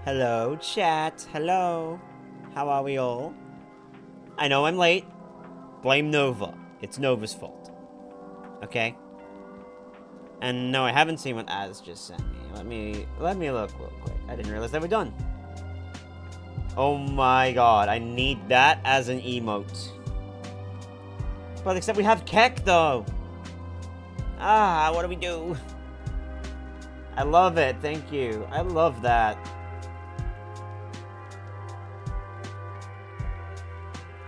Hello, chat. Hello. How are we all? I know I'm late. Blame Nova. It's Nova's fault. Okay? And no, I haven't seen what Az just sent me. Let me look real quick. I didn't realize they were done. Oh my god, I need that as an emote. But except we have Keck though. Ah, what do we do? I love it, thank you. I love that.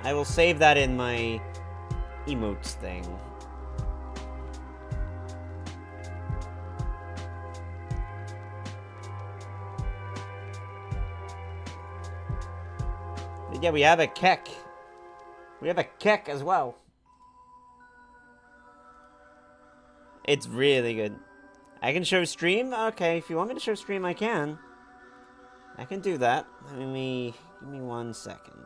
I will save that in my emotes thing. Yeah, we have a Keck. We have a Keck as well. It's really good. I can show stream? Okay, if you want me to show stream, I can. I can do that. Give me 1 second.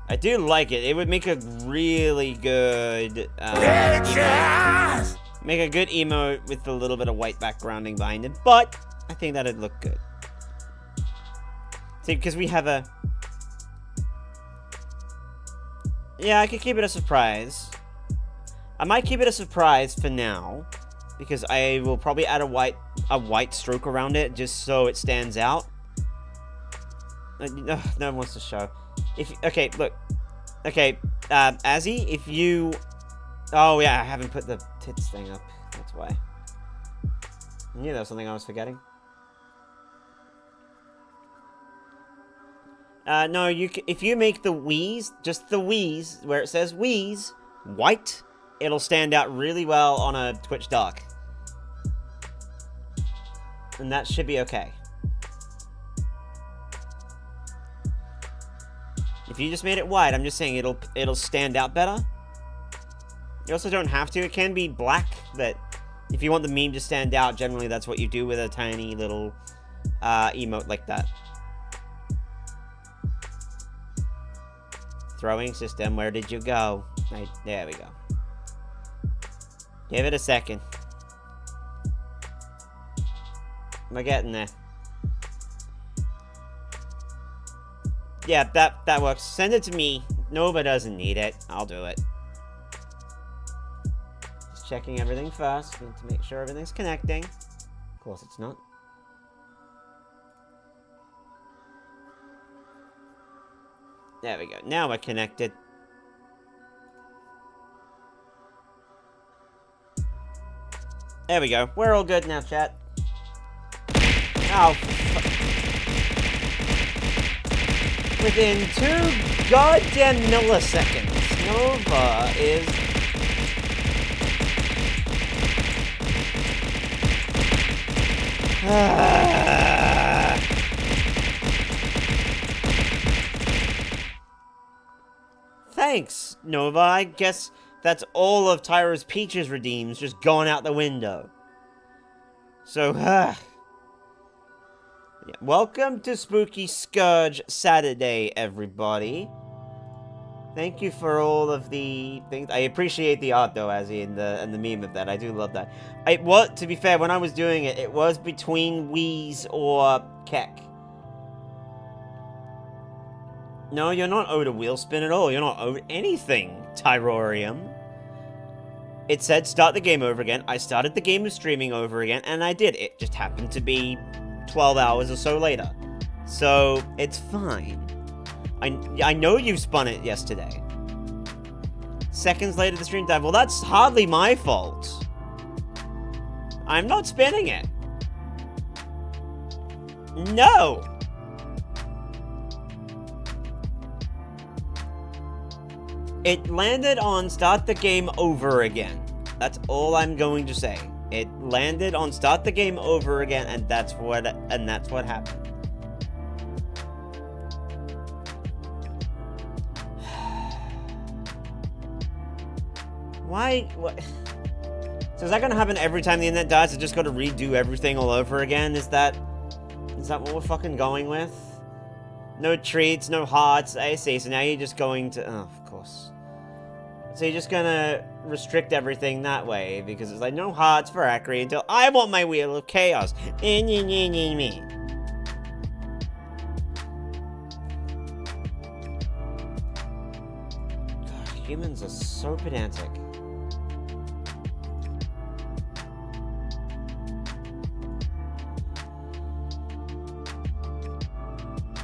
I do like it. It would make a really good make a good emote with a little bit of white backgrounding behind it, but I think that'd look good. See, because we have a... Yeah, I could keep it a surprise. I might keep it a surprise for now, because I will probably add a white stroke around it just so it stands out. No one wants to show. Okay, look. Okay, Azzy, if you... Oh, yeah, I haven't put the tits thing up. That's why. I knew there was something I was forgetting. No, if you make the wheeze, just the wheeze, where it says wheeze, white, it'll stand out really well on a Twitch dock. And that should be okay. If you just made it white, I'm just saying it'll stand out better. You also don't have to. It can be black, but if you want the meme to stand out, generally that's what you do with a tiny little emote like that. Throwing system, where did you go? Right, there we go. Give it a second. We're getting there. Yeah, that works. Send it to me. Nova doesn't need it. I'll do it. Just checking everything first. Need to make sure everything's connecting. Of course it's not. There we go. Now we're connected. There we go. We're all good now, chat. Oh, within 2 goddamn milliseconds, Nova is... Thanks, Nova. I guess that's all of Tyra's Peaches redeems just going out the window. So, yeah. Welcome to Spooky Scourge Saturday, everybody. Thank you for all of the things. I appreciate the art, though, Azzy, and the meme of that. I do love that. To be fair, when I was doing it, it was between Wheeze or Keck. No, you're not owed a wheel spin at all. You're not owed anything, Tyrorium. It said start the game over again. I started the game of streaming over again, and I did. It just happened to be 12 hours or so later. So, it's fine. I know you spun it yesterday. Seconds later, the stream died. Well, that's hardly my fault. I'm not spinning it. No! It landed on start the game over again. That's all I'm going to say. It landed on start the game over again, and that's what happened. Why? What? So is that gonna happen every time the internet dies? I just gotta redo everything all over again? Is that what we're fucking going with? No treats, no hearts, I see. So now you're just going to... Oh, of course. So you're just gonna restrict everything that way, because it's like, no hearts for Akri until I want my Wheel of Chaos. Me. God, humans are so pedantic.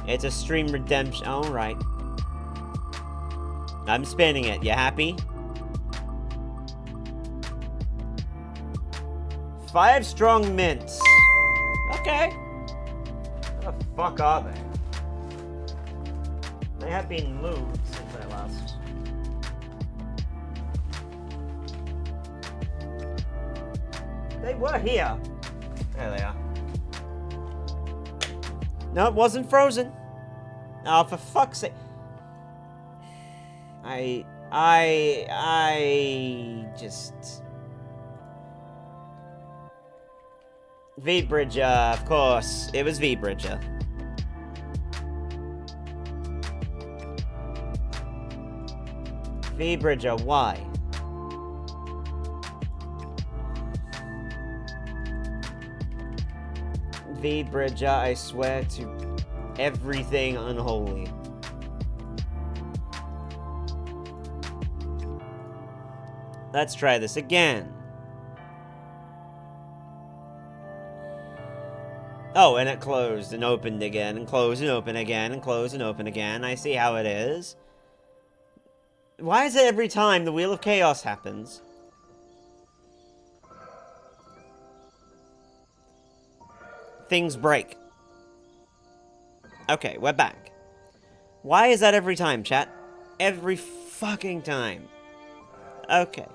It's a stream redemption. Alright. I'm spinning it. You happy? 5 strong mints. Okay. Where the fuck are they? They have been moved since I last. They were here. There they are. No, it wasn't frozen. Oh, for fuck's sake. I just... V-Bridger, of course. It was V-Bridger. V-Bridger, why? V-Bridger, I swear to everything unholy. Let's try this again. Oh, and it closed and opened again, and closed and opened again, and closed and opened again. I see how it is. Why is it every time the Wheel of Chaos happens? Things break. Okay, we're back. Why is that every time, chat? Every fucking time. Okay.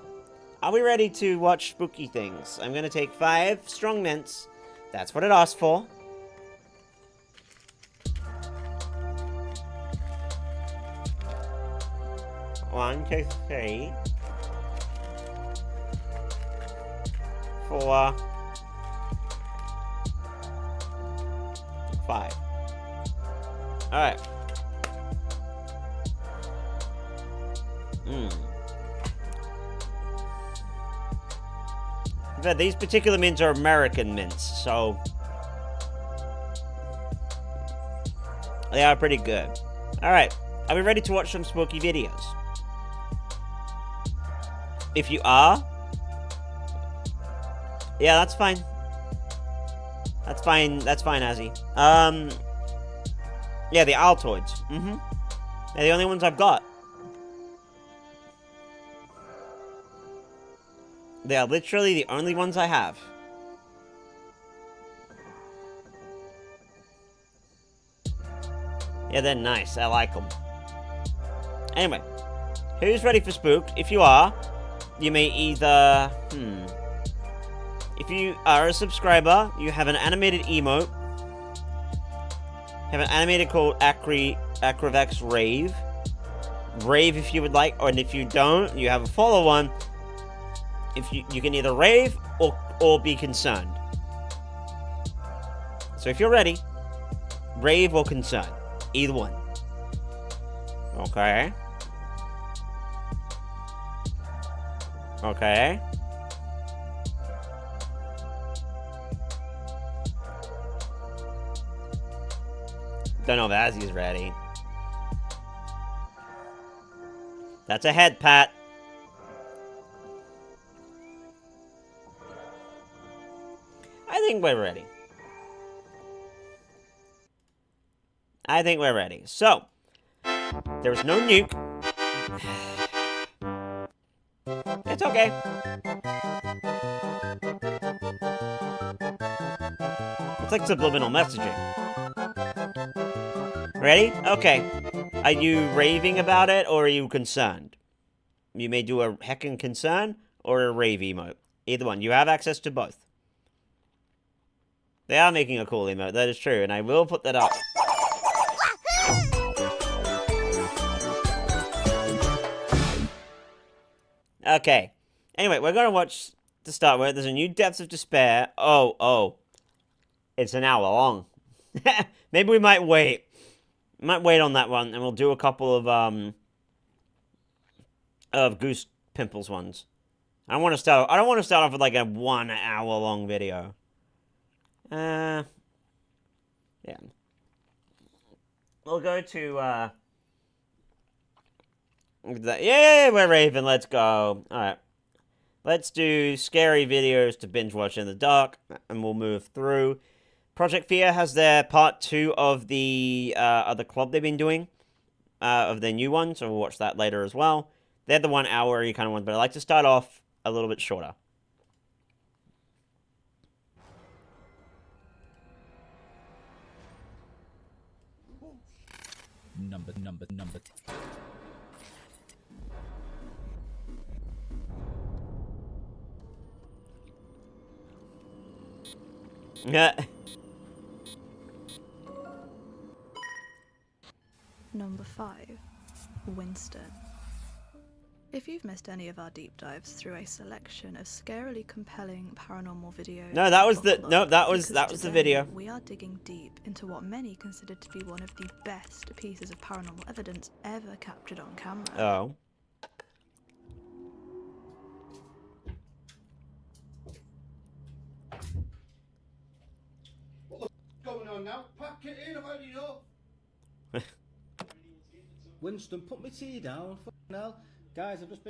Are we ready to watch spooky things? I'm gonna take 5 strong mints. That's what it asked for. One, 2, 3. 4. 5. Alright. But these particular mints are American mints, so they are pretty good. Alright, are we ready to watch some spooky videos? If you are, yeah, that's fine. That's fine, Azzy. Yeah, the Altoids. They're the only ones I've got. They are literally the only ones I have. Yeah, they're nice. I like them. Anyway, who's ready for spook? If you are, you may either... If you are a subscriber, you have an animated emote. Have an animated called Acrovex Rave. Rave if you would like, or if you don't, you have a follow one. If you can either rave or be concerned. So if you're ready, rave or concerned. Either one. Okay. Okay. Don't know if Azzy's ready. That's a head pat. I think we're ready. I think we're ready. So, there's no nuke. It's okay. It's like subliminal messaging. Ready? Okay. Are you raving about it, or are you concerned? You may do a heckin' concern, or a rave emote. Either one. You have access to both. They are making a cool emote, that is true, and I will put that up. Okay. Anyway, we're gonna watch to start with. There's a new Depths of Despair. Oh. It's an hour long. Maybe we might wait. Might wait on that one, and we'll do a couple of Goose Pimples ones. I don't want to start off with like a 1 hour long video. Yeah. We'll go to yeah, we're Raven. Let's go. All right. Let's do scary videos to binge watch in the dark, and we'll move through. Project Fear has their part 2 of the other club they've been doing, of their new one, so we'll watch that later as well. They're the 1 hour you kind of want, but I like to start off a little bit shorter. Number. Yeah. Number 5. Winston. If you've missed any of our deep dives through a selection of scarily compelling paranormal videos... No, that was the video. We are digging deep into what many consider to be one of the best pieces of paranormal evidence ever captured on camera. Oh. What's going on now? Pack it in, I've had enough. Winston, put my tea down. Fucking hell. Guys, I've just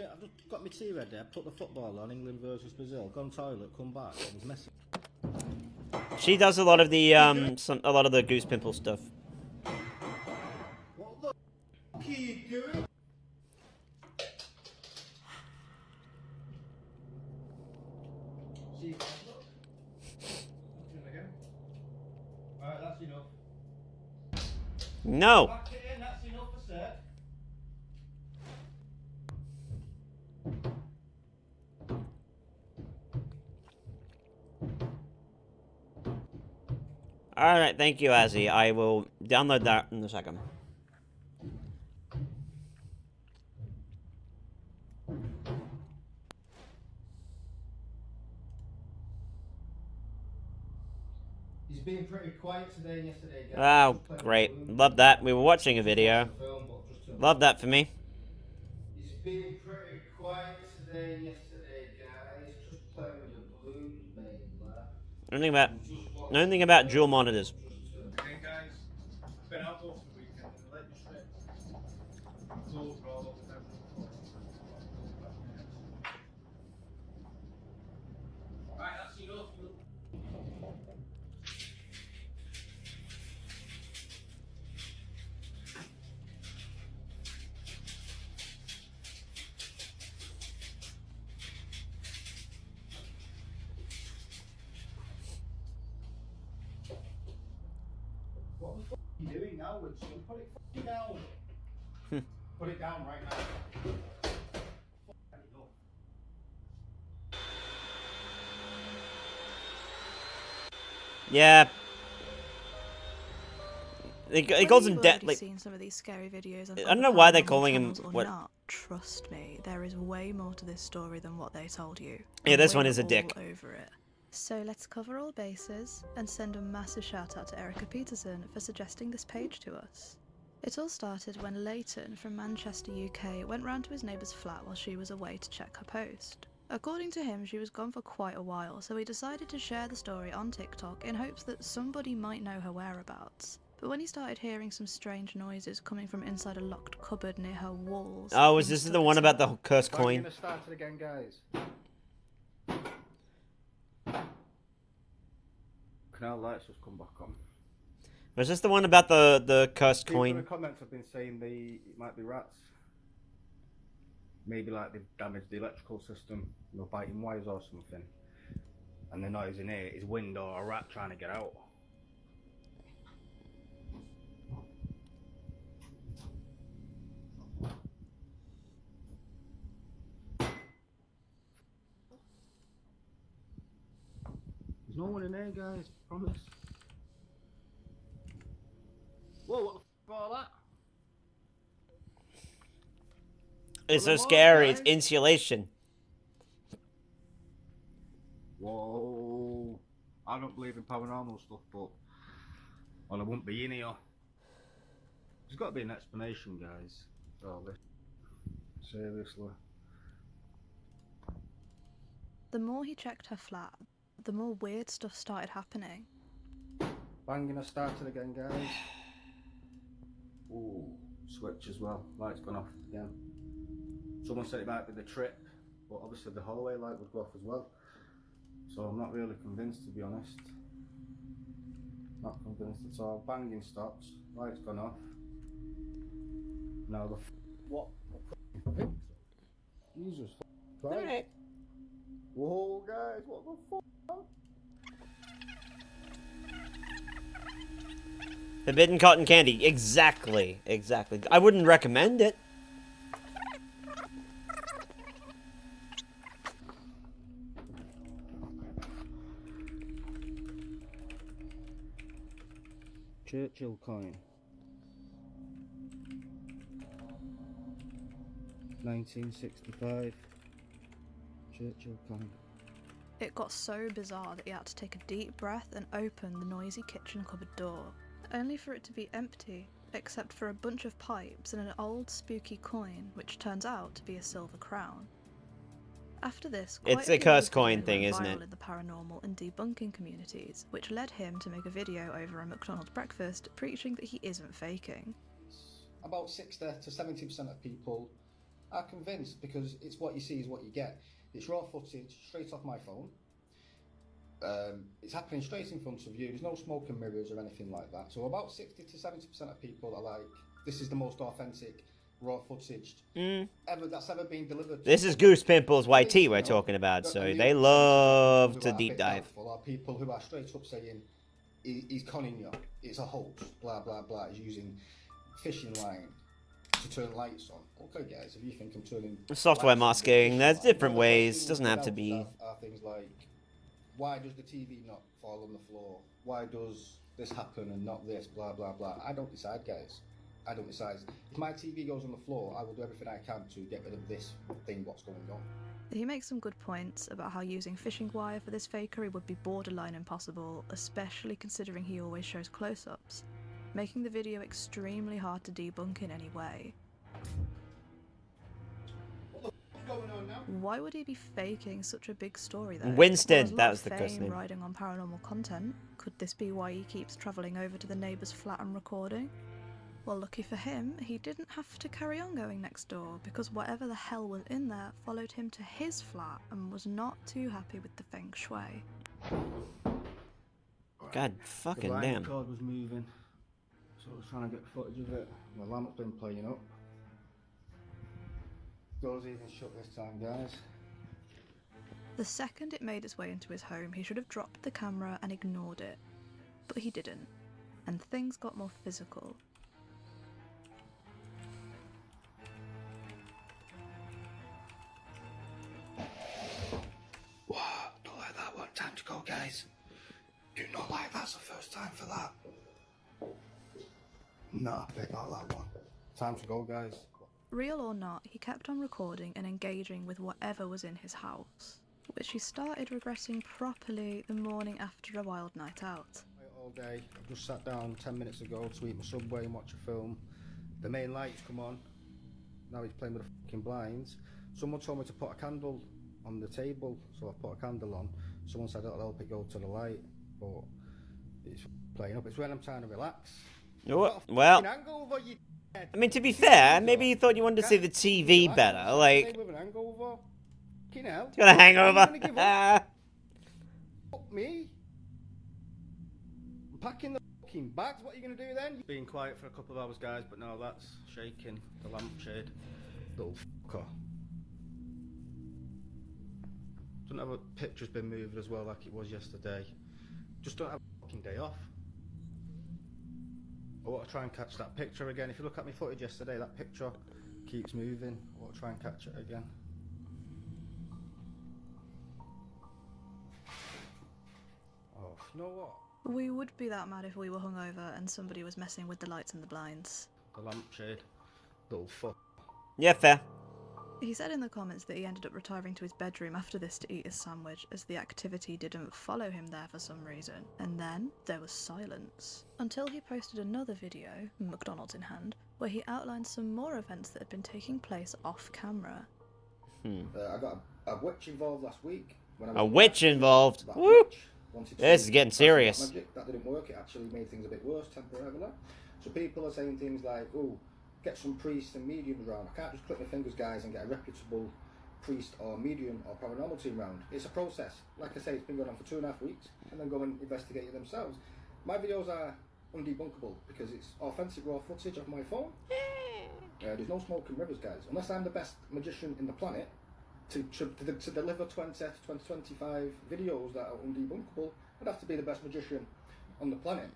got my tea ready. I put the football on, England versus Brazil. Go on toilet, come back. I was messing. She does a lot of the a lot of the Goose Pimple stuff. What the fuck are you doing? See, look. Again. Alright, that's enough. No. Pack it in, that's enough for sec. Alright, thank you, Azzy. I will download that in a second. He's been pretty quiet today and yesterday, guys. Oh, great. Love that. We were watching a video. Love that for me. He's been pretty quiet today and yesterday, guys. Just playing with the balloons, mate. Nothing about dual monitors. Again, guys, been out most of the weekend and let you straight. Clothes are all over everything. Right, that's enough. What the fuck are you doing now, Winston? Put it fucking down. Put it down right now. Yeah. It calls him dead. Like, Seen some of these scary videos. I don't know why they're calling him what. Not. Trust me, there is way more to this story than what they told you. Yeah, this We're one is a all dick. Over it. So let's cover all bases and send a massive shout out to Erica Peterson for suggesting this page to us. It all started when Leighton from Manchester, UK went round to his neighbour's flat while she was away to check her post. According to him, she was gone for quite a while, so he decided to share the story on TikTok in hopes that somebody might know her whereabouts. But when he started hearing some strange noises coming from inside a locked cupboard near her walls... Oh, is this the one about the cursed coin? I'm gonna start it again, guys. Can our lights just come back on? Was this the one about the cursed People in coin? the comments have been saying it might be rats. Maybe like they've damaged the electrical system, you know, biting wires or something. And the noise in here is wind or a rat trying to get out. There's no one in there, guys, promise. Whoa, what the f*** all that? It's so Well, scary. guys. It's insulation. believe in paranormal stuff, but well, I wouldn't be in here. There's got to be an explanation, guys. Oh, this seriously. The more he checked her flat, the more weird stuff started happening. Banging has started again, guys. Ooh, switch as well. Light's gone off again. Someone said it might be the trip, but obviously the hallway light would go off as well. So I'm not really convinced, to be honest. Not convinced at all. Banging stops. Light's gone off. Now the what? Jesus Christ! Alright. Whoa, guys! What the fuck? Forbidden cotton candy. Exactly. Exactly. I wouldn't recommend it. Churchill coin. 1965. Churchill coin. It got so bizarre that he had to take a deep breath and open the noisy kitchen cupboard door, only for it to be empty, except for a bunch of pipes and an old spooky coin, which turns out to be a silver crown. After this, quite It's a a few cursed people coin went thing, isn't viral it? in the paranormal and debunking communities, which led him to make a video over a McDonald's breakfast preaching that he isn't faking. About 60 to 70% of people are convinced because it's what you see is what you get. It's raw footage straight off my phone. It's happening straight in front of you. There's no smoke and mirrors or anything like that. So about 60 to 70% of people are like, this is the most authentic raw footage that's ever been delivered. This is Goose Pimples YT we're talking about, so they love to deep dive. Are people who are straight up saying he's conning you, it's a hoax, blah blah blah. He's using fishing line to turn lights on. Okay, guys, if you think I'm turning Software lights on with a masking, fishing there's line, different one of the ways, questions doesn't have to that be. are things like, why does the TV not fall on the floor? Why does this happen and not this? Blah blah blah. I don't decide, guys. I don't decide. If my TV goes on the floor, I will do everything I can to get rid of this thing, what's going on. He makes some good points about how using fishing wire for this fakery would be borderline impossible, especially considering he always shows close-ups, making the video extremely hard to debunk in any way. Going on now? Why would he be faking such a big story though? Winston, There that a lot was of the cuss fame name. riding on paranormal content. Could this be why he keeps travelling over to the neighbour's flat and recording? Well, lucky for him, he didn't have to carry on going next door because whatever the hell was in there followed him to his flat and was not too happy with the feng shui. God The fucking line damn. cord was moving, so I was trying to get footage of it. My lamp's been playing up. Door's even shut this time, guys. The second it made its way into his home, he should have dropped the camera and ignored it. But he didn't, and things got more physical. Wow, don't like that one. Time to go, guys. Do not like that's the first time for that. Nah, pick out that one. Time to go, guys. Real or not, he kept on recording and engaging with whatever was in his house, which he started regretting properly the morning after a wild night out. All day. I've just sat down 10 minutes ago to eat my Subway and watch a film. The main lights come on. Now he's playing with the fucking blinds. Someone told me to put a candle on the table, so I put a candle on. Someone said that'll help it go to the light, but it's playing up. It's when I'm trying to relax. Well, Hangover, you I mean, to be fair, maybe you thought you wanted to see the TV better. Like, with an hangover. Fucking hell. got a hangover. I'm gonna give up. Fuck me. I'm packing the fucking bags. What are you gonna do then? Being quiet for a couple of hours, guys, but no, that's shaking the lampshade. Little fucker. Don't have a picture's been moved as well like it was yesterday. Just don't have a fucking day off. I want to try and catch that picture again. If you look at my footage yesterday, that picture keeps moving. I want to try and catch it again. Oh, you know what? We would be that mad if we were hungover and somebody was messing with the lights and the blinds. The lampshade. Little fuck. Yeah, fair. He said in the comments that he ended up retiring to his bedroom after this to eat his sandwich, as the activity didn't follow him there for some reason. And then there was silence. Until he posted another video, McDonald's in hand, where he outlined some more events that had been taking place off camera. I got a witch involved last week. When I was A witch involved. that Woo! witch wanted to This is do getting black serious. magic. That didn't work. It actually made things a bit worse temporarily. So people are saying things like, "Oh, get some priests and mediums around." I can't just click my fingers, guys, and get a reputable priest or medium or paranormal team round. It's a process. Like I say, it's been going on for 2.5 weeks, and then go and investigate it themselves. My videos are undebunkable because it's authentic raw footage of my phone. There's no smoke and rivers, guys. Unless I'm the best magician in the planet to deliver 20 to 25 videos that are undebunkable, I'd have to be the best magician on the planet.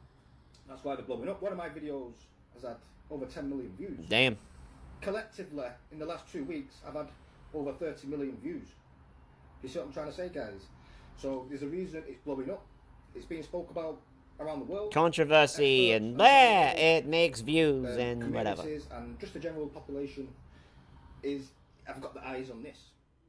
That's why they're blowing up. One of my videos has had over 10 million views. Damn. Collectively, in the last 2 weeks, I've had over 30 million views. You see what I'm trying to say, guys? So there's a reason it's blowing up. It's being spoke about around the world. Controversy Experts and blah, it makes views and whatever. communities and just the general population I've got the eyes on this.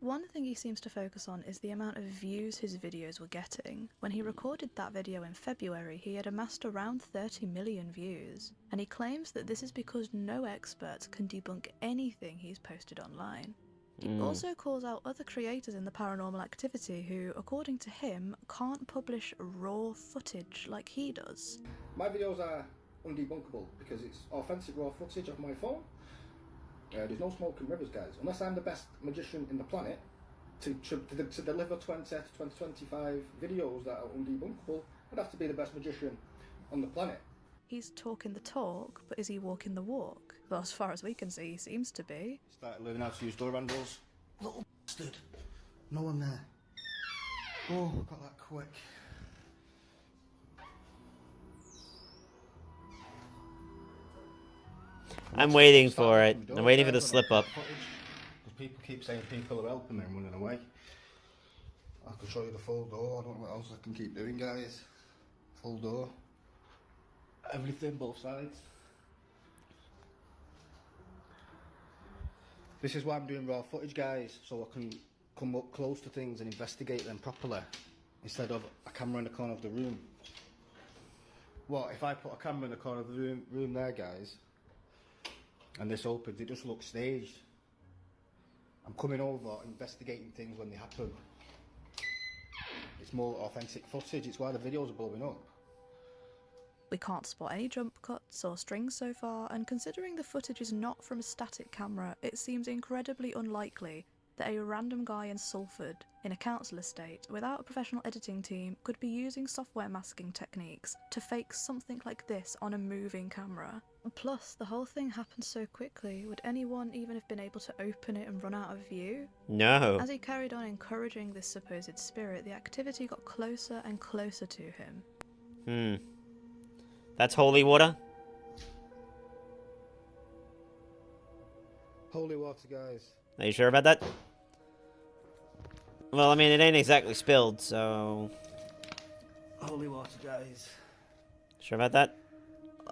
One thing he seems to focus on is the amount of views his videos were getting. When he recorded that video in February, he had amassed around 30 million views, and he claims that this is because no experts can debunk anything he's posted online. He also calls out other creators in the paranormal activity who, according to him, can't publish raw footage like he does. My videos are undebunkable because it's authentic raw footage of my phone. There's no smoke and rivers, guys. Unless I'm the best magician in the planet to deliver 20 to 25 videos that are undebunkable, I'd have to be the best magician on the planet. He's talking the talk, but is he walking the walk? Well, as far as we can see, he seems to be. Started learning how to use door handles. Little bastard. No one there. Oh, got that quick. I'm waiting for it. I'm waiting for the slip up. Because people keep saying people are helping me and running away. I can show you the full door. I don't know what else I can keep doing, guys. Full door. Everything, both sides. This is why I'm doing raw footage, guys, so I can come up close to things and investigate them properly, instead of a camera in the corner of the room. What, if I put a camera in the corner of the room there, guys, and this opens, it just looks staged. I'm coming over, investigating things when they happen. It's more authentic footage, it's why the videos are blowing up. We can't spot any jump cuts or strings so far, and considering the footage is not from a static camera, it seems incredibly unlikely that a random guy in Salford, in a council estate, without a professional editing team, could be using software masking techniques to fake something like this on a moving camera. Plus, the whole thing happened so quickly, would anyone even have been able to open it and run out of view? No. As he carried on encouraging this supposed spirit, the activity got closer and closer to him. That's holy water? Holy water, guys. Are you sure about that? Well, I mean, it ain't exactly spilled, so... Holy water, guys. Sure about that?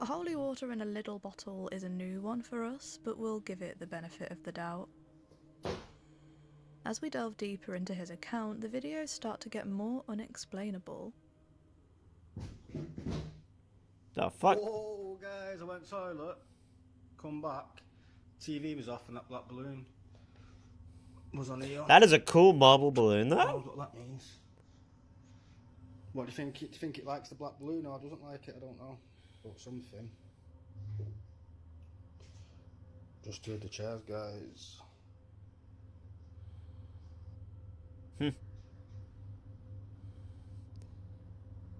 Holy water in a little bottle is a new one for us, but we'll give it the benefit of the doubt. As we delve deeper into his account, the videos start to get more unexplainable. The fuck? Whoa, guys, I went toilet. Come back. TV was off and that black balloon was on here. That is a cool marble balloon, I though. don't know what that means. What do you think? Do you think it likes the black balloon or doesn't like it? I don't know. But something. Just heard the chairs, guys.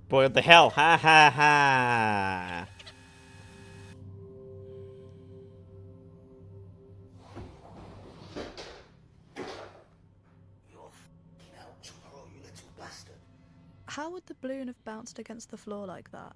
Boy, what the hell? Ha ha ha. How would the balloon have bounced against the floor like that?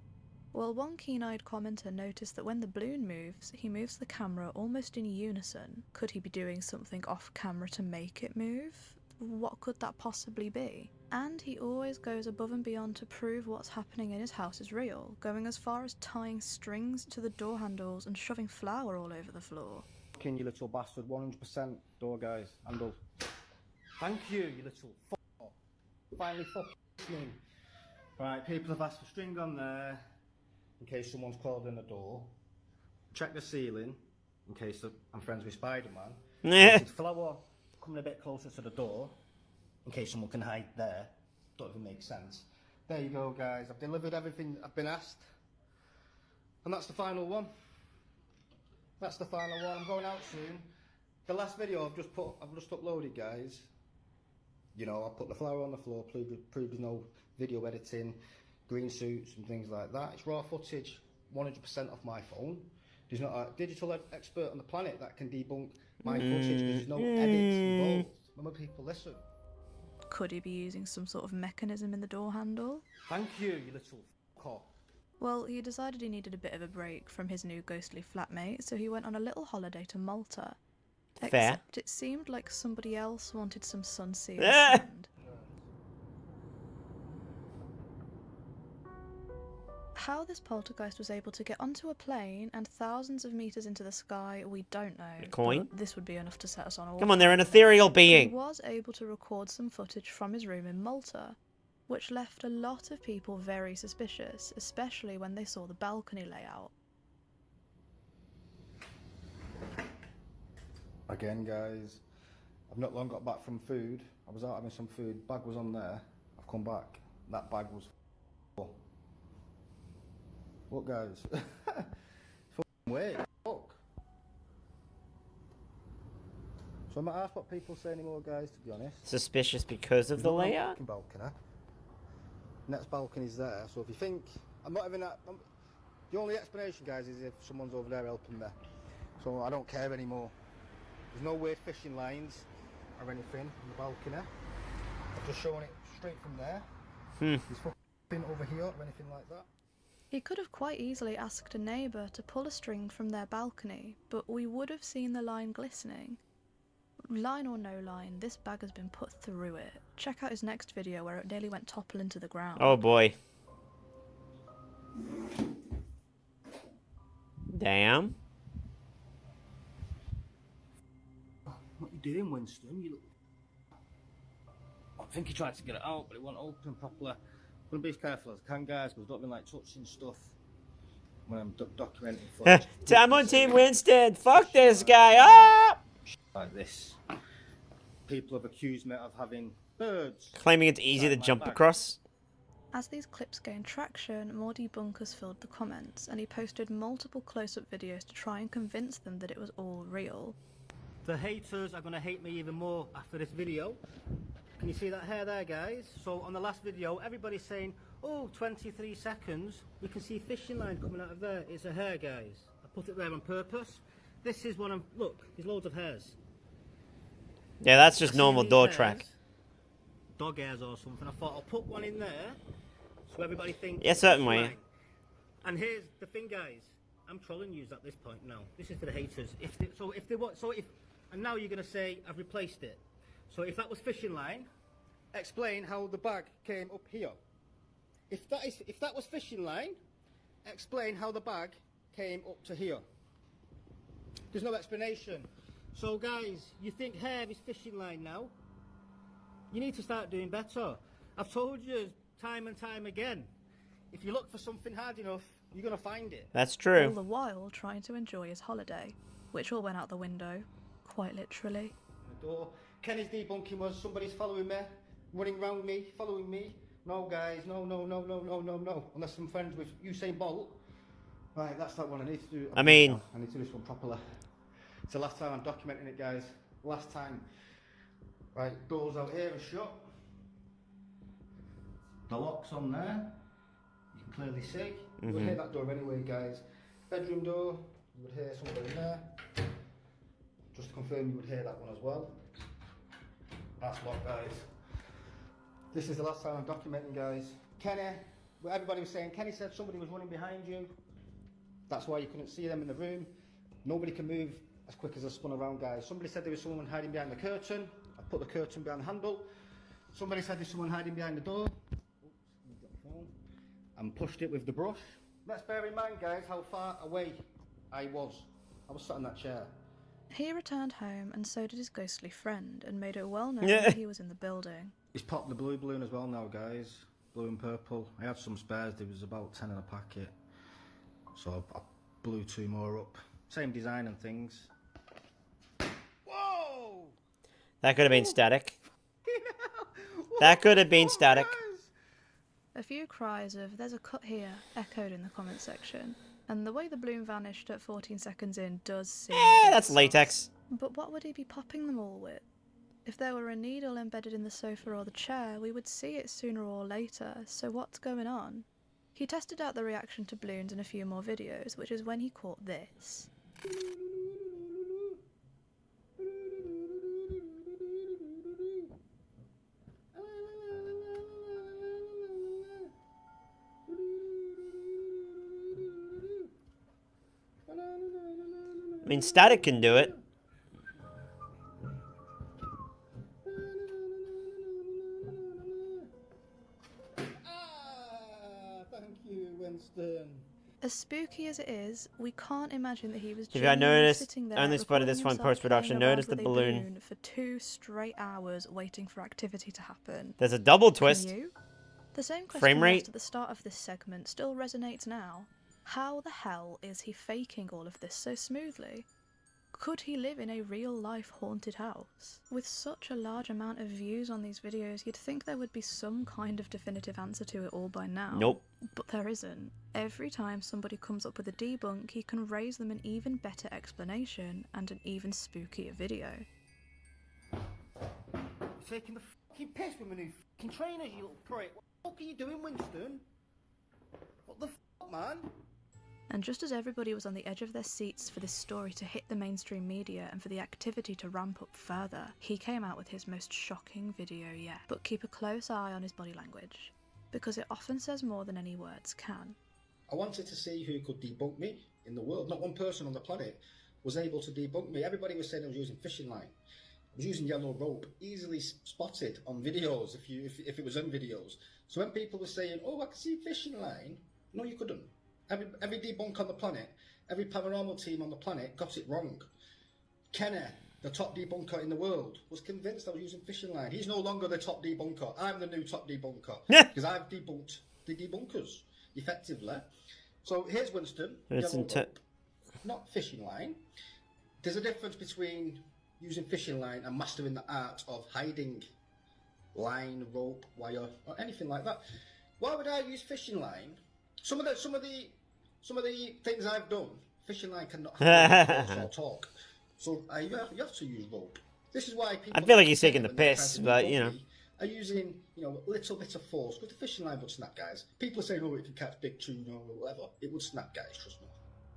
Well, one keen-eyed commenter noticed that when the balloon moves, he moves the camera almost in unison. Could he be doing something off-camera to make it move? What could that possibly be? And he always goes above and beyond to prove what's happening in his house is real, going as far as tying strings to the door handles and shoving flour all over the floor. Fucking you little bastard. 100% door, guys. Handle. Thank you, you little fuck. Finally fucking listening. Right, people have asked for string on there in case someone's crawled in the door. Check the ceiling in case I'm friends with Spider-Man. Flower coming a bit closer to the door in case someone can hide there. Don't even make sense. There you go, guys. I've delivered everything I've been asked. And that's the final one. That's the final one. I'm going out soon. The last video I've just uploaded, guys. You know, I put the flower on the floor, proved there's no video editing, green suits and things like that. It's raw footage, 100% off my phone. There's not a digital expert on the planet that can debunk my footage because there's no edits involved. Remember, people, listen. Could he be using some sort of mechanism in the door handle? Thank you, you little cock. Well, he decided he needed a bit of a break from his new ghostly flatmate, so he went on a little holiday to Malta. Fair. Except it seemed like somebody else wanted some sunseed sand. How this poltergeist was able to get onto a plane and thousands of meters into the sky, we don't know. A coin? But this would be enough to set us on all. Come on, they're an ethereal He being. was able to record some footage from his room in Malta, which left a lot of people very suspicious, especially when they saw the balcony layout. Again, guys, I've not long got back from food. I was out having some food, bag was on there. I've come back, that bag was full. Look, guys, it's fucking weird. Look. So I'm not asked what people say anymore, guys, to be honest. Suspicious because of the There's no layout? fucking balcony. Next balcony's there, so if you think, I'm not even that, the only explanation, guys, is if someone's over there helping me. So I don't care anymore. There's no weird fishing lines or anything on the balcony. I've just shown it straight from there. There's fucking over here or anything like that. He could have quite easily asked a neighbour to pull a string from their balcony, but we would have seen the line glistening. Line or no line, this bag has been put through it. Check out his next video where it nearly went toppling to the ground. Oh boy. Damn. What you doing, Winston? You look... I think he tried to get it out, but it won't open properly. I'm going to be as careful as I can, guys, because I don't like touching stuff when I'm documenting footage. I'm on Team Winston. Fuck this guy. Ah! Like this. People have accused me of having birds. Claiming it's easy to jump across. As these clips gained traction, more debunkers filled the comments, and he posted multiple close-up videos to try and convince them that it was all real. The haters are going to hate me even more after this video. Can you see that hair there, guys? So on the last video, everybody's saying, oh, 23 seconds, we can see fishing line coming out of there. It's a hair, guys. I put it there on purpose. This is one of, look, there's loads of hairs. Yeah, that's just normal door track. Dog hairs or something. I thought I'll put one in there so everybody thinks. Yeah, certainly. And here's the thing, guys. I'm trolling you at this point now. This is for the haters. And now you're gonna say I've replaced it. So if that was fishing line, explain how the bag came up here. If that was fishing line, explain how the bag came up to here. There's no explanation. So guys, you think hair is fishing line now? You need to start doing better. I've told you time and time again, if you look for something hard enough, you're going to find it. That's All true. the while trying to enjoy his holiday, which all went out the window, quite literally. The door. Kenny's debunking was somebody's following me, running around me, following me. No guys, no. Unless I'm friends with Usain Bolt. Right, that's that one I need to do. I need to do this one properly. It's the last time I'm documenting it, guys. Last time. Right, doors out here are shut. The lock's on there. You can clearly see. You would hear that door anyway, guys. Bedroom door, you would hear somebody in there. Just to confirm, you would hear that one as well. That's locked, guys. This is the last time I'm documenting, guys. Kenny, everybody was saying, Kenny said somebody was running behind you. That's why you couldn't see them in the room. Nobody can move as quick as I spun around, guys. Somebody said there was someone hiding behind the curtain. I put the curtain behind the handle. Somebody said there's someone hiding behind the door. Oops, got the phone. And pushed it with the brush. Let's bear in mind, guys, how far away I was. I was sat in that chair. He returned home, and so did his ghostly friend, and made it well known Yeah. that he was in the building. He's popped the blue balloon as well now, guys. Blue and purple. I had some spares. There was about 10 in a packet. So I blew 2 more up. Same design and things. Whoa! That could have been static. That could have been static. A few cries of "there's a cut here" echoed in the comment section, and the way the balloon vanished at 14 seconds in does seem a bit That's sus. latex. But what would he be popping them all with? If there were a needle embedded in the sofa or the chair, we would see it sooner or later, so what's going on? He tested out the reaction to balloons in a few more videos, which is when he caught this. I mean, static can do it. Thank you, Winston. As spooky as it is, we can't imagine that he was If I genuinely noticed, sitting there only spotted recording this one himself post-production, playing around notice the with a balloon. for 2 straight hours waiting for activity to happen. There's a double Can twist. you? The same question Frame we rate? asked at the start of this segment still resonates now. How the hell is he faking all of this so smoothly? Could he live in a real-life haunted house? With such a large amount of views on these videos, you'd think there would be some kind of definitive answer to it all by now. Nope. But there isn't. Every time somebody comes up with a debunk, he can raise them an even better explanation and an even spookier video. Taking the fucking piss with my new fucking trainers, you little prick. What the fuck are you doing, Winston? What the fuck, man? And just as everybody was on the edge of their seats for this story to hit the mainstream media and for the activity to ramp up further, he came out with his most shocking video yet. But keep a close eye on his body language, because it often says more than any words can. I wanted to see who could debunk me in the world. Not one person on the planet was able to debunk me. Everybody was saying I was using fishing line. I was using yellow rope, easily spotted on videos if it was on videos. So when people were saying, "Oh, I can see fishing line," no, you couldn't. Every debunk on the planet, every paranormal team on the planet got it wrong. Kenny, the top debunker in the world, was convinced I was using fishing line. He's no longer the top debunker. I'm the new top debunker because I've debunked the debunkers effectively. So here's Winston. It's Yellow rope, not fishing line. There's a difference between using fishing line and mastering the art of hiding line, rope, wire, or anything like that. Why would I use fishing line? Some of the things I've done, fishing line cannot or talk. So you have to use rope. This is why people. I feel like he's taking the when they're piss, trying to but debunk you know. me, are using a little bit of force because the fishing line would snap, guys. People are saying, "Oh, it can catch big tuna or whatever." It would snap, guys. Trust me.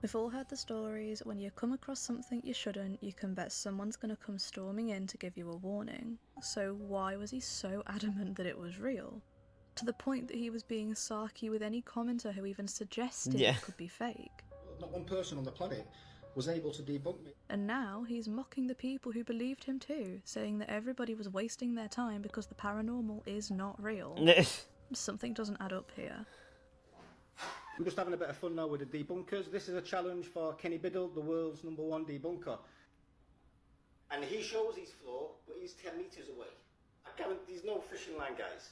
We've all heard the stories. When you come across something you shouldn't, you can bet someone's going to come storming in to give you a warning. So why was he so adamant that it was real? To the point that he was being sarky with any commenter who even suggested it could be fake. Not one person on the planet was able to debunk me. And now he's mocking the people who believed him too, saying that everybody was wasting their time because the paranormal is not real. Something doesn't add up here. I'm just having a bit of fun now with the debunkers. This is a challenge for Kenny Biddle, the world's #1 debunker. And he shows his floor, but he's 10 metres away. I guarantee there's no fishing line, guys.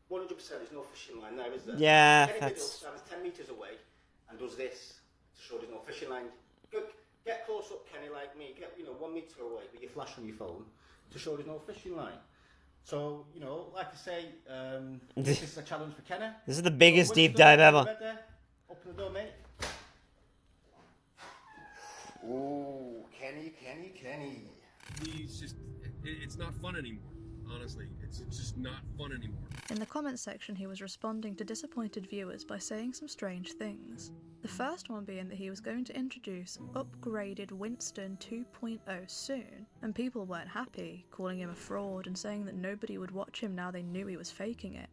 100% there's no fishing line there, is there? Yeah, Kenny that's... Biddle stands 10 metres away and does this to show there's no fishing line. Get close up, Kenny, like me. Get 1 metre away with your flash on your phone to show there's no fishing line. So, like I say, this is a challenge for Kenny. This is the biggest deep dive ever. Open the door, mate. Oh, Kenny. It's not fun anymore. Honestly, it's just not fun anymore. In the comments section, he was responding to disappointed viewers by saying some strange things. The first one being that he was going to introduce upgraded Winston 2.0 soon, and people weren't happy, calling him a fraud and saying that nobody would watch him now they knew he was faking it.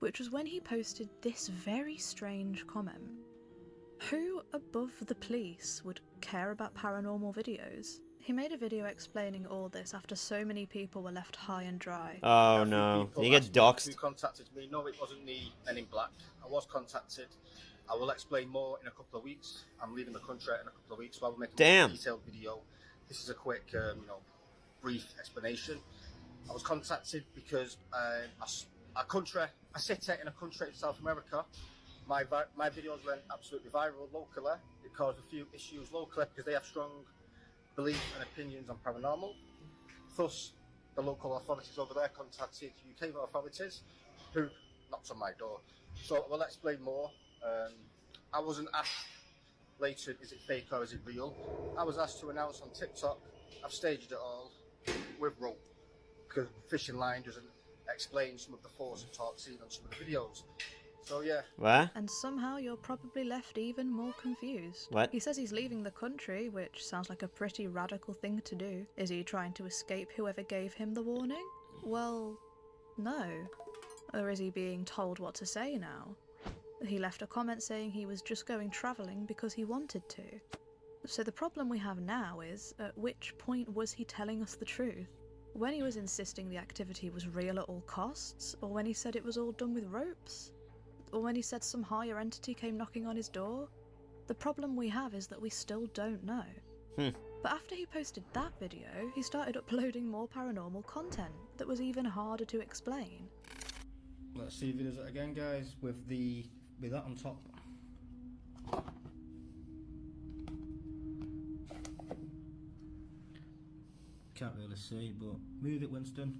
Which was when he posted this very strange comment. Who above the police would care about paranormal videos? He made a video explaining all this after so many people were left high and dry. Oh no, you get doxxed. Who contacted me? No, it wasn't the Men in Black. I was contacted. I will explain more in a couple of weeks. I'm leaving the country in a couple of weeks, so I will make a more detailed video this is a quick, brief explanation. I was contacted because a city in a country in South America, my videos went absolutely viral locally. It caused a few issues locally because they have strong beliefs and opinions on paranormal. Thus, the local authorities over there contacted UK authorities, who knocked on my door. So we'll explain more. I wasn't asked later, is it fake or is it real? I was asked to announce on TikTok. I've staged it all with rope, because fishing line doesn't explain some of the force and talk seen on some of the videos. So yeah. What? And somehow you're probably left even more confused. What? He says he's leaving the country, which sounds like a pretty radical thing to do. Is he trying to escape whoever gave him the warning? Well, no. Or is he being told what to say now? He left a comment saying he was just going travelling because he wanted to. So the problem we have now is, at which point was he telling us the truth? When he was insisting the activity was real at all costs? Or when he said it was all done with ropes? Or when he said some higher entity came knocking on his door? The problem we have is that we still don't know. But after he posted that video, he started uploading more paranormal content that was even harder to explain. Let's see if he does it again, guys, with that on top. Can't really see, but move it, Winston.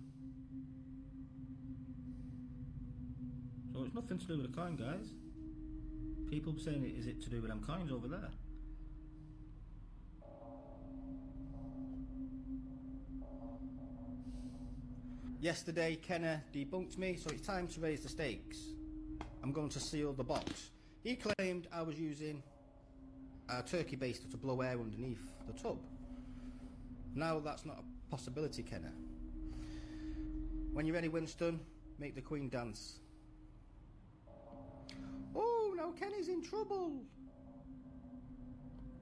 So it's nothing to do with the coin, guys. People are saying, is it to do with them coins over there? Yesterday, Kenner debunked me, so it's time to raise the stakes. I'm going to seal the box. He claimed I was using a turkey baster to blow air underneath the tub. Now that's not a possibility, Kenner. When you're ready, Winston, make the Queen dance. Oh, now Kenny's in trouble.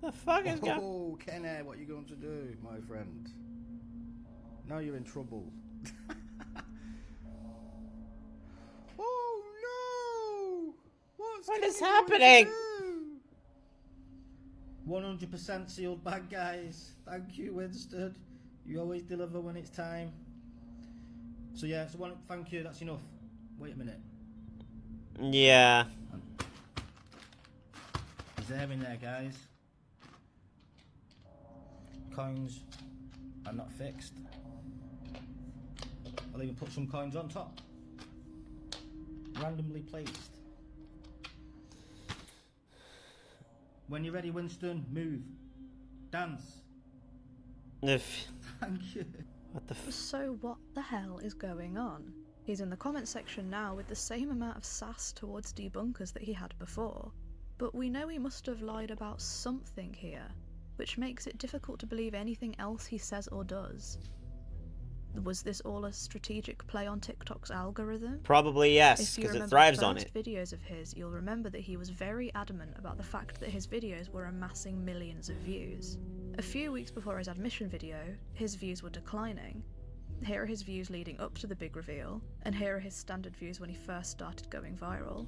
The fuck is going? Oh, Kenny, what are you going to do, my friend? Now you're in trouble. Oh no! What is Kenny happening? going to do? 100% sealed bag, guys. Thank you, Winston. You always deliver when it's time. So yeah, thank you. That's enough. Wait a minute. Yeah. Is there in there, guys? Coins are not fixed. I'll even put some coins on top. Randomly placed. When you're ready, Winston, move. Dance. Thank you. What the f... So what the hell is going on? He's in the comment section now with the same amount of sass towards debunkers that he had before. But we know he must have lied about something here, which makes it difficult to believe anything else he says or does. Was this all a strategic play on TikTok's algorithm? Probably yes, because it thrives on it. If you remember videos of his, you'll remember that he was very adamant about the fact that his videos were amassing millions of views. A few weeks before his admission video, his views were declining. Here are his views leading up to the big reveal, and here are his standard views when he first started going viral.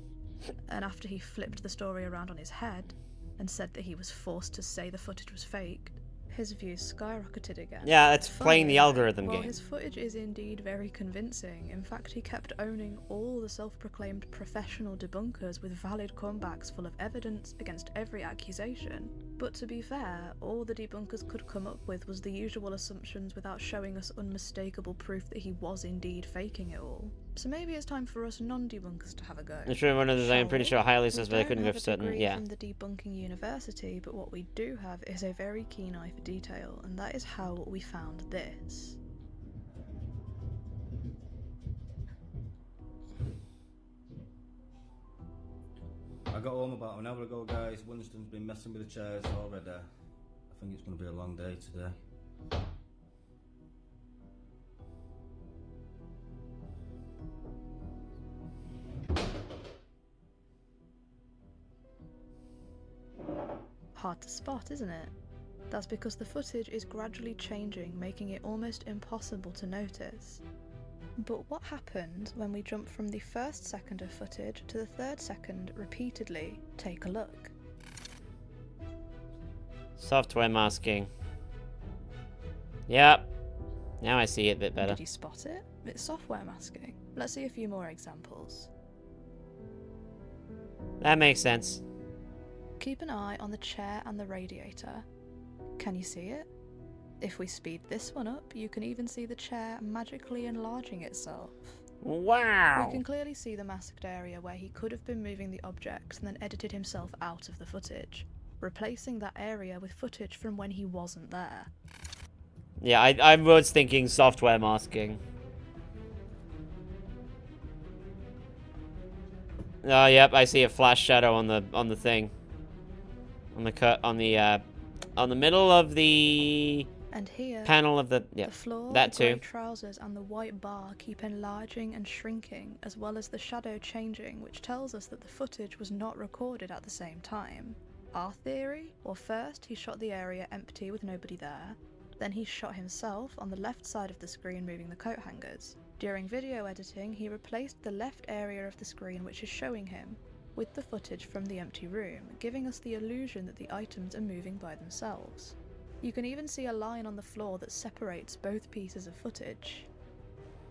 And after he flipped the story around on his head, and said that he was forced to say the footage was faked, his views skyrocketed again. Yeah, it's playing the algorithm While game. his footage is indeed very convincing, in fact he kept owning all the self-proclaimed professional debunkers with valid comebacks full of evidence against every accusation. But to be fair, all the debunkers could come up with was the usual assumptions without showing us unmistakable proof that he was indeed faking it all. So maybe it's time for us non-debunkers to have a go. It's one of those I'm pretty sure highly says, but I couldn't go for We don't certain. have a degree Yeah. from the debunking university, but what we do have is a very keen eye for detail, and that is how we found this. I got home about an hour ago, guys. Winston's been messing with the chairs already. I think it's going to be a long day today. Hard to spot, isn't it? That's because the footage is gradually changing, making it almost impossible to notice. But what happened when we jump from the first second of footage to the third second repeatedly? Take a look. Software masking. Yep. Now I see it a bit better. Did you spot it? It's software masking. Let's see a few more examples. That makes sense. Keep an eye on the chair and the radiator. Can you see it? If we speed this one up, you can even see the chair magically enlarging itself. Wow. We can clearly see the masked area where he could have been moving the object and then edited himself out of the footage, replacing that area with footage from when he wasn't there. Yeah, I was thinking software masking. Oh, yep, I see a flash shadow on the thing. On the middle of the And here, panel of the the floor, that the grey too. trousers and the white bar keep enlarging and shrinking, as well as the shadow changing, which tells us that the footage was not recorded at the same time. Our theory? Well, first he shot the area empty with nobody there. Then he shot himself on the left side of the screen moving the coat hangers. During video editing, he replaced the left area of the screen which is showing him with the footage from the empty room, giving us the illusion that the items are moving by themselves. You can even see a line on the floor that separates both pieces of footage.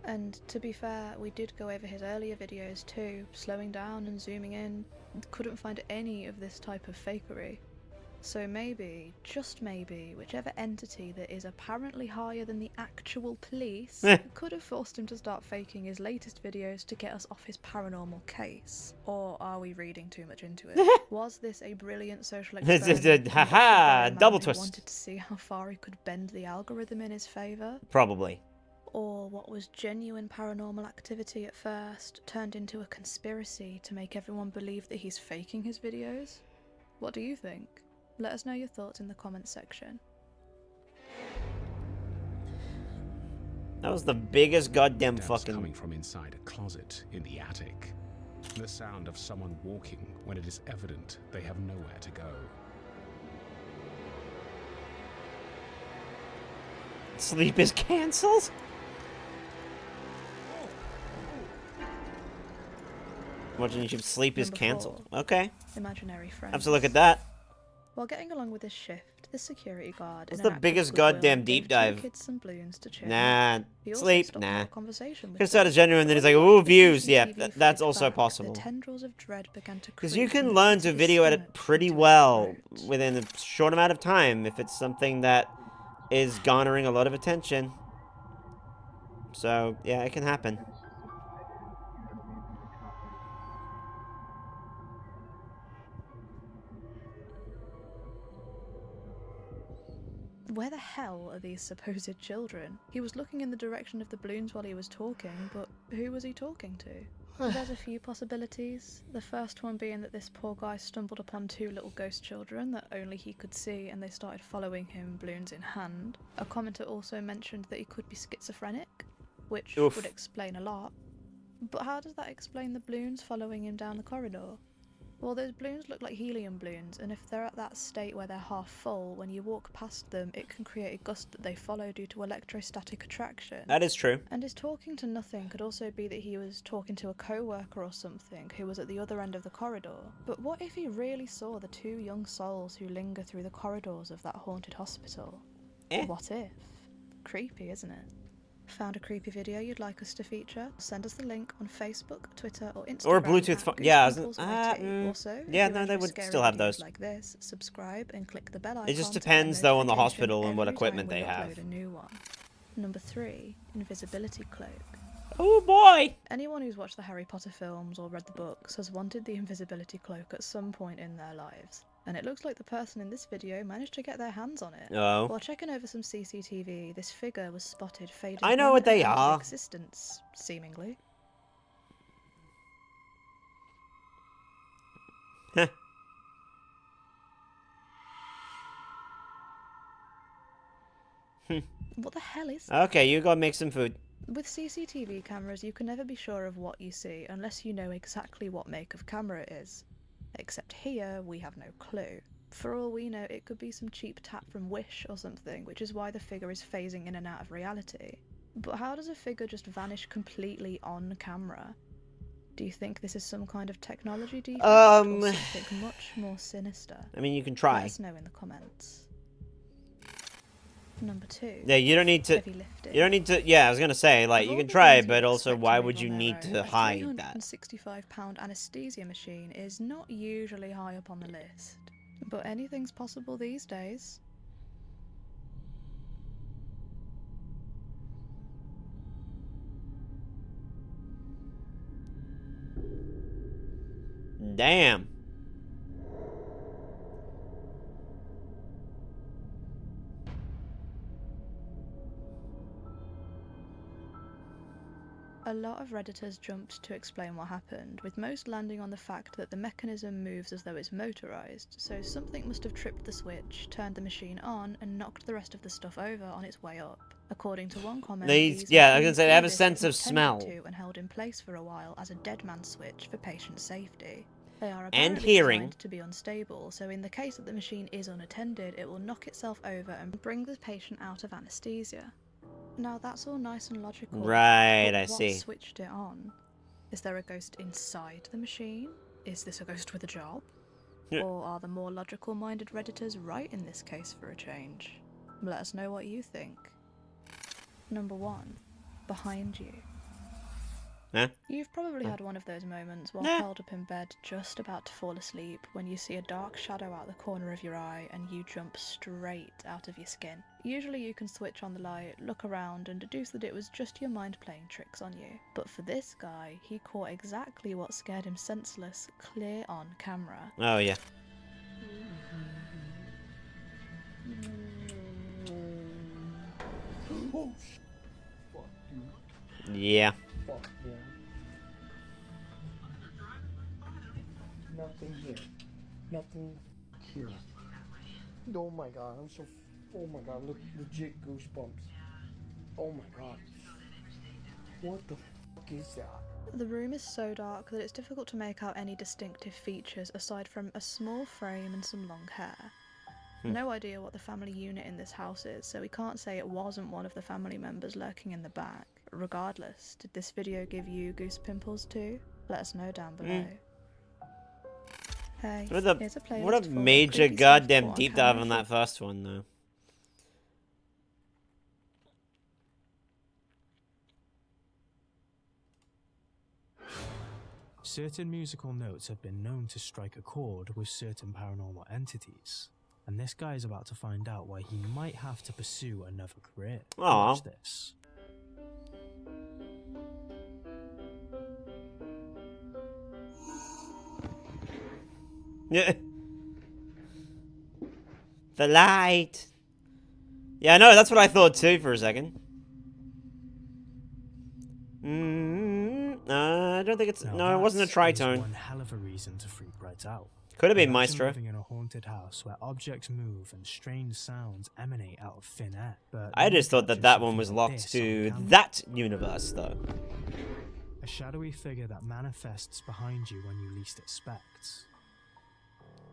And to be fair, we did go over his earlier videos too, slowing down and zooming in, and couldn't find any of this type of fakery. So maybe, just maybe, whichever entity that is apparently higher than the actual police could have forced him to start faking his latest videos to get us off his paranormal case. Or are we reading too much into it? Was this a brilliant social This experiment? is a conducted haha, by a man double who twist. wanted to see how far he could bend the algorithm in his favour? Probably. Or what was genuine paranormal activity at first turned into a conspiracy to make everyone believe that he's faking his videos? What do you think? Let us know your thoughts in the comments section. That was the biggest goddamn Steps fucking... coming from inside a closet in the attic. The sound of someone walking when it is evident they have nowhere to go. Sleep is cancelled? Watching YouTube, sleep is Number cancelled. 4. Okay. Imaginary friends. Have to look at that. While getting along with his shift, the security guard What's in an the act of biggest goodwill goddamn gave deep 2 dive? kids some balloons to cheer Nah. up. He also Sleep? stopped to Nah. have a conversation with Could have them. started genuine, then he's like, When we ooh, watched the views. Yeah, CCTV that's footage also back, possible. The tendrils of dread began to Because creep you from can the learn pit to of his video edit stomach pretty into his well throat. within a short amount of time if it's something that is garnering a lot of attention. So, yeah, it can happen. Where the hell are these supposed children? He was looking in the direction of the balloons while he was talking, but who was he talking to? There's a few possibilities. The first one being that this poor guy stumbled upon 2 little ghost children that only he could see and they started following him, balloons in hand. A commenter also mentioned that he could be schizophrenic, which Oof. would explain a lot. But how does that explain the balloons following him down the corridor? Well, those balloons look like helium balloons, and if they're at that state where they're half full, when you walk past them, it can create a gust that they follow due to electrostatic attraction. That is true. And his talking to nothing could also be that he was talking to a co-worker or something who was at the other end of the corridor. But what if he really saw the 2 young souls who linger through the corridors of that haunted hospital? What if? Creepy, isn't it? Found a creepy video you'd like us to feature? Send us the link on Facebook, Twitter, or Instagram. Or Bluetooth phone. Yeah, I was Also, yeah, if no, you they enjoy would scary still have videos those. like this, subscribe and click the bell icon. It just to get a depends, though, on the notification hospital and what every equipment time we they have. upload a new one. Number 3, invisibility cloak. Oh boy! Anyone who's watched the Harry Potter films or read the books has wanted the invisibility cloak at some point in their lives, and it looks like the person in this video managed to get their hands on it. Oh. While checking over some CCTV, this figure was spotted fading I know in what they and out of are. existence, seemingly. What the hell is that? Okay, you go make some food. With CCTV cameras, you can never be sure of what you see unless you know exactly what make of camera it is. Except here, we have no clue. For all we know, it could be some cheap tap from Wish or something, which is why the figure is phasing in and out of reality. But how does a figure just vanish completely on camera? Do you think this is some kind of technology defect, or something much more sinister? I mean, you can Let try. us know in the comments. Number 2. Yeah, you don't need to. Heavy lifting. You don't need to. Yeah, I was gonna say, like, Of you all can the try things it, but you'd also, expect why to move would on you their need own, to a hide that? 365-pound anesthesia machine is not usually high up on the list. But anything's possible these days. Damn. A lot of Redditors jumped to explain what happened, with most landing on the fact that the mechanism moves as though it's motorised, so something must have tripped the switch, turned the machine on, and knocked the rest of the stuff over on its way up. According to one comment, Yeah, I was gonna machines say, they do have a this if sense not of tended smell. to and held in place for a while as a dead man's switch for patient safety. They are And apparently hearing. designed to be unstable, so in the case that the machine is unattended, it will knock itself over and bring the patient out of anaesthesia. Now that's all nice and logical. Right, but I what see. switched it on? Is there a ghost inside the machine? Is this a ghost with a job? Yeah. Or are the more logical-minded Redditors right in this case for a change? Let us know what you think. Number 1. Behind you. Huh? You've probably had one of those moments while Nah. curled up in bed just about to fall asleep when you see a dark shadow out the corner of your eye and you jump straight out of your skin. Usually you can switch on the light, look around and deduce that it was just your mind playing tricks on you. But for this guy, he caught exactly what scared him senseless clear on camera. Oh, yeah. Oh, fuck you. Yeah. Fuck yeah. Nothing here. Nothing here. Oh my god, I'm so. Oh my god, look, legit goosebumps. Oh my god. What the fuck is that? The room is so dark that it's difficult to make out any distinctive features aside from a small frame and some long hair. No idea what the family unit in this house is, so we can't say it wasn't one of the family members lurking in the back. Regardless, did this video give you goose pimples too? Let us know down below. Hey, here's a playlist What a full of major creepy stuff goddamn caught deep camera dive on for- that first one, though. Certain musical notes have been known to strike a chord with certain paranormal entities, and this guy is about to find out why he might have to pursue another career. Aw. Watch this. Yeah. The light. Yeah, no, that's what I thought too for a second. I don't think it's. Now No, it wasn't a that is tritone. one hell of a reason to freak right out. Could have been Imagine Maestro. living in a haunted house where objects move and strange sounds emanate out of thin air. But I when you just thought that capture that one something was like locked this on to camera, that universe, though. a shadowy figure that manifests behind you when you least expect.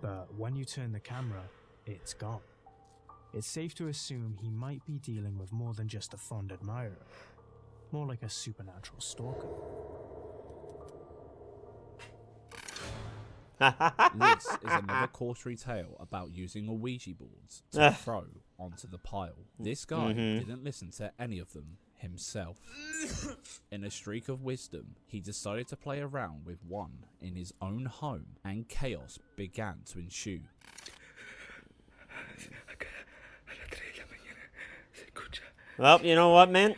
But when you turn the camera, it's gone. It's safe to assume he might be dealing with more than just a fond admirer. More like a supernatural stalker. This is another cautionary tale about using a Ouija boards to throw onto the pile. This guy didn't listen to any of them himself. In a streak of wisdom, he decided to play around with one in his own home, and chaos began to ensue. Well, you know what, man?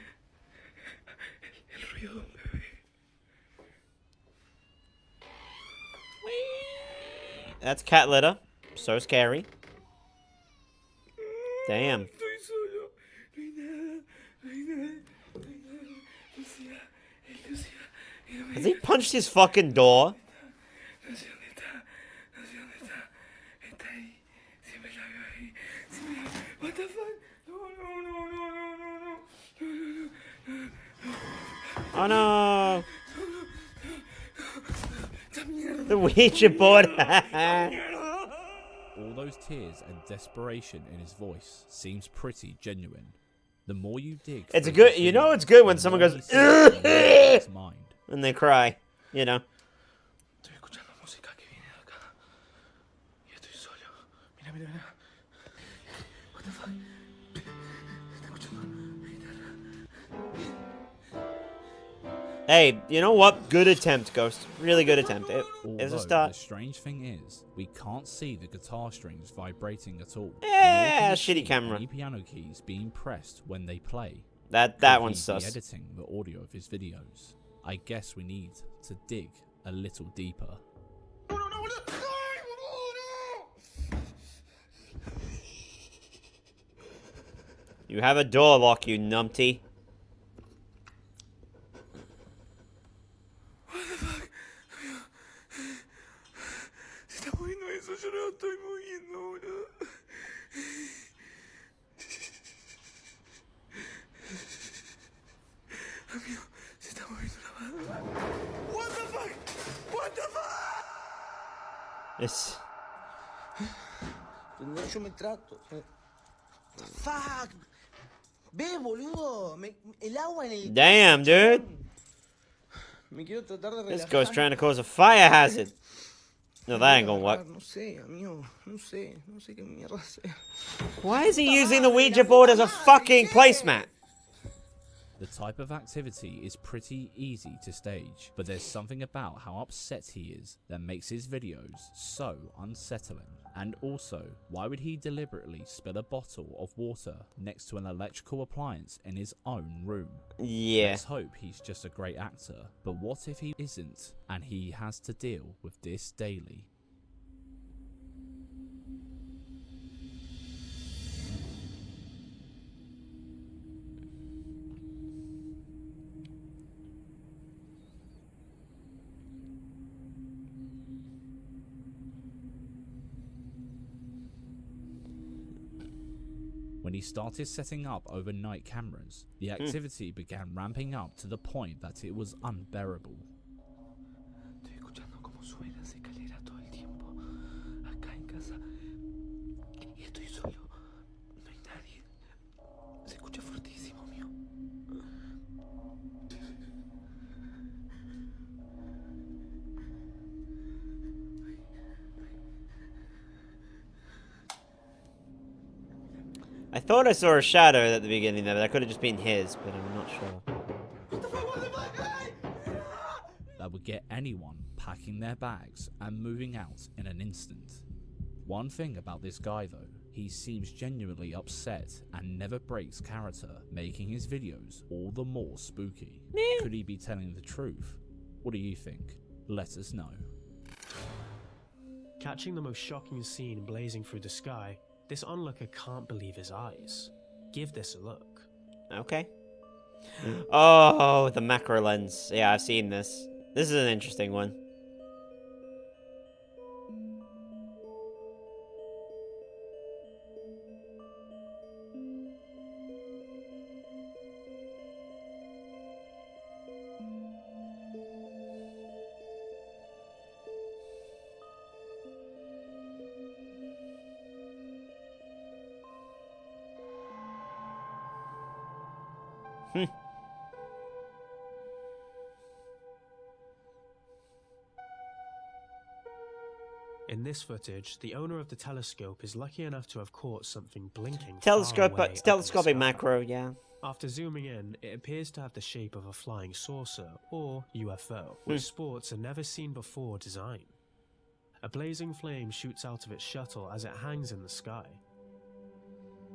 That's cat litter. So scary. Damn. Has he punched his fucking door? What the fuck? No. Oh no! The Ouija board! All those tears and desperation in his voice seems pretty genuine. The more you dig, It's a through good, his you know, video, it's good the when someone more goes, he sees in his mind. and they cry, you know. Estoy escuchando música que viene de acá. Y estoy solo. Mira. What the fuck? Hey, you know what? Good attempt, Ghost. Really good attempt. It was Although a start. the strange thing is, we can't see the guitar strings vibrating at all. Yeah, nor can we shitty see camera. any piano keys being pressed when they play. That Could one's he sus. be editing the audio of his videos? I guess we need to dig a little deeper. You have a door lock, you numpty. What the fuck? Se está moviendo eso, yo no lo estoy moviendo, boludo. Amigo, se está moviendo la mano. What the fuck? What the fuck? It's... Yo me trato. Fuck. Ve, boludo. El agua en el... Damn, dude. Me quiero tratar de This relajar. ghost trying to cause a fire hazard. No, that ain't gonna work. No sé, amigo. No sé qué mierda hacer. Why is he using the Ouija board as a fucking placemat? The type of activity is pretty easy to stage, but there's something about how upset he is that makes his videos so unsettling. And also, why would he deliberately spill a bottle of water next to an electrical appliance in his own room? Yeah. Let's hope he's just a great actor, but what if he isn't and he has to deal with this daily? When he started setting up overnight cameras, the activity began ramping up to the point that it was unbearable. Estoy escuchando cómo sube las escaleras todo el tiempo. Acá en casa. Y estoy solo. No hay nadie. Se escucha fortísimo, mío. I thought I saw a shadow at the beginning there, but that could have just been his, but I'm not sure. That would get anyone packing their bags and moving out in an instant. One thing about this guy though, he seems genuinely upset and never breaks character, making his videos all the more spooky. Could he be telling the truth? What do you think? Let us know. Catching the most shocking scene blazing through the sky, this onlooker can't believe his eyes. Give this a look. Okay. Oh, the macro lens. Yeah, I've seen this. This is an interesting one. In this footage, the owner of the telescope is lucky enough to have caught something blinking Telescope, far away up in the telescopic sky. macro, yeah. After zooming in, it appears to have the shape of a flying saucer, or UFO, which sports a never-seen-before design. A blazing flame shoots out of its shuttle as it hangs in the sky.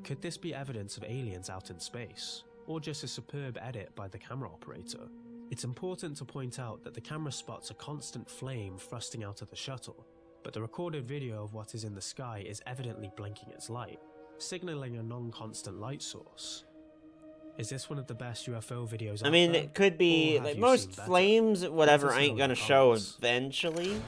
Could this be evidence of aliens out in space, or just a superb edit by the camera operator? It's important to point out that the camera spots a constant flame thrusting out of the shuttle, but the recorded video of what is in the sky is evidently blinking its light, signaling a non-constant light source. Is this one of the best UFO videos I out mean, there? it could be, Or have like, you most seen better? flames, whatever, Let us know ain't in gonna the show comments. eventually.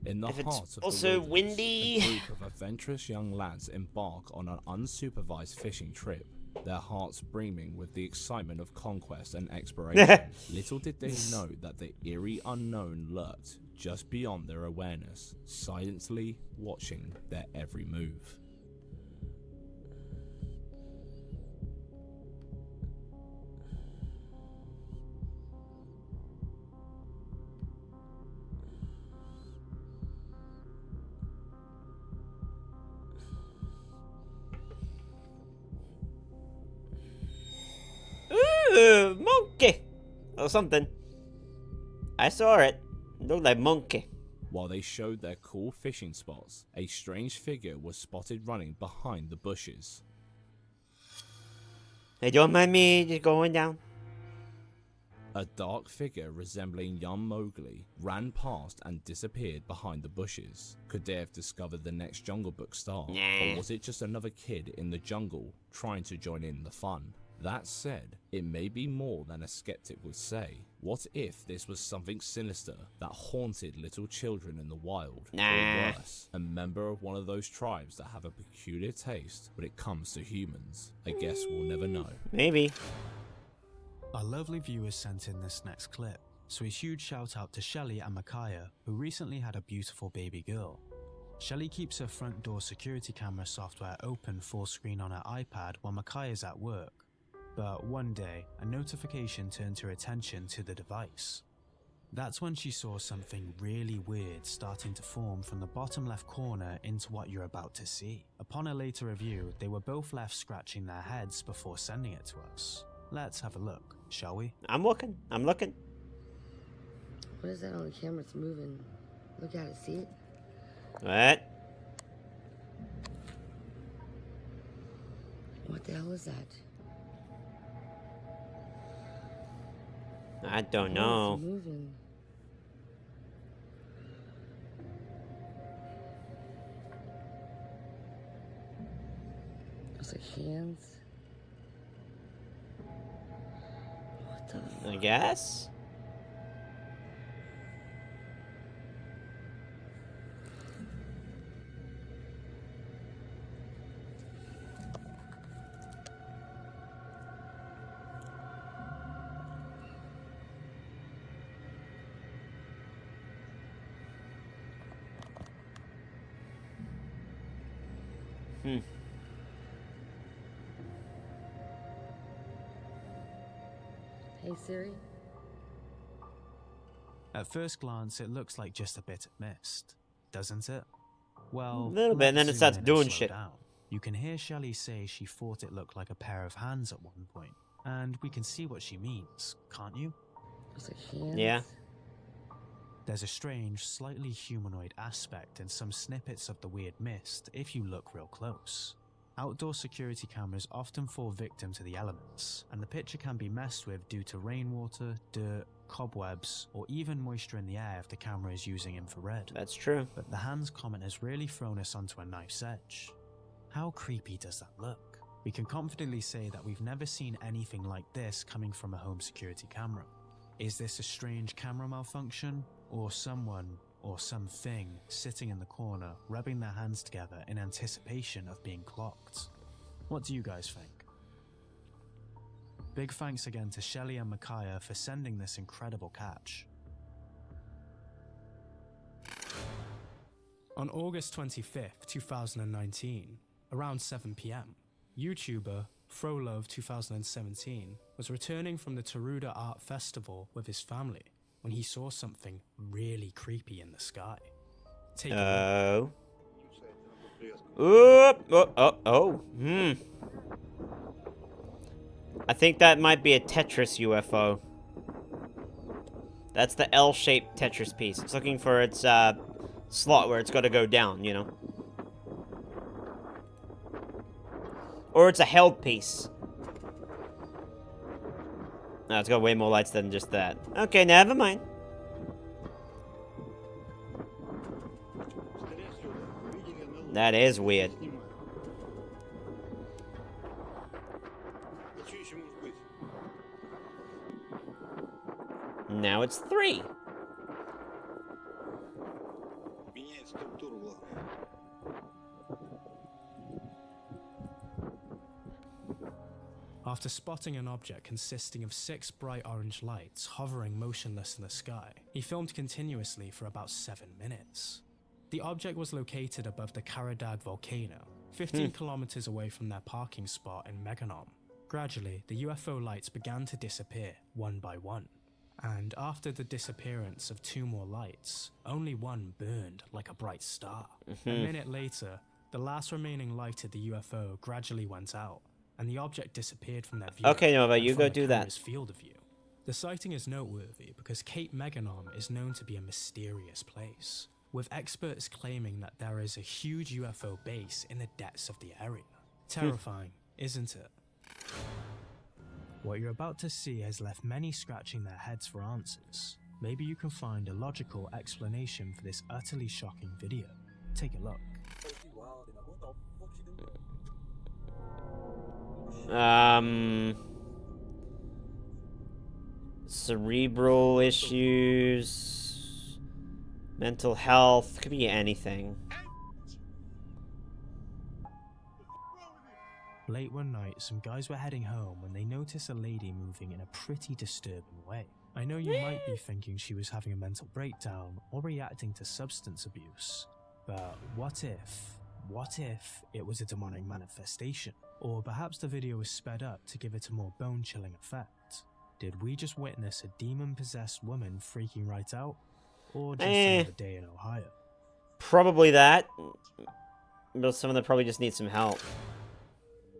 In the If it's heart of also the wilderness, windy. a group of adventurous young lads embark on an unsupervised fishing trip, their hearts brimming with the excitement of conquest and exploration. Little did they know that the eerie unknown lurked just beyond their awareness, silently watching their every move. Ooh, monkey! Or something. I saw it. Looked like monkey. While they showed their cool fishing spots, a strange figure was spotted running behind the bushes. Hey, don't mind me just going down. A dark figure resembling young Mowgli ran past and disappeared behind the bushes. Could they have discovered the next Jungle Book star? Nah. Or was it just another kid in the jungle trying to join in the fun? That said, it may be more than a skeptic would say. What if this was something sinister that haunted little children in the wild? Nah. Or worse, a member of one of those tribes that have a peculiar taste when it comes to humans? I guess we'll never know. Maybe. Our lovely viewers sent in this next clip, so a huge shout out to Shelly and Micaiah, who recently had a beautiful baby girl. Shelly keeps her front door security camera software open full screen on her iPad while Micaiah's at work. But one day, a notification turned her attention to the device. That's when she saw something really weird starting to form from the bottom left corner into what you're about to see. Upon a later review, they were both left scratching their heads before sending it to us. Let's have a look, shall we? I'm looking. I'm looking. What is that on the camera? It's moving. Look at it. See it? What? What the hell is that? I don't Oh, know. it's moving. It's like hands. What the fuck? I guess. Hey Siri? At first glance, it looks like just a bit of mist, doesn't it? Well, A little bit, and then it let's starts zoom in and doing slow shit. down. You can hear Shelly say she thought it looked like a pair of hands at one point, and we can see what she means, can't you? It's like hands. Yeah. There's a strange, slightly humanoid aspect in some snippets of the weird mist if you look real close. Outdoor security cameras often fall victim to the elements, and the picture can be messed with due to rainwater, dirt, cobwebs, or even moisture in the air if the camera is using infrared. That's true. But the hands comment has really thrown us onto a knife's edge. How creepy does that look? We can confidently say that we've never seen anything like this coming from a home security camera. Is this a strange camera malfunction, or someone or something sitting in the corner rubbing their hands together in anticipation of being clocked? What do you guys think? Big thanks again to Shelly and Micaiah for sending this incredible catch. On August 25th, 2019, around 7 PM, YouTuber FroLove2017 was returning from the Taruda Art Festival with his family when he saw something really creepy in the sky. Take a look. Oh. I think that might be a Tetris UFO. That's the L-shaped Tetris piece. It's looking for its slot where it's got to go down, you know? Or it's a held piece. No, it's got way more lights than just that. Okay, never mind. That is weird. Now it's 3. After spotting an object consisting of 6 bright orange lights hovering motionless in the sky, he filmed continuously for about 7 minutes. The object was located above the Karadag volcano, 15 kilometers away from their parking spot in Meganom. Gradually, the UFO lights began to disappear one by one. And after the disappearance of 2 more lights, only one burned like a bright star. A minute later, the last remaining light of the UFO gradually went out, and the object disappeared from their view. Okay, Nova, and you from go the do that. camera's field of view. The sighting is noteworthy because Cape Meganom is known to be a mysterious place, with experts claiming that there is a huge UFO base in the depths of the area. Terrifying, isn't it? What you're about to see has left many scratching their heads for answers. Maybe you can find a logical explanation for this utterly shocking video. Take a look. Cerebral issues, mental health, could be anything. Late one night, some guys were heading home when they noticed a lady moving in a pretty disturbing way. I know you might be thinking she was having a mental breakdown or reacting to substance abuse, but what if it was a demonic manifestation? Or perhaps the video was sped up to give it a more bone-chilling effect? Did we just witness a demon-possessed woman freaking right out? Or just another day in Ohio? Probably that. But some of them probably just need some help.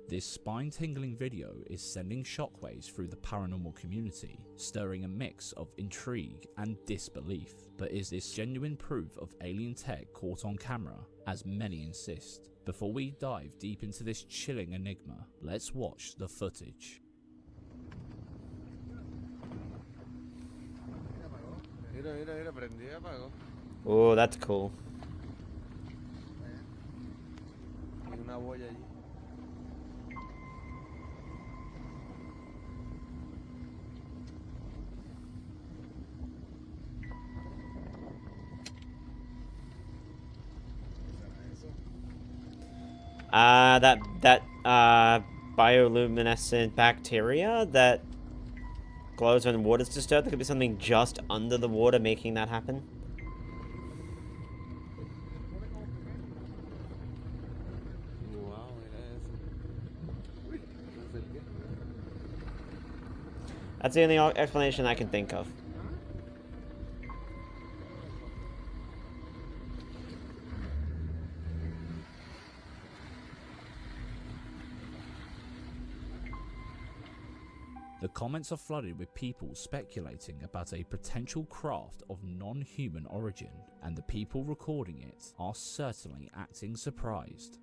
This spine-tingling video is sending shockwaves through the paranormal community, stirring a mix of intrigue and disbelief. But is this genuine proof of alien tech caught on camera, as many insist? Before we dive deep into this chilling enigma, let's watch the footage. Oh, that's cool. That bioluminescent bacteria that glows when water's disturbed. There could be something just under the water making that happen. That's the only explanation I can think of. The comments are flooded with people speculating about a potential craft of non-human origin, and the people recording it are certainly acting surprised.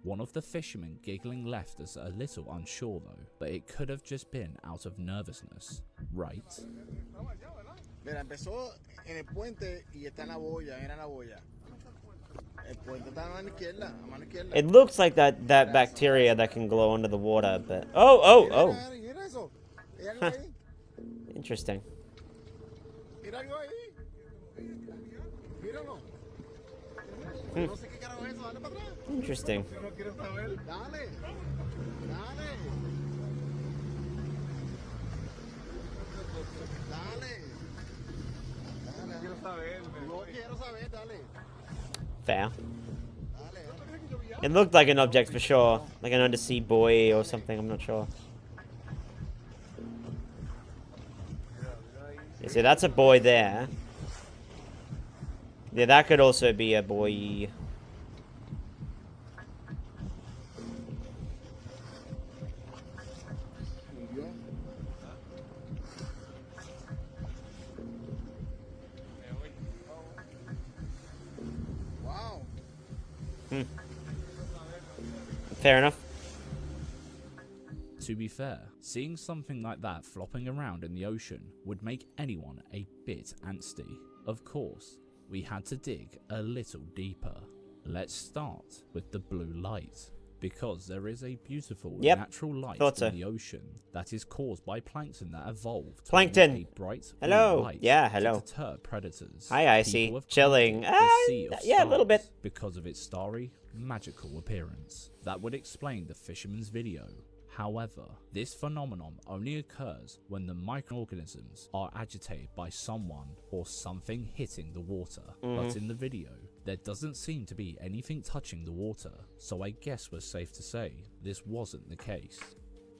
One of the fishermen giggling left us a little unsure though, but it could have just been out of nervousness, right? Mira, empezó en el puente y está en la boya, era la boya. El puente está a mano izquierda, It looks like that bacteria that can glow under the water, but oh. Interesting. Interesting. Fair. It looked like an object for sure, like an undersea buoy or something, I'm not sure. You see, that's a buoy there. Yeah, that could also be a buoy. Wow. Fair enough. To be fair, seeing something like that flopping around in the ocean would make anyone a bit antsy. Of course, we had to dig a little deeper. Let's start with the blue light, because there is a beautiful natural light in the ocean that is caused by plankton that evolved to emit a bright blue light to deter predators. Hi, Icy. Chilling. Yeah, a little bit. Because of its starry, magical appearance. That would explain the fisherman's video. However, this phenomenon only occurs when the microorganisms are agitated by someone or something hitting the water. But in the video, there doesn't seem to be anything touching the water, so I guess we're safe to say this wasn't the case.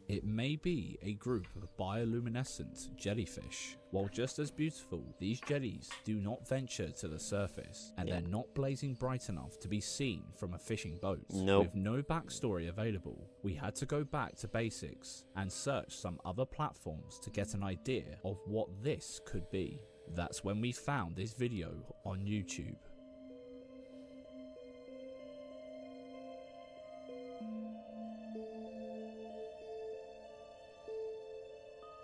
It may be a group of bioluminescent jellyfish. While just as beautiful, these jellies do not venture to the surface, and they're not blazing bright enough to be seen from a fishing boat. Nope. With no backstory available, we had to go back to basics and search some other platforms to get an idea of what this could be. That's when we found this video on YouTube.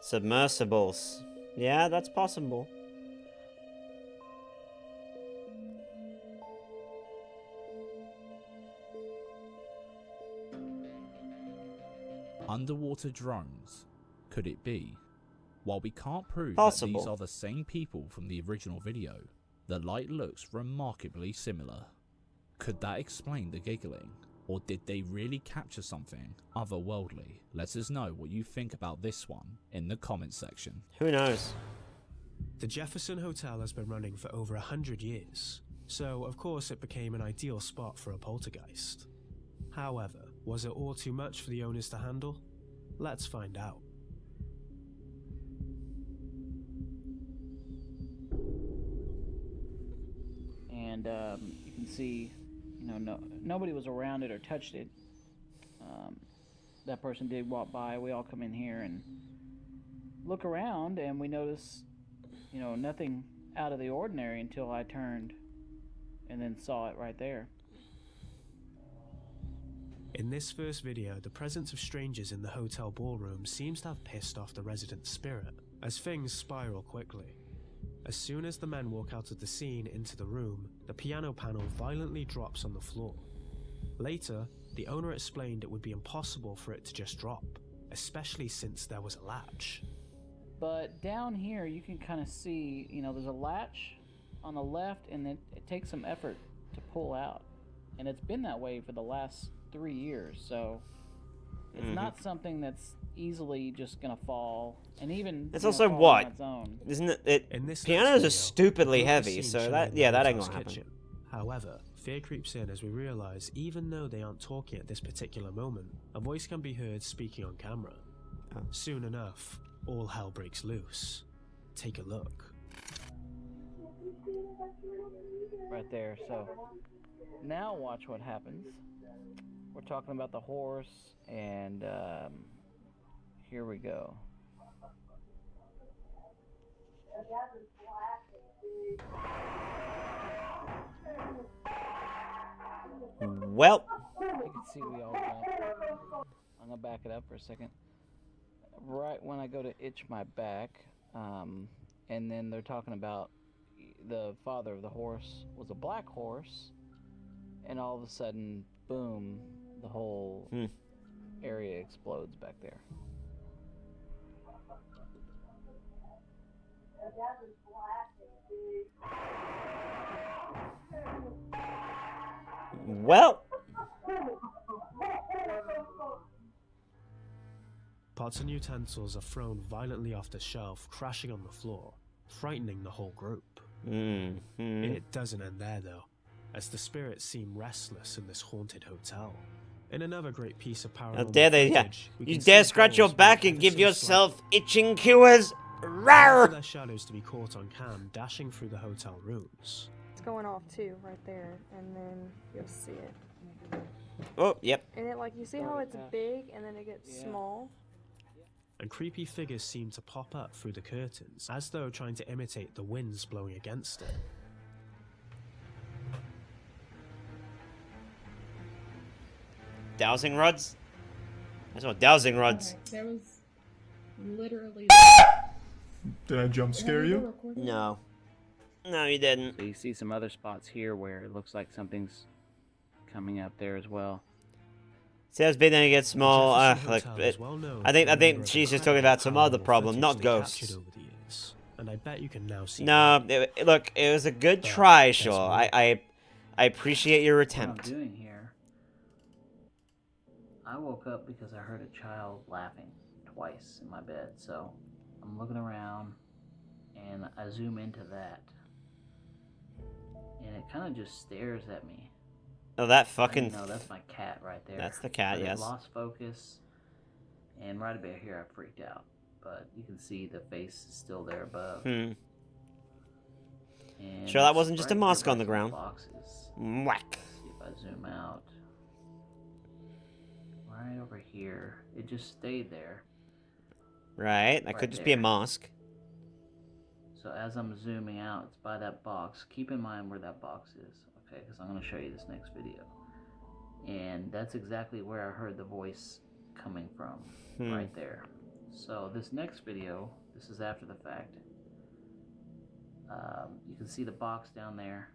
Submersibles. Yeah, that's possible. Underwater drones. Could it be? While we can't prove Possible. that these are the same people from the original video, the light looks remarkably similar. Could that explain the giggling? Or did they really capture something otherworldly? Let us know what you think about this one in the comment section. Who knows? The Jefferson Hotel has been running for over 100 years, so of course it became an ideal spot for a poltergeist. However, was it all too much for the owners to handle? Let's find out. And you can see, nobody was around it or touched it. That person did walk by. We all come in here and look around, and we notice, nothing out of the ordinary until I turned and then saw it right there. In this first video, the presence of strangers in the hotel ballroom seems to have pissed off the resident spirit, as things spiral quickly. As soon as the men walk out of the scene into the room, the piano panel violently drops on the floor. Later, the owner explained it would be impossible for it to just drop, especially since there was a latch. But down here, you can kind of see, there's a latch on the left, and it takes some effort to pull out. And it's been that way for the last 3 years, so it's not something that's easily just gonna fall, and even it's also fall what? on its own. Isn't it? In this Pianos video, are stupidly the heavy, scene so showing that the that ain't hotel's gonna happen. kitchen. However, fear creeps in as we realize even though they aren't talking at this particular moment, a voice can be heard speaking on camera. Soon enough, all hell breaks loose. Take a look. Right there. So now watch what happens. We're talking about the horse, and here we go. Well, you can see we all got. I'm gonna back it up for a second. Right when I go to itch my back, and then they're talking about the father of the horse was a black horse, and all of a sudden, boom, the whole area explodes back there. Well. Pots and utensils are thrown violently off the shelf, crashing on the floor, frightening the whole group. It doesn't end there though, as the spirits seem restless in this haunted hotel. In another great piece of paranormal footage, we you can dare see scratch your dolls back being and give ever so yourself itching cures? Rawr! for their shadows to be caught on cam dashing through the hotel rooms. It's going off too, right there, and then you'll see it. Oh, yep. And it, like, you see how it's big and then it gets small? And creepy figures seem to pop up through the curtains, as though trying to imitate the winds blowing against it. Dowsing rods? I saw dowsing rods. There was literally. Did I jump scare you? No. No, you didn't. So you see some other spots here where it looks like something's coming up there as well. See, as big then it gets small. I think she's just talking about some other problem, not ghosts. And I bet you can now see. No, look, it was a good try, sure. I appreciate your attempt. What I'm doing here, I woke up because I heard a child laughing twice in my bed. So I'm looking around, and I zoom into that, and it kind of just stares at me. Oh, that fucking... No, that's my cat right there. That's the cat, but yes. It lost focus, And right about here, I freaked out. But you can see the face is still there above. Hmm. And Sure that it's wasn't just a right mask here on by the some ground? Boxes. Whack. See if I zoom out. Right over here. It just stayed there. Right, that Right could just be a there. mask. So as I'm zooming out, it's by that box. Keep in mind where that box is, okay? Because I'm going to show you this next video. And that's exactly where I heard the voice coming from, right there. So this next video, this is after the fact. You can see the box down there.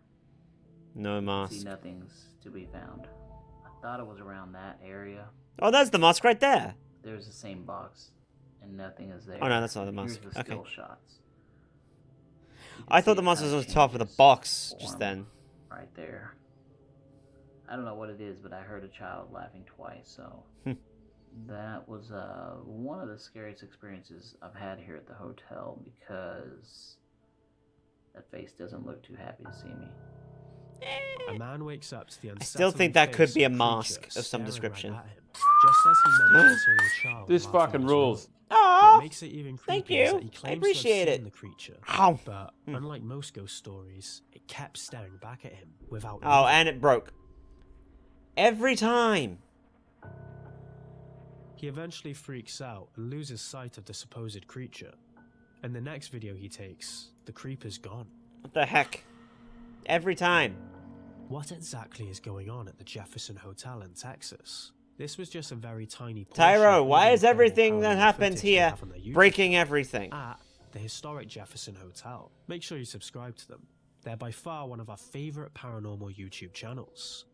No mask. See nothing's to be found. I thought it was around that area. Oh, that's the mask right there. There's the same box, and nothing is there. Oh no, that's not the mask. Here's the Okay. still shots. I thought the mask was on top of the box just then. Right there. I don't know what it is, but I heard a child laughing twice, so that was one of the scariest experiences I've had here at the hotel, because that face doesn't look too happy to see me. A man wakes up to the I still think that could be a mask of some description. Right just as he meant to kill a child. This fucking rules. What makes it even Thank creepier is you. that he I claims to appreciate have it. seen the creature. Ow. But unlike most ghost stories, it kept staring back at him without. Oh, moving. and it broke. Every time. He eventually freaks out and loses sight of the supposed creature. In the next video he takes, the creeper's gone. What the heck? Every time. What exactly is going on at the Jefferson Hotel in Texas? This was just a very tiny portion. Tyro, of why the is everything paranormal that happens footage they here have on their YouTube breaking channel everything? At the historic Jefferson Hotel. Make sure you subscribe to them. They're by far one of our favorite paranormal YouTube channels.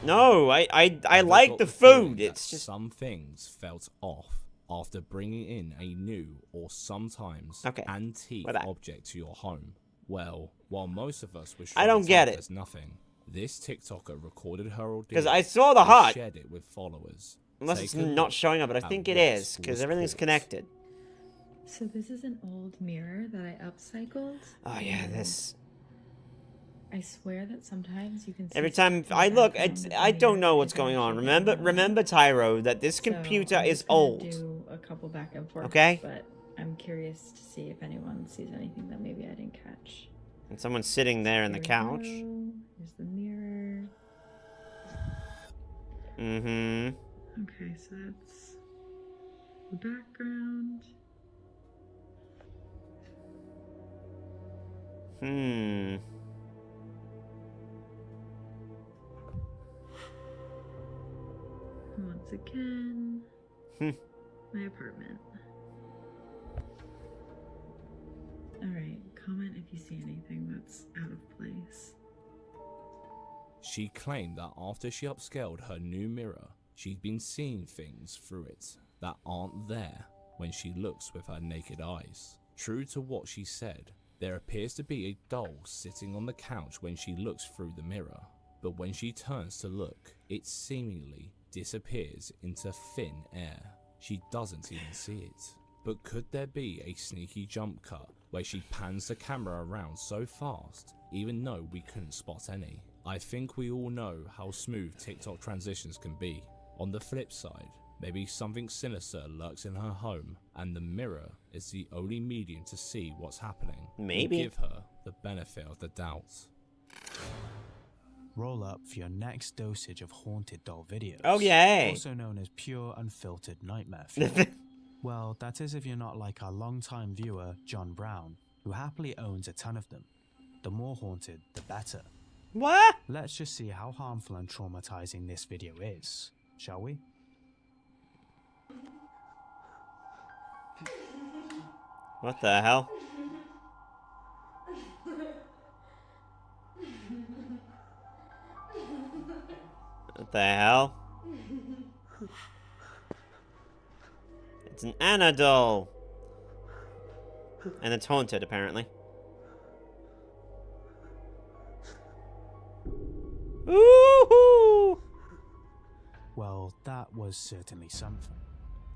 No, I I've like got the feeling food. that It's just some things felt off after bringing in a new or sometimes antique object to your home. Well, while most of us were I don't get it. as nothing, this TikToker recorded her ordeal. because I saw the and heart. shared it with followers. Unless Take it's a not look showing up, but I at think it what is because was everything's caught. connected. So this is an old mirror that I upcycled. Oh yeah, and this. I swear that sometimes you can see Every time I look, I don't know what's going on. Remember, Tyro, that this computer I'm is just gonna old. Do a couple back and forth. Okay. But I'm curious to see if anyone sees anything that maybe I didn't catch. And someone's sitting there in the couch. Here's the mirror. Mm-hmm. Okay, so that's the background. Once again, my apartment. Alright, comment if you see anything that's out of place. She claimed that after she upscaled her new mirror, she'd been seeing things through it that aren't there when she looks with her naked eyes. True to what she said, there appears to be a doll sitting on the couch when she looks through the mirror, but when she turns to look, it seemingly disappears into thin air. She doesn't even see it. But could there be a sneaky jump cut where she pans the camera around so fast, even though we couldn't spot any? I think we all know how smooth TikTok transitions can be. On the flip side, maybe something sinister lurks in her home, and the mirror is the only medium to see what's happening. Maybe. We'll give her the benefit of the doubt. Roll up for your next dosage of haunted doll videos. Oh, yay. Also known as pure unfiltered nightmare fuel. Well, that is if you're not like our longtime viewer, John Brown, who happily owns a ton of them. The more haunted, the better. What? Let's just see how harmful and traumatizing this video is, shall we? What the hell? What the hell? It's an Anna doll. And it's haunted, apparently. Woohoo! Well, that was certainly something.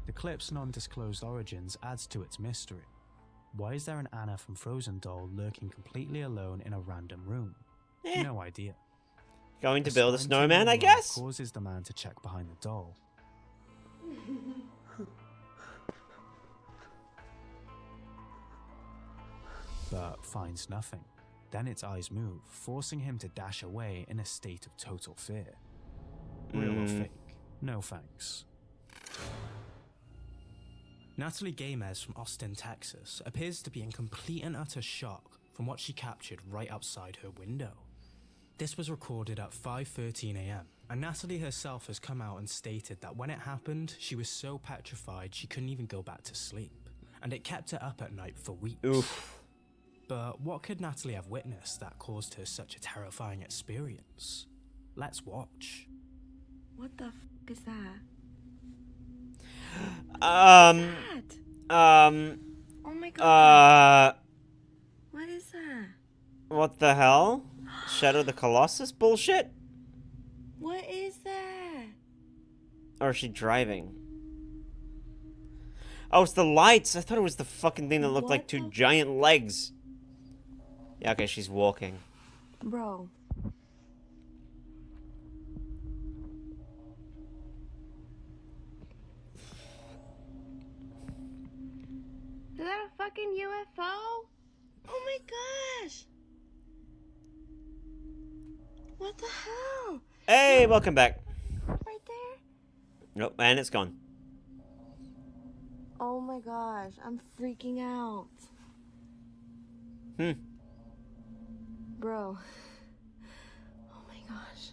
The clip's non-disclosed origins adds to its mystery. Why is there an Anna from Frozen doll lurking completely alone in a random room? No idea. Going to build a slanting snowman, I moonlight guess? Causes the man to check behind the doll. but finds nothing. Then its eyes move, forcing him to dash away in a state of total fear. Real or fake? No thanks. Natalie Gamez from Austin, Texas, appears to be in complete and utter shock from what she captured right outside her window. This was recorded at 5:13 a.m., and Natalie herself has come out and stated that when it happened, she was so petrified she couldn't even go back to sleep, and it kept her up at night for weeks. Oof. But what could Natalie have witnessed that caused her such a terrifying experience? Let's watch. What the f is that? Oh my god. What is that? What the hell? Shadow the Colossus bullshit? What is that? Or is she driving? Oh, it's the lights. I thought it was the fucking thing that looked like two giant legs. Yeah, okay, she's walking. Bro. Is that a fucking UFO? Oh my gosh! What the hell? Hey, welcome back. Right there? Nope, and it's gone. Oh my gosh, I'm freaking out. Bro. Oh my gosh.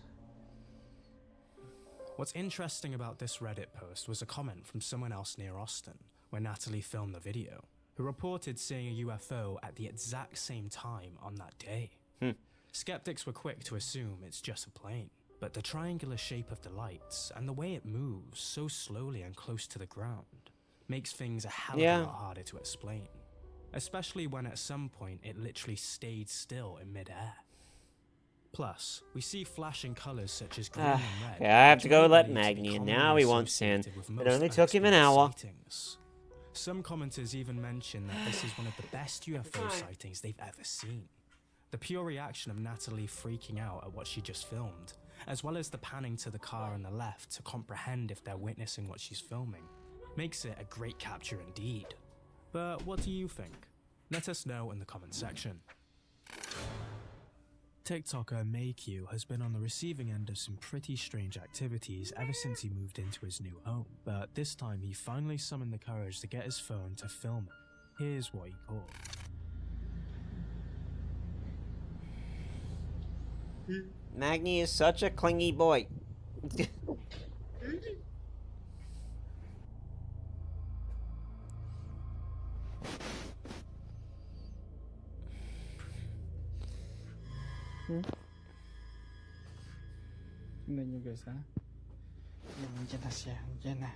What's interesting about this Reddit post was a comment from someone else near Austin, where Natalie filmed the video, who reported seeing a UFO at the exact same time on that day. Skeptics were quick to assume it's just a plane, but the triangular shape of the lights and the way it moves so slowly and close to the ground makes things a hell of a lot harder to explain, especially when at some point it literally stayed still in midair. Plus, we see flashing colors such as green and red. Okay, I have to go let Magni in now. He wants in. It only took him an hour. Some commenters even mention that this is one of the best UFO sightings they've ever seen. The pure reaction of Natalie freaking out at what she just filmed, as well as the panning to the car on the left to comprehend if they're witnessing what she's filming, makes it a great capture indeed. But what do you think? Let us know in the comment section. TikToker MayQ has been on the receiving end of some pretty strange activities ever since he moved into his new home, but this time he finally summoned the courage to get his phone to film it. Here's what he caught. Magni is such a clingy boy. Tingnan nyo guys ha. Yan na siya. Yan na.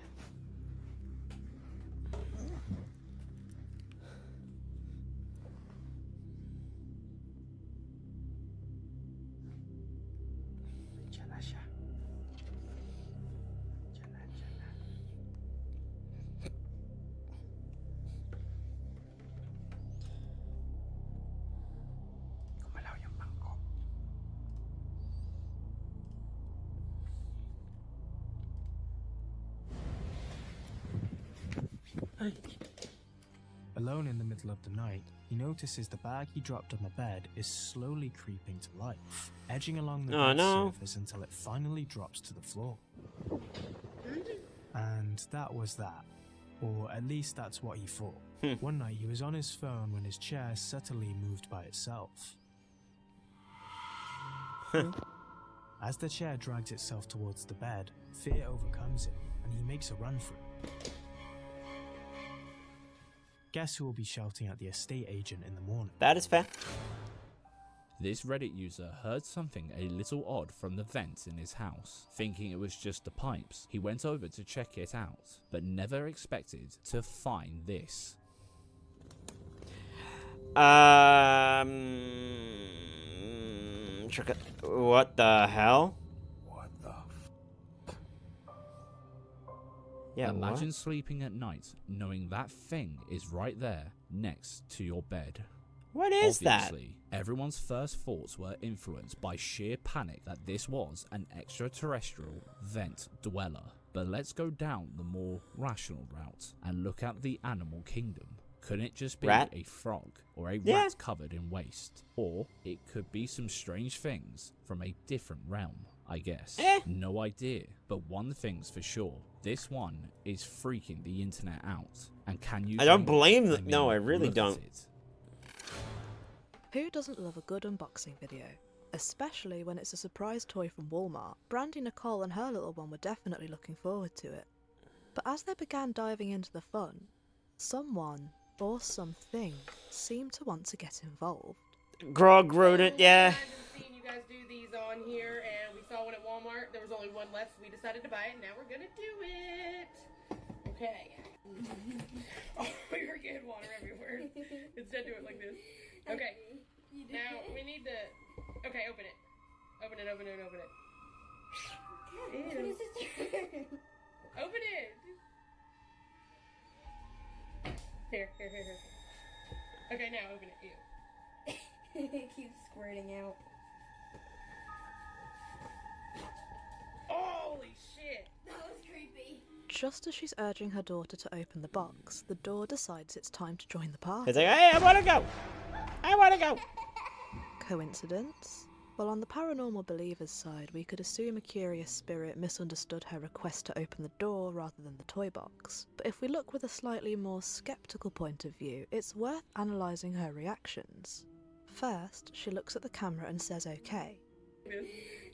Yan na siya. Yan na, yan na. Gumalaw yung bangko. Alone in the middle of the night, he notices the bag he dropped on the bed is slowly creeping to life, edging along the bed surface until it finally drops to the floor. And that was that. Or at least that's what he thought. One night he was on his phone when his chair subtly moved by itself. As the chair drags itself towards the bed, fear overcomes him, and he makes a run for it. Guess who will be shouting at the estate agent in the morning? That is fair. This Reddit user heard something a little odd from the vents in his house. Thinking it was just the pipes, he went over to check it out, but never expected to find this. What the hell? What the Yeah, imagine sleeping at night knowing that thing is right there next to your bed. What is Obviously, everyone's first thoughts were influenced by sheer panic that this was an extraterrestrial vent dweller. But let's go down the more rational route and look at the animal kingdom. Couldn't it just be Rat? a frog or a Yeah. rat covered in waste? Or it could be some strange things from a different realm, I guess. No idea. But one thing's for sure, this one is freaking the internet out. And can you I don't blame blame it? them. No, I really look at don't. it. Who doesn't love a good unboxing video? Especially when it's a surprise toy from Walmart. Brandy Nicole and her little one were definitely looking forward to it. But as they began diving into the fun, someone or something seemed to want to get involved. Grog wrote it, yeah. I've seen you guys do these on here, and we saw one at Walmart. There was only one left, so we decided to buy it, and now we're gonna do it. Okay. Oh, you're getting water everywhere. Instead, do it like this. Okay. Now we need to. Okay, open it. Open it. Open it. Open it. Ew. Open it. Here. Okay, now open it. Ew. It keeps squirting out. Holy shit! That was creepy. Just as she's urging her daughter to open the box, the door decides it's time to join the party. It's like, hey, I wanna go! I wanna go! Coincidence? Well, on the paranormal believers' side, we could assume a curious spirit misunderstood her request to open the door rather than the toy box. But if we look with a slightly more skeptical point of view, it's worth analysing her reactions. First, she looks at the camera and says okay.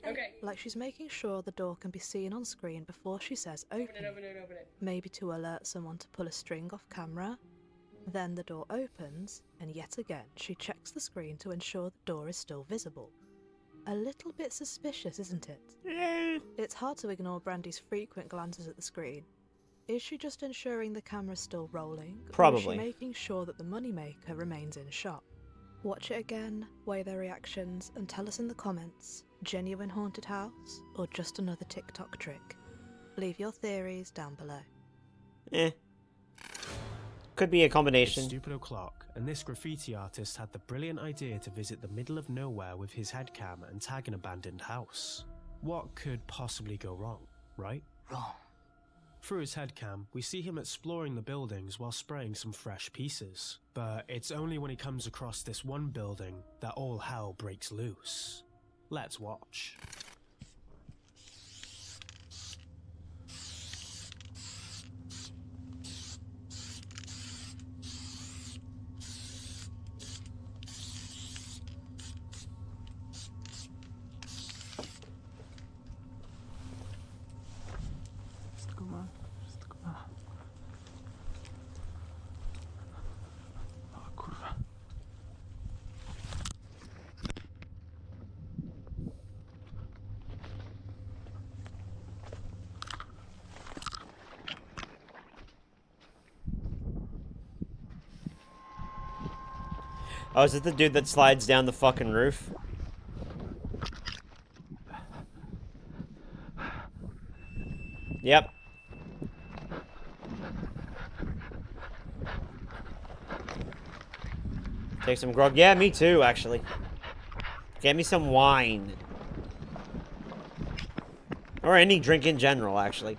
Okay. Like she's making sure the door can be seen on screen before she says open. Open it. Maybe to alert someone to pull a string off camera. Then the door opens, and yet again she checks the screen to ensure the door is still visible. A little bit suspicious, isn't it? It's hard to ignore Brandy's frequent glances at the screen. Is she just ensuring the camera's still rolling? Or is Probably. she making sure that the moneymaker remains in shot? Watch it again, weigh their reactions, and tell us in the comments, genuine haunted house, or just another TikTok trick? Leave your theories down below. Could be a It's combination. stupid o'clock, and this graffiti artist had the brilliant idea to visit the middle of nowhere with his headcam and tag an abandoned house. What could possibly go wrong, right? Wrong. Through his headcam, we see him exploring the buildings while spraying some fresh pieces. But it's only when he comes across this one building that all hell breaks loose. Let's watch. Oh, is it the dude that slides down the fucking roof? Yep. Take some grog. Yeah, me too, actually. Get me some wine. Or any drink in general, actually.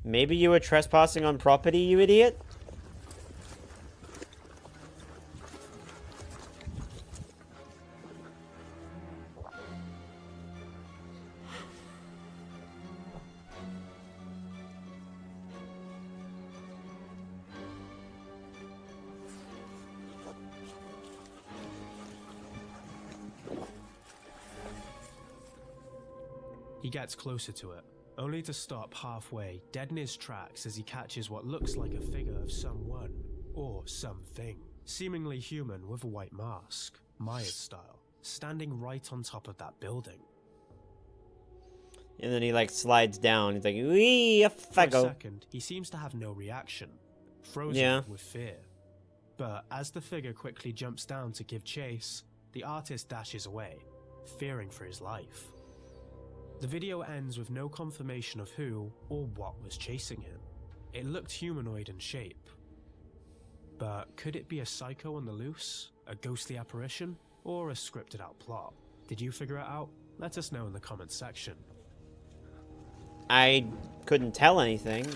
Maybe you were trespassing on property, you idiot? He gets closer to it, only to stop halfway, dead in his tracks as he catches what looks like a figure of someone or something, seemingly human with a white mask, Myers style, standing right on top of that building. And then he like slides down. He's like, wee, a For a faggo. second, he seems to have no reaction, frozen with fear. But as the figure quickly jumps down to give chase, the artist dashes away, fearing for his life. The video ends with no confirmation of who or what was chasing him. It looked humanoid in shape. But could it be a psycho on the loose, a ghostly apparition, or a scripted out plot? Did you figure it out? Let us know in the comments section. I couldn't tell anything.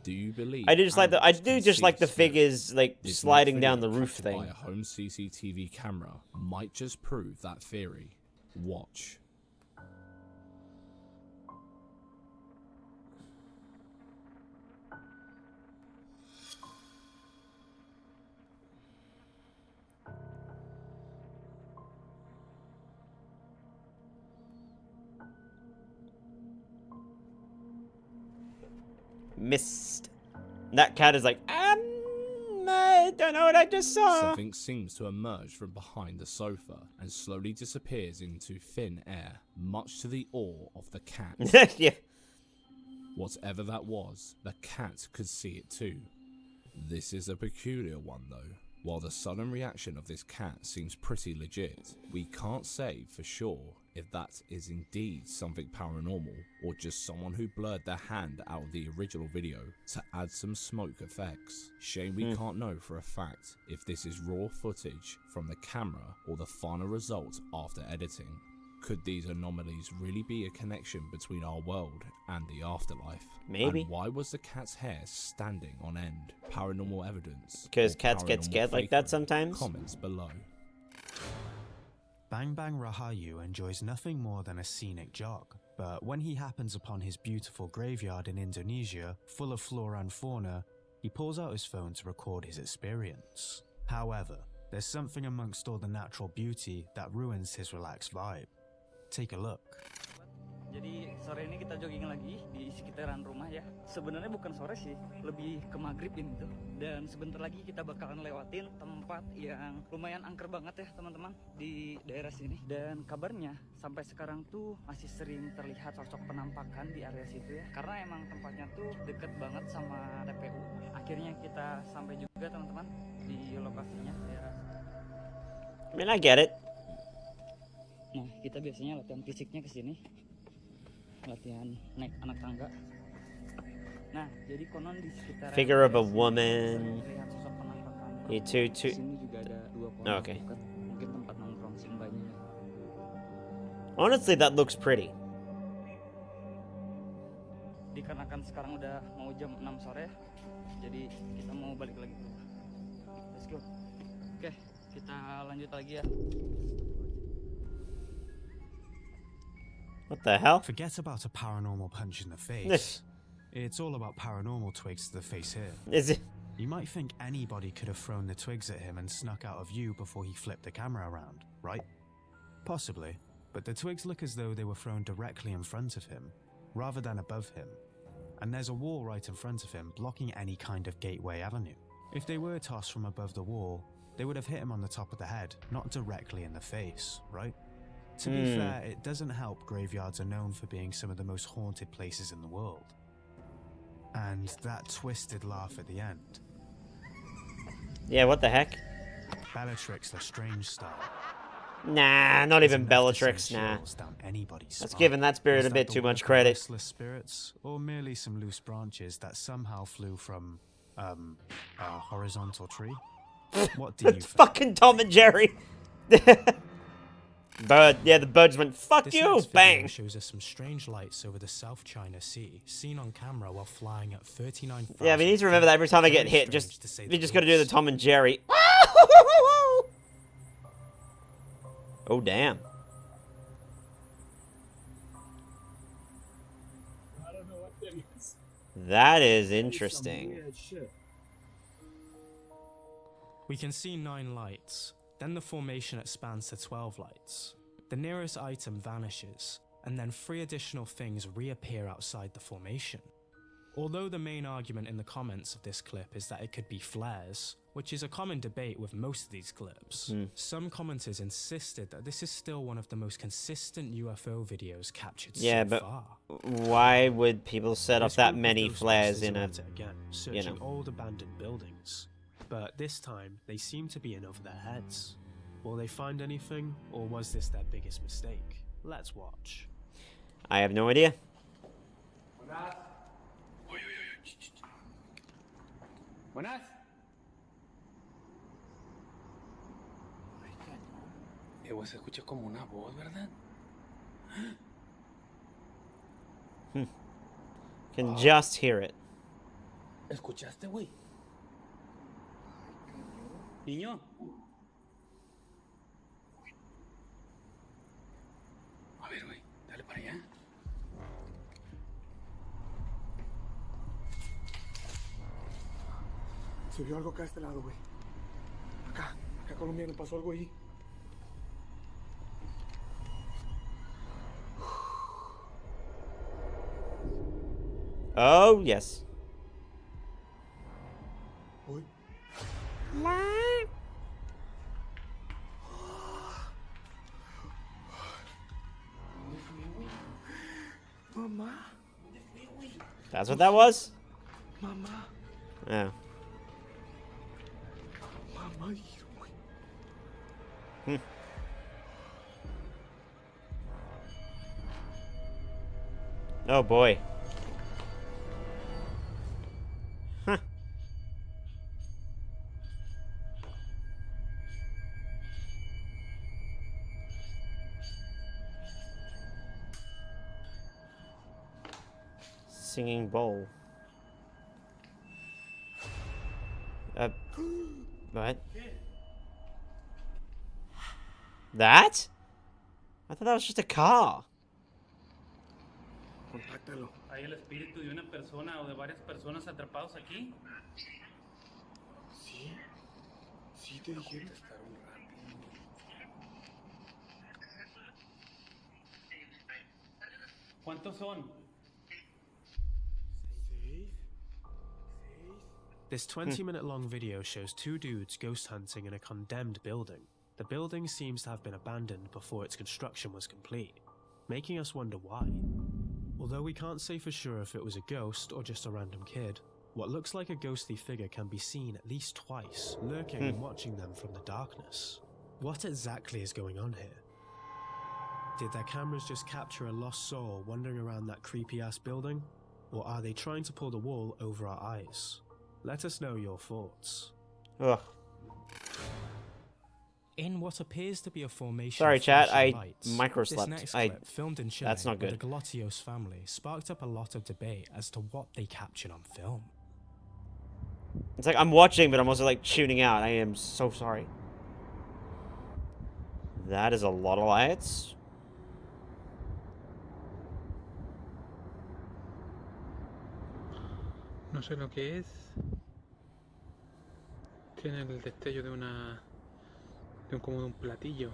Do you believe? I do just like the spirits? figures like This sliding next down the video roof captured thing. by a home CCTV camera might just prove that theory. Watch. Missed. That cat is like, I don't know what I just saw. Something seems to emerge from behind the sofa and slowly disappears into thin air, much to the awe of the cat. Yeah. Whatever that was, the cat could see it too. This is a peculiar one though. While the sudden reaction of this cat seems pretty legit, we can't say for sure if that is indeed something paranormal or just someone who blurred their hand out of the original video to add some smoke effects. Shame we can't know for a fact if this is raw footage from the camera or the final result after editing. Could these anomalies really be a connection between our world and the afterlife? Maybe. And why was the cat's hair standing on end? Paranormal evidence. Because or cats get paranormal scared like that fakery? sometimes. Comments below. Bang Bang Rahayu enjoys nothing more than a scenic jog, but when he happens upon his beautiful graveyard in Indonesia, full of flora and fauna, he pulls out his phone to record his experience. However, there's something amongst all the natural beauty that ruins his relaxed vibe. Take a look. Jadi sore ini kita jogging lagi di sekitaran rumah ya. Sebenarnya bukan sore sih, lebih ke maghrib ini tuh. Dan sebentar lagi kita bakalan lewatin tempat yang lumayan angker banget ya teman-teman di daerah sini. Dan kabarnya sampai sekarang tuh masih sering terlihat sosok penampakan di area situ ya. Karena emang tempatnya tuh deket banget sama TPU. Akhirnya kita sampai juga teman-teman di lokasinya daerah. I mean, I get it. Nah, kita biasanya latihan fisiknya ke sini. Latihan naik anak tangga. Nah, jadi konon di sekitar Figure of a woman. Two. Sini juga ada dua pohon. Oh, okay. Mungkin tempat nongkrong si mbaknya. Honestly, that looks pretty. Dikarenakan sekarang udah mau jam 6 sore, jadi kita mau balik lagi. Let's go. Oke, kita lanjut lagi ya. What the hell? Forget about a paranormal punch in the face. It's all about paranormal twigs to the face here. Is it? You might think anybody could have thrown the twigs at him and snuck out of view before he flipped the camera around, right? Possibly, but the twigs look as though they were thrown directly in front of him, rather than above him. And there's a wall right in front of him, blocking any kind of gateway avenue. If they were tossed from above the wall, they would have hit him on the top of the head, not directly in the face, right? To be fair, it doesn't help graveyards are known for being some of the most haunted places in the world. And that twisted laugh at the end. Yeah, what the heck? Bellatrix Lestrange style. Nah, not even Bellatrix, nah. That's giving that spirit a bit too much credit. Restless spirits, or merely some loose branches that somehow flew from, a horizontal tree? What do you think? Fucking Tom and Jerry! Bird, yeah, the birds went, fuck This you, next bang! video shows us some strange lights over the South China Sea, seen on camera while flying at 39,000. Yeah, we need to remember that every time I get hit, we just gotta do the Tom and Jerry. Oh, damn. I don't know what that is. That is interesting. We can see 9 lights, then the formation expands to 12 lights. The nearest item vanishes, and then 3 additional things reappear outside the formation. Although the main argument in the comments of this clip is that it could be flares, which is a common debate with most of these clips, some commenters insisted that this is still one of the most consistent UFO videos captured Yeah, so but far. why would people set up This that group of many flares Ghostbusters in are a, at it again, searching old abandoned buildings. But this time, they seem to be in over their heads. Will they find anything, or was this their biggest mistake? Let's watch. I have no idea. Buenas. Güey, se escucha como una voz, ¿verdad? Can just hear it. ¿Escuchaste, güey? Niño. A ver, güey, dale para allá. Se vio algo acá a este lado, güey. Acá colombiano, pasó algo ahí. Oh, yes. Uy. Mamá. That's what that was? Mamá. Yeah. Mamá, Hmm. Oh boy. Huh. Singing bowl. What? That? I thought that was just a car. Contáctalo. ¿Hay el espíritu de una persona o de varias personas atrapados aquí? Sí. Sí te dijeron. ¿Cuántos son? This 20-minute long video shows two dudes ghost hunting in a condemned building. The building seems to have been abandoned before its construction was complete, making us wonder why. Although we can't say for sure if it was a ghost or just a random kid, what looks like a ghostly figure can be seen at least twice, lurking and watching them from the darkness. What exactly is going on here? Did their cameras just capture a lost soul wandering around that creepy-ass building? Or are they trying to pull the wool over our eyes? Let us know your thoughts. Ugh. In what appears to be a formation Sorry, of chat, flashing I lights, microslept. this next clip, filmed in Chile That's not by the good. Galatios family, sparked up a lot of debate as to what they captured on film. It's like I'm watching, but I'm also like tuning out. I am so sorry. That is a lot of lights. No sé lo que es. Tiene el destello de como de un platillo.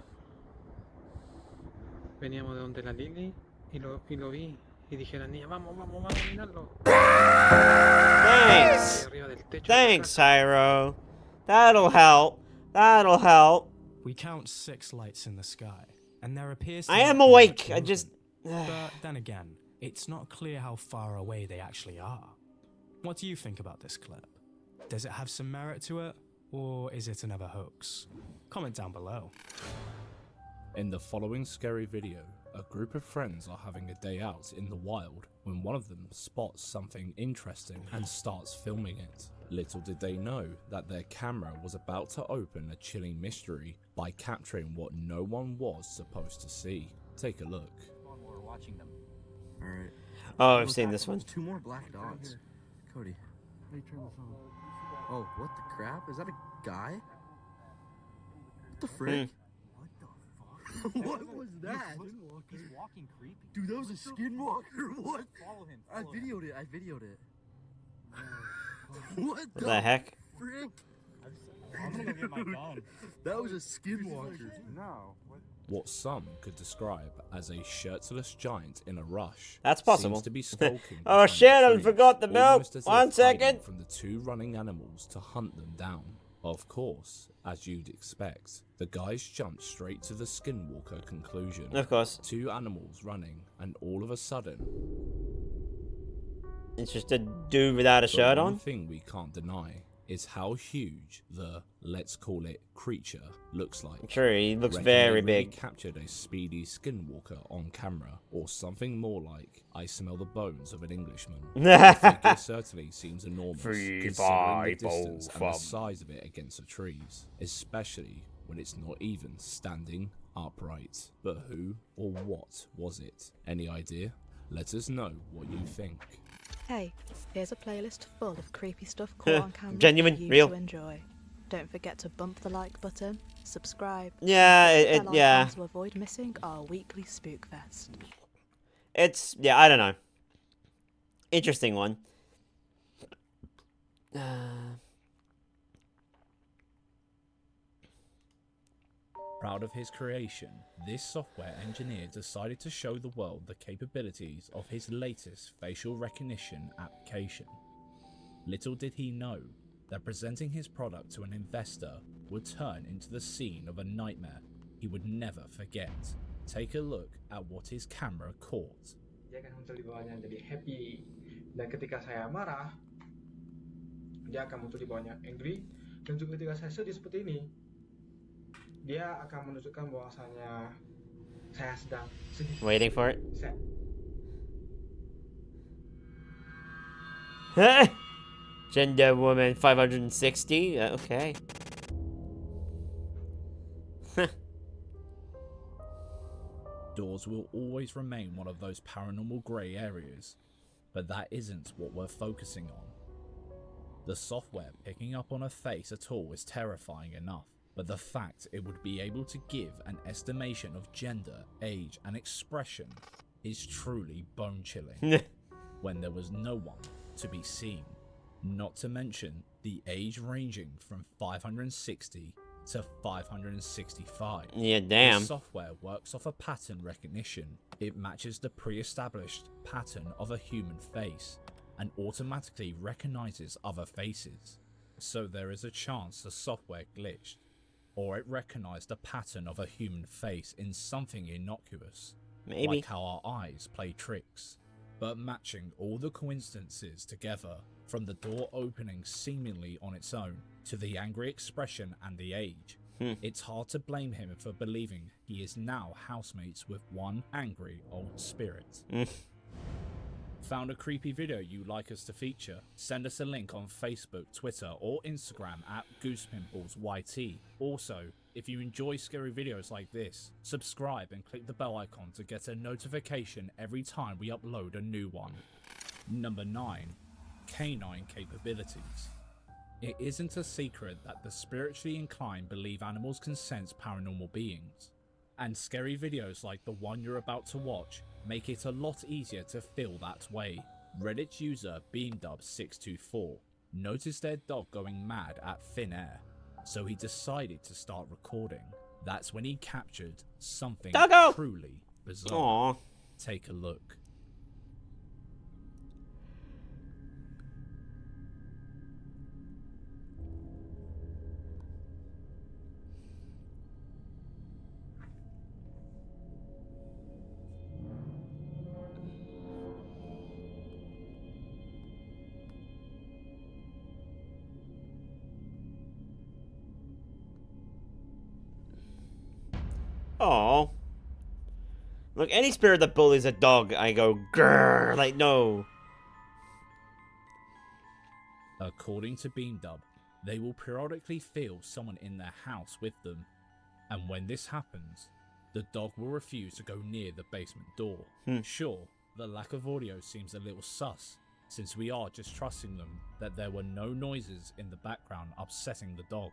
Veníamos de donde la Lili y lo vi. Y dije a la niña, vamos a mirarlo. Thanks. Thanks, Hyro. That'll help. That'll help. We count 6 lights in the sky, and there appears to I am not be awake. much I just... But then again, it's not clear how far away they actually are. What do you think about this clip? Does it have some merit to it, or is it another hoax? Comment down below. In the following scary video, a group of friends are having a day out in the wild when one of them spots something interesting and starts filming it. Little did they know that their camera was about to open a chilling mystery by capturing what no one was supposed to see. Take a look. We're watching them. Alright. Oh, I've seen this one. 2 more black dots. Cody. How do you turn this on? Oh, what the crap? Is that a guy? What the frick? What was that? He's walking creepy. Dude, that was a skinwalker. What? Follow him. I videoed it. What the heck? Frick? I'm gonna go get my gun. That was a skinwalker. No. What? What some could describe as a shirtless giant in a rush. That's possible. Seems to be skulking. Oh behind shit, the I trees, forgot the milk. almost as if 1 hiding second. from the two running animals to hunt them down. Of course, as you'd expect, the guys jumped straight to the skinwalker conclusion. Of course. Two animals running, and all of a sudden, it's just a dude without a shirt on. One thing we can't deny is how huge the, let's call it, creature looks like. True, he looks Reckon very they really big. captured a speedy skinwalker on camera, or something more like, I smell the bones of an Englishman. The figure certainly seems enormous, considering the distance and the size of it against the trees, especially when it's not even standing upright. But who or what was it? Any idea? Let us know what you think. Hey, here's a playlist full of creepy stuff caught on camera Genuine, for you real. to enjoy. Don't forget to bump the like button, subscribe, Yeah, and hit the bell yeah. icon to avoid missing our weekly spook fest. It's, yeah, I don't know. Interesting one. Proud of his creation, this software engineer decided to show the world the capabilities of his latest facial recognition application. Little did he know that presenting his product to an investor would turn into the scene of a nightmare he would never forget. Take a look at what his camera caught. Dia akan muncul di bawahnya jadi happy, dan ketika saya marah, dia akan muncul di bawahnya angry, dan juga ketika saya sedih seperti ini, dia akan menunjukkan bahwasanya saya sedang sedih. Waiting for it. Gender woman 560. Okay. Doors will always remain one of those paranormal grey areas, but that isn't what we're focusing on. The software picking up on a face at all is terrifying enough, but the fact it would be able to give an estimation of gender, age, and expression is truly bone-chilling. When there was no one to be seen, not to mention the age ranging from 560 to 565. Yeah, damn. The software works off a pattern recognition. It matches the pre-established pattern of a human face and automatically recognizes other faces. So there is a chance the software glitched, or it recognized the pattern of a human face in something innocuous, Maybe. like how our eyes play tricks. But matching all the coincidences together, from the door opening seemingly on its own to the angry expression and the age, it's hard to blame him for believing he is now housemates with one angry old spirit. Found a creepy video you'd like us to feature? Send us a link on Facebook, Twitter, or Instagram at GoosePimplesYT. Also, if you enjoy scary videos like this, subscribe and click the bell icon to get a notification every time we upload a new one. Number 9. Canine capabilities. It isn't a secret that the spiritually inclined believe animals can sense paranormal beings, and scary videos like the one you're about to watch make it a lot easier to feel that way. Reddit user BeamDub624 noticed their dog going mad at thin air, so he decided to start recording. That's when he captured something truly bizarre. Aww. Take a look. Oh. Look, any spirit that bullies a dog, I go, grrr, like, no. According to BeamDub, they will periodically feel someone in their house with them, and when this happens, the dog will refuse to go near the basement door. Sure, the lack of audio seems a little sus, since we are just trusting them that there were no noises in the background upsetting the dog.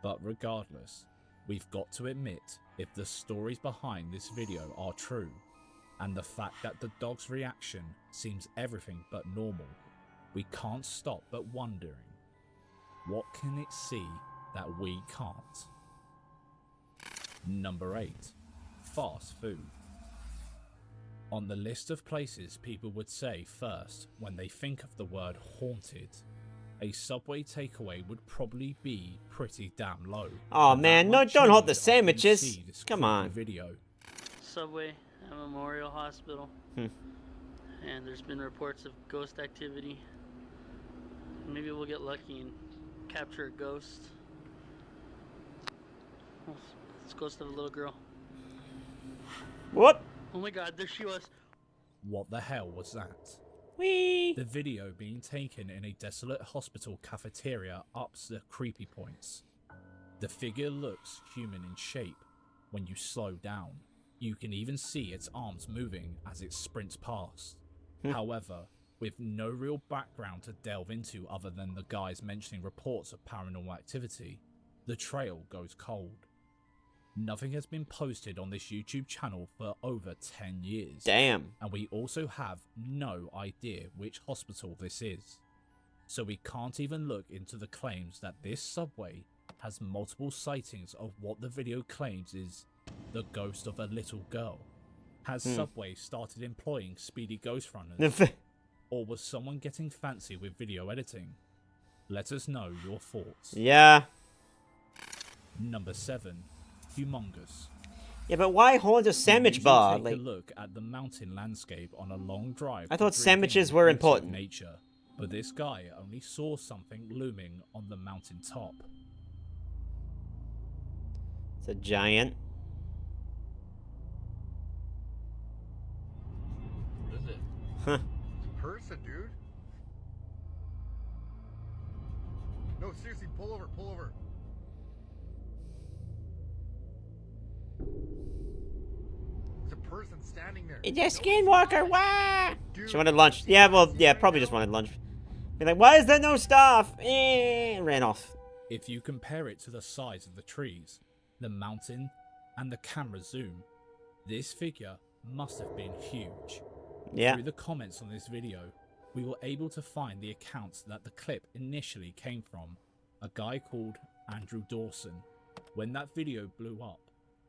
But regardless, we've got to admit, if the stories behind this video are true, and the fact that the dog's reaction seems everything but normal, we can't stop but wondering, what can it see that we can't? Number 8. fast food. On the list of places people would say first when they think of the word haunted, a Subway takeaway would probably be pretty damn low. Oh And man, that no, might don't hold change the after you sandwiches. see this Come creepy on. video. Subway at Memorial Hospital. And there's been reports of ghost activity. Maybe we'll get lucky and capture a ghost. Oh, it's the ghost of a little girl. What? Oh my god, there she was. What the hell was that? Whee! The video being taken in a desolate hospital cafeteria ups the creepy points. The figure looks human in shape when you slow down. You can even see its arms moving as it sprints past. However, with no real background to delve into other than the guys mentioning reports of paranormal activity, the trail goes cold. Nothing has been posted on this YouTube channel for over 10 years. Damn. And we also have no idea which hospital this is. So we can't even look into the claims that this Subway has multiple sightings of what the video claims is the ghost of a little girl. Has Subway started employing speedy ghost runners? Or was someone getting fancy with video editing? Let us know your thoughts. Yeah. Number 7. Humongous. Yeah, but why hold a sandwich bar? Take Like, a look at the mountain landscape on a long drive. I to thought drink sandwiches in were the beauty of important. Nature, but this guy only saw something looming on the mountain top. it's a giant. What is it? Huh. It's a person, dude. No, seriously, pull over, pull over. There's a person standing there. It's a skinwalker, wah! She wanted lunch. Yeah, well, yeah, probably just wanted lunch. Be like, why is there no stuff? Ran off. If you compare it to the size of the trees, the mountain, and the camera zoom, this figure must have been huge. Yeah. Through the comments on this video, we were able to find the accounts that the clip initially came from a guy called Andrew Dawson. When that video blew up,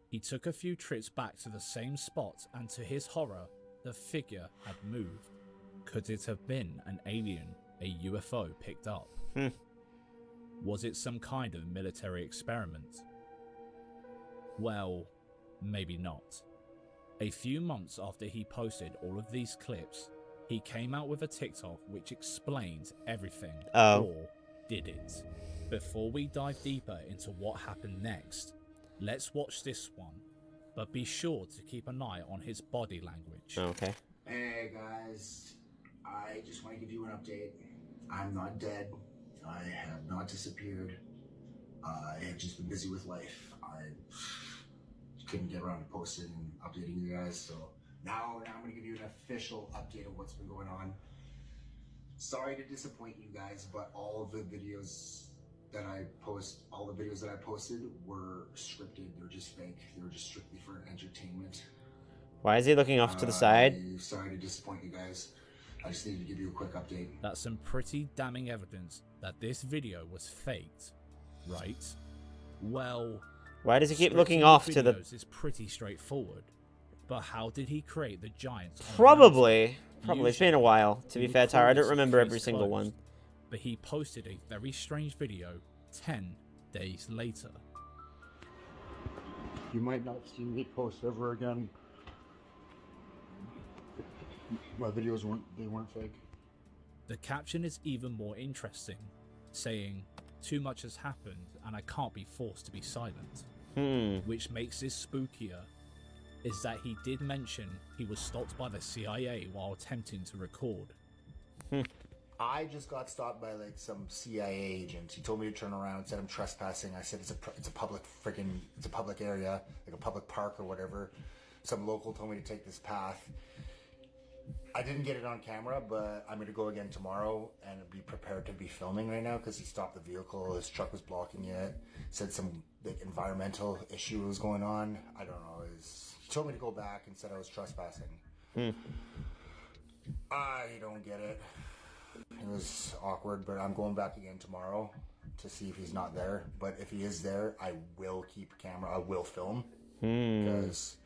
he took a few trips back to the same spot, and to his horror, the figure had moved. Could it have been an alien, a UFO picked up? Was it some kind of military experiment? Well, maybe not. A few months after he posted all of these clips, he came out with a TikTok which explains everything. Or did it? Before we dive deeper into what happened next, let's watch this one, but be sure to keep an eye on his body language. Okay. Hey guys, I just want to give you an update. I'm not dead. I have not disappeared. I have just been busy with life. I couldn't get around to posting and updating you guys, so now I'm going to give you an official update of what's been going on. Sorry to disappoint you guys, but all of the videos that I posted were scripted. They were just fake. They were just strictly for entertainment. Why is he looking off to the side? Sorry to disappoint you guys. I just needed to give you a quick update. That's some pretty damning evidence that this video was faked, right? Well, why does he keep scripting looking off to the... videos is pretty straightforward. But how did he create the giants? Probably. It's been a while. To be fair, Tara, I don't remember every single one. But he posted a very strange video 10 days later. You might not see me post ever again. My videos weren't fake. The caption is even more interesting, saying, "Too much has happened and I can't be forced to be silent." Which makes this spookier, is that he did mention he was stopped by the CIA while attempting to record. I just got stopped by like some CIA agent. He told me to turn around, said I'm trespassing. I said it's a public area, like a public park or whatever. Some local told me to take this path. I didn't get it on camera, but I'm gonna go again tomorrow and be prepared to be filming right now because he stopped the vehicle. His truck was blocking it. Said some like environmental issue was going on. I don't know. He told me to go back and said I was trespassing. I don't get it. It was awkward, but I'm going back again tomorrow to see if he's not there. But if he is there, I will keep camera. I will film because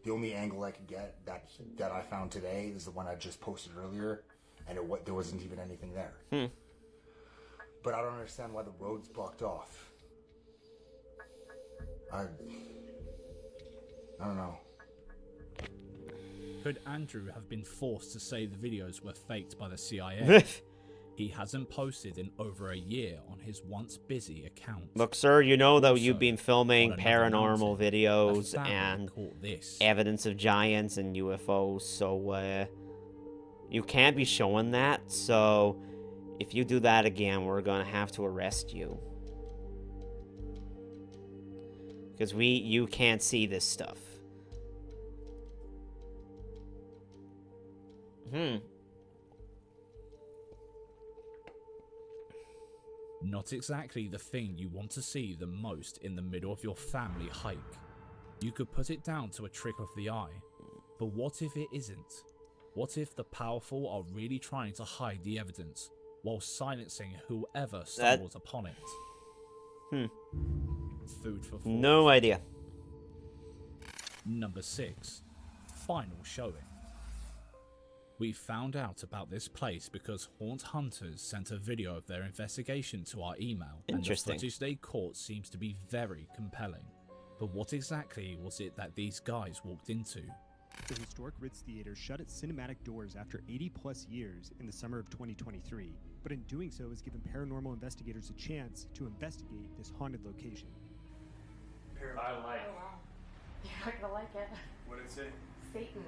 the only angle I could get that I found today is the one I just posted earlier, and there wasn't even anything there. But I don't understand why the road's blocked off. I don't know. Could Andrew have been forced to say the videos were faked by the CIA? He hasn't posted in over a year on his once busy account. Look, sir, you know that Also, you've been filming on another paranormal mountain, videos a family and caught this. evidence of giants and UFOs, so you can't be showing that. So if you do that again, we're gonna have to arrest you. Because you can't see this stuff. Not exactly the thing you want to see the most in the middle of your family hike. You could put it down to a trick of the eye, but what if it isn't? What if the powerful are really trying to hide the evidence while silencing whoever stumbles upon it? Food for thought. No idea. Number 6. Final showing. We found out about this place because Haunt Hunters sent a video of their investigation to our email, and the footage they caught seems to be very compelling. But what exactly was it that these guys walked into? The historic Ritz Theater shut its cinematic doors after 80-plus years in the summer of 2023, but in doing so has given paranormal investigators a chance to investigate this haunted location. I like. Oh wow. You're not gonna like it. What did it say? Satan.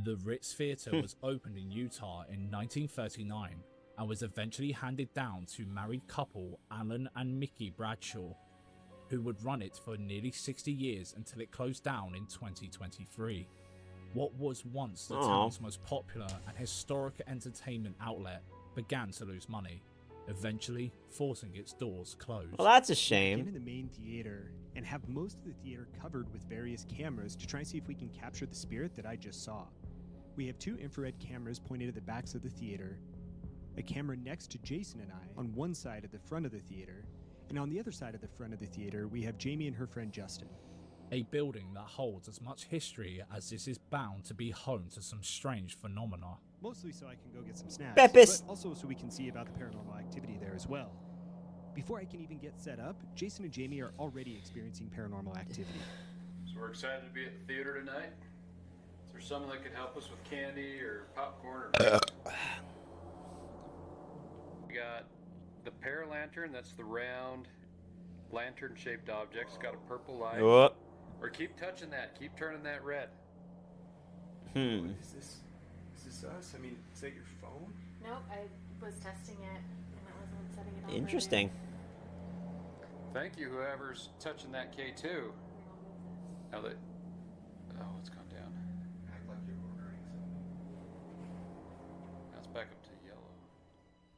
The Ritz Theater was opened in Utah in 1939 and was eventually handed down to married couple Alan and Mickey Bradshaw, who would run it for nearly 60 years until it closed down in 2023. What was once the town's most popular and historic entertainment outlet began to lose money, eventually forcing its doors closed. Well, that's a shame. We begin in the main theater and have most of the theater covered with various cameras to try and see if we can capture the spirit that I just saw. We have 2 infrared cameras pointed at the backs of the theater, a camera next to Jason and I on one side of the front of the theater, and on the other side of the front of the theater we have Jamie and her friend Justin. A building that holds as much history as this is bound to be home to some strange phenomena. Mostly so I can go get some snacks, Peppers. but also so we can see about the paranormal activity there as well. Before I can even get set up, Jason and Jamie are already experiencing paranormal activity. So we're excited to be at the theater tonight. Is there someone that could help us with candy or popcorn or We got the Paralantern, that's the round lantern-shaped object. It's got a purple light. Oh. Or keep touching that. Keep turning that red. What is this? Is this us? I mean, is that your phone? Nope, I was testing it and it wasn't setting it off. Interesting. Thank you, whoever's touching that K2. Now that... Oh, it's gone down. Act like you're ordering Now it's back up to yellow.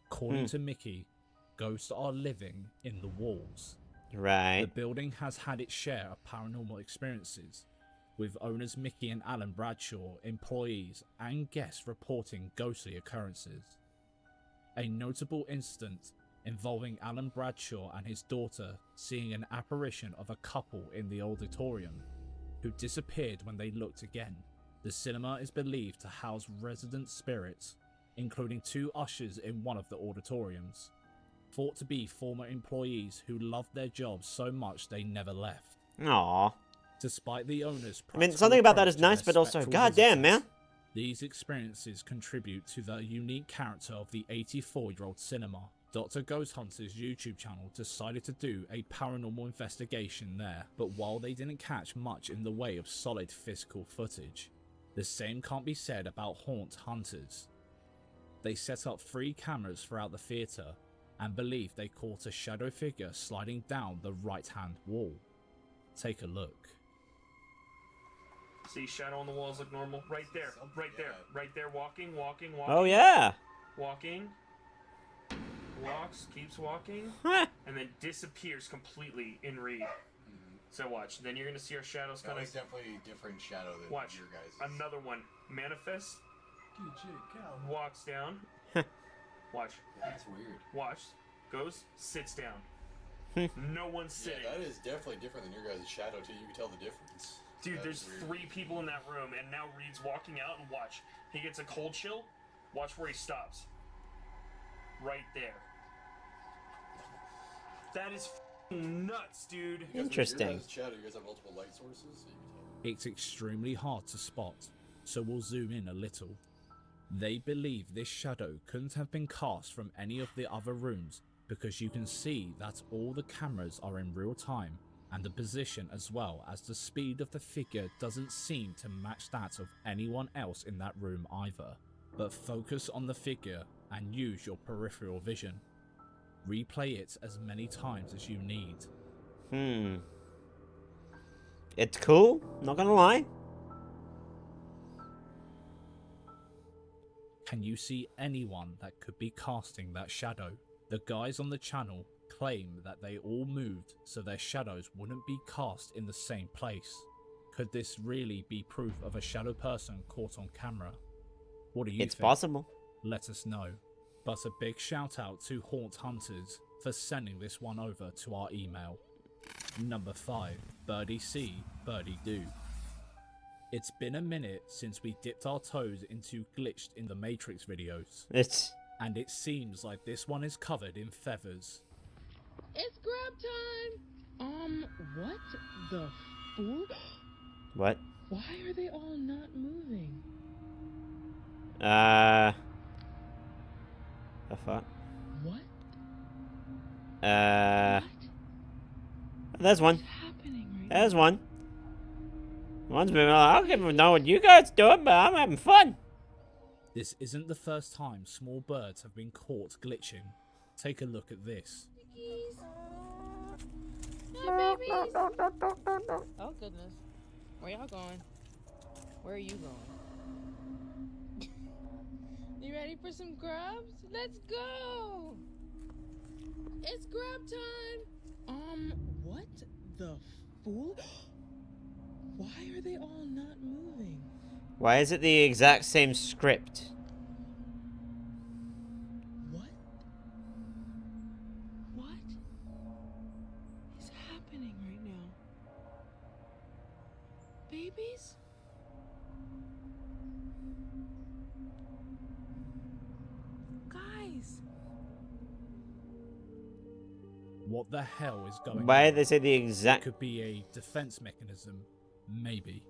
According to Mickey, ghosts are living in the walls. Right. The building has had its share of paranormal experiences, with owners Mickey and Alan Bradshaw, employees, and guests reporting ghostly occurrences. A notable incident involving Alan Bradshaw and his daughter seeing an apparition of a couple in the auditorium, who disappeared when they looked again. The cinema is believed to house resident spirits, including 2 ushers in one of the auditoriums, thought to be former employees who loved their jobs so much they never left. Aww. Despite the owners' I mean, something about that is approach to nice, their but also, spectral goddamn, visitors, man. These experiences contribute to the unique character of the 84-year-old cinema. Dr. Ghost Hunter's YouTube channel decided to do a paranormal investigation there, but while they didn't catch much in the way of solid physical footage, the same can't be said about Haunt Hunters. They set up 3 cameras throughout the theater and believe they caught a shadow figure sliding down the right-hand wall. Take a look. See, shadow on the walls look normal. Right there, right there, walking. Oh, yeah. Walking. Walks, keeps walking, and then disappears completely in Reed. So watch, then you're gonna see our shadows kind of... That was definitely a different shadow than watch, your guys'. another one. Manifests. Walks down. Watch. That's weird. Watch. Goes, sits down. No one's sitting. Yeah, that is definitely different than your guys' shadow too. You can tell the difference. Dude, there's 3 people in that room, and now Reed's walking out, and watch. He gets a cold chill. Watch where he stops. Right there. That is nuts, dude. Interesting. Chat, you guys have multiple light sources? So you can tell. It's extremely hard to spot, so we'll zoom in a little. They believe this shadow couldn't have been cast from any of the other rooms because you can see that all the cameras are in real time, and the position as well as the speed of the figure doesn't seem to match that of anyone else in that room either. But focus on the figure and use your peripheral vision. Replay it as many times as you need. It's cool, not gonna lie. Can you see anyone that could be casting that shadow? The guys on the channel claim that they all moved so their shadows wouldn't be cast in the same place. Could this really be proof of a shadow person caught on camera? What do you think? It's possible. Let us know. But a big shout out to Haunt Hunters for sending this one over to our email. Number 5, Birdie C, Birdie Do. It's been a minute since we dipped our toes into Glitched in the Matrix videos. And it seems like this one is covered in feathers. It's grub time! What the fool? What? Why are they all not moving? The fuck? What? There's one. There's one. One's moving. I don't even know what you guys doing, but I'm having fun. This isn't the first time small birds have been caught glitching. Take a look at this. Hi, babies. Oh, goodness. Where y'all going? Where are you going? You ready for some grubs? Let's go! It's grub time! What the fool? Why are they all not moving? Why is it the exact same script? What is happening right now? Babies? Guys! What the hell is going on? Why did they say the exact... It could be a defense mechanism. Maybe.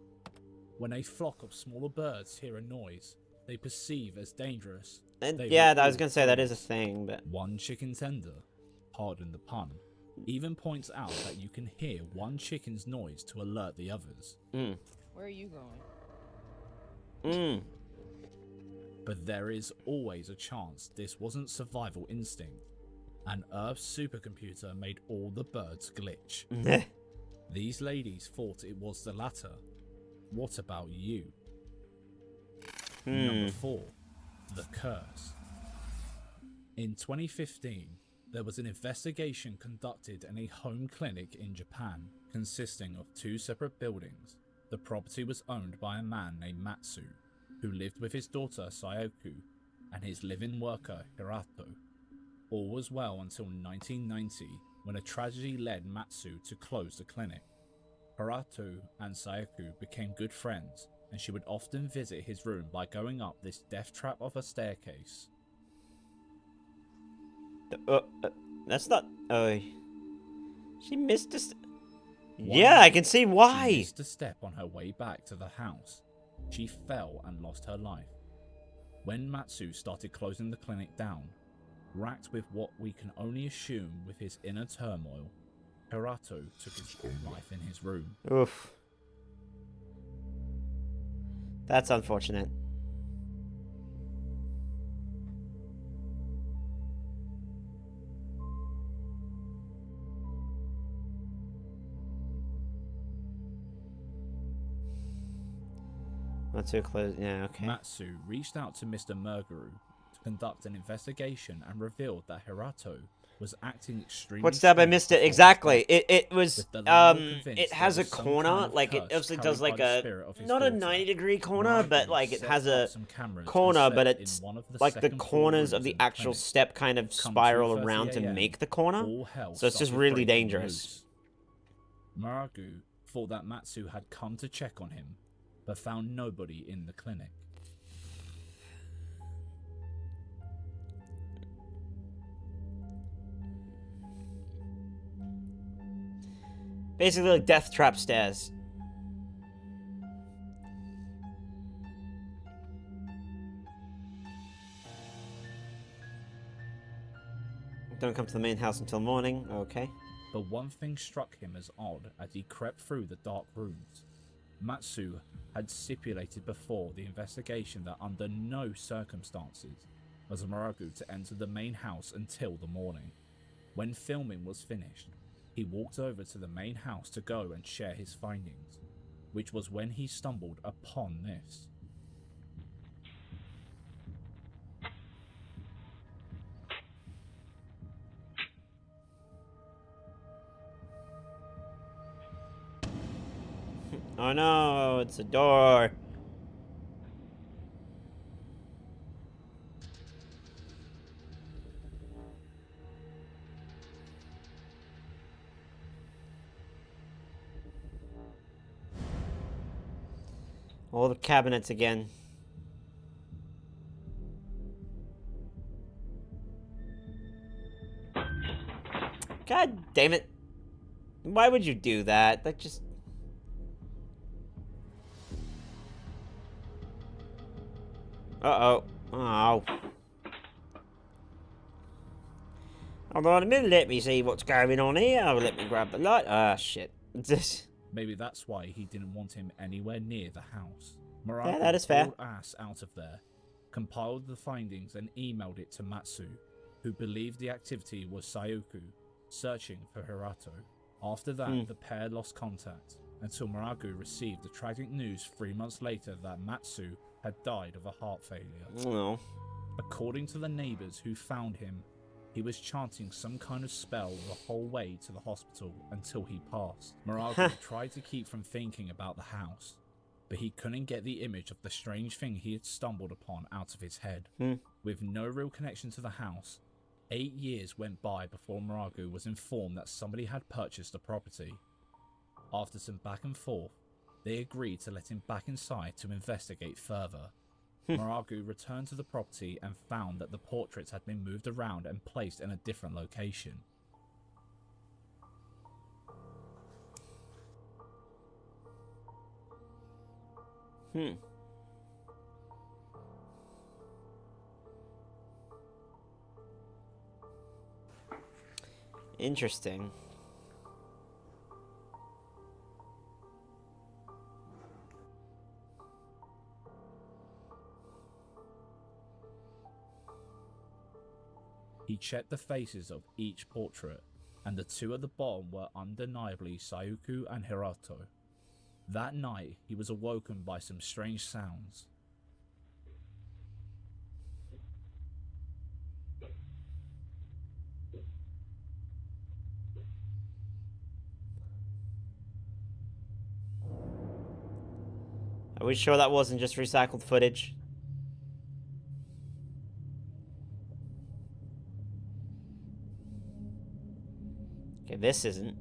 When a flock of smaller birds hear a noise they perceive as dangerous. Yeah, I was gonna say that is a thing, but... One chicken tender, pardon the pun, even points out that you can hear one chicken's noise to alert the others. Where are you going? But there is always a chance this wasn't survival instinct. An Earth's supercomputer made all the birds glitch. These ladies thought it was the latter. What about you? Number 4. The Curse. In 2015, there was an investigation conducted in a home clinic in Japan, consisting of 2 separate buildings. The property was owned by a man named Matsu, who lived with his daughter Sayoku and his live-in worker Hirato. All was well until 1990, when a tragedy led Matsu to close the clinic. Hirato and Sayoku became good friends, and she would often visit his room by going up this death trap of a staircase. That's not... she missed a... Yeah, I can see why! She missed a step on her way back to the house. She fell and lost her life. When Matsu started closing the clinic down, racked with what we can only assume with his inner turmoil, Hirato took his own life in his room. Oof. That's unfortunate. Not too close. Yeah, okay. Matsu reached out to Mr. Murguru to conduct an investigation and revealed that Hirato was acting extremely... What's that? I missed it. Exactly. It was, it has a corner, like, it obviously does, like, not a 90-degree corner, but, like, it has a corner, but it's, like, the corners of the actual step kind of spiral around to make the corner, so it's just really dangerous. Muragu thought that Matsu had come to check on him, but found nobody in the clinic. Basically like death trap stairs. Don't come to the main house until morning. Okay. But one thing struck him as odd as he crept through the dark rooms. Matsu had stipulated before the investigation that under no circumstances was Muragu to enter the main house until the morning. When filming was finished, he walked over to the main house to go and share his findings, which was when he stumbled upon this. Oh no, it's a door. All the cabinets again. God damn it. Why would you do that? That just... Uh-oh. Oh. Hold on a minute, let me see what's going on here. Oh, let me grab the light. Ah, shit. Maybe that's why he didn't want him anywhere near the house. Yeah, that is fair. pulled ass out of there, compiled the findings and emailed it to Matsu, who believed the activity was Sayuku, searching for Hirato. After that, the pair lost contact, until Muragu received the tragic news 3 months later that Matsu had died of a heart failure. Oh. According to the neighbours who found him, he was chanting some kind of spell the whole way to the hospital until he passed. Muragu tried to keep from thinking about the house, but he couldn't get the image of the strange thing he had stumbled upon out of his head. With no real connection to the house, 8 years went by before Muragu was informed that somebody had purchased the property. After some back and forth, they agreed to let him back inside to investigate further. Muragu returned to the property and found that the portraits had been moved around and placed in a different location. Interesting. He checked the faces of each portrait, and the two at the bottom were undeniably Sayuku and Hirato. That night, he was awoken by some strange sounds. Are we sure that wasn't just recycled footage? Okay, this isn't.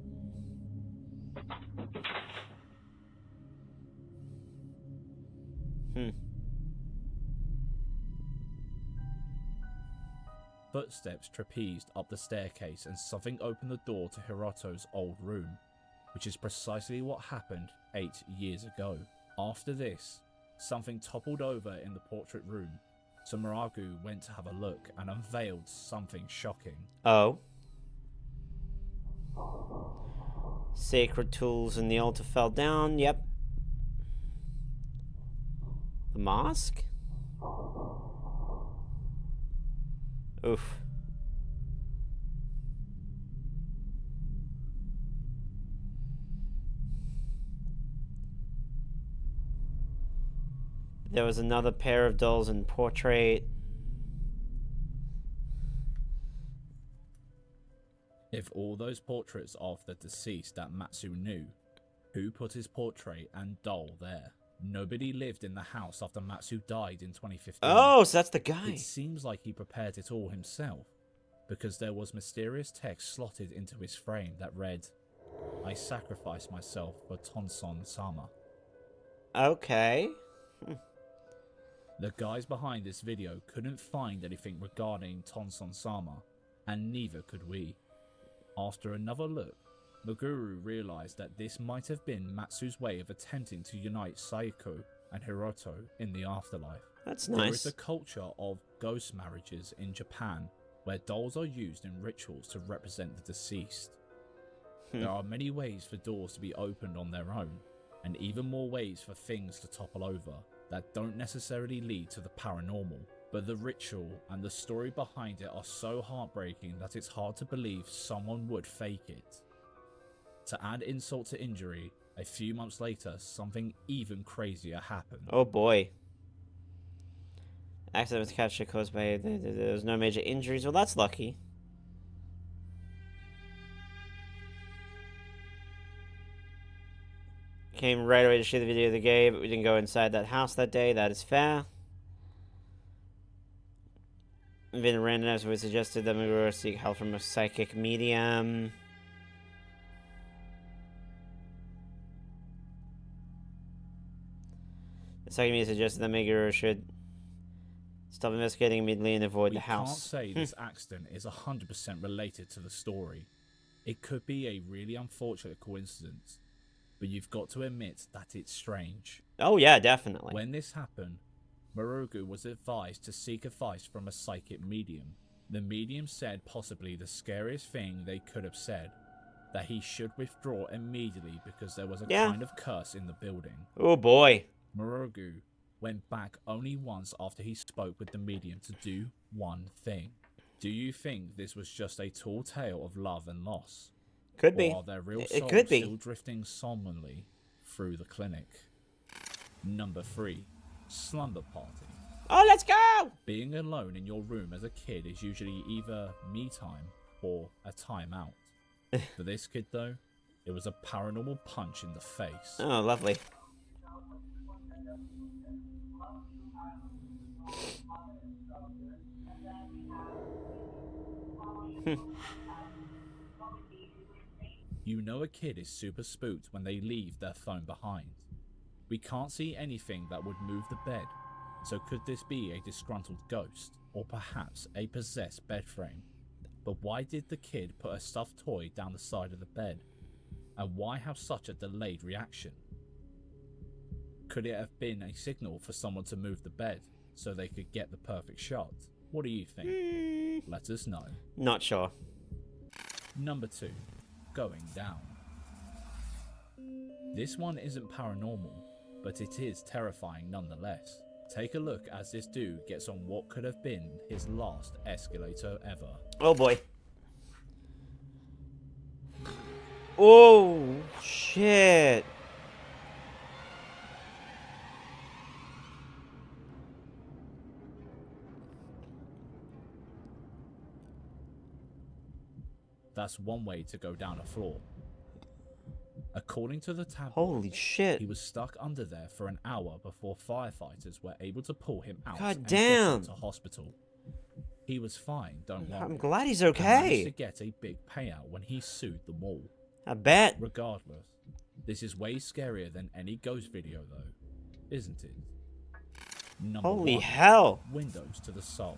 Footsteps trapezed up the staircase and something opened the door to Hirato's old room, which is precisely what happened 8 years ago. After this, something toppled over in the portrait room, so Muragu went to have a look and unveiled something shocking. Oh. Sacred tools in the altar fell down, yep. The mosque? Oof. There was another pair of dolls in portrait. If all those portraits of the deceased that Matsu knew, who put his portrait and doll there? Nobody lived in the house after Matsu died in 2015. Oh, so that's the guy. It seems like he prepared it all himself, because there was mysterious text slotted into his frame that read, I sacrificed myself for Tonson-sama. Okay. The guys behind this video couldn't find anything regarding Tonson-sama, and neither could we. After another look, Meguru realized that this might have been Matsu's way of attempting to unite Saiko and Hiroto in the afterlife. That's There nice. is a culture of ghost marriages in Japan, where dolls are used in rituals to represent the deceased. There are many ways for doors to be opened on their own, and even more ways for things to topple over that don't necessarily lead to the paranormal. But the ritual and the story behind it are so heartbreaking that it's hard to believe someone would fake it. To add insult to injury, a few months later, something even crazier happened. Oh boy. Accident was captured caused by... There was no major injuries. Well, that's lucky. Came right away to shoot the video of the game, but we didn't go inside that house that day. That is fair. Been random, so we suggested that we were seek help from a psychic medium. The psychic medium suggested that Meguro should stop investigating immediately and avoid the house. We can't say this accident is 100% related to the story. It could be a really unfortunate coincidence, but you've got to admit that it's strange. Oh yeah, definitely. When this happened, Morogu was advised to seek advice from a psychic medium. The medium said possibly the scariest thing they could have said, that he should withdraw immediately because there was a kind of curse in the building. Oh boy. Morogu went back only once after he spoke with the medium to do one thing. Do you think this was just a tall tale of love and loss? Could be. Or are there real It souls could be. still drifting solemnly through the clinic? Number 3. Slumber party. Oh, let's go! Being alone in your room as a kid is usually either me time or a time out. For this kid though, it was a paranormal punch in the face. Oh, lovely. You know a kid is super spooked when they leave their phone behind. We can't see anything that would move the bed, so could this be a disgruntled ghost, or perhaps a possessed bed frame? But why did the kid put a stuffed toy down the side of the bed? And why have such a delayed reaction? Could it have been a signal for someone to move the bed, so they could get the perfect shot? What do you think? Let us know. Not sure. Number 2. Going down. This one isn't paranormal, but it is terrifying nonetheless. Take a look as this dude gets on what could have been his last escalator ever. Oh boy. Oh, shit. That's one way to go down a floor. According to the tabloid, holy shit, he was stuck under there for an hour before firefighters were able to pull him out God and damn. get him to hospital. He was fine, don't worry. I'm glad he's And managed okay. to get a big payout when he sued them all. I bet. Regardless, this is way scarier than any ghost video though, isn't it? Number Holy 1, hell. Windows to the soul.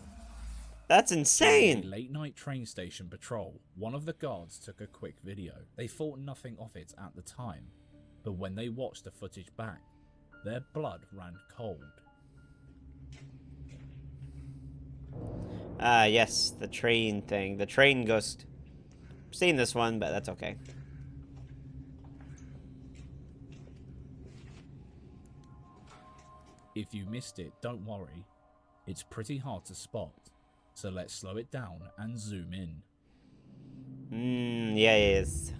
That's During insane. a late night train station patrol, one of the guards took a quick video. They thought nothing of it at the time, but when they watched the footage back, their blood ran cold. Ah, yes, the train thing. The train ghost. I've seen this one, but that's okay. If you missed it, don't worry. It's pretty hard to spot, so let's slow it down and zoom in. Yeah, yes.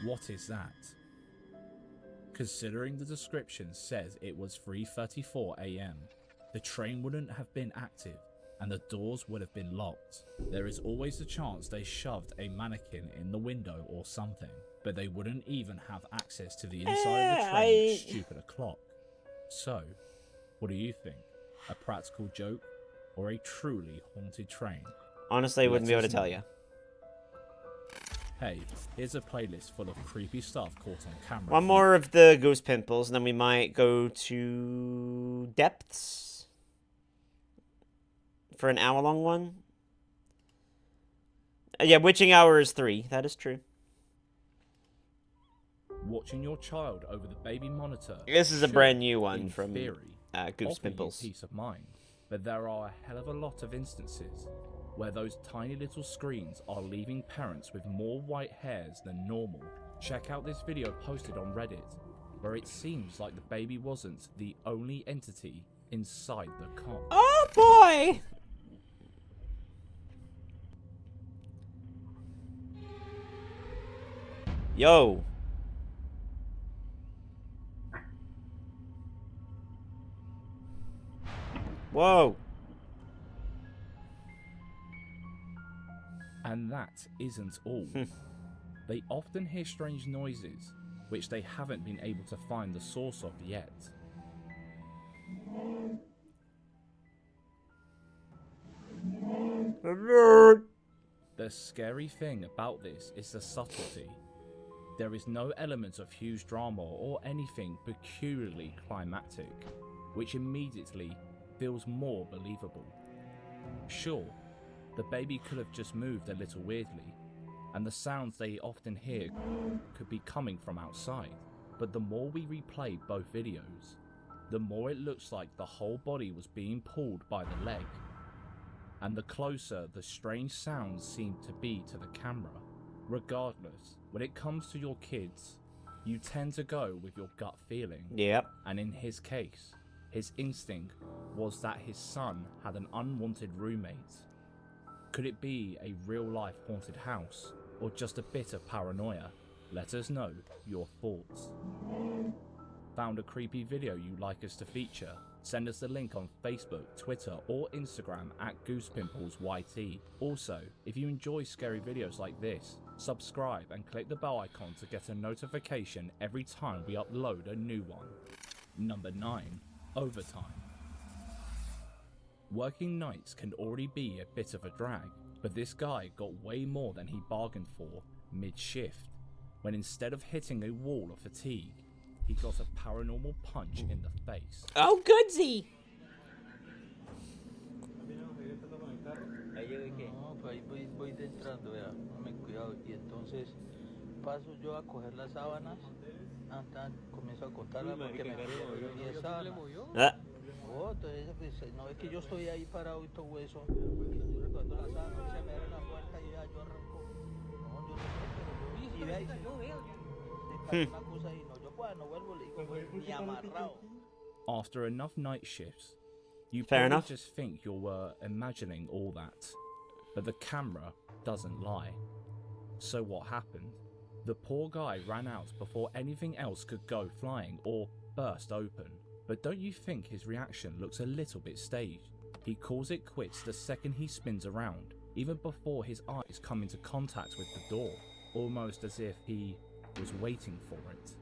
What is that? Considering the description says it was 3:34 AM, the train wouldn't have been active and the doors would have been locked. There is always a chance they shoved a mannequin in the window or something, but they wouldn't even have access to the inside of the train with stupid a clock. So, what do you think? A practical joke or a truly haunted train? Honestly, I wouldn't be able to tell you. Hey, here's a playlist full of creepy stuff caught on camera. One more of the goose pimples, and then we might go to depths for an hour-long one. Yeah, witching hour is 3. That is true. Watching your child over the baby monitor. This is a should, brand new one in from theory, Goose offer you Pimples. peace of mind, but there are a hell of a lot of instances where those tiny little screens are leaving parents with more white hairs than normal. Check out this video posted on Reddit, where it seems like the baby wasn't the only entity inside the cot. Oh boy! Yo. Whoa. And that isn't all. They often hear strange noises, which they haven't been able to find the source of yet. The scary thing about this is the subtlety. There is no element of huge drama or anything peculiarly climactic, which immediately feels more believable. Sure, the baby could have just moved a little weirdly, and the sounds they often hear could be coming from outside, but the more we replay both videos, the more it looks like the whole body was being pulled by the leg, and the closer the strange sounds seem to be to the camera. Regardless, when it comes to your kids, you tend to go with your gut feeling. Yep. And in his case, his instinct was that his son had an unwanted roommate. Could it be a real-life haunted house, or just a bit of paranoia? Let us know your thoughts. Found a creepy video you'd like us to feature? Send us the link on Facebook, Twitter, or Instagram at GoosePimplesYT. Also, if you enjoy scary videos like this, subscribe and click the bell icon to get a notification every time we upload a new one. Number 9. Overtime. Working nights can already be a bit of a drag, but this guy got way more than he bargained for mid-shift, when instead of hitting a wall of fatigue, he got a paranormal punch in the face. Oh, goodsy! No, pues ahí voy entrando, vea, me cuidado. Y entonces paso yo a coger las sábanas, comienzo a contarlas porque me quedan 10 sábanas. Oh, entonces pues, no es que yo estoy ahí parado y todo eso, y estoy recogiendo las sábanas, se me abre la puerta y ya yo arranco. No, yo no sé, pero yo vi, y vea, y si yo veo, se cae una cosa ahí, no, yo pues no vuelvo, le digo, pues, ni amarrado. After enough night shifts, you Fair probably enough. just think you were imagining all that, but the camera doesn't lie. So what happened? The poor guy ran out before anything else could go flying or burst open. But don't you think his reaction looks a little bit staged? He calls it quits the second he spins around, even before his eyes come into contact with the door, almost as if he was waiting for it.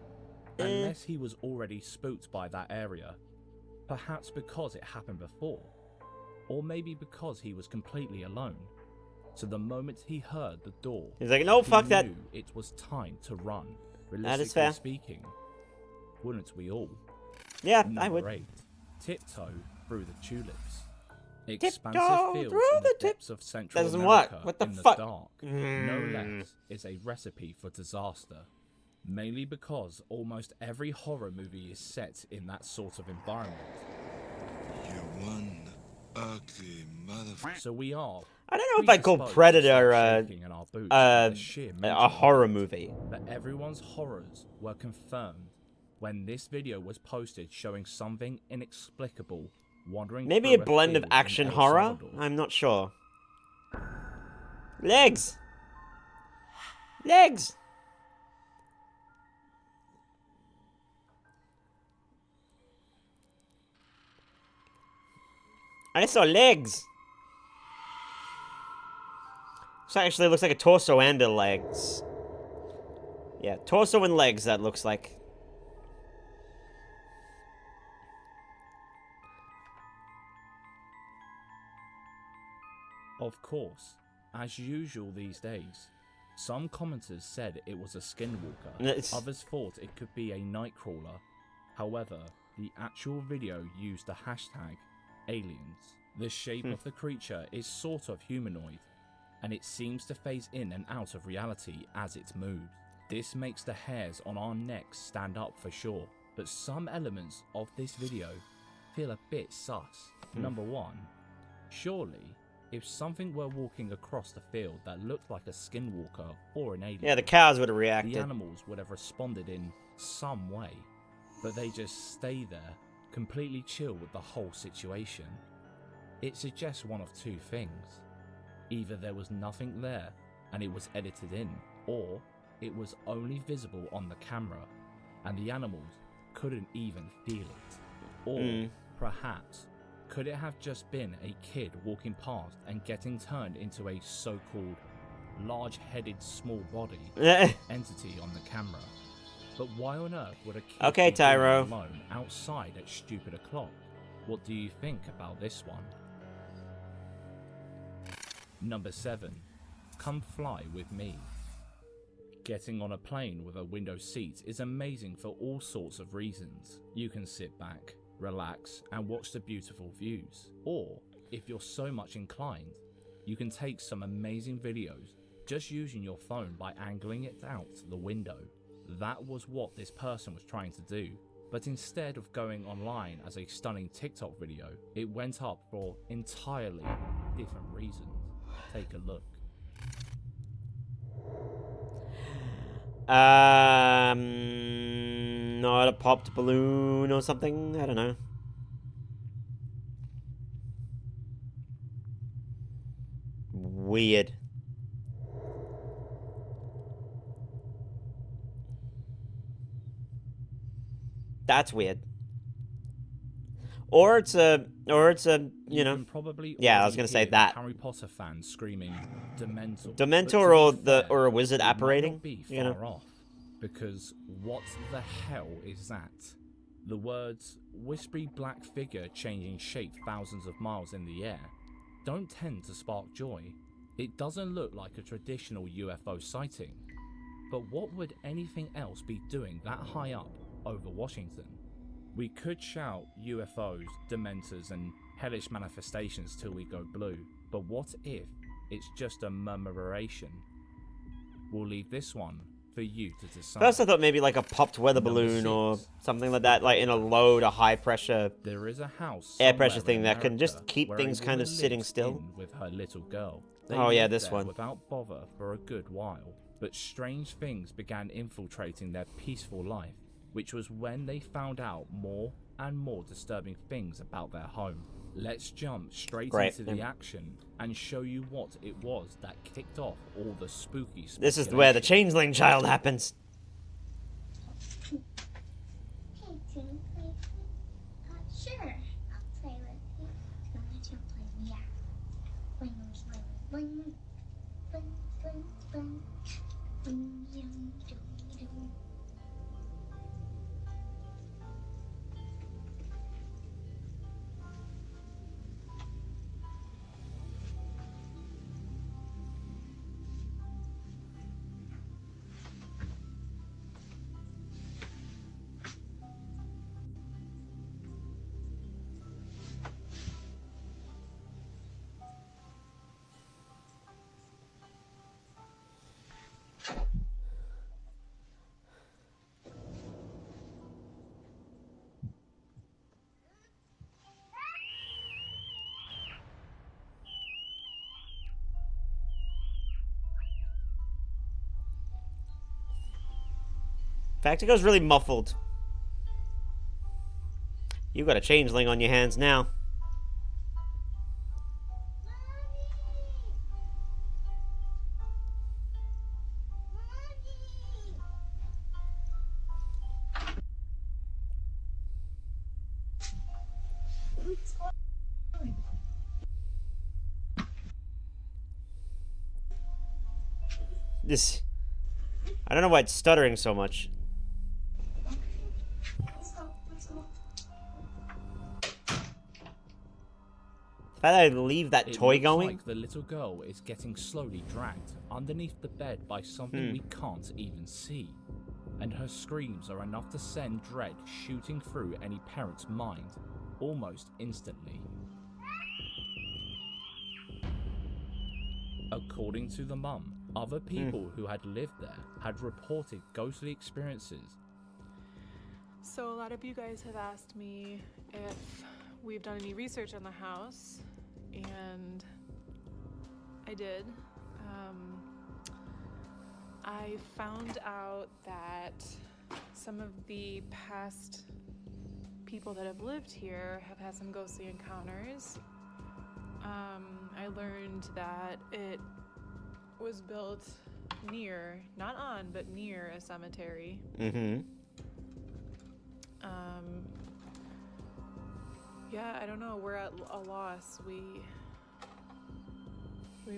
Unless he was already spooked by that area, perhaps because it happened before, or maybe because he was completely alone. So the moment he heard the door, he's like, no, fuck that. Knew it was time to run. That is fair. Speaking, wouldn't we all? Yeah, Number I would. 8. Tiptoe through the tulips. Tiptoe Expansive fields through in the the depths of Central Doesn't America work. What the in fuck? the dark, no less, is a recipe for disaster. Mainly because almost every horror movie is set in that sort of environment. You one ugly motherfucker. So we are. I don't know if I'd call Predator a horror movie. But everyone's horrors were confirmed when this video was posted showing something inexplicable wandering Maybe a through blend of field in action El horror? Salvador. I'm not sure. Legs! Legs! I saw legs! This actually looks like a torso and a legs. Yeah, torso and legs, that looks like. Of course, as usual these days, some commenters said it was a skinwalker, others thought it could be a nightcrawler. However, the actual video used the hashtag aliens. The shape of the creature is sort of humanoid, and it seems to phase in and out of reality as it moves. This makes the hairs on our necks stand up for sure, but some elements of this video feel a bit sus. Number one, surely, if something were walking across the field that looked like a skinwalker or an alien, Yeah, the cows would have reacted. The animals would have responded in some way, but they just stay there, completely chill with the whole situation. It suggests one of two things. Either there was nothing there and it was edited in, or it was only visible on the camera and the animals couldn't even feel it. Or perhaps, could it have just been a kid walking past and getting turned into a so-called large-headed small body entity on the camera? But why on earth would a kid be Tyro. alone outside at stupid o'clock? What do you think about this one? Number 7. Come fly with me. Getting on a plane with a window seat is amazing for all sorts of reasons. You can sit back, relax, and watch the beautiful views. Or, if you're so much inclined, you can take some amazing videos just using your phone by angling it out the window. That was what this person was trying to do, but instead of going online as a stunning TikTok video, it went up for entirely different reasons. Take a look. Not a popped balloon or something? I don't know. Weird. That's weird. Or it's a, you know. Can probably yeah, I was gonna say hear that. Harry Potter fans screaming Dementor. Dementor or a wizard apparating. Be you know. far off, because what the hell is that? The words "whispery black figure changing shape thousands of miles in the air" don't tend to spark joy. It doesn't look like a traditional UFO sighting. But what would anything else be doing that high up over Washington? We could shout UFOs, Dementors, and hellish manifestations till we go blue, but what if it's just a murmuration? We'll leave this one for you to decide. First I thought maybe like a popped weather balloon or something like that, like in a low to high pressure there is a house air pressure somewhere thing in that can just America keep where things a kind of woman sitting lives still. in with her little girl. They Oh yeah, lived this there one. without bother for a good while, but strange things began infiltrating their peaceful life, which was when they found out more and more disturbing things about their home. Let's jump straight into the action and show you what it was that kicked off all the spooky speculation. This is where the changeling child happens. Sure, I'll play with you. Don't let you play me, yeah. Bling, bling, bling, bling, bling, bling, bling, yum, dum, dum. In fact, it goes really muffled. You got a changeling on your hands now. This... I don't know why it's stuttering so much. If I leave that toy looks going. like the little girl is getting slowly dragged underneath the bed by something we can't even see. And her screams are enough to send dread shooting through any parent's mind almost instantly. According to the mum, other people who had lived there had reported ghostly experiences. So a lot of you guys have asked me if we've done any research on the house, and I did. I found out that some of the past people that have lived here have had some ghostly encounters. I learned that it was built near, not on, but near a cemetery. Yeah, I don't know. We're at a loss. We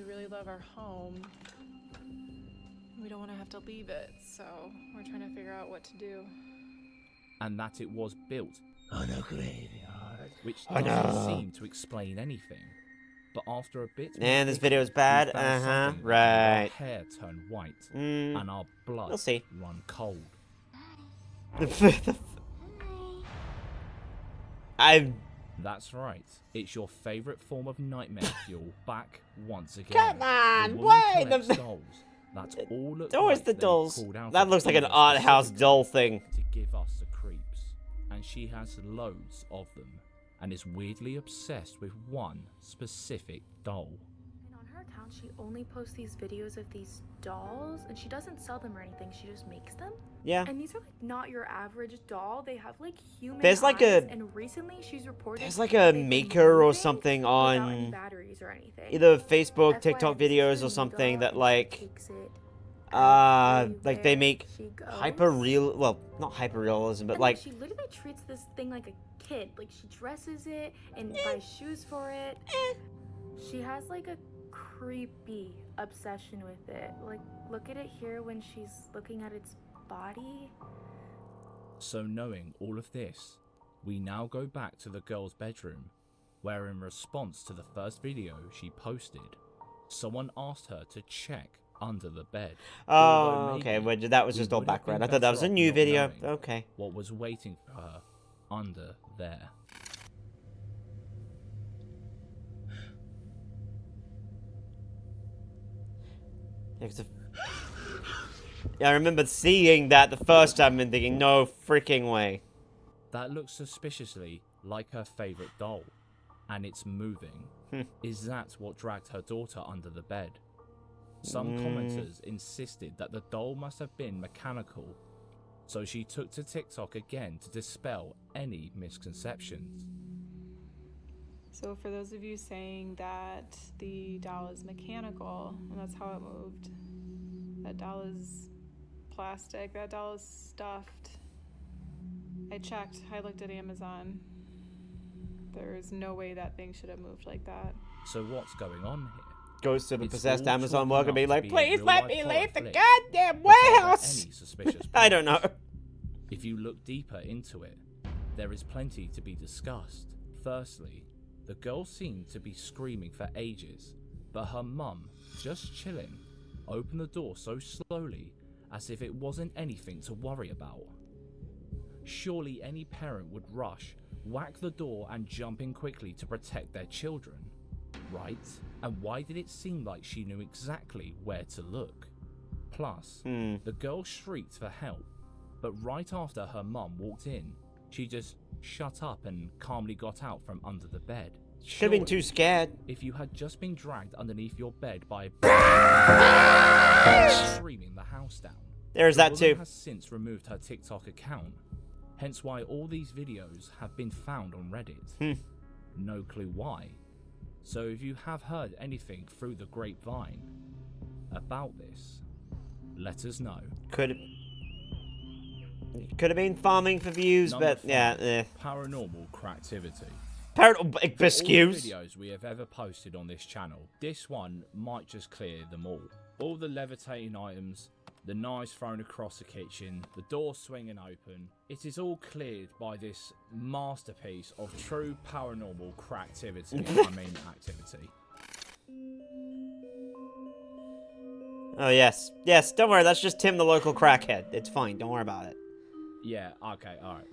really love our home. We don't want to have to leave it, so we're trying to figure out what to do. And that it was built on a graveyard. Which doesn't seem to explain anything. But after a bit, Man, this video is bad. Right. Our hair turned white and our blood We'll see. run cold. That's right. It's your favorite form of nightmare fuel back once again. Come on, the why collects the dolls. That's all look always like the they dolls. pulled out That of looks like an Eva art house specifically doll thing. to give us the creeps, and she has loads of them, and is weirdly obsessed with one specific doll. And on her account, she only posts these videos of these dolls, and she doesn't sell them or anything. She just makes them. Yeah. And these are like not your average doll. They have like human There's like eyes, a- and recently she's reported There's like a they've been maker or moving something without any on batteries or anything. either Facebook, FYI, TikTok this is videos her or something Niga, that and like she takes it like they make she goes. hyper real, well, not hyper realism, but And like she literally treats this thing like a kid. Like she dresses it and buys shoes for it. She has like a creepy obsession with it. Like look at it here when she's looking at its body. So knowing all of this, we now go back to the girl's bedroom, where in response to the first video she posted, someone asked her to check under the bed. Oh, okay, well, that was we just all would have background. been I thought that better was a off new not video. knowing Okay. What was waiting for her under there. Yeah, I remember seeing that the first time and thinking, no freaking way. That looks suspiciously like her favourite doll, and it's moving. Is that what dragged her daughter under the bed? Some commenters insisted that the doll must have been mechanical, so she took to TikTok again to dispel any misconceptions. So for those of you saying that the doll is mechanical, and that's how it moved, that doll is plastic, that doll is stuffed. I checked, I looked at Amazon. There's no way that thing should have moved like that. So what's going on here? Goes to the It's possessed all Amazon chalking worker up being to like, be a please let real-life me horror leave the flick goddamn without warehouse. any suspicious I don't know. If you look deeper into it, there is plenty to be discussed. Firstly, the girl seemed to be screaming for ages, but her mum, just chilling, opened the door so slowly as if it wasn't anything to worry about. Surely any parent would rush, whack the door and jump in quickly to protect their children, right? And why did it seem like she knew exactly where to look? Plus, the girl shrieked for help, but right after her mum walked in, she just shut up and calmly got out from under the bed. Should have been too scared. If you had just been dragged underneath your bed by screaming the house down. There's the that woman too. has since removed her TikTok account, hence why all these videos have been found on Reddit. No clue why. So if you have heard anything through the grapevine about this, let us know. Could have been farming for views, Number but yeah. 5, paranormal cracktivity. Excuse? For all the videos we have ever posted on this channel, this one might just clear them all. All the levitating items, The knives thrown across the kitchen, the door swinging open. It is all cleared by this masterpiece of true paranormal activity. Activity. Oh, yes. Yes, don't worry, that's just Tim, the local crackhead. It's fine, don't worry about it. Yeah, okay, alright.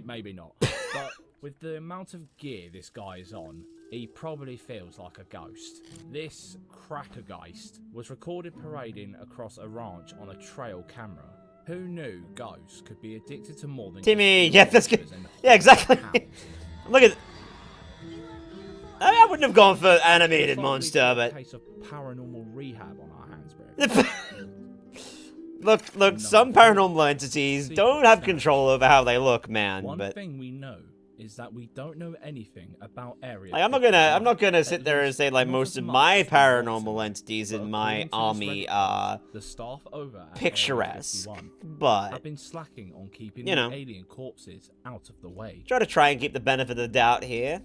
Maybe not. But with the amount of gear this guy is on, he probably feels like a ghost. This crackergeist was recorded parading across a ranch on a trail camera. Who knew ghosts could be addicted to more than Timmy, yeah, that's good. Yeah, exactly. Look at... I wouldn't have gone for animated monster, but... A case of paranormal rehab on our hands, bro. Look, some paranormal entities don't have control over how they look, man, One but... thing we know is that we don't know anything about areas. Like, I'm not gonna sit there and say, like, most of my paranormal entities in my army are the staff over at picturesque, 51 but... have been slacking on keeping you know, the alien corpses out of the way. try and keep the benefit of the doubt here.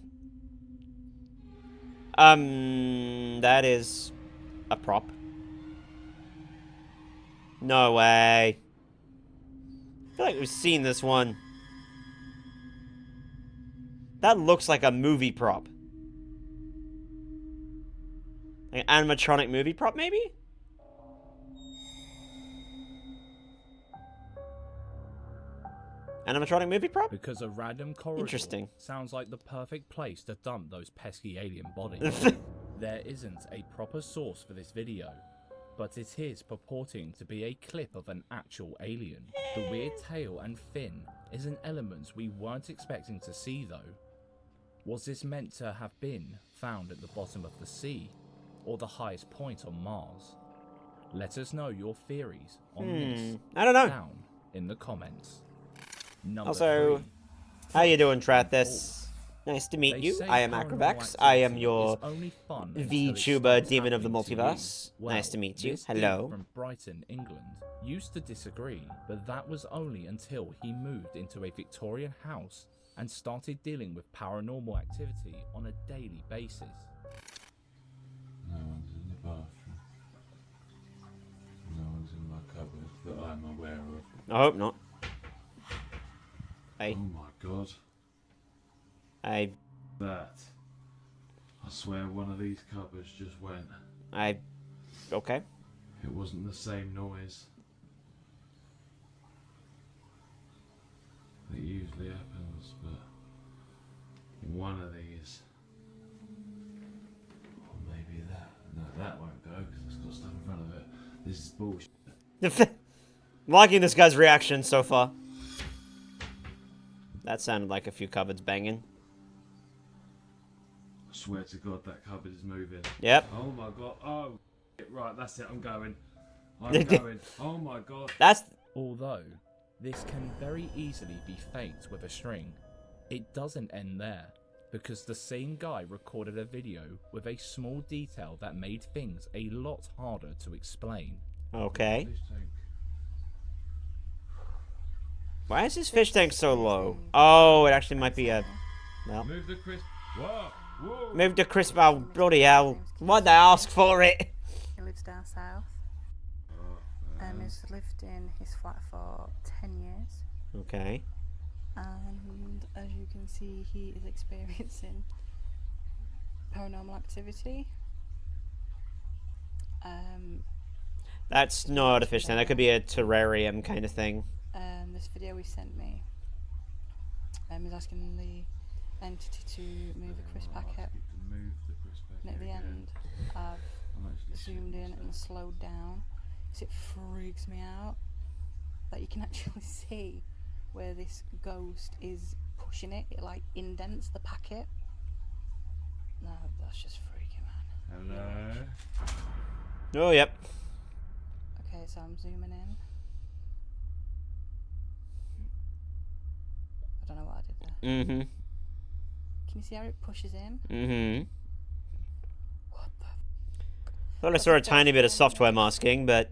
That is a prop. No way. I feel like we've seen this one. That looks like a movie prop. Like an animatronic movie prop, maybe? Animatronic movie prop? Because a random corridor Interesting. sounds like the perfect place to dump those pesky alien bodies. There isn't a proper source for this video, but it is purporting to be a clip of an actual alien. The weird tail and fin is an element we weren't expecting to see though. Was this meant to have been found at the bottom of the sea, or the highest point on Mars? Let us know your theories on this. I don't know. Down in the comments. Number Also, 3. how you doing, Trathis? Nice to meet you. I am Acrovex. I am your VTuber demon of the multiverse. Well, nice to meet you. this dude Hello. from Brighton, England, used to disagree, but that was only until he moved into a Victorian house and started dealing with paranormal activity on a daily basis. No one's in the bathroom. No one's in my cupboard that I'm aware of. I hope not. Oh my god. That. I swear one of these cupboards just went. Okay. It wasn't the same noise. It usually happens, but one of these. Or maybe that. No, that won't go because it's got stuff in front of it. This is bullshit. I'm liking this guy's reaction so far. That sounded like a few cupboards banging. I swear to God that cupboard is moving. Yep. Oh my god. Oh, right, that's it. I'm going. I'm going. Oh my god. That's... Although, this can very easily be faked with a string, it doesn't end there, because the same guy recorded a video with a small detail that made things a lot harder to explain. Okay. Why is this fish tank so low? Oh, it actually might be a... Well. Move the crisp. Whoa. Whoa. Move the crisp. Oh, bloody hell. Why'd they ask for it? He lives down south. He's lived in his flat for 10 years. Okay. And as you can see, he is experiencing paranormal activity. That's not a fish tank. That could be a terrarium kind of thing. This video he sent me is asking the entity to move the crisp packet. And at the end, I've zoomed in and slowed down because it freaks me out that you can actually see where this ghost is pushing it. It like indents the packet. No, that's just freaky, man. Hello. Oh, yep. Okay, so I'm zooming in. I don't know what I did there. Mm-hmm. Can you see how it pushes in? Mm-hmm. What the Thought I saw a tiny bit of software masking, but...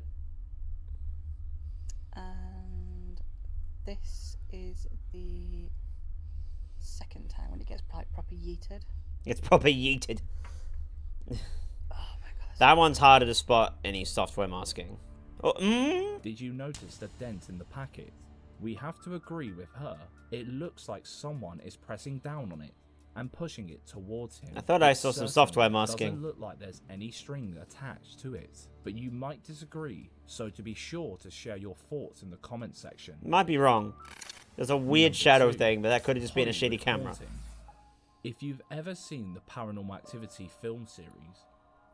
And this is the second time when it gets like proper yeeted. It's proper yeeted. Oh my god. That one's harder to spot any software masking. Did you notice the dent in the packet? We have to agree with her. It looks like someone is pressing down on it and pushing it towards him. I thought I saw some software masking. Doesn't look like there's any string attached to it, but you might disagree. So to be sure to share your thoughts in the comment section. Might be wrong. There's a weird shadow thing, but that could have just been a shitty camera. Haunting. If you've ever seen the Paranormal Activity film series,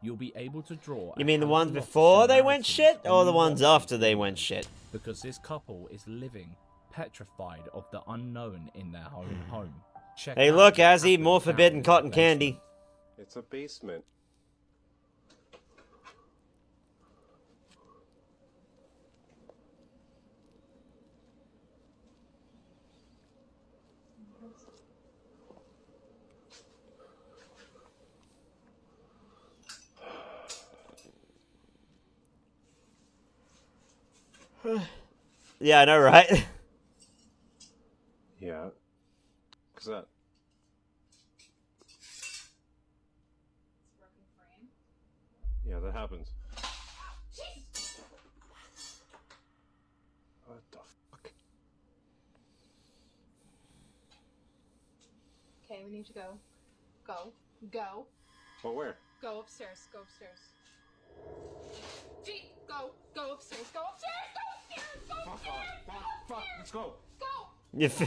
you'll be able to draw. You mean the ones before they went shit, or the ones after they went shit? Because this couple is living, petrified of the unknown in their own home. Check Hey, out look, what Azzy, happened more down forbidden in the cotton basement. candy. It's a basement. Yeah, I know, right? Yeah. What's that? Yeah, that happens. What the fuck? Okay, we need to go. Go. Go. Well, where? Go upstairs. Go upstairs. Gee, go. Go upstairs. Go upstairs. Go upstairs. Go upstairs. Fuck, let's go. Go.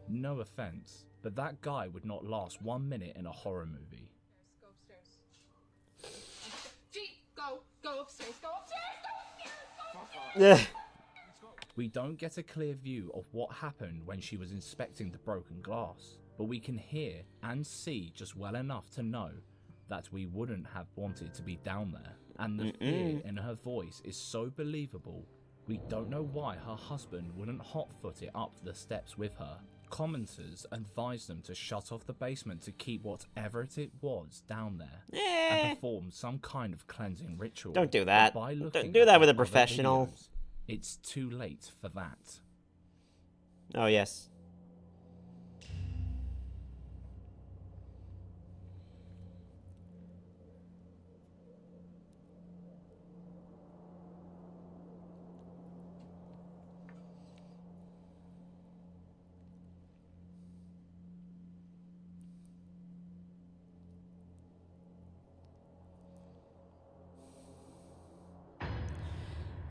No offense, but that guy would not last 1 minute in a horror movie. Go upstairs. Gee, go. Go upstairs. Go upstairs. Go upstairs. Go upstairs. We don't get a clear view of what happened when she was inspecting the broken glass, but we can hear and see just well enough to know that we wouldn't have wanted to be down there. And the fear in her voice is so believable, we don't know why her husband wouldn't hotfoot it up the steps with her. Commenters advised them to shut off the basement to keep whatever it was down there and perform some kind of cleansing ritual. Don't do that. But by looking Don't do that at with a other professional. videos, it's too late for that. Oh, yes.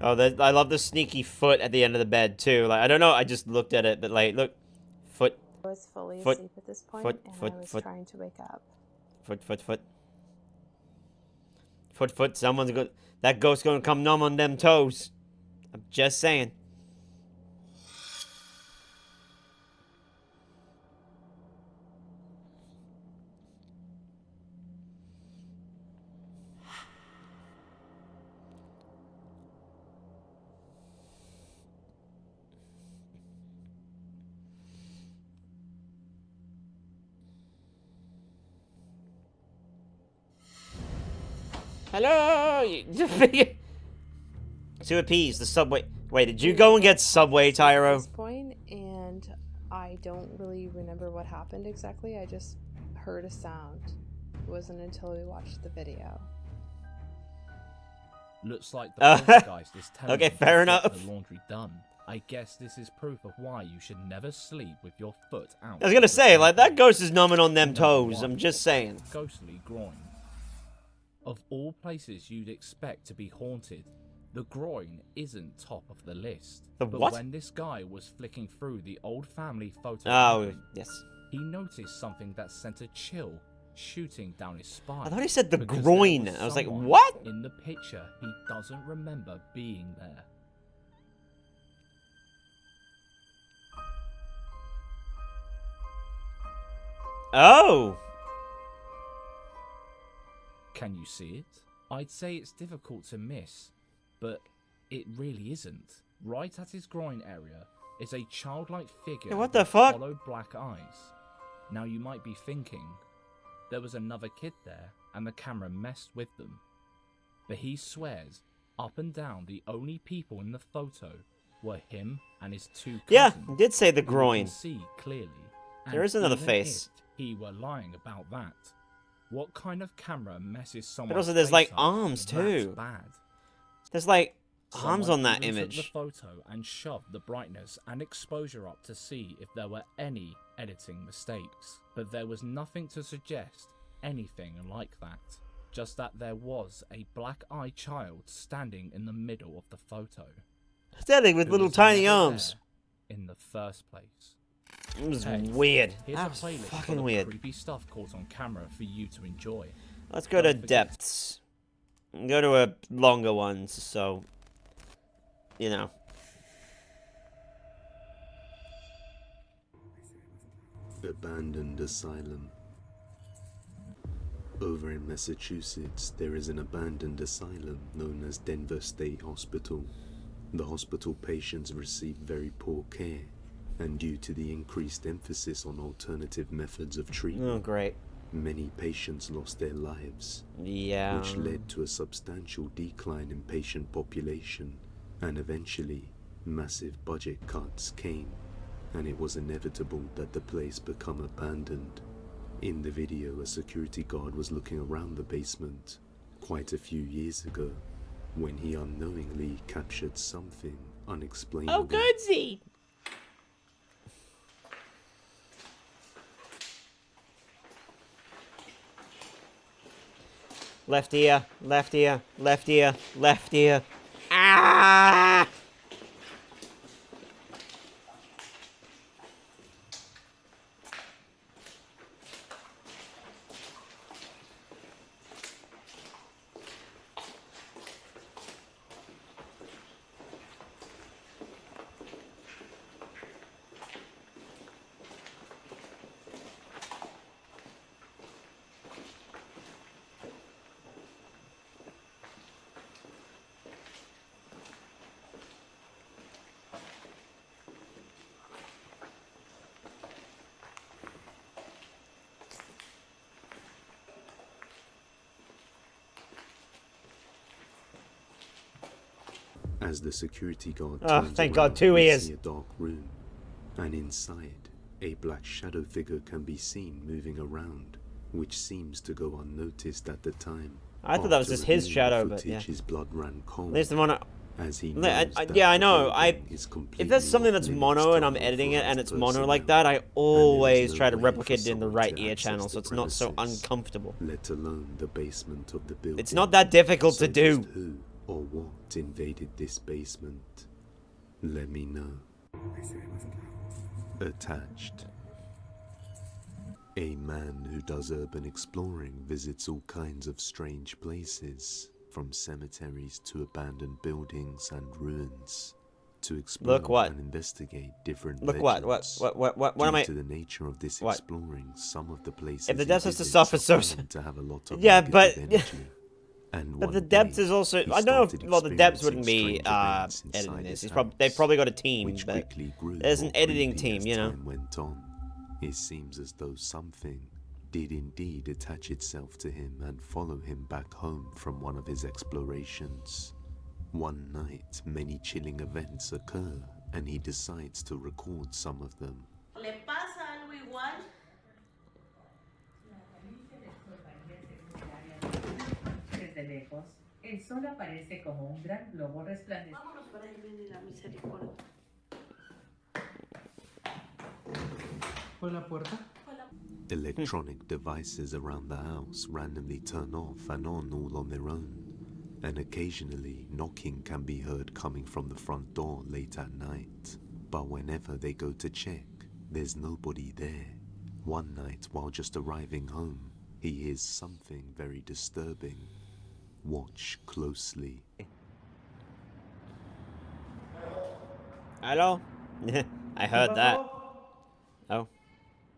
Oh, I love the sneaky foot at the end of the bed, too. Like, I don't know, I just looked at it, but, like, look. Foot. I was fully Foot. asleep at this point, Foot. and Foot. I was Foot. trying to wake up. Foot, foot, foot. Foot, foot. Someone's going that ghost's gonna come numb on them toes. I'm just saying. Hello! Sewer peas, the subway. Wait, did you go and get Subway, At Tyro? this point, and I don't really remember what happened exactly. I just heard a sound. It wasn't until we watched the video. Looks like the poltergeist is telling Okay, them fair to enough. get the laundry done. I guess this is proof of why you should never sleep with your foot out. I was gonna say, like, that ghost is numbing on them Number toes. one, I'm just saying. Ghostly groin. Of all places you'd expect to be haunted, the groin isn't top of the list. The but what? when this guy was flicking through the old family photo Oh, album, yes. he noticed something that sent a chill shooting down his spine. I thought he said the because there groin. was I was like, someone what? In the picture, he doesn't remember being there. Oh! Can you see it? I'd say it's difficult to miss, but it really isn't. Right at his groin area is a childlike figure Yeah, what the with fuck? hollow black eyes. Now you might be thinking, there was another kid there and the camera messed with them. But he swears up and down the only people in the photo were him and his two cousins. Yeah, he did say the who you groin. can see clearly. There is another even face. if he were lying about that, what kind of camera messes someone? But also there's, like, arms, too. Bad. There's like Someone arms on that even image. took the photo and shoved the brightness and exposure up to see if there were any editing mistakes, but there was nothing to suggest anything like that. Just that there was a black-eyed child standing in the middle of the photo. Standing with who little was tiny never arms. there in the first place. It was Hey, weird. Here's That a was playlist fucking full of weird. creepy stuff caught on camera for you to enjoy. Let's go to Don't forget- depths. Go to a longer ones, so you know. Abandoned asylum. Over in Massachusetts, there is an abandoned asylum known as Denver State Hospital. The hospital patients receive very poor care, and due to the increased emphasis on alternative methods of treatment, Oh, great. many patients lost their lives, Yeah. which led to a substantial decline in patient population, and eventually, massive budget cuts came, and it was inevitable that the place become abandoned. In the video, a security guard was looking around the basement quite a few years ago when he unknowingly captured something unexplainable. Oh, goodsy! Left ear, left ear, left ear, left ear. Ah! As the security guard Oh, turns thank around, God, 2 we ears. see a dark room, and inside, a black shadow figure can be seen moving around, which seems to go unnoticed at the time. I thought that was After just his reviewing the shadow, but footage, yeah. his blood ran cold. At least the mono. As he Yeah, knows that I the know. building is If completely there's something that's off mono and I'm limits to editing it and it's unauthorized mono like personnel, that, I and there is always no try to way replicate for it in the someone right to ear access channel the so it's not so premises, uncomfortable. let alone the basement of the building. It's not that difficult So to do. just who or what invaded this basement? Let me know. Attached. A man who does urban exploring visits all kinds of strange places, from cemeteries to abandoned buildings and ruins, to explore Look what? and investigate different Look legends. what am I? Due to the nature of this What? exploring, some of the places If the he depths has to visits suffer are so. found to have a lot of Yeah, negative but energy. And but one the depths day, is also. he I don't know if started well the depths experiencing wouldn't be strange events editing inside this. his They've probably got a house, team, which but quickly grew there's an more editing creepy team, as you know. time went on. It seems as though something did indeed attach itself to him and follow him back home from one of his explorations. One night, many chilling events occur, and he decides to record some of them. ¿Le pasa algo igual? Desde lejos, el sol aparece como un gran globo resplandeciente. Vámonos para el bien y la misericordia. ¿Fue la puerta? Electronic devices around the house randomly turn off and on all on their own, and occasionally knocking can be heard coming from the front door late at night. But whenever they go to check, there's nobody there. One night, while just arriving home, he hears something very disturbing. Watch closely. Hello? I heard that. Oh.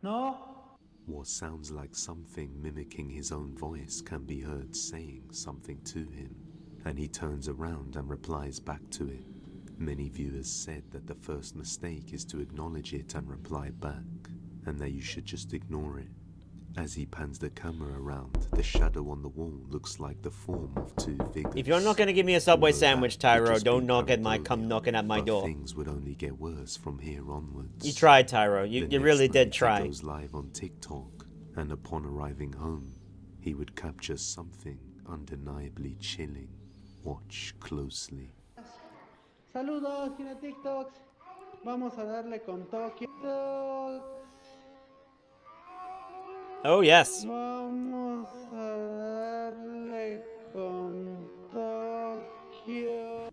No. What sounds like something mimicking his own voice can be heard saying something to him, and he turns around and replies back to it. Many viewers said that the first mistake is to acknowledge it and reply back, and that you should just ignore it. As he pans the camera around, the shadow on the wall looks like the form of two figures. If you're not gonna give me a Subway Although sandwich, that could Tyro, just don't be knock at my paranoia, knocking at my but door. things would only get worse from here onwards. You tried, Tyro. The You next really did night, try. He goes live on TikTok, and upon arriving home, he would capture something undeniably chilling. watch closely. Saludos, tiene TikToks. Vamos a darle con Tokio. Oh, yes. Vamos a darle con Tokio.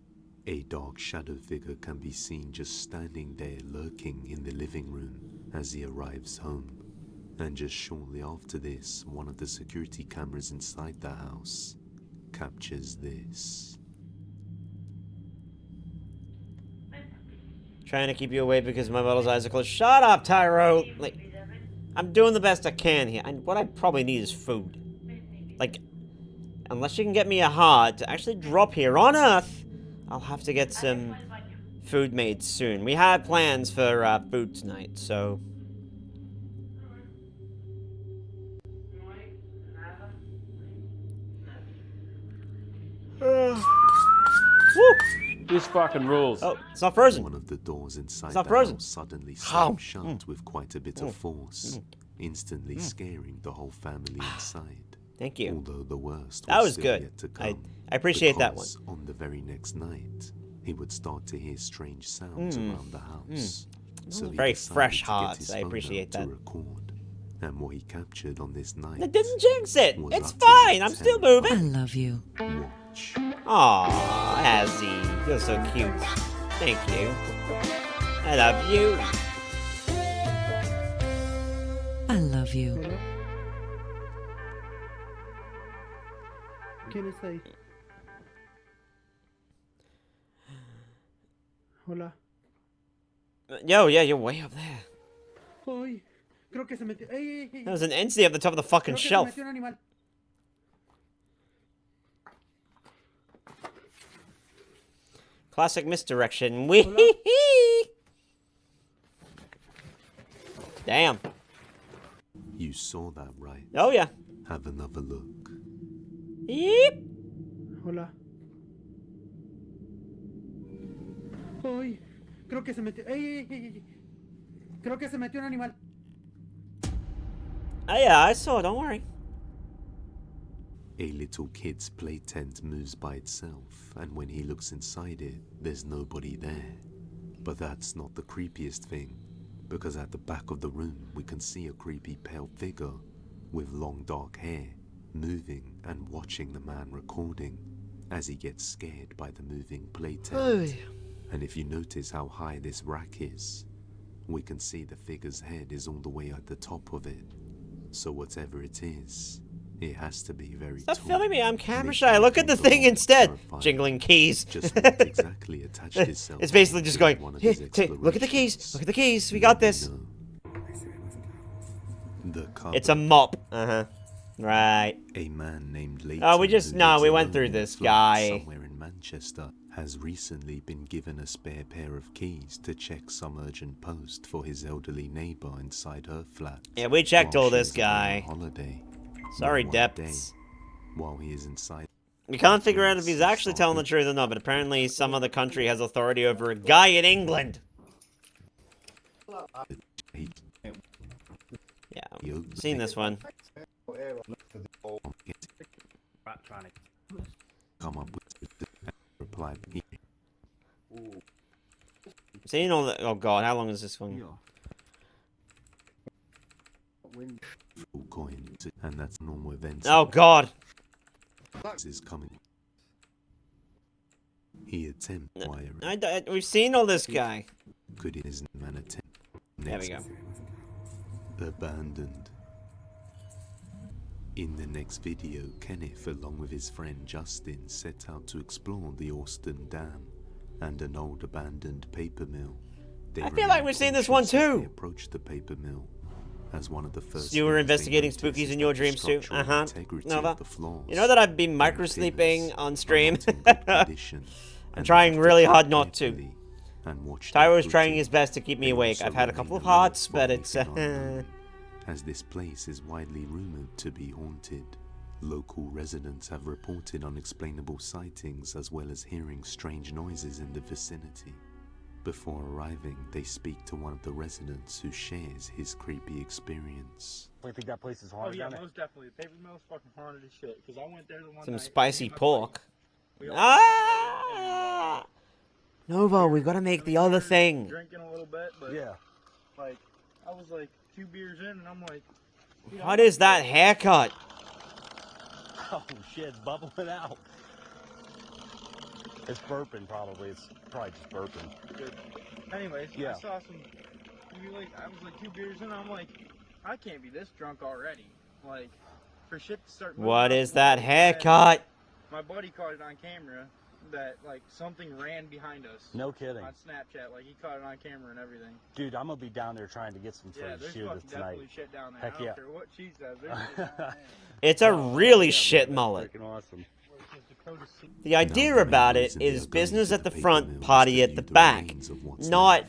A dark shadow figure can be seen just standing there lurking in the living room as he arrives home. And just shortly after this, one of the security cameras inside the house captures this. Trying to keep you awake because my mother's eyes are closed. Shut up, Tyro! Like, I'm doing the best I can here. And what I probably need is food. Like, unless you can get me a heart to actually drop here on Earth, I'll have to get some food made soon. We had plans for food tonight, so... Woo! This fucking rules. Oh, it's not frozen. One of the doors inside It's not the frozen. house suddenly slams shut with quite a bit of force, instantly scaring the whole family inside. Thank you. Although the worst That was still good. yet to come, I appreciate that one. because on the very next night, he would start to hear strange sounds around the house. So he Very decided fresh to get hearts. his I phone appreciate out that. to record. And what he captured on this night That didn't jinx it. was It's utterly fine. I'm still moving. terrifying. love you. Watch. Aw, Azzy. You're so cute. Thank you. I love you. I love you. ¿Quién está ahí? Hola. Yo, yeah, you're way up there. Ay, creo que se metió. Ey, ey, ey. There was an entity at the top of the fucking Creo que shelf. se metió un animal. Classic misdirection. Wee. Damn. You saw that, right? Oh, yeah. Have another look. Yep. Hola. Ay, creo que se metió. Ey, ey, ey, ey. Creo que se metió un animal. Oh, yeah, I saw it. Don't worry. A little kid's play tent moves by itself, and when he looks inside it, there's nobody there. But that's not the creepiest thing, because at the back of the room we can see a creepy pale figure with long dark hair moving and watching the man recording as he gets scared by the moving play tent. And if you notice how high this rack is, we can see the figure's head is all the way at the top of it. So whatever it is, it has to be very Stop tall. filming me. I'm camera shy. Look at the thing instead. Jingling keys. Just not exactly attached itself. It's basically just going, one of "Hey, his look at the keys. Look at the keys. We got this. The It's a mop. Uh-huh. Right. A man named Leighton, Oh, we just, who no, lives we went alone through in this flat guy. somewhere in Manchester, has recently been given a spare pair of keys to check some urgent post for his elderly neighbor inside her flat. Yeah, we checked while all this she's away on guy. holiday. Sorry, One depths. day, while he is inside, We can't figure out if he's actually telling the truth or not, but apparently some other country has authority over a guy in England. Yeah, seen this one. come up with the reply. Seen all the, oh god, how long is this one? Full coin, and that's normal events. Oh god. Is coming. He attempts wiring. We've seen all this guy. Could his man attempt? There we go. Abandoned. In the next video, Kenneth, along with his friend Justin, set out to explore the Austin Dam and an old abandoned paper mill. They I feel like remained we've seen this one cautious as too. They approached the paper mill as one of the first. You were things they investigating noticed spookies is in your the dreams too? structural Uh-huh. integrity Nova. of the floors You know that I've been and micro-sleeping pillars on are stream? not in good condition, I'm and trying they have really to hard tread not to. carefully and watch Tyro their is trying footing. his best to keep me They awake. also I've had a couple of remain alert hearts, for but it's anything unknown, as this place is widely rumored to be haunted. Local residents have reported unexplainable sightings as well as hearing strange noises in the vicinity. Before arriving, they speak to one of the residents who shares his creepy experience. I think that place is Oh haunted. yeah, down there. most definitely. Paper mill's fucking haunted as shit. Because I went there the one some night. spicy pork. Ah! Nova, we've got to make the other thing. Drinking a little bit, but like I was like 2 beers in, and I'm like, What is that haircut? Oh shit, it's bubbling out. It's burping probably. It's probably just burping. Good. Anyways, Yeah. I saw some. I was like 2 beers in, and I'm like, I can't be this drunk already. Like, for shit to start. What up, is that and haircut? My buddy caught it on camera that like something ran behind us. No kidding. On Snapchat, like he caught it on camera and everything. Dude, I'm gonna be down there trying to get some Yeah, for there's Shooters fucking tonight. definitely shit down there. Heck I don't yeah. care what she says. There's shit down there. It's a really shit mullet. Freaking awesome. The idea about it is business at the front, party at the back. Not,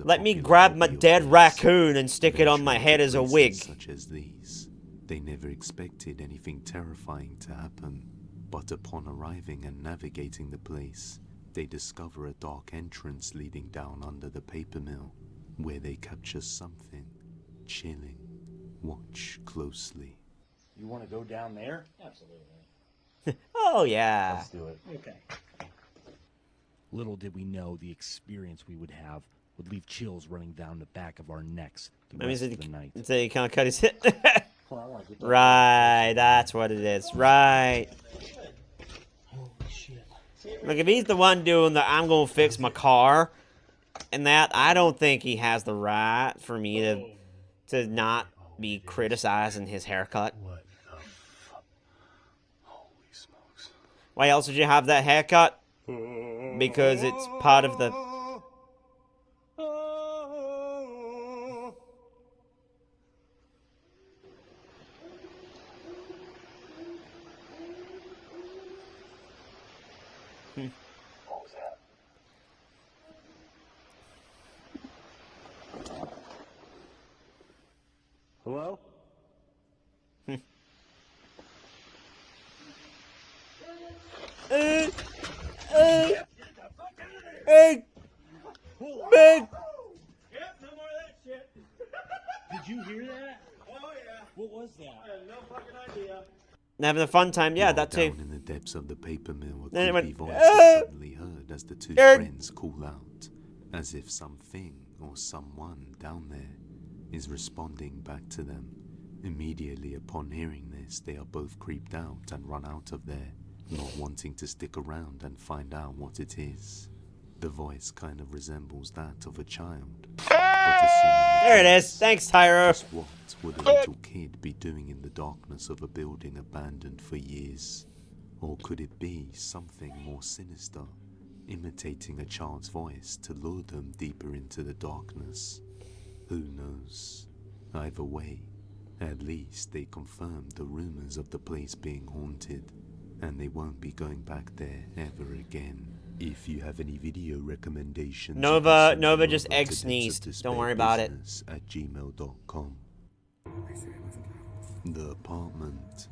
let me grab my dead raccoon and stick it on my head as a wig. Such as these. They never expected anything terrifying to happen, but upon arriving and navigating the place, they discover a dark entrance leading down under the paper mill, where they capture something chilling. Watch closely. You want to go down there? Absolutely. Oh, yeah. Let's do it. Okay. Little did we know the experience we would have would leave chills running down the back of our necks the Let me rest see of the night. so you can't cut his hit. Right, that's what it is. Right. Look, if he's the one doing the I'm gonna fix my car and that, I don't think he has the right for me to not be criticizing his haircut. Why else would you have that haircut? Because it's part of the... Hello? Big. Did you hear that? Oh yeah. What was that? I have no fucking idea. Having a fun time, yeah, While that too. down in the depths of the paper mill, a Then it creepy went, voice is suddenly heard as the two friends call out, as if something or someone down there is responding back to them. Immediately upon hearing this, they are both creeped out and run out of there, not wanting to stick around and find out what it is. The voice kind of resembles that of a child. There it is. Thanks, Tyro. Just what would a little kid be doing in the darkness of a building abandoned for years? Or could it be something more sinister, imitating a child's voice to lure them deeper into the darkness? Who knows? Either way, at least they confirmed the rumors of the place being haunted, and they won't be going back there ever again. If you have any video recommendations, Nova just egg sneezed. Don't worry about it. At gmail.com. The apartment.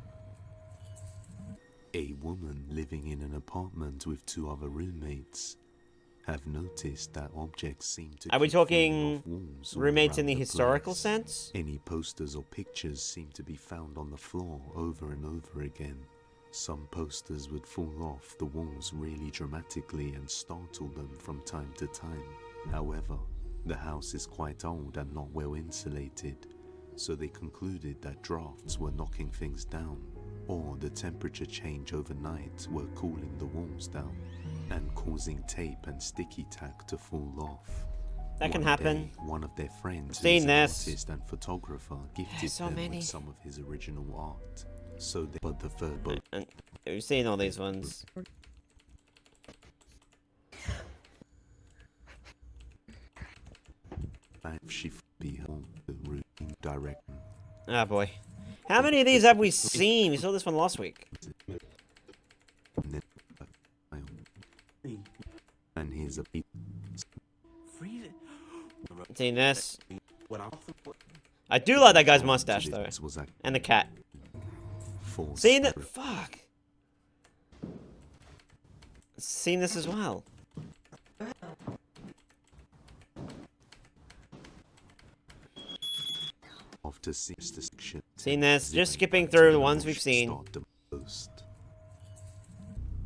A woman living in an apartment with 2 other roommates have noticed that objects seem to Are we keep falling talking off walls all roommates in around the historical place. sense? Any posters or pictures seem to be found on the floor over and over again. Some posters would fall off the walls really dramatically and startle them from time to time. However, the house is quite old and not well insulated, so they concluded that drafts were knocking things down, or the temperature change overnight were cooling the walls down and causing tape and sticky tack to fall off. That can One happen. day, one of their friends, Seen who's an this. artist and photographer, gifted so them many. with some of his original art. So they, but the third book. And we've seen all these ones. She be home the routine direct. Ah, boy. How many of these have we seen? We saw this one last week. And here's a Seen this. I do like that guy's mustache, though. And the cat. Seen it? Fuck. Seen this as well. Seen this. Just skipping through the ones we've seen.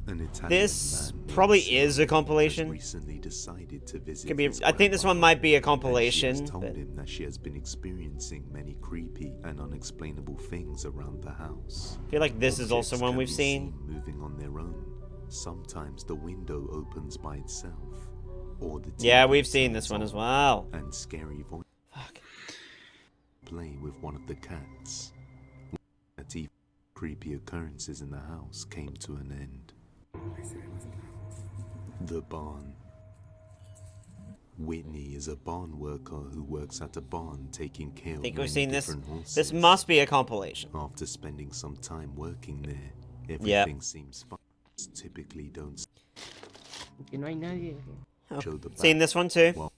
An Italian This man named probably Sam is a has compilation. recently decided to visit Could be. his I think this one might be a grandmother, and she compilation. has told But him that she has been experiencing many creepy and unexplainable things around the house. I feel like this is also Objects one can we've be seen. moving on their own. Sometimes the window opens by itself, or the Yeah, TV we've seen this turns one as on, well. And scary voice. Play with one of the cats. That even creepy occurrences in the house came to an end. The barn. Whitney is a barn worker who works at a barn taking care of I think many we've seen this. different horses. This must be a compilation. After spending some time working there, everything seems fine. Typically don't show the Seen back. this one too. Well,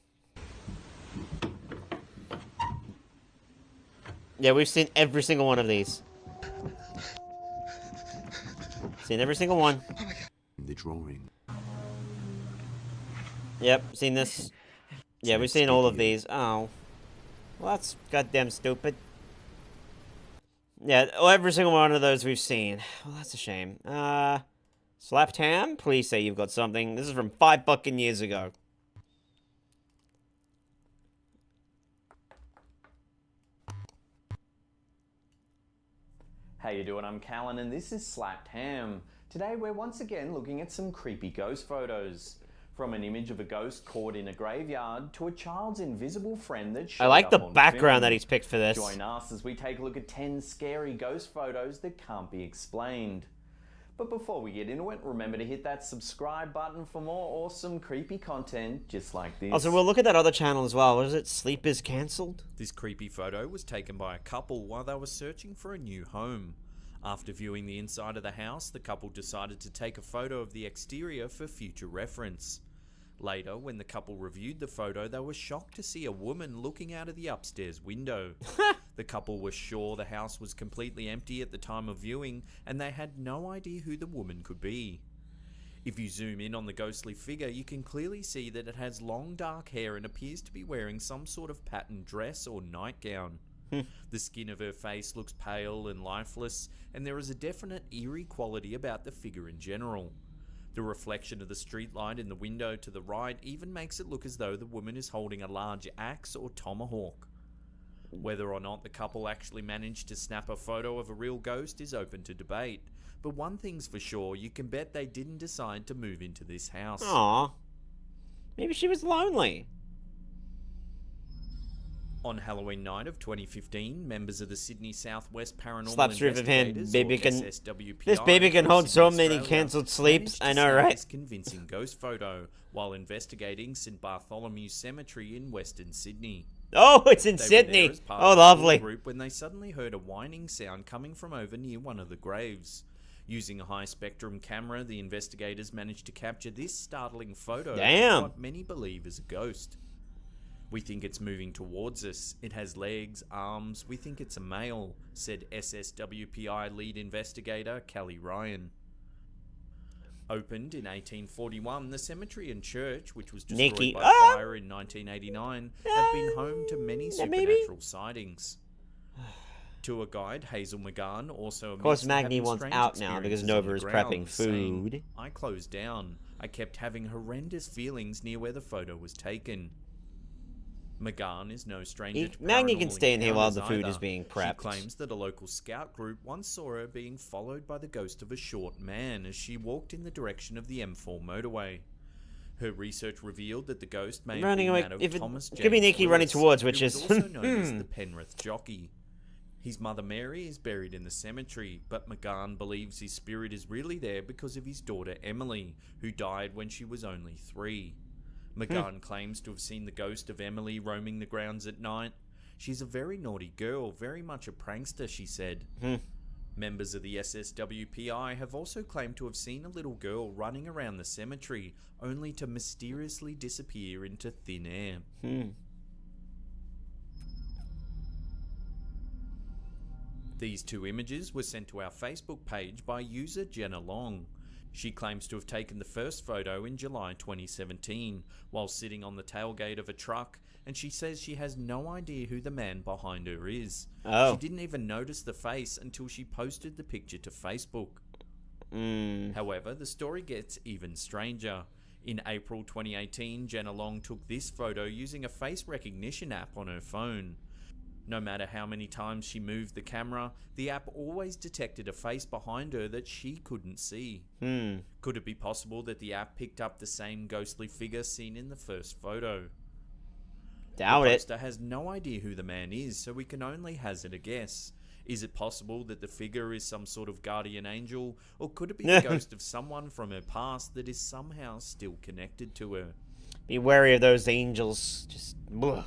Yeah, we've seen every single one of these. Seen every single one. the drawing. Yep, seen this. Yeah, we've seen all of these. Oh. Well, that's goddamn stupid. Yeah, every single one of those we've seen. Well, that's a shame. Slapped Ham? Please say you've got something. This is from 5 fucking years ago. How you doing? I'm Callan and this is Slapped Ham. Today we're once again looking at some creepy ghost photos. From an image of a ghost caught in a graveyard to a child's invisible friend that showed I like the up on background film. that he's picked for this. Join us as we take a look at 10 scary ghost photos that can't be explained. But before we get into it, remember to hit that subscribe button for more awesome creepy content just like this. Also, we'll look at that other channel as well. What is it? Sleep is cancelled? This creepy photo was taken by a couple while they were searching for a new home. After viewing the inside of the house, the couple decided to take a photo of the exterior for future reference. Later, when the couple reviewed the photo, they were shocked to see a woman looking out of the upstairs window. The couple were sure the house was completely empty at the time of viewing, and they had no idea who the woman could be. If you zoom in on the ghostly figure, you can clearly see that it has long dark hair and appears to be wearing some sort of patterned dress or nightgown. The skin of her face looks pale and lifeless, and there is a definite eerie quality about the figure in general. The reflection of the streetlight in the window to the right even makes it look as though the woman is holding a large axe or tomahawk. Whether or not the couple actually managed to snap a photo of a real ghost is open to debate, but one thing's for sure, you can bet they didn't decide to move into this house. Aww. Maybe she was lonely. On Halloween night of 2015, members of the Sydney Southwest Paranormal Slaps roof of hand, Investigators, baby or can. SSWPI, This baby can from hold so Sydney, many Australia, cancelled sleeps. managed to I know, snap right? this convincing ghost photo while investigating St Bartholomew Cemetery in Western Sydney. Oh, it's in They were Sydney. there as part Oh, of a tour lovely. Group when they suddenly heard a whining sound coming from over near one of the graves. Using a high-spectrum camera, the investigators managed to capture this startling photo Damn. of what many believe is a ghost. We think it's moving towards us. It has legs, arms. We think it's a male, said SSWPI lead investigator Kelly Ryan. Opened in 1841, the cemetery and church, which was destroyed Nikki. by Ah! fire in 1989, have been home to many maybe? supernatural sightings. Tour guide Hazel McGann also Of course, admits to Magni having wants strange out now because experiences Nova on the is ground, prepping saying, food. I closed down. I kept having horrendous feelings near where the photo was taken. McGann is no stranger to Magni can paranormal stay in here while the encounters food is either. being She prepped. claims that a local scout group once saw her being followed by the ghost of a short man as she walked in the direction of the M4 motorway. Her research revealed that the ghost may have Running been away- that of if it- Thomas it could be James Nikki running Willis, towards, who which was is- also known as the Penrith jockey. His mother Mary is buried in the cemetery, but McGann believes his spirit is really there because of his daughter Emily, who died when she was only 3. McGann claims to have seen the ghost of Emily roaming the grounds at night. She's a very naughty girl, very much a prankster, she said. Members of the SSWPI have also claimed to have seen a little girl running around the cemetery, only to mysteriously disappear into thin air. These 2 images were sent to our Facebook page by user Jenna Long. She claims to have taken the first photo in July 2017 while sitting on the tailgate of a truck, and she says she has no idea who the man behind her is. Oh. She didn't even notice the face until she posted the picture to Facebook. However, the story gets even stranger. In April 2018, Jenna Long took this photo using a face recognition app on her phone. No matter how many times she moved the camera, the app always detected a face behind her that she couldn't see. Could it be possible that the app picked up the same ghostly figure seen in the first photo? Doubt the it. poster has no idea who the man is, so we can only hazard a guess. Is it possible that the figure is some sort of guardian angel, or could it be the ghost of someone from her past that is somehow still connected to her? Be wary of those angels. Just... Ugh.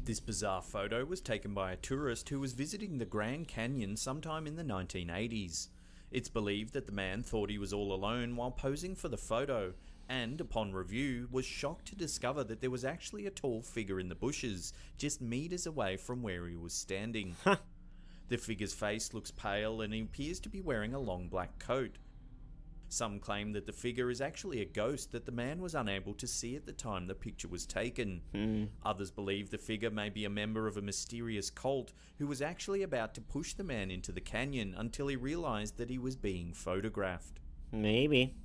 This bizarre photo was taken by a tourist who was visiting the Grand Canyon sometime in the 1980s. It's believed that the man thought he was all alone while posing for the photo, and, upon review, was shocked to discover that there was actually a tall figure in the bushes, just meters away from where he was standing. The figure's face looks pale and he appears to be wearing a long black coat. Some claim that the figure is actually a ghost that the man was unable to see at the time the picture was taken. Others believe the figure may be a member of a mysterious cult who was actually about to push the man into the canyon until he realized that he was being photographed. Maybe.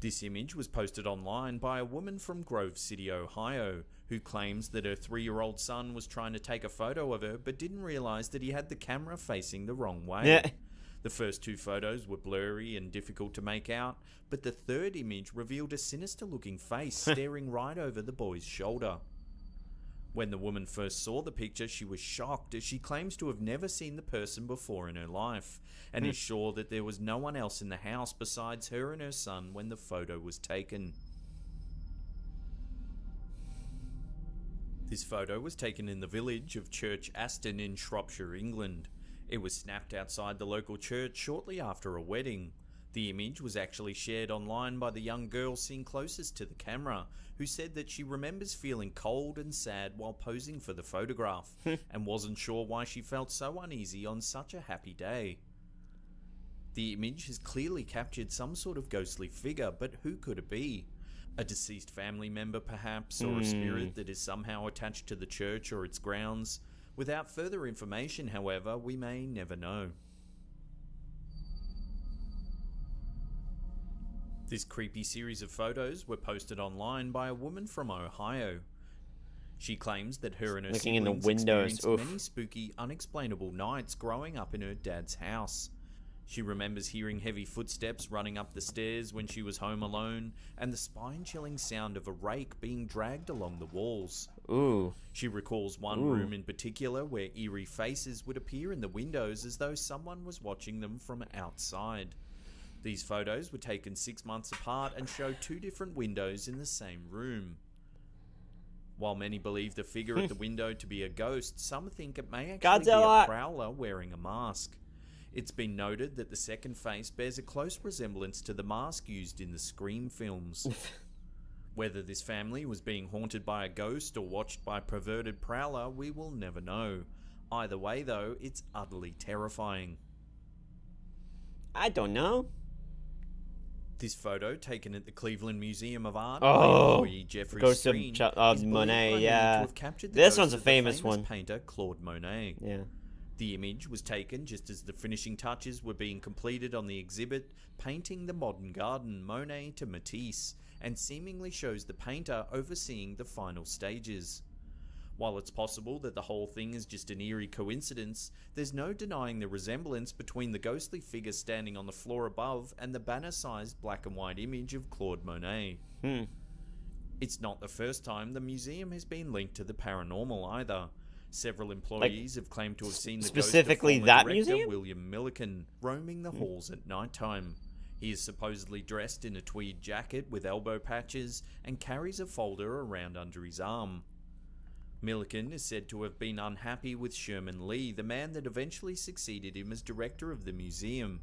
This image was posted online by a woman from Grove City, Ohio, who claims that her 3-year-old son was trying to take a photo of her but didn't realize that he had the camera facing the wrong way. Yeah. The first 2 photos were blurry and difficult to make out, but the third image revealed a sinister-looking face staring right over the boy's shoulder. When the woman first saw the picture, she was shocked, as she claims to have never seen the person before in her life, and is sure that there was no one else in the house besides her and her son when the photo was taken. This photo was taken in the village of Church Aston in Shropshire, England. It was snapped outside the local church shortly after a wedding. The image was actually shared online by the young girl seen closest to the camera, who said that she remembers feeling cold and sad while posing for the photograph, and wasn't sure why she felt so uneasy on such a happy day. The image has clearly captured some sort of ghostly figure, but who could it be? A deceased family member perhaps, or a spirit that is somehow attached to the church or its grounds? Without further information, however, we may never know. This creepy series of photos were posted online by a woman from Ohio. She claims that her and her Looking in the siblings windows, experienced many spooky, unexplainable nights growing up in her dad's house. She remembers hearing heavy footsteps running up the stairs when she was home alone, and the spine-chilling sound of a rake being dragged along the walls. Ooh. She recalls one room in particular where eerie faces would appear in the windows as though someone was watching them from outside. These photos were taken 6 months apart and show 2 different windows in the same room. While many believe the figure at the window to be a ghost, some think it may actually be a prowler wearing a mask. It's been noted that the second face bears a close resemblance to the mask used in the Scream films. Whether this family was being haunted by a ghost or watched by a perverted prowler, we will never know. Either way, though, it's utterly terrifying. I don't know. This photo, taken at the Cleveland Museum of Art Oh, by employee Jeffrey Ghost of Screen, is believed Monet, by many yeah. to have captured the This ghost one's a of the famous one. painter Claude Monet. Yeah. The image was taken just as the finishing touches were being completed on the exhibit Painting the Modern Garden, Monet to Matisse, and seemingly shows the painter overseeing the final stages. While it's possible that the whole thing is just an eerie coincidence, there's no denying the resemblance between the ghostly figure standing on the floor above and the banner-sized black and white image of Claude Monet. It's not the first time the museum has been linked to the paranormal either. Several employees have claimed to have seen the specifically ghost of that former director museum? William Milliken roaming the halls at night time. He is supposedly dressed in a tweed jacket with elbow patches and carries a folder around under his arm. Milliken is said to have been unhappy with Sherman Lee, the man that eventually succeeded him as director of the museum.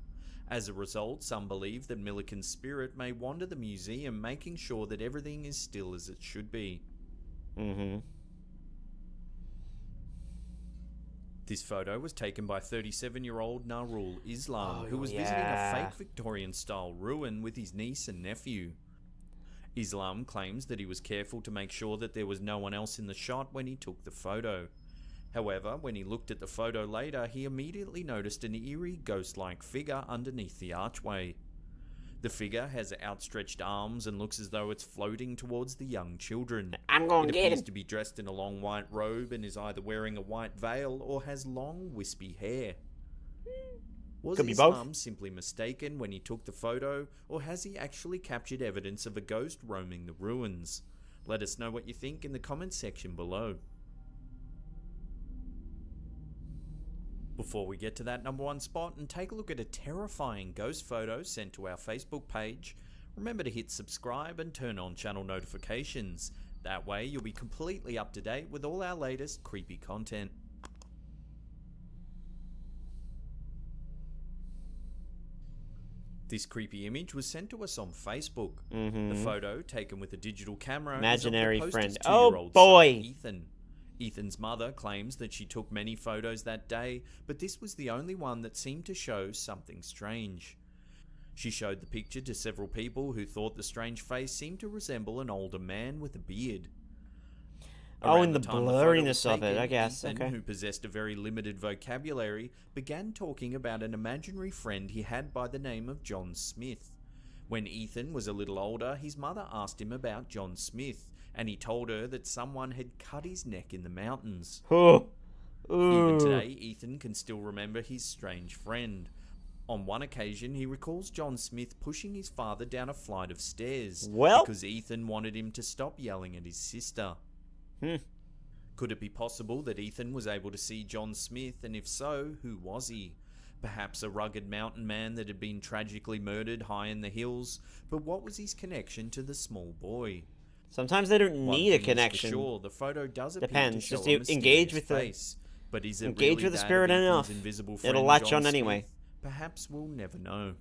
As a result, some believe that Milliken's spirit may wander the museum, making sure that everything is still as it should be. This photo was taken by 37-year-old Narul Islam, who was visiting a fake Victorian-style ruin with his niece and nephew. Islam claims that he was careful to make sure that there was no one else in the shot when he took the photo. However, when he looked at the photo later, he immediately noticed an eerie ghost-like figure underneath the archway. The figure has outstretched arms and looks as though it's floating towards the young children. I'm gonna It get appears him. to be dressed in a long white robe and is either wearing a white veil or has long wispy hair. Was Could be his both. mum simply mistaken when he took the photo, or has he actually captured evidence of a ghost roaming the ruins? Let us know what you think in the comments section below. Before we get to that number one spot and take a look at a terrifying ghost photo sent to our Facebook page, remember to hit subscribe and turn on channel notifications. That way you'll be completely up to date with all our latest creepy content. This creepy image was sent to us on Facebook. The photo, taken with a digital camera, Imaginary is of the friend. poster's Oh, 2-year-old boy. son, Ethan. Ethan's mother claims that she took many photos that day, but this was the only one that seemed to show something strange. She showed the picture to several people who thought the strange face seemed to resemble an older man with a beard. Oh, Around and the time photo was blurriness of it, taken, I guess, Ethan, okay. who possessed a very limited vocabulary, began talking about an imaginary friend he had by the name of John Smith. When Ethan was a little older, his mother asked him about John Smith, and he told her that someone had cut his neck in the mountains. Oh. Even Ooh. today, Ethan can still remember his strange friend. On one occasion, he recalls John Smith pushing his father down a flight of stairs because Ethan wanted him to stop yelling at his sister. Could it be possible that Ethan was able to see John Smith, and if so, who was he? Perhaps a rugged mountain man that had been tragically murdered high in the hills, but what was his connection to the small boy? Sometimes they don't One need a thing is for connection. sure, the photo does appear Depends. to show Just a engage mysterious with the face, but is it engage really with the that spirit of Ethan's enough. invisible It'll friend, latch John on anyway. Smith? Perhaps we'll never know.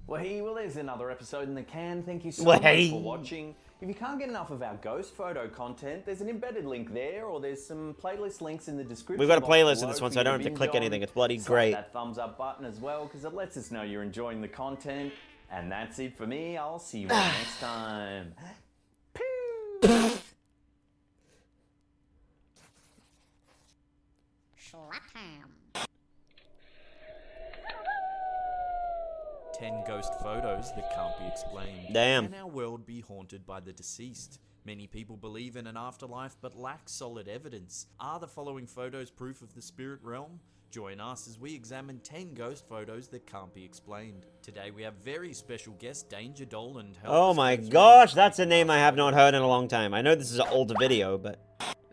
Well, there's another episode in the can. Thank you so Well, much for watching. If you can't get enough of our ghost photo content, there's an embedded link there, or there's some playlist links in the description. We've got a box playlist below of this one, for so I you don't have to binge click on. anything. It's bloody Slap great. that thumbs up button as well, because it lets us know you're enjoying the content. And that's it for me. I'll see you all next time. Pew! 10 ghost photos that can't be explained. Damn. Can our world be haunted by the deceased? Many people believe in an afterlife but lack solid evidence. Are the following photos proof of the spirit realm? Join us as we examine 10 ghost photos that can't be explained. Today we have very special guest Danger Dolan. Oh my gosh, that's a name I have not heard in a long time. I know this is an older video, but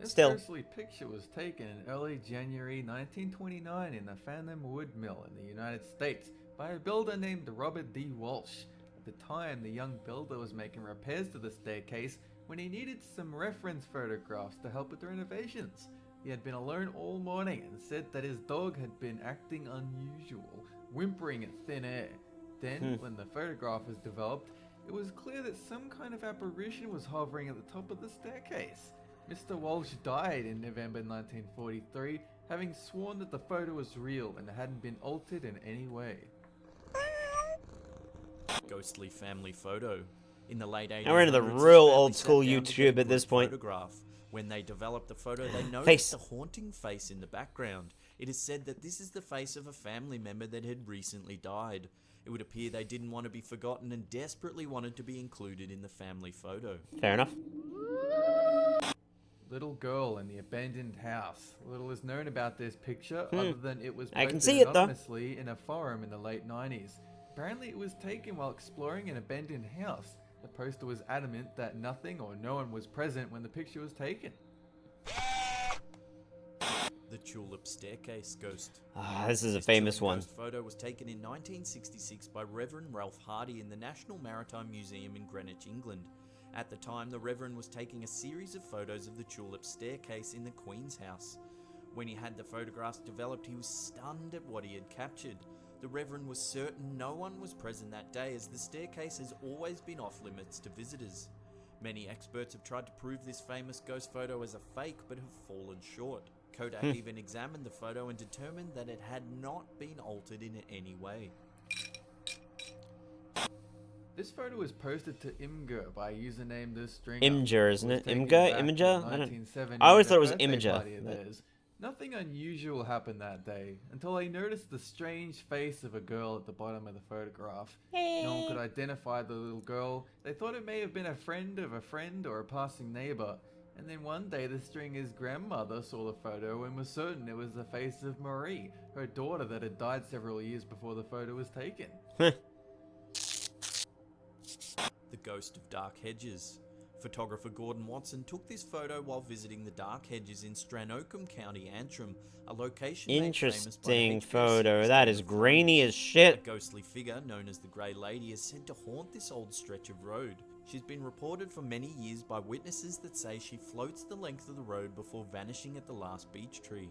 This still. ghostly picture was taken in early January 1929 in the Phantom Wood Mill in the United States by a builder named Robert D. Walsh. At the time, the young builder was making repairs to the staircase when he needed some reference photographs to help with the renovations. He had been alone all morning and said that his dog had been acting unusual, whimpering in thin air. Then, when the photograph was developed, it was clear that some kind of apparition was hovering at the top of the staircase. Mr. Walsh died in November 1943, having sworn that the photo was real and hadn't been altered in any way. Ghostly family photo. In the late 1800s, Now we're into the his real family old sat school down to get a YouTube at this group point. Photograph. When they developed the photo, they noticed Face. a haunting face in the background. It is said that this is the face of a family member that had recently died. It would appear they didn't want to be forgotten and desperately wanted to be included in the family photo. Fair enough. Little girl in the abandoned house. Little is known about this picture other than it was I can posted see it, though. anonymously in a forum in the late 90s. Apparently it was taken while exploring an abandoned house. The poster was adamant that nothing or no one was present when the picture was taken. The Tulip Staircase Ghost. Ah, this is a This famous chilling one. ghost photo was taken in 1966 by Reverend Ralph Hardy in the National Maritime Museum in Greenwich, England. At the time, the Reverend was taking a series of photos of the Tulip Staircase in the Queen's house. When he had the photographs developed, he was stunned at what he had captured. The Reverend was certain no one was present that day, as the staircase has always been off limits to visitors. Many experts have tried to prove this famous ghost photo as a fake, but have fallen short. Kodak even examined the photo and determined that it had not been altered in any way. This photo was posted to Imgur by a username this string. Imgur, isn't it? Imager? I don't. I always thought it was Imager. Nothing unusual happened that day until I noticed the strange face of a girl at the bottom of the photograph. No one could identify the little girl. They thought it may have been a friend of a friend or a passing neighbor. And then one day the stringer's grandmother saw the photo and was certain it was the face of Marie, her daughter that had died several years before the photo was taken. The Ghost of Dark Hedges. Photographer Gordon Watson took this photo while visiting the Dark Hedges in Stranocum County, Antrim, a location made famous by Interesting photo. That is grainy as shit. A ghostly figure known as the Grey Lady is said to haunt this old stretch of road. She's been reported for many years by witnesses that say she floats the length of the road before vanishing at the last beech tree.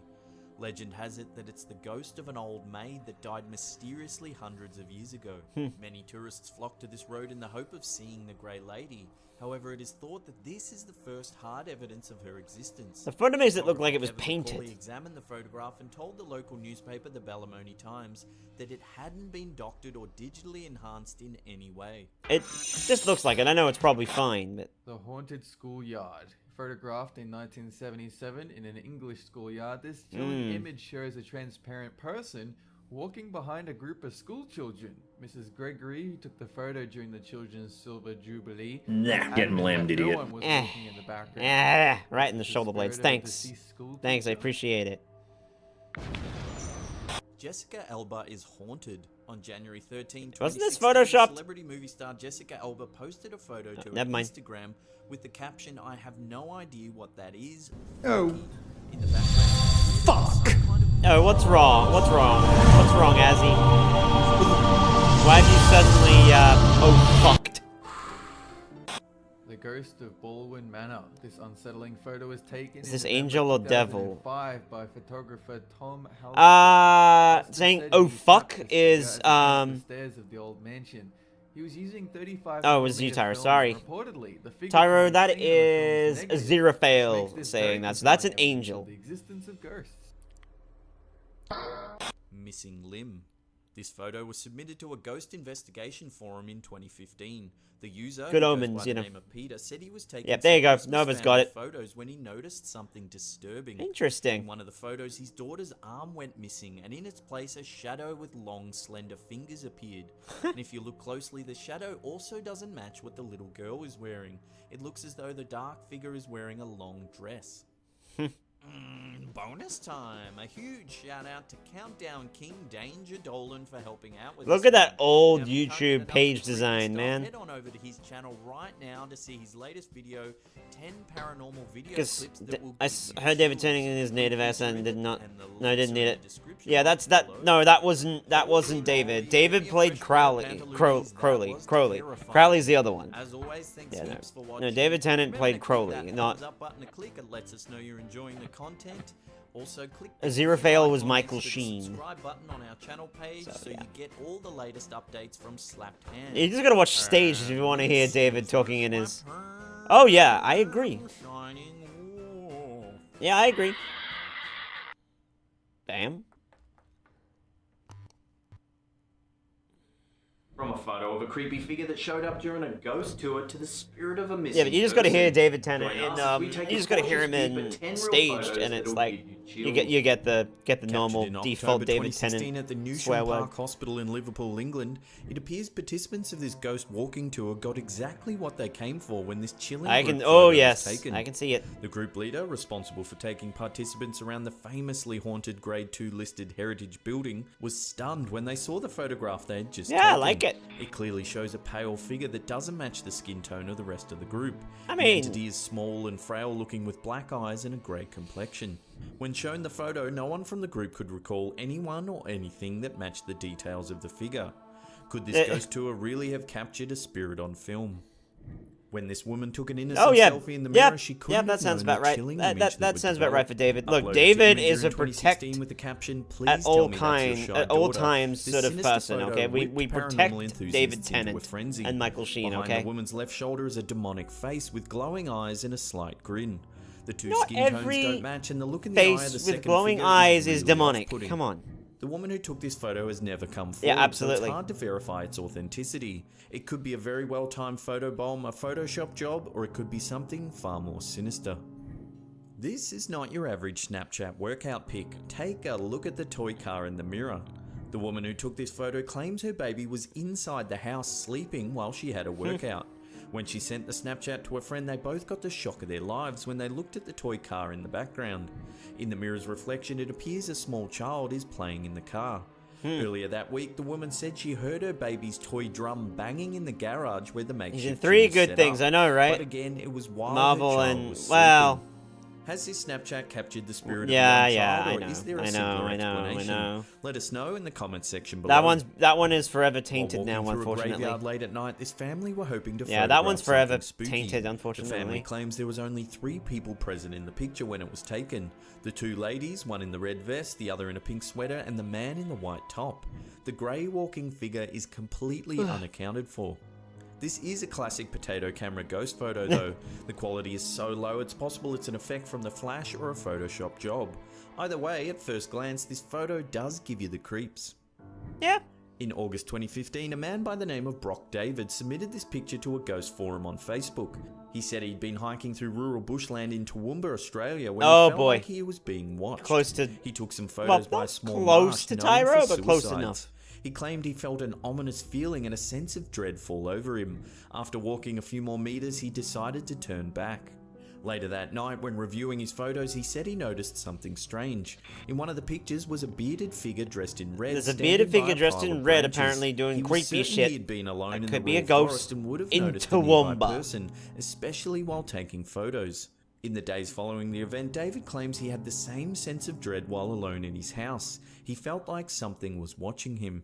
Legend has it that it's the ghost of an old maid that died mysteriously hundreds of years ago. Many tourists flock to this road in the hope of seeing the Grey Lady. However, it is thought that this is the first hard evidence of her existence. The photo makes it look like it was painted. Photographer examined the photograph and told the local newspaper, the Ballymoney Times, that it hadn't been doctored or digitally enhanced in any way. It just looks like it. I know it's probably fine, but... The Haunted Schoolyard. Photographed in 1977 in an English schoolyard, this chilling image shows a transparent person walking behind a group of school children. Mrs. Gregory, who took the photo during the children's Silver Jubilee, getting lammed, idiot. No one was walking in the background. Right in the shoulder blades. Thanks. Thanks, I appreciate it. Jessica Alba is haunted. On January 13, Wasn't this 2016, photoshopped? Celebrity movie star Jessica Alba posted a photo to her never mind. Instagram with the caption, "I have no idea what that is." Oh. In the background, fuck! Oh, what's wrong? What's wrong? What's wrong, Azzy? Why have you suddenly, oh, fucked? The Ghost of Baldwin Manor. This unsettling photo was taken Is this in angel or November devil? 2005 by photographer Tom Halstead. Saying Said oh he fuck tracked the is, figure at the stairs of the old mansion. He was using 35 Oh, it was you, mm Tyro, film. sorry. Reportedly, the figure Tyro, from the that scene of the film is a negative, zero which fail makes this saying very that, so that's an compelling evidence of angel. The existence of ghosts. Missing limb. This photo was submitted to a ghost investigation forum in 2015. The user, Good who goes omens, by the you know. name of Peter, said he was taking Yep, there you some go. Christmas Nova's got family it. photos when he noticed something disturbing. Interesting. In one of the photos, his daughter's arm went missing, and in its place, a shadow with long, slender fingers appeared. And if you look closely, the shadow also doesn't match what the little girl is wearing. It looks as though the dark figure is wearing a long dress. Bonus time! A huge shout out to Countdown King Danger Dolan for helping out with Look this at that one. old Now, if you can't get YouTube enough page of the design, stuff, man. Head on over to his channel right now to see his latest video, 10 paranormal video Because clips that will I give you heard David chills. turning in his native accent did not. And the No, I links didn't are need in it. the description Yeah, that's that. below. No, that wasn't David. David played Crowley. Crowley's the other one. As always, thanks Yeah, heaps for no. watching. No, David Tennant Remember played to click Crowley, that not. thumbs up button to click. It lets us know you're enjoying the content. Also, click A the zero bell fail was icon Michael next to the Sheen. subscribe button on our channel page so yeah. you get all the latest updates from Slapped Hands. You just gotta watch stage if you want to hear David talking in his. Oh yeah, I agree. Yeah, I agree. Bam. From a photo of a creepy figure that showed up during a ghost tour to the spirit of a missing Yeah, but you just gotta hear person. David Tennant Join us in as we take you a just gotta hear cautious him peek in at 10 real staged, photos and it's that'll like give you you get the Captured normal in default October David 2016 Tennant at the Newsham swear word. Park Hospital in Liverpool, England, it appears participants of this ghost walking tour got exactly what they came for when this chilling I group can. photo Oh was yes, taken. I can see it. The group leader, responsible for taking participants around the famously haunted Grade 2 listed heritage building, was stunned when they saw the photograph they had just Yeah, taken. I like it. It clearly shows a pale figure that doesn't match the skin tone of the rest of the group. I The mean- entity is small and frail looking with black eyes and a grey complexion. When shown the photo, no one from the group could recall anyone or anything that matched the details of the figure. Could this ghost tour really have captured a spirit on film? When this woman took an innocent selfie in the mirror, she couldn't that have sounds known about the right. chilling That image would sounds about right for David. develop. Look, Uploaded David to is a Imgur in protect 2016 with the caption, "Please at tell all me that's your kind shy at all daughter." times This sort of sinister person. photo Okay, we whipped protect paranormal enthusiasts David into Tennant a frenzy. and Michael Sheen. Behind Okay. the woman's left shoulder is a demonic face with glowing eyes and a slight grin. The two Not skin tones every don't match, and the look in the eye of the face second with glowing figure eyes is really demonic. off-putting. Come on. The woman who took this photo has never come forward, Yeah, absolutely. so it's hard to verify its authenticity. It could be a very well-timed photo bomb, a Photoshop job, or it could be something far more sinister. This is not your average Snapchat workout pic. Take a look at the toy car in the mirror. The woman who took this photo claims her baby was inside the house sleeping while she had a workout. When she sent the Snapchat to a friend, they both got the shock of their lives when they looked at the toy car in the background. In the mirror's reflection, it appears a small child is playing in the car. Earlier that week, the woman said she heard her baby's toy drum banging in the garage where the makeshift He's in 3 gym was good set things, up. I know, right? But again, it was while Marvel her child and, was well... sleeping. Has this Snapchat captured the spirit Yeah, of a young yeah, child, I or know. is there a I know, simpler I know, I explanation? know. Let us know in the comments section below. That one is forever While tainted now, walking through a unfortunately. graveyard late at night, this family were hoping to Yeah, that one's photograph forever something spooky. tainted, The unfortunately. family claims there was only 3 people present in the picture when it was taken. The 2 ladies, one in the red vest, the other in a pink sweater, and the man in the white top. The grey walking figure is completely unaccounted for. This is a classic potato camera ghost photo though. The quality is so low it's possible it's an effect from the flash or a Photoshop job. Either way, at first glance, this photo does give you the creeps. Yeah. In August 2015, a man by the name of Brock David submitted this picture to a ghost forum on Facebook. He said he'd been hiking through rural bushland in Toowoomba, Australia, when he felt like he was being watched. Close to... He took some photos by a not small close marsh to known Tyro, for but close suicides. enough. He claimed he felt an ominous feeling and a sense of dread fall over him. After walking a few more meters, he decided to turn back. Later that night, when reviewing his photos, he said he noticed something strange. In one of the pictures was a bearded figure dressed in red. There's a standing bearded by figure dressed pile in of red, branches. apparently doing He was creepy certain shit. He had been alone That in could the be a rural ghost forest and would have in noticed a nearby Toowoomba. person, especially while taking photos. In the days following the event, David claims he had the same sense of dread while alone in his house. He felt like something was watching him.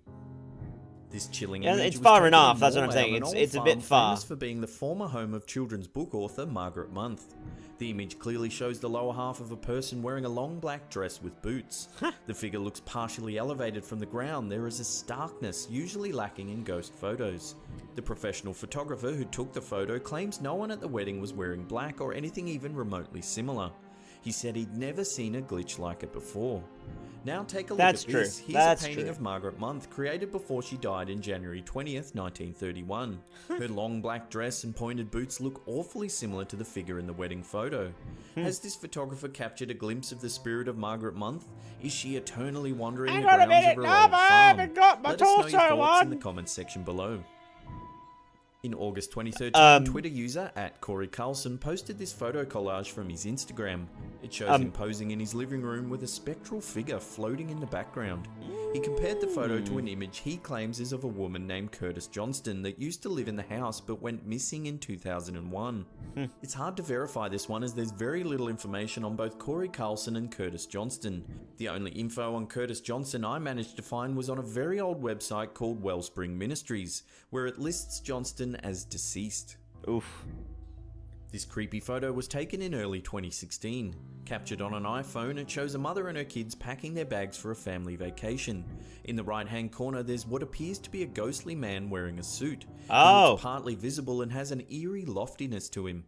This chilling Yeah, image it's was far taken enough, in that's what I'm Morvale, saying. an old It's a bit farm far. famous for being the former home of children's book author Margaret Month. The image clearly shows the lower half of a person wearing a long black dress with boots. The figure looks partially elevated from the ground. There is a starkness usually lacking in ghost photos. The professional photographer who took the photo claims no one at the wedding was wearing black or anything even remotely similar. He said he'd never seen a glitch like it before. Now take a look That's at true. this. Here's That's a painting true. of Margaret Month, created before she died in January 20th, 1931. Her long black dress and pointed boots look awfully similar to the figure in the wedding photo. Has this photographer captured a glimpse of the spirit of Margaret Month? Is she eternally wandering Hang the on a grounds minute, of her no, old I farm? haven't got my Let us know your torso thoughts in on. the comments section below. In August 2013, Twitter user @Corey Carlson posted this photo collage from his Instagram. It shows him posing in his living room with a spectral figure floating in the background. He compared the photo to an image he claims is of a woman named Curtis Johnston that used to live in the house but went missing in 2001. It's hard to verify this one as there's very little information on both Corey Carlson and Curtis Johnston. The only info on Curtis Johnston I managed to find was on a very old website called Wellspring Ministries, where it lists Johnston as deceased. Oof. This creepy photo was taken in early 2016. Captured on an iPhone, it shows a mother and her kids packing their bags for a family vacation. In the right-hand corner, there's what appears to be a ghostly man wearing a suit. He looks partly visible and has an eerie loftiness to him.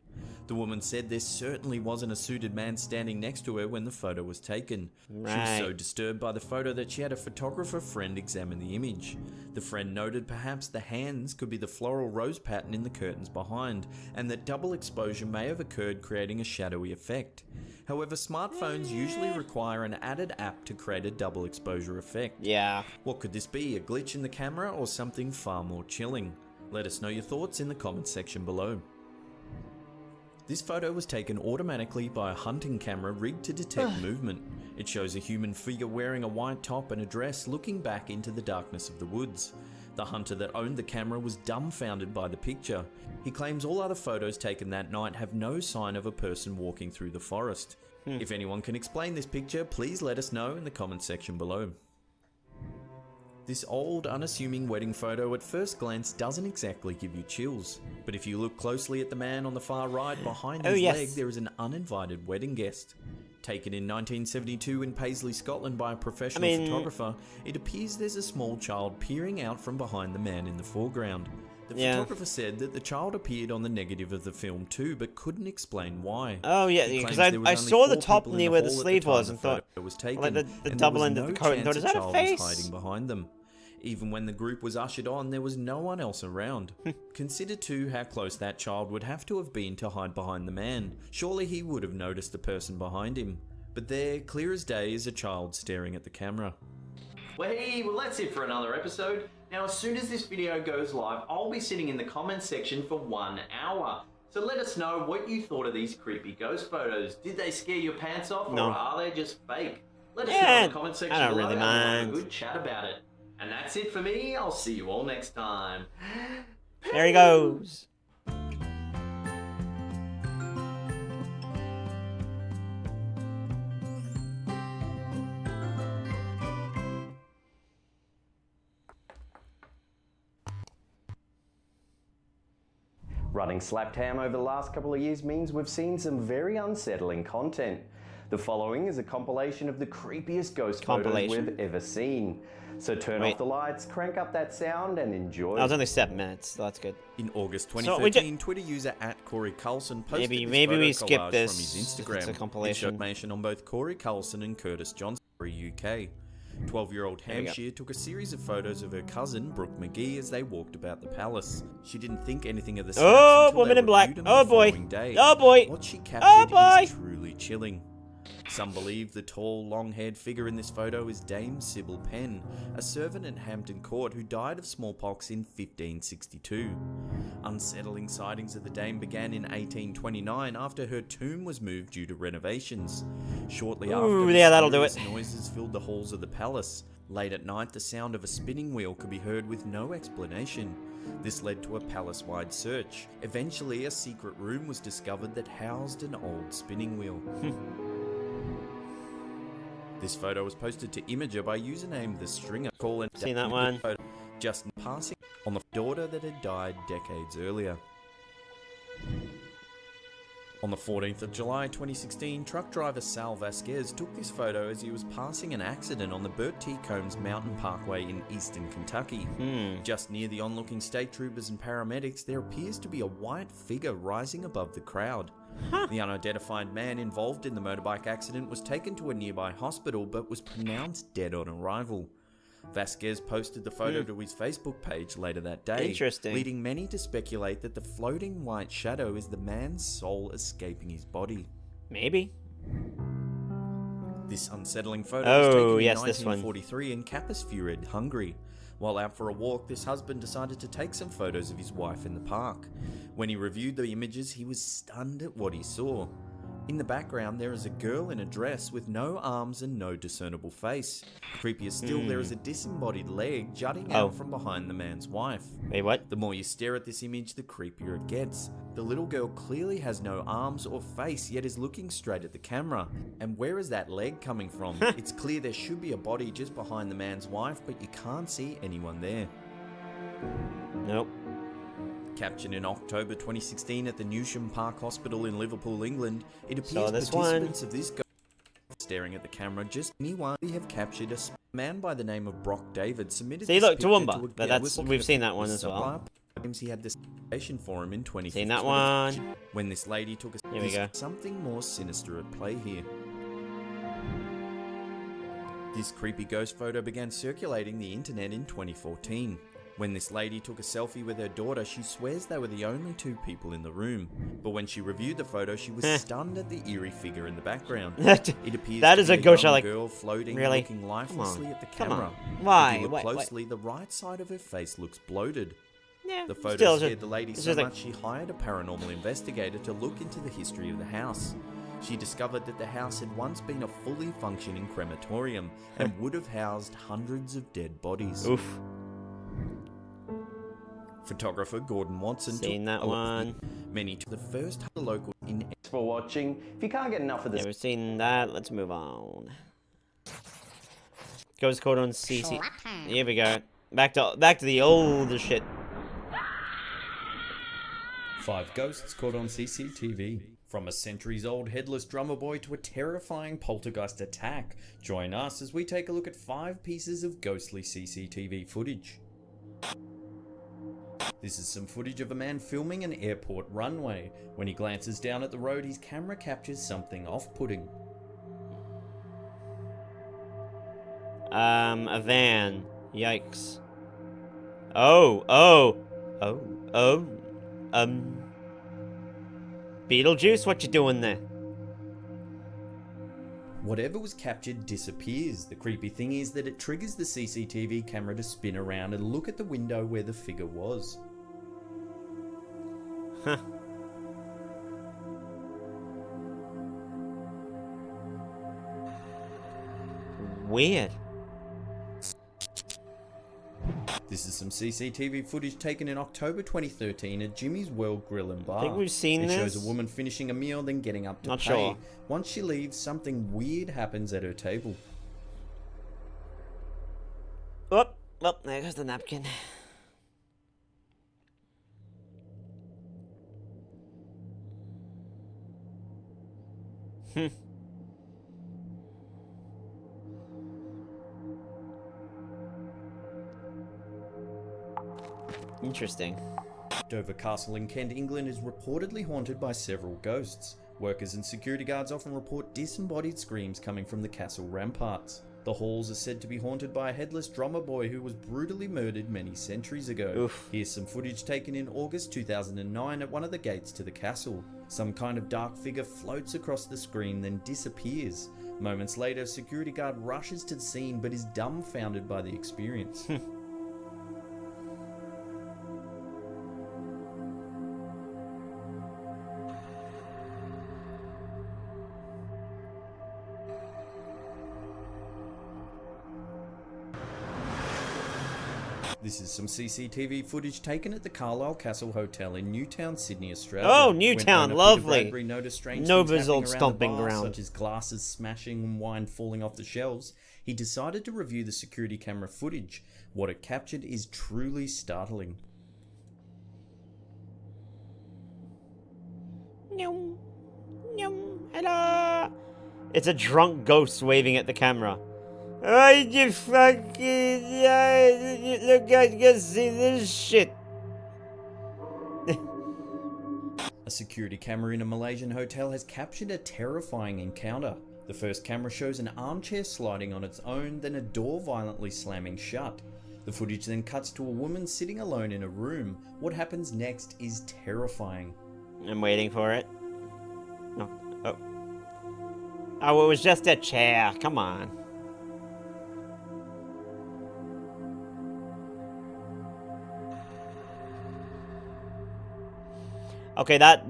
The woman said there certainly wasn't a suited man standing next to her when the photo was taken. She was so disturbed by the photo that she had a photographer friend examine the image. The friend noted perhaps the hands could be the floral rose pattern in the curtains behind, and that double exposure may have occurred, creating a shadowy effect. However, smartphones usually require an added app to create a double exposure effect. Yeah. What could this be? A glitch in the camera or something far more chilling? Let us know your thoughts in the comments section below. This photo was taken automatically by a hunting camera rigged to detect movement. It shows a human figure wearing a white top and a dress looking back into the darkness of the woods. The hunter that owned the camera was dumbfounded by the picture. He claims all other photos taken that night have no sign of a person walking through the forest. If anyone can explain this picture, please let us know in the comments section below. This old, unassuming wedding photo at first glance doesn't exactly give you chills. But if you look closely at the man on the far right, behind his leg there is an uninvited wedding guest. Taken in 1972 in Paisley, Scotland by a professional photographer, it appears there's a small child peering out from behind the man in the foreground. The Yeah. photographer said that the child appeared on the negative of the film too, but couldn't explain why. Oh yeah, He because claims there was I only saw the 4 top people in near where the hall at sleeve time was the and thought, photo was taken, like the and there double was end of no the coat, and chance thought, is that a child face? was hiding behind them. Even when the group was ushered on, there was no one else around. Consider too how close that child would have to have been to hide behind the man. Surely he would have noticed the person behind him. But there, clear as day, is a child staring at the camera. Well, that's it for another episode. Now, as soon as this video goes live, I'll be sitting in the comments section for 1 hour. So let us know what you thought of these creepy ghost photos. Did they scare your pants off, No. or are they just fake? Let us Yeah, know in the comment section I don't below, really and we'll have mind. a good chat about it. And that's it for me. I'll see you all next time. There he goes. Running Slaptam over the last couple of years means we've seen some very unsettling content. The following is a compilation of the creepiest ghost photos we've ever seen. So turn off the lights, crank up that sound, and enjoy. That was only 7 minutes, so that's good. In August So we 2013, Twitter user @CoreyCarlson posted Maybe this we photo skip collage this from his if Instagram. it's a compilation. It showed information on both Corey Carlson and Curtis Johnson, UK. 12-year-old There we go. Hampshire took a series of photos of her cousin, Brooke McGee, as they walked about the palace. She didn't think anything of the snaps Oh, until woman they in black. reviewed them Oh the boy. following day. Oh boy. What she Oh captured boy. is truly chilling. Some believe the tall, long-haired figure in this photo is Dame Sybil Penn, a servant at Hampton Court who died of smallpox in 1562. Unsettling sightings of the dame began in 1829 after her tomb was moved due to renovations. Shortly after, yeah, that'll do mysterious noises filled the halls of the palace. Late at night, the sound of a spinning wheel could be heard with no explanation. This led to a palace-wide search. Eventually, a secret room was discovered that housed an old spinning wheel. This photo was posted to Imager by username The Stringer. Seen that one. Just passing on the daughter that had died decades earlier. On the 14th of July 2016, truck driver Sal Vasquez took this photo as he was passing an accident on the Burt T. Combs Mountain Parkway in eastern Kentucky. Just near the onlooking state troopers and paramedics, there appears to be a white figure rising above the crowd. The unidentified man involved in the motorbike accident was taken to a nearby hospital but was pronounced dead on arrival. Vasquez posted the photo to his Facebook page later that day, Interesting. leading many to speculate that the floating white shadow is the man's soul escaping his body. Maybe. This unsettling photo was taken yes, in this one. 1943 in Kapusfjord, Hungary. While out for a walk, this husband decided to take some photos of his wife in the park. When he reviewed the images, he was stunned at what he saw. In the background, there is a girl in a dress with no arms and no discernible face. Creepier still, there is a disembodied leg jutting out from behind the man's wife. Wait, what? The more you stare at this image, the creepier it gets. The little girl clearly has no arms or face, yet is looking straight at the camera. And where is that leg coming from? It's clear there should be a body just behind the man's wife, but you can't see anyone there. Nope. Captured in October 2016 at the Newsham Park Hospital in Liverpool, England, it appears Saw this participants of this staring at the camera just anyone we have captured a man by the name of Brock David submitted See, this look, picture Toowoomba. to a But that's Whipple we've seen that Cafe one as well. supplier. Claims he had this station for him in 2015. Seen that one. When this lady took a Here we go. something more sinister at play here. This creepy ghost photo began circulating the internet in 2014. When this lady took a selfie with her daughter, she swears they were the only 2 people in the room. But when she reviewed the photo, she was stunned at the eerie figure in the background. It appears That to is be a ghost young like- girl floating, really? looking lifelessly at the Come camera. on. Why? If you look Why? closely, the right side of her face looks bloated. Yeah, The photo still, scared the lady it's so just like- much she hired a paranormal investigator to look into the history of the house. She discovered that the house had once been a fully functioning crematorium and would have housed hundreds of dead bodies. Oof. Photographer Gordon Watson Seen took that a look at one. many to the first local in. Thanks for watching. If you can't get enough of this, Yeah, we've seen that. Let's move on. Ghost code on CC. Here we go. Back to the older shit. 5 ghosts caught on CCTV. From a centuries-old headless drummer boy to a terrifying poltergeist attack, join us as we take a look at 5 pieces of ghostly CCTV footage. This is some footage of a man filming an airport runway. When he glances down at the road, his camera captures something off-putting. A van. Yikes. Beetlejuice, what you doing there? Whatever was captured disappears. The creepy thing is that it triggers the CCTV camera to spin around and look at the window where the figure was. Huh. Weird. This is some CCTV footage taken in October 2013 at Jimmy's World Grill and Bar. I think we've seen it this. It shows a woman finishing a meal, then getting up to Not pay. sure. Once she leaves, something weird happens at her table. Oh, there goes the napkin. Interesting. Dover Castle in Kent, England is reportedly haunted by several ghosts. Workers and security guards often report disembodied screams coming from the castle ramparts. The halls are said to be haunted by a headless drummer boy who was brutally murdered many centuries ago. Oof. Here's some footage taken in August 2009 at one of the gates to the castle. Some kind of dark figure floats across the screen, then disappears. Moments later, a security guard rushes to the scene but is dumbfounded by the experience. This is some CCTV footage taken at the Carlisle Castle Hotel in Newtown, Sydney, Australia. Oh, Newtown, When owner Peter lovely. Bradbury noticed strange Nova's things old happening around stomping the bar, ground. such as glasses smashing and wine falling off the shelves. He decided to review the security camera footage. What it captured is truly startling. Hello. It's a drunk ghost waving at the camera. Oh, you fucking... look, I can see this shit. A security camera in a Malaysian hotel has captured a terrifying encounter. The first camera shows an armchair sliding on its own, then a door violently slamming shut. The footage then cuts to a woman sitting alone in a room. What happens next is terrifying. I'm waiting for it. No. Oh. Oh, it was just a chair. Come on. Okay, that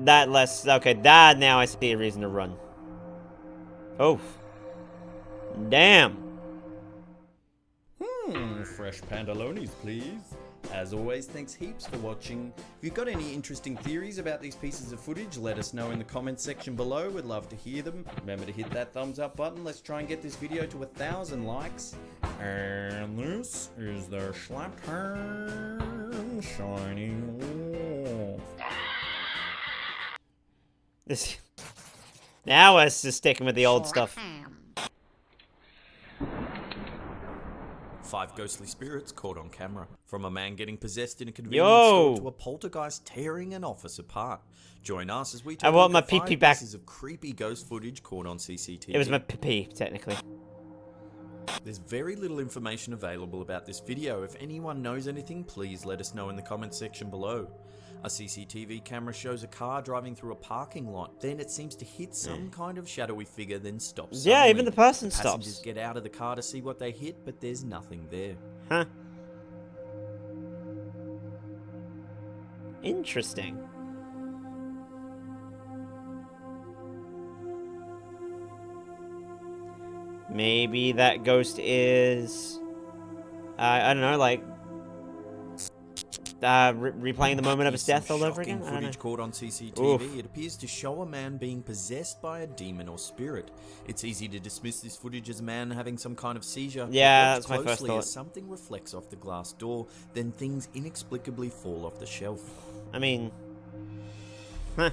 now I see a reason to run. Oh. Damn. Fresh pantalones, please. As always, thanks heaps for watching. If you've got any interesting theories about these pieces of footage, let us know in the comments section below. We'd love to hear them. Remember to hit that thumbs up button. Let's try and get this video to 1,000 likes. And this is the slap hand shining off. This. Now us just sticking with the old stuff. 5 ghostly spirits caught on camera. From a man getting possessed in a convenience Yo! store to a poltergeist tearing an office apart. Join us as we I take a want look my at 5 pee-pee back. pieces of creepy ghost footage caught on CCTV. It was my pee, technically. There's very little information available about this video. If anyone knows anything, please let us know in the comments section below. A CCTV camera shows a car driving through a parking lot. Then it seems to hit some kind of shadowy figure, then stops Yeah, suddenly. even the person stops. Passengers get out of the car to see what they hit, but there's nothing there. Huh. Interesting. Maybe that ghost is... I don't know, like... replaying the moment of his death all over again? I don't know. Footage caught on CCTV. Oof. It appears to show a man being possessed by a demon or spirit. It's easy to dismiss this footage as a man having some kind of seizure. Yeah, Watch that's my first closely thought. as something reflects off the glass door, then things inexplicably fall off the shelf. I mean... Huh.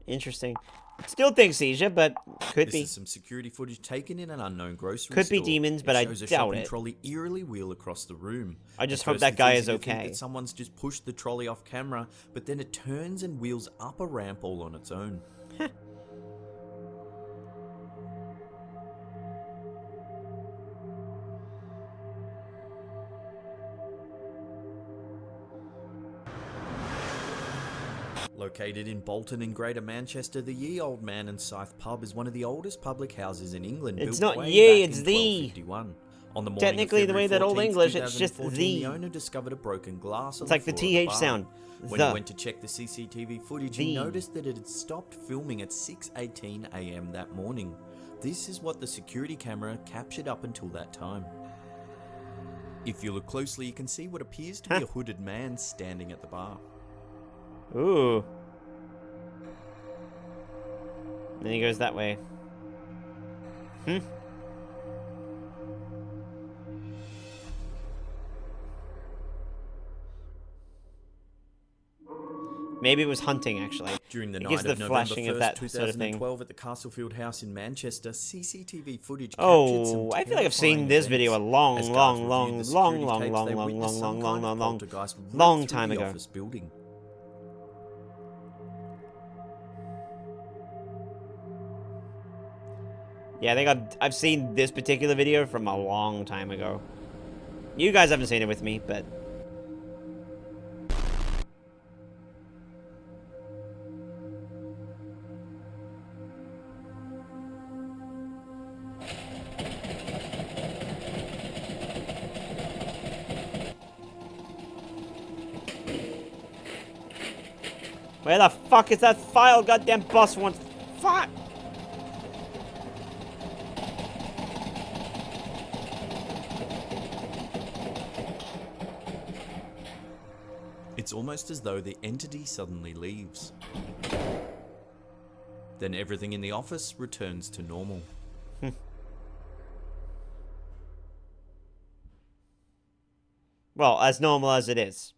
Interesting. Still think seizure, but could This be. is some security footage taken in an unknown grocery Could store. be demons, but I shows a doubt shopping it. trolley eerily wheel across the room. I just At hope first, that it's guy easy is to think okay. that someone's just pushed the trolley off camera, but then it turns and wheels up a ramp all on its own. Located in Bolton in Greater Manchester, the Ye Old Man and Scythe pub is one of the oldest public houses in England. It's built not way ye, back it's in the. 1251. On the morning Technically, of the way February that Old 14th, English, it's just 2014, the. the owner discovered a broken glass on It's the like the floor of TH bar. sound. When he went to check the CCTV footage, he The. noticed that it had stopped filming at 6:18 a.m. that morning. This is what the security camera captured up until that time. If you look closely, you can see what appears to be a hooded man standing at the bar. Ooh. Then he goes that way. Maybe it was hunting, actually. During the It night gives the of November flashing 1st, of that 2012, sort of thing. at the Castlefield House in Manchester, CCTV footage captured Oh, some I feel like I've seen terrifying this events. video a long, As long, guards long, reviewed the long, security long, tapes, long, they long, witnessed long, some long, kind long, of long, poltergeist rip long through time the ago. office building. Yeah, I've seen this particular video from a long time ago. You guys haven't seen it with me, but... Where the fuck is that file? Goddamn boss wants... Fuck! It's almost as though the entity suddenly leaves. Then everything in the office returns to normal. Well, as normal as it is.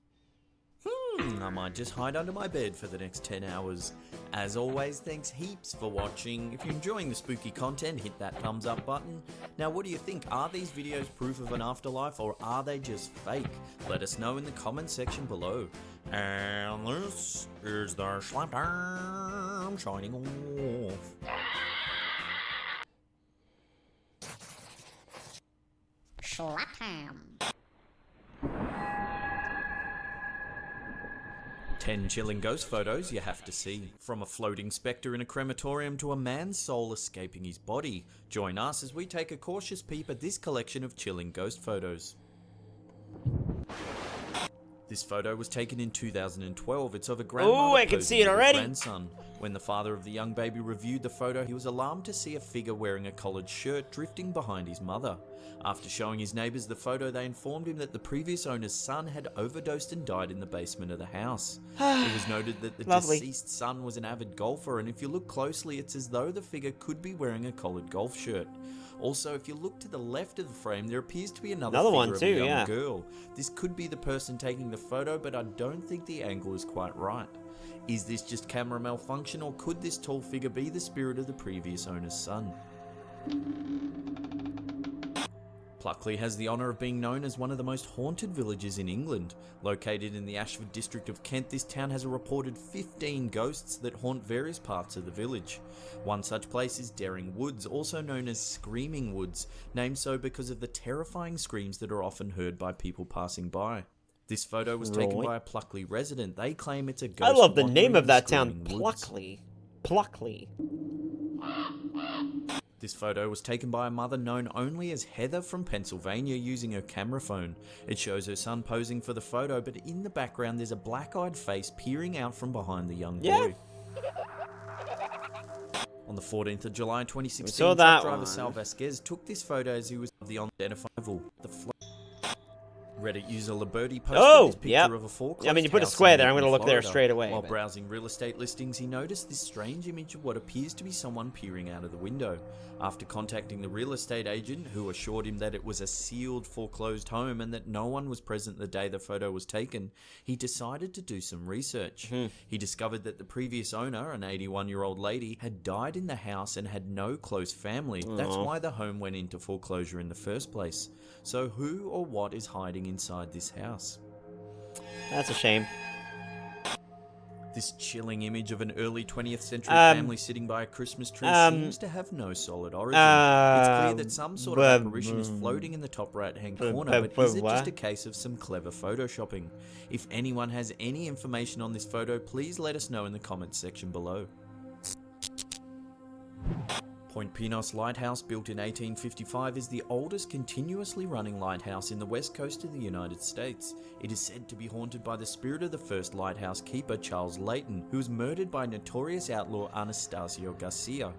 I might just hide under my bed for the next 10 hours. As always, thanks heaps for watching. If you're enjoying the spooky content, hit that thumbs up button. Now, what do you think? Are these videos proof of an afterlife, or are they just fake? Let us know in the comment section below. And this is the Slapdown shining off. Slapdown. 10 chilling ghost photos you have to see. From a floating spectre in a crematorium to a man's soul escaping his body. Join us as we take a cautious peep at this collection of chilling ghost photos. This photo was taken in 2012. It's of a grandmother Ooh, I can posing see it with her already. grandson. When the father of the young baby reviewed the photo, he was alarmed to see a figure wearing a collared shirt drifting behind his mother. After showing his neighbours the photo, they informed him that the previous owner's son had overdosed and died in the basement of the house. It was noted that the Lovely. deceased son was an avid golfer, and if you look closely, it's as though the figure could be wearing a collared golf shirt. Also, if you look to the left of the frame, there appears to be another figure one of too, a young yeah. girl. This could be the person taking the photo, but I don't think the angle is quite right. Is this just camera malfunction, or could this tall figure be the spirit of the previous owner's son? Pluckley has the honour of being known as one of the most haunted villages in England. Located in the Ashford district of Kent, this town has a reported 15 ghosts that haunt various parts of the village. One such place is Daring Woods, also known as Screaming Woods, named so because of the terrifying screams that are often heard by people passing by. This photo was taken Right. by a Pluckley resident. They claim it's a ghost. I love the name wandering of the that town, Screaming Woods. Pluckley. Pluckley. This photo was taken by a mother known only as Heather from Pennsylvania using her camera phone. It shows her son posing for the photo, but in the background there's a black-eyed face peering out from behind the young boy. On the 14th of July 2016, We saw truck that driver one. Sal Vasquez took this photo as he was the unidentifiable. Reddit user Liberty posted this picture yep. of a foreclosed I mean, you put a house square in there. I'm going to Newton, look there Florida. straight away. While but- browsing real estate listings, he noticed this strange image of what appears to be someone peering out of the window. After contacting the real estate agent, who assured him that it was a sealed foreclosed home and that no one was present the day the photo was taken, he decided to do some research. He discovered that the previous owner, an 81-year-old lady, had died in the house and had no close family. That's Aw. why the home went into foreclosure in the first place. So who or what is hiding inside this house? That's a shame. This chilling image of an early 20th century family sitting by a Christmas tree seems to have no solid origin. It's clear that some sort of apparition is floating in the top right-hand corner, but is it just a case of some clever photoshopping? If anyone has any information on this photo, please let us know in the comments section below. Point Pinos Lighthouse, built in 1855, is the oldest continuously running lighthouse in the west coast of the United States. It is said to be haunted by the spirit of the first lighthouse keeper, Charles Layton, who was murdered by notorious outlaw Anastasio Garcia.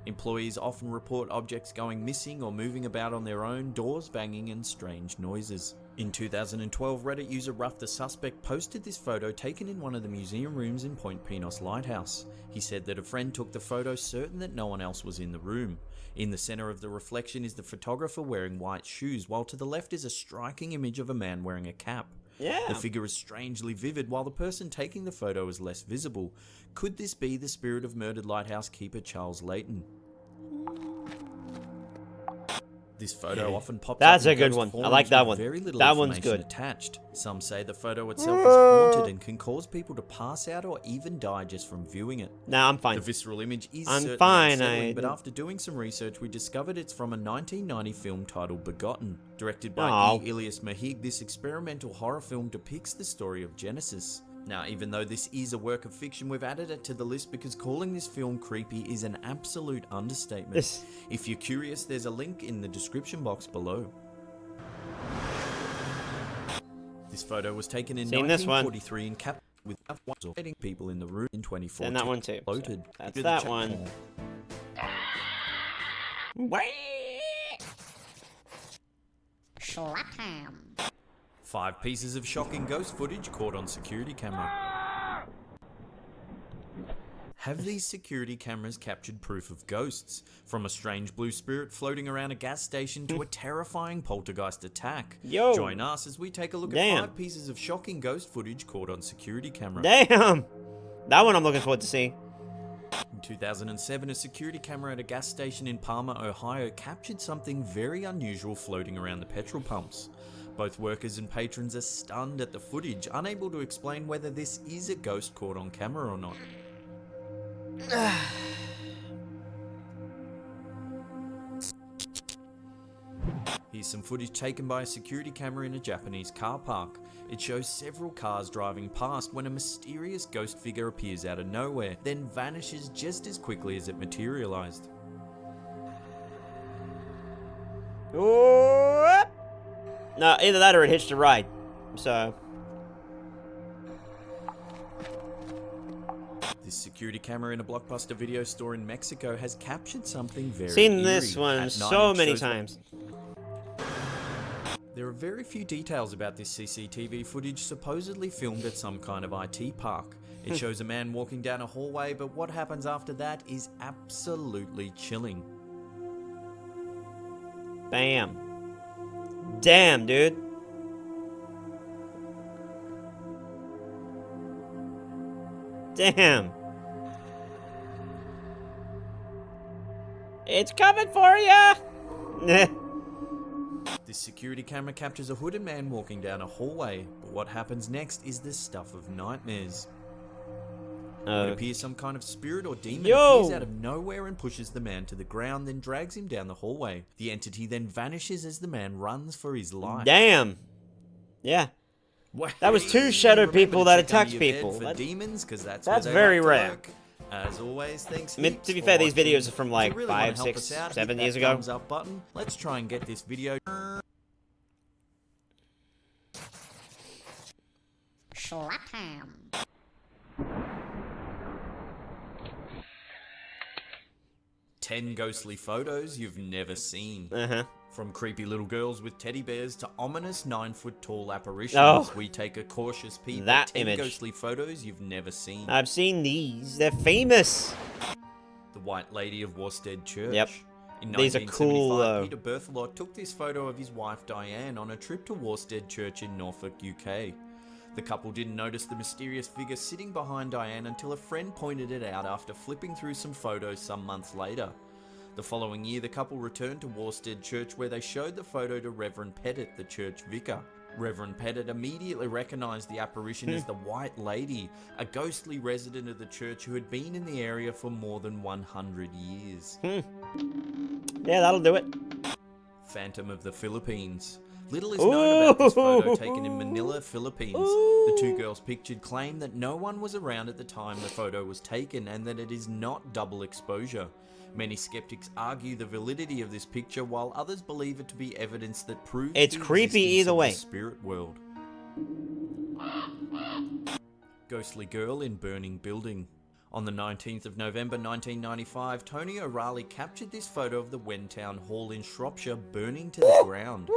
Employees often report objects going missing or moving about on their own, doors banging and strange noises. In 2012, Reddit user Ruff the Suspect posted this photo taken in one of the museum rooms in Point Pinos Lighthouse. He said that a friend took the photo certain that no one else was in the room. In the center of the reflection is the photographer wearing white shoes, while to the left is a striking image of a man wearing a cap. Yeah. The figure is strangely vivid, while the person taking the photo is less visible. Could this be the spirit of murdered lighthouse keeper Charles Layton? This photo often pops That's up in a good ghost one. I forums like that with one. Very little That one's information good. attached. Some say the photo itself is haunted and can cause people to pass out or even die just from viewing it. Nah, I'm fine. The visceral image is I'm certainly fine, unsettling, but after doing some research, we discovered it's from a 1990 film titled Begotten. Directed by Oh. E. Ilias Mahig, this experimental horror film depicts the story of Genesis. Now, even though this is a work of fiction, we've added it to the list because calling this film creepy is an absolute understatement. If you're curious, there's a link in the description box below. This photo was taken in Seen this one. 1943 and captured with getting people in the room in 2014. And that one too. Floated. That's Good that chat. one. 5 pieces of shocking ghost footage caught on security camera. Have these security cameras captured proof of ghosts? From a strange blue spirit floating around a gas station to a terrifying poltergeist attack. Yo. Join us as we take a look Damn. at 5 pieces of shocking ghost footage caught on security camera. Damn! That one I'm looking forward to seeing. In 2007, a security camera at a gas station in Palmer, Ohio captured something very unusual floating around the petrol pumps. Both workers and patrons are stunned at the footage, unable to explain whether this is a ghost caught on camera or not. Here's some footage taken by a security camera in a Japanese car park. It shows several cars driving past when a mysterious ghost figure appears out of nowhere, then vanishes just as quickly as it materialized. No, either that or it hitched a ride. So. This security camera in a Blockbuster video store in Mexico has captured something very Seen this eerie. one At night, so it many shows- times. There are very few details about this CCTV footage supposedly filmed at some kind of IT park. It shows a man walking down a hallway, but what happens after that is absolutely chilling. Bam. Damn, dude. Damn. It's coming for ya! This security camera captures a hooded man walking down a hallway, but what happens next is the stuff of nightmares. It appears some kind of spirit or demon appears out of nowhere and pushes the man to the ground, then drags him down the hallway. The entity then vanishes as the man runs for his life. Damn. Yeah. That was 2 shadow people that attacked people. For demons, 'cause that's very rare. As always, thanks. I mean, heaps to be for fair, these watching. videos are from If like you really 5, wanna help 6, us out, 7 hit years that ago. thumbs up button. Let's try and get this video. Slap him. Ten ghostly photos you've never seen. From creepy little girls with teddy bears to ominous 9-foot-tall apparitions, Oh, we take a cautious peep that at 10 image. ghostly photos you've never seen. I've seen these. They're famous. The White Lady of Worstead Church. Yep. In These are 1975, cool, though. Peter Berthelot took this photo of his wife Diane on a trip to Worstead Church in Norfolk, UK. The couple didn't notice the mysterious figure sitting behind Diane until a friend pointed it out after flipping through some photos some months later. The following year, the couple returned to Worstead Church where they showed the photo to Reverend Pettit, the church vicar. Reverend Pettit immediately recognised the apparition as the White Lady, a ghostly resident of the church who had been in the area for more than 100 years. Yeah, that'll do it. Phantom of the Philippines. Little is known about this photo taken in Manila, Philippines. The two girls pictured claim that no one was around at the time the photo was taken and that it is not double exposure. Many skeptics argue the validity of this picture, while others believe it to be evidence that proves it's the creepy existence either of way. the spirit world. Ghostly girl in burning building. On the 19th of November 1995, Tony O'Reilly captured this photo of the Wentown Hall in Shropshire burning to the ground.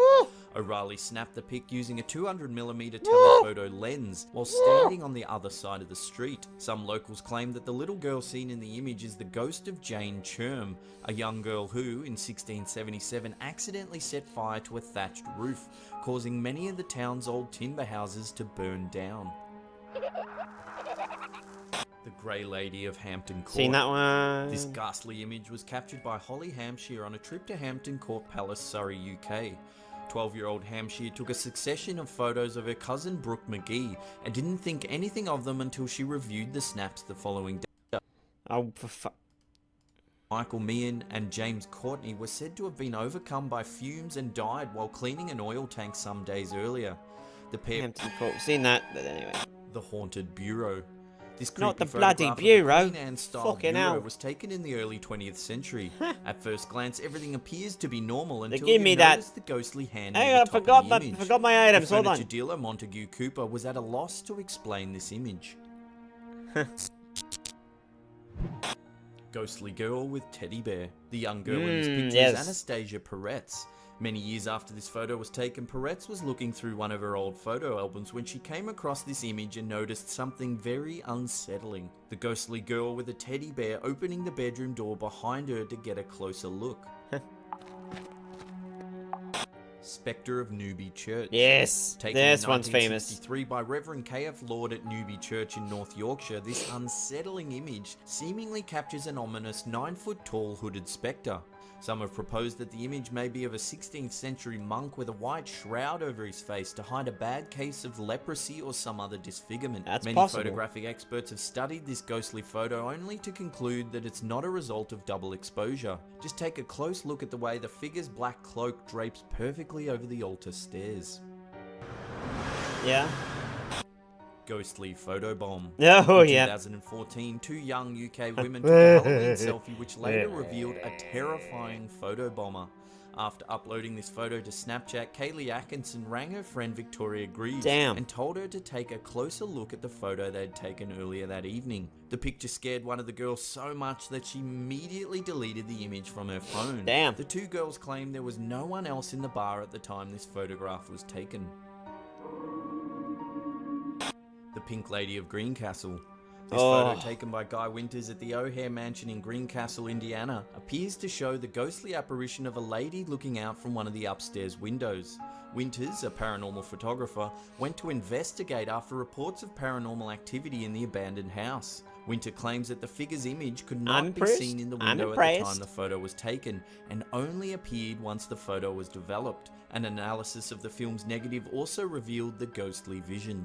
O'Reilly snapped the pic using a 200mm telephoto lens while standing on the other side of the street. Some locals claim that the little girl seen in the image is the ghost of Jane Churm, a young girl who, in 1677, accidentally set fire to a thatched roof, causing many of the town's old timber houses to burn down. The Grey Lady of Hampton Court. Seen that one? This ghastly image was captured by Holly Hampshire on a trip to Hampton Court Palace, Surrey, UK. 12-year-old Hampshire took a succession of photos of her cousin Brooke McGee and didn't think anything of them until she reviewed the snaps the following day. Oh, for fuck. Michael Meehan and James Courtney were said to have been overcome by fumes and died while cleaning an oil tank some days earlier. The pair... Hampton Court. Seen that, but anyway. The Haunted Bureau. This Not the creepy bloody photograph of bureau. the Queen Anne-style Fucking bureau hell. was taken in the early 20th century. At first glance, everything appears to be normal until give you me that. notice the ghostly hand Hang near on, the top forgot of my- the image. forgot my items, The hold on. furniture dealer Montague Cooper was at a loss to explain this image. Ghostly girl with teddy bear. The young girl in this picture yes. is Anastasia Peretz. Many years after this photo was taken, Peretz was looking through one of her old photo albums when she came across this image and noticed something very unsettling. The ghostly girl with a teddy bear opening the bedroom door behind her to get a closer look. Spectre of Newby Church. Yes, Taken this in one's famous. 1963 by Reverend K.F. Lord at Newby Church in North Yorkshire, this unsettling image seemingly captures an ominous 9-foot-tall hooded spectre. Some have proposed that the image may be of a 16th century monk with a white shroud over his face to hide a bad case of leprosy or some other disfigurement. That's Many possible. photographic experts have studied this ghostly photo only to conclude that it's not a result of double exposure. Just take a close look at the way the figure's black cloak drapes perfectly over the altar stairs. Yeah. Ghostly photobomb. Oh, In yeah. 2014, two young UK women took a Halloween selfie which later revealed a terrifying photobomber. After uploading this photo to Snapchat, Kaylee Atkinson rang her friend Victoria Greaves and told her to take a closer look at the photo they'd taken earlier that evening. The picture scared one of the girls so much that she immediately deleted the image from her phone. Damn. The two girls claimed there was no one else in the bar at the time this photograph was taken. The Pink Lady of Greencastle. This photo taken by Guy Winters at the O'Hare Mansion in Greencastle, Indiana, appears to show the ghostly apparition of a lady looking out from one of the upstairs windows. Winters, a paranormal photographer, went to investigate after reports of paranormal activity in the abandoned house. Winter claims that the figure's image could not be seen in the window at the time the photo was taken, and only appeared once the photo was developed. An analysis of the film's negative also revealed the ghostly vision.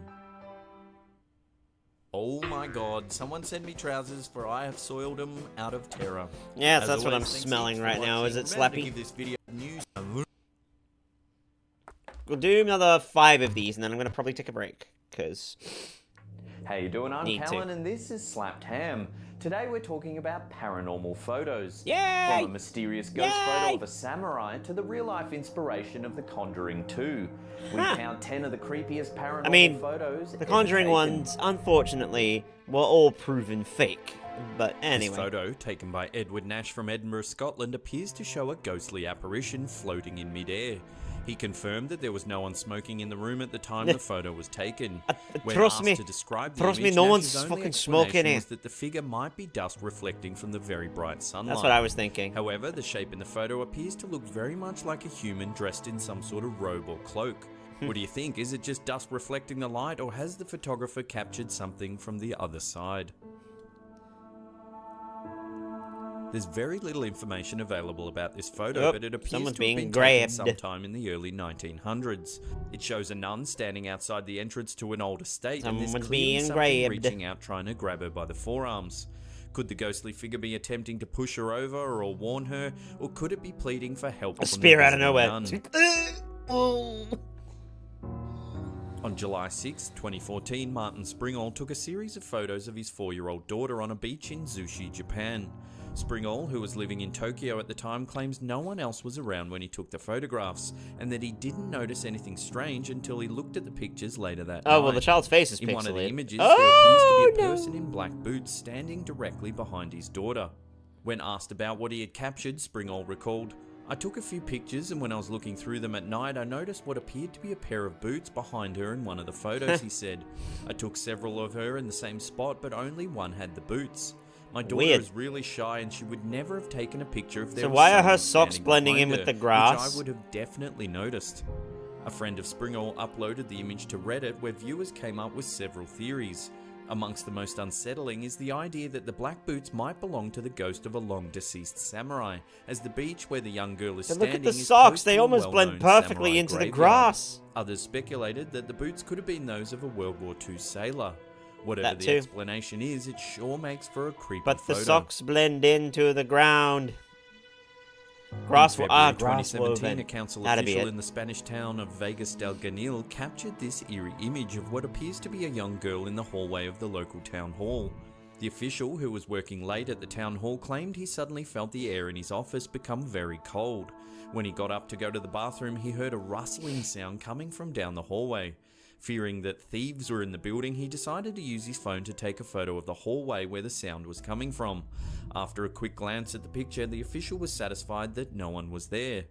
Oh my god, someone send me trousers for I have soiled them out of terror. Yes, As that's what always, I'm thanks smelling heaps for right now. Is watching. it Remember to slappy? give this video news. We'll do another 5 of these, and then I'm going to probably take a break, because How you doing? I'm Need to. Callan and this is Slapped Ham. Today we're talking about paranormal photos. Yay! From a mysterious ghost photo of a samurai to the real-life inspiration of The Conjuring 2. We count 10 of the creepiest paranormal photos The Conjuring ever taken. ones, unfortunately, were all proven fake. But anyway. This photo, taken by Edward Nash from Edinburgh, Scotland, appears to show a ghostly apparition floating in midair. He confirmed that there was no one smoking in the room at the time the photo was taken. When Trust asked me. to describe the Trust me, image, no Nash's one's only fucking smoking explanation here. was that the figure might be dust reflecting from the very bright sunlight. That's what I was thinking. However, the shape in the photo appears to look very much like a human dressed in some sort of robe or cloak. What do you think? Is it just dust reflecting the light, or has the photographer captured something from the other side? There's very little information available about this photo, but it appears someone's to have being been grabbed. taken sometime in the early 1900s. It shows a nun standing outside the entrance to an old estate, and Someone's there's clearly being something grabbed. reaching out trying to grab her by the forearms. Could the ghostly figure be attempting to push her over or warn her, or could it be pleading for help from the spear out of visiting nowhere. nun? On July 6, 2014, Martin Springall took a series of photos of his 4-year-old daughter on a beach in Zushi, Japan. Springall, who was living in Tokyo at the time, claims no one else was around when he took the photographs, and that he didn't notice anything strange until he looked at the pictures later that night. Oh, well, the child's face is In one of the pixelated. images, Oh, there appears to be a person in black boots standing directly behind his daughter. When asked about what he had captured, Springall recalled, "I took a few pictures, and when I was looking through them at night, I noticed what appeared to be a pair of boots behind her in one of the photos," he said. "I took several of her in the same spot, but only one had the boots. My daughter Weird. is really shy, and she would never have taken a picture if there So was why are her someone socks standing blending in behind with her, the grass? Which I would have definitely noticed." A friend of Springall uploaded the image to Reddit, where viewers came up with several theories. Amongst the most unsettling is the idea that the black boots might belong to the ghost of a long-deceased samurai, as the beach where the young girl is But standing look at the is socks, close they to a almost blend well-known perfectly samurai into the graveyard. grass. Others speculated that the boots could have been those of a World War II sailor. Whatever That the too. explanation is, it sure makes for a creepy But the photo. socks blend into the ground. Grass, In February grass 2017, woven. a council That'd be official it. in the Spanish town of Vegas del Ganil captured this eerie image of what appears to be a young girl in the hallway of the local town hall. The official, who was working late at the town hall, claimed he suddenly felt the air in his office become very cold. When he got up to go to the bathroom, he heard a rustling sound coming from down the hallway. Fearing that thieves were in the building, he decided to use his phone to take a photo of the hallway where the sound was coming from. After a quick glance at the picture, the official was satisfied that no one was there.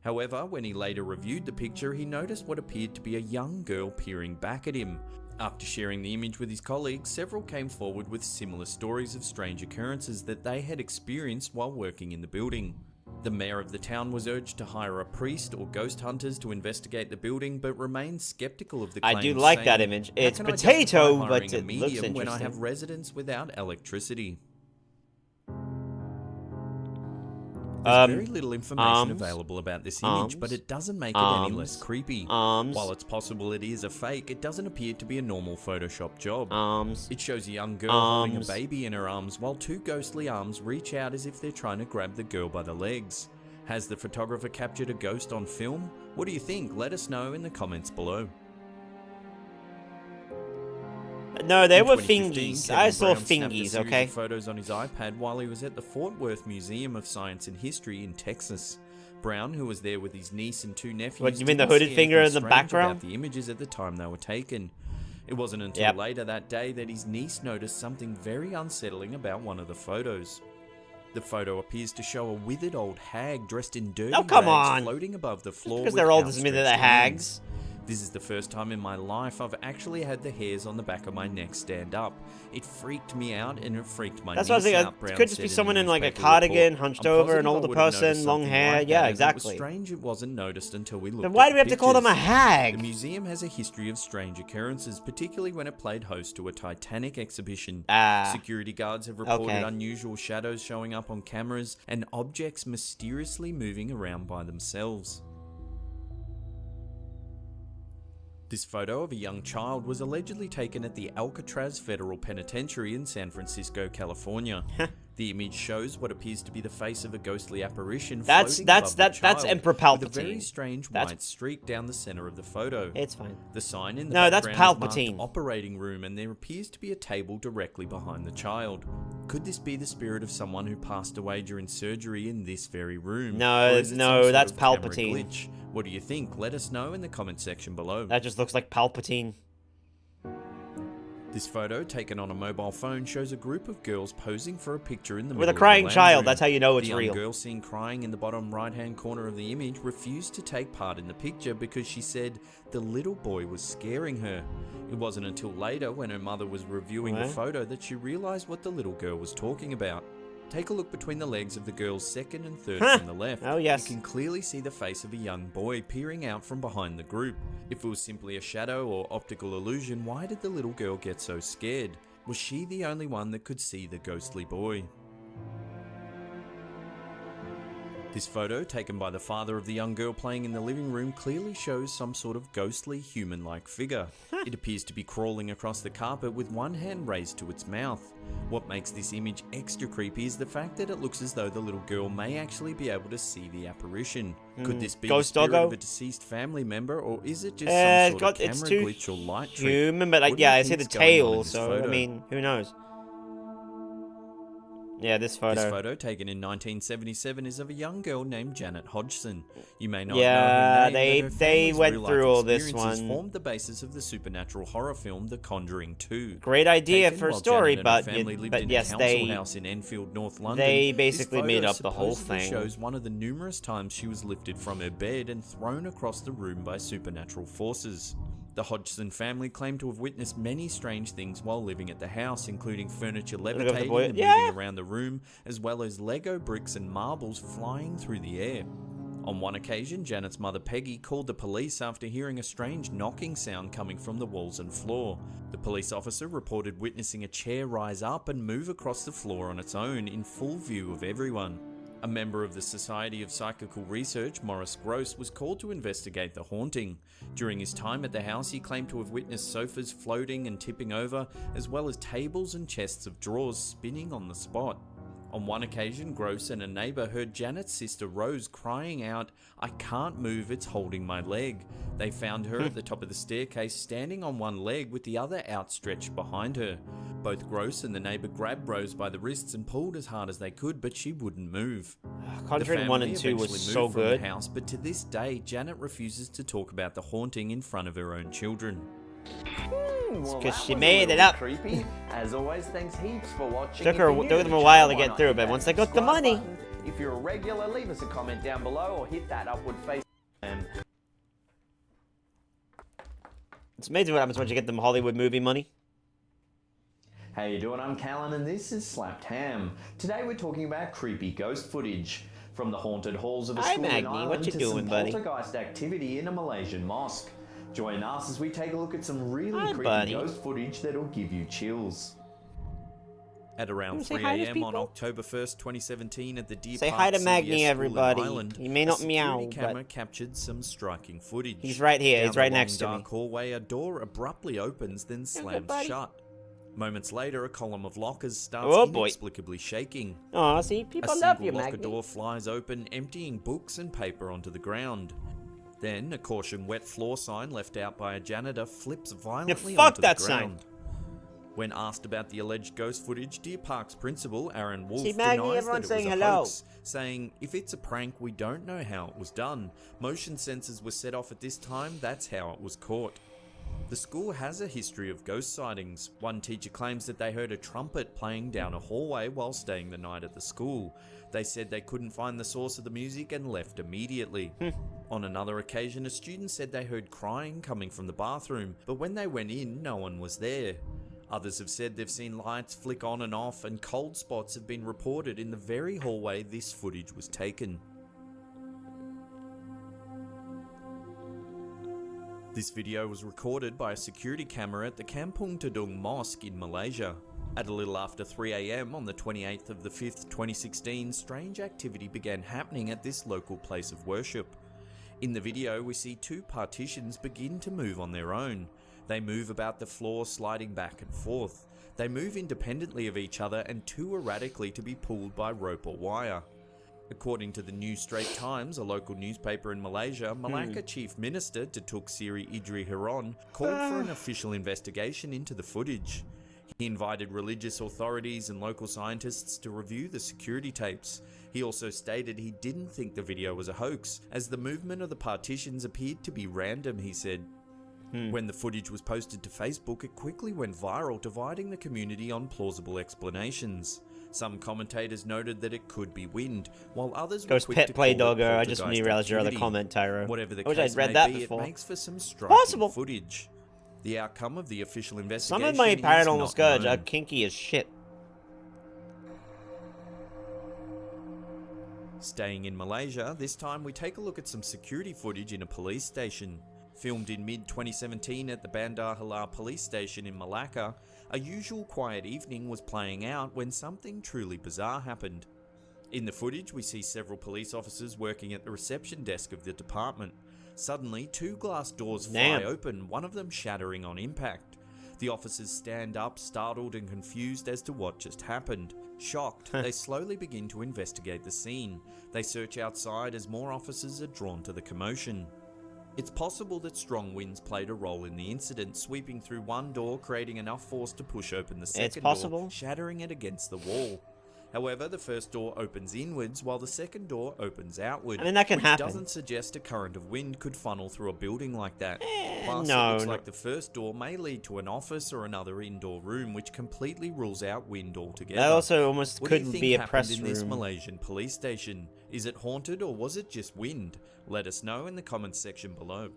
However, when he later reviewed the picture, he noticed what appeared to be a young girl peering back at him. After sharing the image with his colleagues, several came forward with similar stories of strange occurrences that they had experienced while working in the building. The mayor of the town was urged to hire a priest or ghost hunters to investigate the building, but remained skeptical of the claims. I do like that saying, image. "How It's can I potato, justify but hiring a it looks medium when I interesting." have residents without electricity?" There's very little information available about this image, but it doesn't make it any less creepy. While it's possible it is a fake, it doesn't appear to be a normal Photoshop job. It shows a young girl holding a baby in her arms, while two ghostly arms reach out as if they're trying to grab the girl by the legs. Has the photographer captured a ghost on film? What do you think? Let us know in the comments below. No, they In were 2015, fingies. Kevin I saw Brown snapped a fingies, series okay? of photos on his iPad while he was at the Fort Worth Museum of Science and History in Texas. Brown, who was there with his niece and two nephews, What, you mean the didn't hooded see finger anything in the strange background? about the images at the time they were taken. It wasn't until later that day that his niece noticed something very unsettling about one of the photos. The photo appears to show a withered old hag dressed in dirty come rags on. floating above the floor. because with they're old doesn't mean that they're outstretched hags. hands. This is the first time in my life I've actually had the hairs on the back of my neck stand up. It freaked me out and it freaked my That's what I was niece thinking. out, It Brown could just said be in the someone in like a newspaper cardigan, report. hunched I'm over, positive an I older would have noticed person, long something hair. like Yeah, that, as exactly. It was strange it wasn't noticed until we looked Then at why the do we have to call them a pictures. hag? The museum has a history of strange occurrences, particularly when it played host to a Titanic exhibition. Security guards have reported okay. unusual shadows showing up on cameras and objects mysteriously moving around by themselves. This photo of a young child was allegedly taken at the Alcatraz Federal Penitentiary in San Francisco, California. The image shows what appears to be the face of a ghostly apparition floating above the child, that's Emperor Palpatine. with a very strange white streak down the center of the photo. It's fine. The sign in the No, that's background is Palpatine. marked operating room, and there appears to be a table directly behind the child. Could this be the spirit of someone who passed away during surgery in this very room? No, Or is it no, some sort that's of camera Palpatine. glitch? What do you think? Let us know in the comment section below. That just looks like Palpatine. This photo, taken on a mobile phone, shows a group of girls posing for a picture in the With middle a crying of the child, lounge room. that's how you know it's the real. The young girl seen crying in the bottom right-hand corner of the image refused to take part in the picture because she said the little boy was scaring her. It wasn't until later, when her mother was reviewing the What? photo, that she realized what the little girl was talking about. Take a look between the legs of the girl's second and third from the left. Oh, yes. You can clearly see the face of a young boy peering out from behind the group. If it was simply a shadow or optical illusion, why did the little girl get so scared? Was she the only one that could see the ghostly boy? This photo, taken by the father of the young girl playing in the living room, clearly shows some sort of ghostly human-like figure. It appears to be crawling across the carpet with one hand raised to its mouth. What makes this image extra creepy is the fact that it looks as though the little girl may actually be able to see the apparition. Could this be Ghost the spirit doggo? of a deceased family member, or is it just some sort of it's camera too glitch or light trick? human, but like, What do you yeah, I see the think's going on in tail, this so photo? I mean, who knows? Yeah, this photo. This photo, taken in 1977, is of a young girl named Janet Hodgson. You may not Yeah, know her name, they- but her they family's went real-life through all this experiences one. formed the basis of the supernatural horror film The Conjuring 2. Great idea Taken for a while story, Janet and but her you- family lived but in yes, a council they- house in Enfield, North London. they This basically made photo up the whole supposedly thing. shows one of the numerous times she was lifted from her bed and thrown across the room by supernatural forces. The Hodgson family claimed to have witnessed many strange things while living at the house, including furniture Look at the levitating boy- and Yeah. moving around the room, as well as Lego bricks and marbles flying through the air. On one occasion, Janet's mother Peggy called the police after hearing a strange knocking sound coming from the walls and floor. The police officer reported witnessing a chair rise up and move across the floor on its own in full view of everyone. A member of the Society of Psychical Research, Maurice Gross, was called to investigate the haunting. During his time at the house, he claimed to have witnessed sofas floating and tipping over, as well as tables and chests of drawers spinning on the spot. On one occasion, Gross and a neighbour heard Janet's sister Rose crying out, "I can't move, it's holding my leg." They found her at the top of the staircase, standing on one leg with the other outstretched behind her. Both Gross and the neighbour grabbed Rose by the wrists and pulled as hard as they could, but she wouldn't move. Conjuring 1 and 2 was eventually so moved from good. the house, but to this day, Janet refuses to talk about the haunting in front of her own children. Well, 'cause that she was a made little it up. bit Creepy. As always, thanks heaps for watching. Took If you're new took to them the a while to channel, why get not through, hit but that once they got the subscribe money. button? If you're a regular, leave us a comment down below or hit that upward face. It's amazing what happens once you get them Hollywood movie money. How you doing? I'm Callan and this is Slapped Ham. Today we're talking about creepy ghost footage. From the haunted halls of a Hi, school in Magni. Ireland What you to doing, some buddy? poltergeist activity in a Malaysian mosque. Join us as we take a look at some really Hi, creepy buddy. ghost footage that'll give you chills. At around Wanna say 3 hi to a.m. on people? October 1st, 2017 at the Deer Say Park hi to CBS Magni, School in everybody. Ireland, He may not a security meow, camera but- captured some striking footage. He's right here. Down He's right the long, next to me. dark hallway, a door abruptly opens, then slams buddy. shut. Moments later, a column of lockers starts Oh, boy. inexplicably shaking. Aw, see? People love you, A single locker Magni. door flies open, emptying books and paper onto the ground. Then, a caution wet floor sign left out by a janitor flips violently fuck onto that the sign. ground. When asked about the alleged ghost footage, Deer Park's principal, Aaron Wolf, See, Magni, denies that everyone's it was saying a hello. hoax, saying, "If it's a prank, we don't know how it was done. Motion sensors were set off at this time, that's how it was caught." The school has a history of ghost sightings. One teacher claims that they heard a trumpet playing down a hallway while staying the night at the school. They said they couldn't find the source of the music and left immediately. On another occasion, a student said they heard crying coming from the bathroom, but when they went in, no one was there. Others have said they've seen lights flick on and off, and cold spots have been reported in the very hallway this footage was taken. This video was recorded by a security camera at the Kampung Tadung Mosque in Malaysia. At a little after 3 a.m. on the 28th of the 5th, 2016, strange activity began happening at this local place of worship. In the video, we see two partitions begin to move on their own. They move about the floor, sliding back and forth. They move independently of each other and too erratically to be pulled by rope or wire. According to the New Straits Times, a local newspaper in Malaysia, Malacca Chief Minister Datuk Seri Idri Hiron called for an official investigation into the footage. He invited religious authorities and local scientists to review the security tapes. He also stated he didn't think the video was a hoax, as the movement of the partitions appeared to be random, he said. When the footage was posted to Facebook, it quickly went viral, dividing the community on plausible explanations. Some commentators noted that it could be wind, while others were quick Pet to Play call it Doggo. I just poltergeist realized your other activity. comment, Tyro. Whatever the I wish case I'd read may that be, before. it makes for some striking footage. The outcome of the official investigation Some of my is paranormal not scourge are known. kinky as shit. Staying in Malaysia, this time we take a look at some security footage in a police station. Filmed in mid-2017 at the Bandar Halal police station in Malacca, a usual quiet evening was playing out when something truly bizarre happened. In the footage, we see several police officers working at the reception desk of the department. Suddenly, two glass doors fly open, one of them shattering on impact. The officers stand up, startled and confused as to what just happened. Shocked, they slowly begin to investigate the scene. They search outside as more officers are drawn to the commotion. It's possible that strong winds played a role in the incident, sweeping through one door, creating enough force to push open the second door, shattering it against the wall. However, the first door opens inwards while the second door opens outward. I mean, that can which happen. doesn't suggest a current of wind could funnel through a building like that. Plus, no, it looks no. like the first door may lead to an office or another indoor room, which completely rules out wind altogether. That also almost What could do you think be a happened press in this room. Malaysian police station? Is it haunted or was it just wind? Let us know in the comments section below.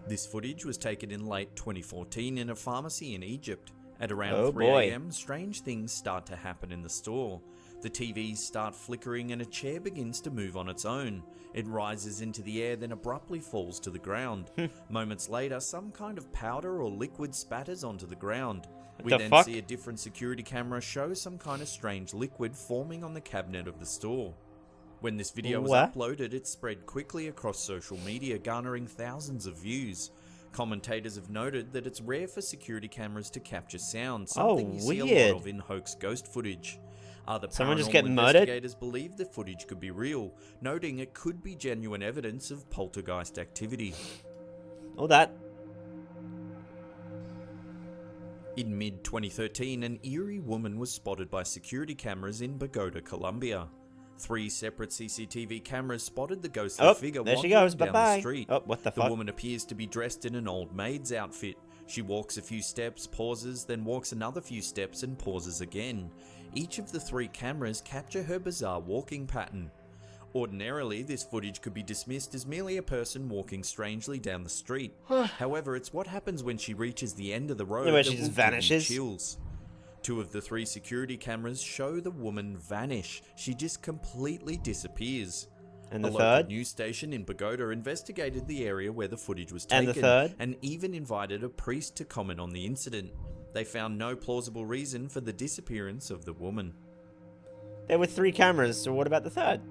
This footage was taken in late 2014 in a pharmacy in Egypt. At around 3 AM, strange things start to happen in the store. The TVs start flickering and a chair begins to move on its own. It rises into the air, then abruptly falls to the ground. Moments later, some kind of powder or liquid spatters onto the ground. We the then fuck? see a different security camera show some kind of strange liquid forming on the cabinet of the store. When this video was What? uploaded, it spread quickly across social media, garnering thousands of views. Commentators have noted that it's rare for security cameras to capture sound, something you see a weird. lot of in hoax ghost footage. Other Someone just paranormal getting murdered? investigators believe the footage could be real, noting it could be genuine evidence of poltergeist activity. All that. In mid-2013, an eerie woman was spotted by security cameras in Bogota, Colombia. 3 separate CCTV cameras spotted the ghostly figure there she wandering goes. down Bye-bye. the street. Oh, what the The fuck? woman appears to be dressed in an old maid's outfit. She walks a few steps, pauses, then walks another few steps and pauses again. Each of the 3 cameras capture her bizarre walking pattern. Ordinarily, this footage could be dismissed as merely a person walking strangely down the street. However, it's what happens when she reaches the end of the road Yeah, where that she just will give you vanishes. chills. 2 of the 3 security cameras show the woman vanish. She just completely disappears. And the a local third? news station in Bogota investigated the area where the footage was And taken, the third? and even invited a priest to comment on the incident. They found no plausible reason for the disappearance of the woman. There were 3 cameras, so what about the third?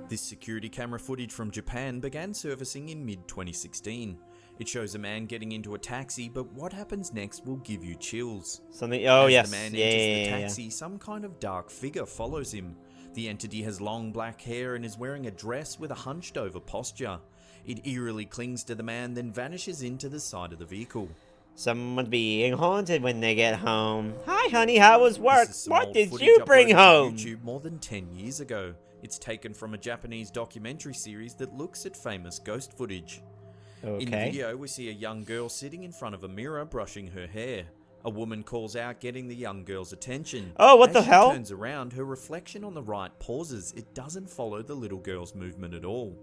This security camera footage from Japan began surfacing in mid-2016. It shows a man getting into a taxi, but what happens next will give you chills. Something. Oh, As yes. the man Yeah, enters yeah, the yeah, taxi, some kind of dark figure follows him. The entity has long black hair and is wearing a dress with a hunched over posture. It eerily clings to the man, then vanishes into the side of the vehicle. Someone's being haunted when they get home. Hi, honey, how was work? This is some What old did footage you bring uploaded to home? YouTube more than 10 years ago. It's taken from a Japanese documentary series that looks at famous ghost footage. In the Okay. video, we see a young girl sitting in front of a mirror brushing her hair. A woman calls out, getting the young girl's attention. Oh, what As the she hell? turns around, her reflection on the right pauses. It doesn't follow the little girl's movement at all.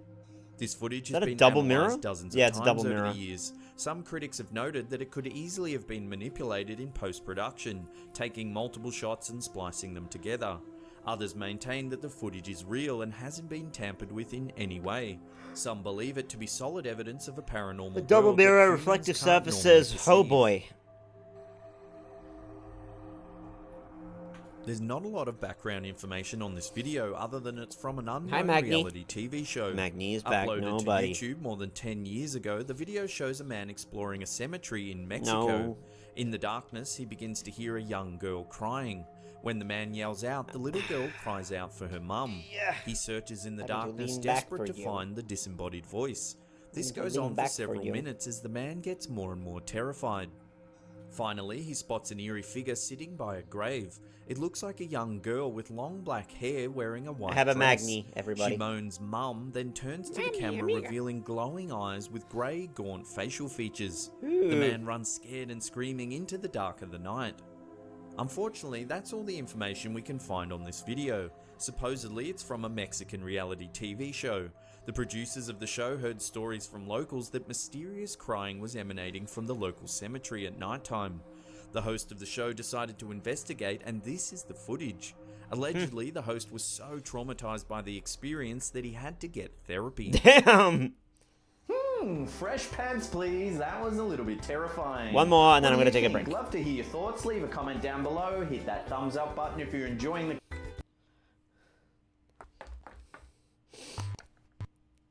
This footage has that a been double analysed mirror? dozens Yeah, of it's a times double over mirror. the years. Some critics have noted that it could easily have been manipulated in post-production, taking multiple shots and splicing them together. Others maintain that the footage is real and hasn't been tampered with in any way. Some believe it to be solid evidence of a paranormal The double world that mirror, humans reflective can't normally surfaces. Oh perceive. boy. There's not a lot of background information on this video other than it's from an unknown Magni. reality TV show. Magni is back, Uploaded nobody. to YouTube more than 10 years ago, the video shows a man exploring a cemetery in Mexico. No. In the darkness, he begins to hear a young girl crying. When the man yells out, the little girl cries out for her mum. He searches in the darkness, desperate to find the disembodied voice. This goes on for several minutes as the man gets more and more terrified. Finally, he spots an eerie figure sitting by a grave. It looks like a young girl with long black hair wearing a white I have a dress. Magni, everybody. She moans mum, then turns to the camera, revealing glowing eyes with grey, gaunt facial features. The man runs scared and screaming into the dark of the night. Unfortunately, that's all the information we can find on this video. Supposedly, it's from a Mexican reality TV show. The producers of the show heard stories from locals that mysterious crying was emanating from the local cemetery at nighttime. The host of the show decided to investigate, and this is the footage. Allegedly, the host was so traumatized by the experience that he had to get therapy. Damn! Fresh pants, please. That was a little bit terrifying. One more, and then What I'm do gonna you take a think? break. Love to hear your thoughts. Leave a comment down below. Hit that thumbs up button if you're enjoying the.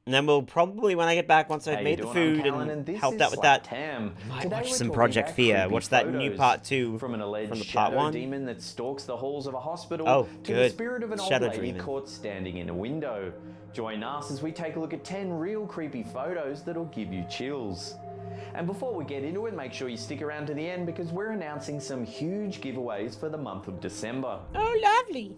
And then we'll probably, when I get back, once I've How made you the doing? I'm food Callan, and this helped is out with that, Tam. might Today watch we're some talking Project about Fear. creepy Watch that new photos part 2 from an alleged from the part shadow 1. demon that stalks the halls of a hospital Oh, to the good. spirit of an Shadow old lady demon. caught standing in a window. Join us as we take a look at 10 real creepy photos that'll give you chills. And before we get into it, make sure you stick around to the end because we're announcing some huge giveaways for the month of December. Oh, lovely.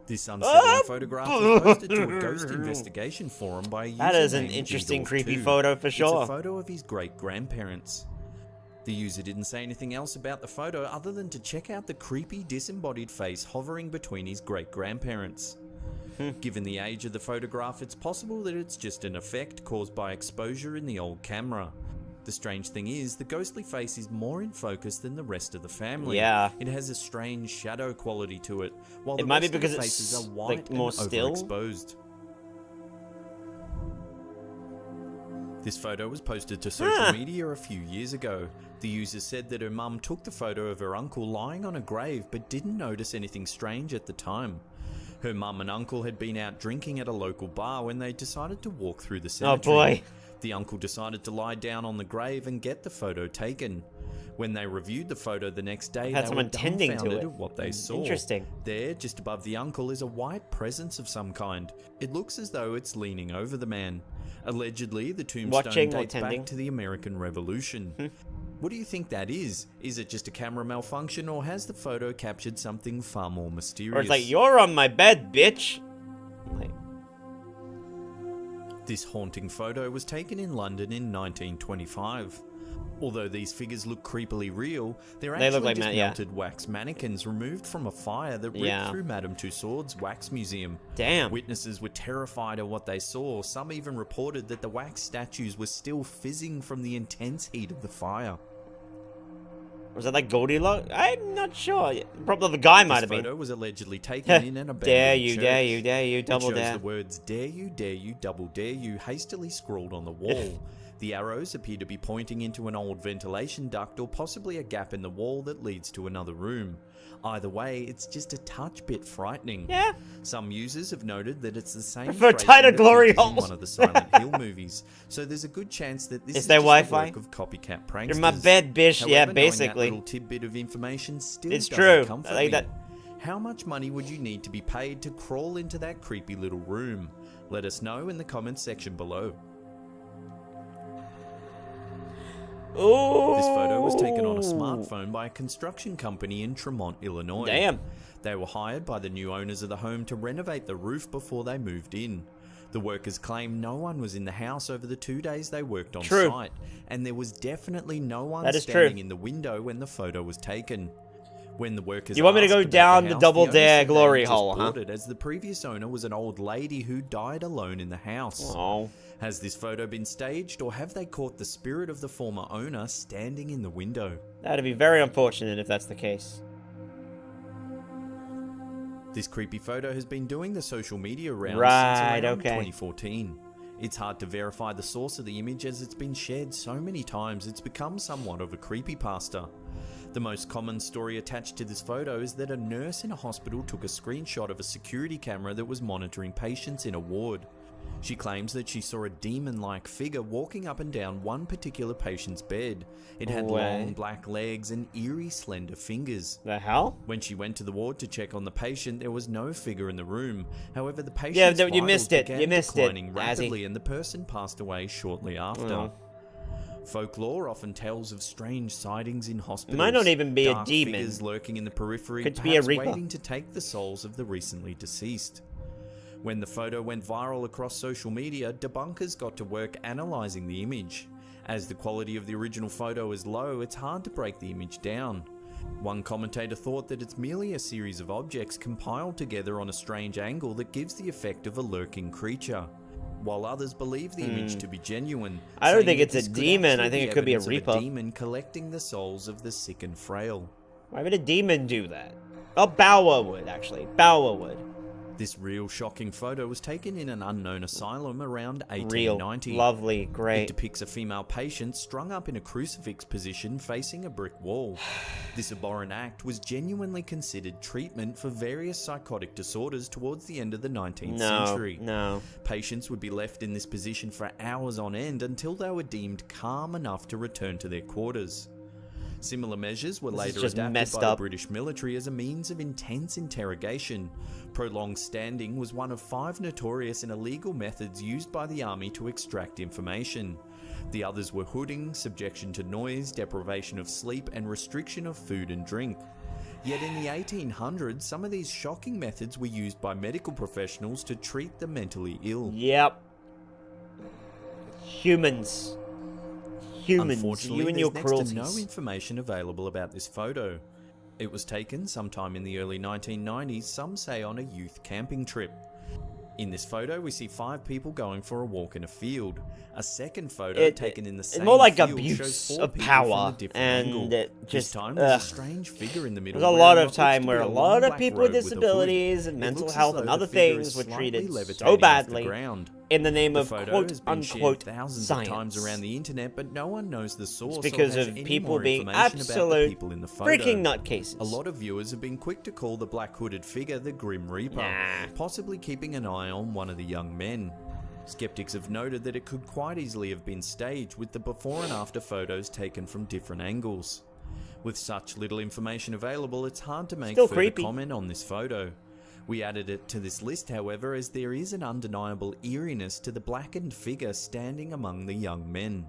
This unsettling photograph was posted to a ghost investigation forum by a user That is an named interesting, Vidor2. creepy photo for sure. It's a photo of his great-grandparents. The user didn't say anything else about the photo other than to check out the creepy disembodied face hovering between his great-grandparents. Given the age of the photograph, it's possible that it's just an effect caused by exposure in the old camera. The strange thing is, the ghostly face is more in focus than the rest of the family. Yeah. It has a strange shadow quality to it, while It the might be rest of because the it's, faces are white like, more and still. overexposed. This photo was posted to social media a few years ago. The user said that her mum took the photo of her uncle lying on a grave but didn't notice anything strange at the time. Her mum and uncle had been out drinking at a local bar when they decided to walk through the cemetery. Oh boy. The uncle decided to lie down on the grave and get the photo taken. When they reviewed the photo the next day, Had they someone were tending to dumbfounded it. at what they saw. Interesting. There, just above the uncle, is a white presence of some kind. It looks as though it's leaning over the man. Allegedly, the tombstone Watching or dates tending? back to the American Revolution. What do you think that is? Is it just a camera malfunction, or has the photo captured something far more mysterious? Or it's like, you're on my bed, bitch. Like, This haunting photo was taken in London in 1925. Although these figures look creepily real, they're They actually look like just yeah. melted wax mannequins removed from a fire that ripped Yeah. through Madame Tussauds wax museum. Damn. Witnesses were terrified at what they saw. Some even reported that the wax statues were still fizzing from the intense heat of the fire. was that like Goldilocks? I'm not sure. Probably the guy might have This been. photo was allegedly taken in an abandoned Dare you, church. dare you, dare you, double It shows dare. the words dare you, double dare you hastily scrawled on the wall. The arrows appear to be pointing into an old ventilation duct or possibly a gap in the wall that leads to another room. Either way, it's just a touch bit frightening. Yeah. Some users have noted that it's the same For a phrasing tighter that glory features in hole. one of the Silent Hill movies, so there's a good chance that this Is is there just Wi-Fi? the work of copycat pranksters. You're in my bed, bitch. However, Yeah, knowing basically. that little tidbit of information still It's doesn't true. comfort I like me. that. How much money would you need to be paid to crawl into that creepy little room? Let us know in the comments section below. Ooh. This photo was taken on a smartphone by a construction company in Tremont, Illinois. Damn. They were hired by the new owners of the home to renovate the roof before they moved in. The workers claim no one was in the house over the 2 days they worked on True. site, and there was definitely no one That is standing true. in the window when the photo was taken. When the workers You want me to asked go about down the the house, double the owner dare said they glory had just hole, huh? bought it, as the previous owner was an old lady who died alone in the house. Oh. Has this photo been staged, or have they caught the spirit of the former owner standing in the window? That'd be very unfortunate if that's the case. This creepy photo has been doing the social media rounds Right, since around okay. 2014. It's hard to verify the source of the image as it's been shared so many times it's become somewhat of a creepypasta. The most common story attached to this photo is that a nurse in a hospital took a screenshot of a security camera that was monitoring patients in a ward. She claims that she saw a demon-like figure walking up and down one particular patient's bed. It had long black legs and eerie slender fingers. The hell? When she went to the ward to check on the patient, there was no figure in the room. However, the patient's you vitals missed it. began You missed it, declining rapidly, and the person passed away shortly after. Oh. Folklore often tells of strange sightings in hospitals. Might not even be dark a demon. Figures lurking in the periphery, Could be a perhaps reaper. waiting to take the souls of the recently deceased. When the photo went viral across social media, debunkers got to work analysing the image. As the quality of the original photo is low, it's hard to break the image down. One commentator thought that it's merely a series of objects compiled together on a strange angle that gives the effect of a lurking creature, while others believe the image to be genuine. I don't saying think that it's a this could demon. I actually think be it could be a evidence of reaper. demon collecting the souls of the sick and frail. Why would a demon do that? Oh, Bauer would, actually. Bauer would. This real shocking photo was taken in an unknown asylum around 1890. Real, lovely, great. It depicts a female patient strung up in a crucifix position facing a brick wall. This abhorrent act was genuinely considered treatment for various psychotic disorders towards the end of the 19th century. No. Patients would be left in this position for hours on end until they were deemed calm enough to return to their quarters. Similar measures were later adapted by the British military as a means of intense interrogation. Prolonged standing was one of 5 notorious and illegal methods used by the army to extract information. The others were hooding, subjection to noise, deprivation of sleep, and restriction of food and drink. Yet in the 1800s, some of these shocking methods were used by medical professionals to treat the mentally ill. Yep. Humans. Unfortunately, You and your there's next to cruelties. no information available about this photo. It was taken sometime in the early 1990s, some say on a youth camping trip. In this photo, we see 5 people going for a walk in a field. A second photo taken in the same more like field abuse shows 4 of people power, from a different and angle. it This just, time there's a strange figure in the middle. There's a wearing lot what of looks time to where be a long lot of black people with robe a hood. disabilities and It mental looks as health though and the other figure things is were slightly treated so levitating off the badly ground. in the name The of photo quote has been shared unquote thousands science. of times around the internet, but no one knows the source It's because or has of any people more being information about the absolute people in the photo. freaking nutcases. A lot of viewers have been quick to call the black hooded figure the Grim Reaper, possibly keeping an eye on one of the young men. Skeptics have noted that it could quite easily have been staged, with the before and after photos taken from different angles. With such little information available, it's hard to make Still further creepy. comment on this photo. We added it to this list, however, as there is an undeniable eeriness to the blackened figure standing among the young men.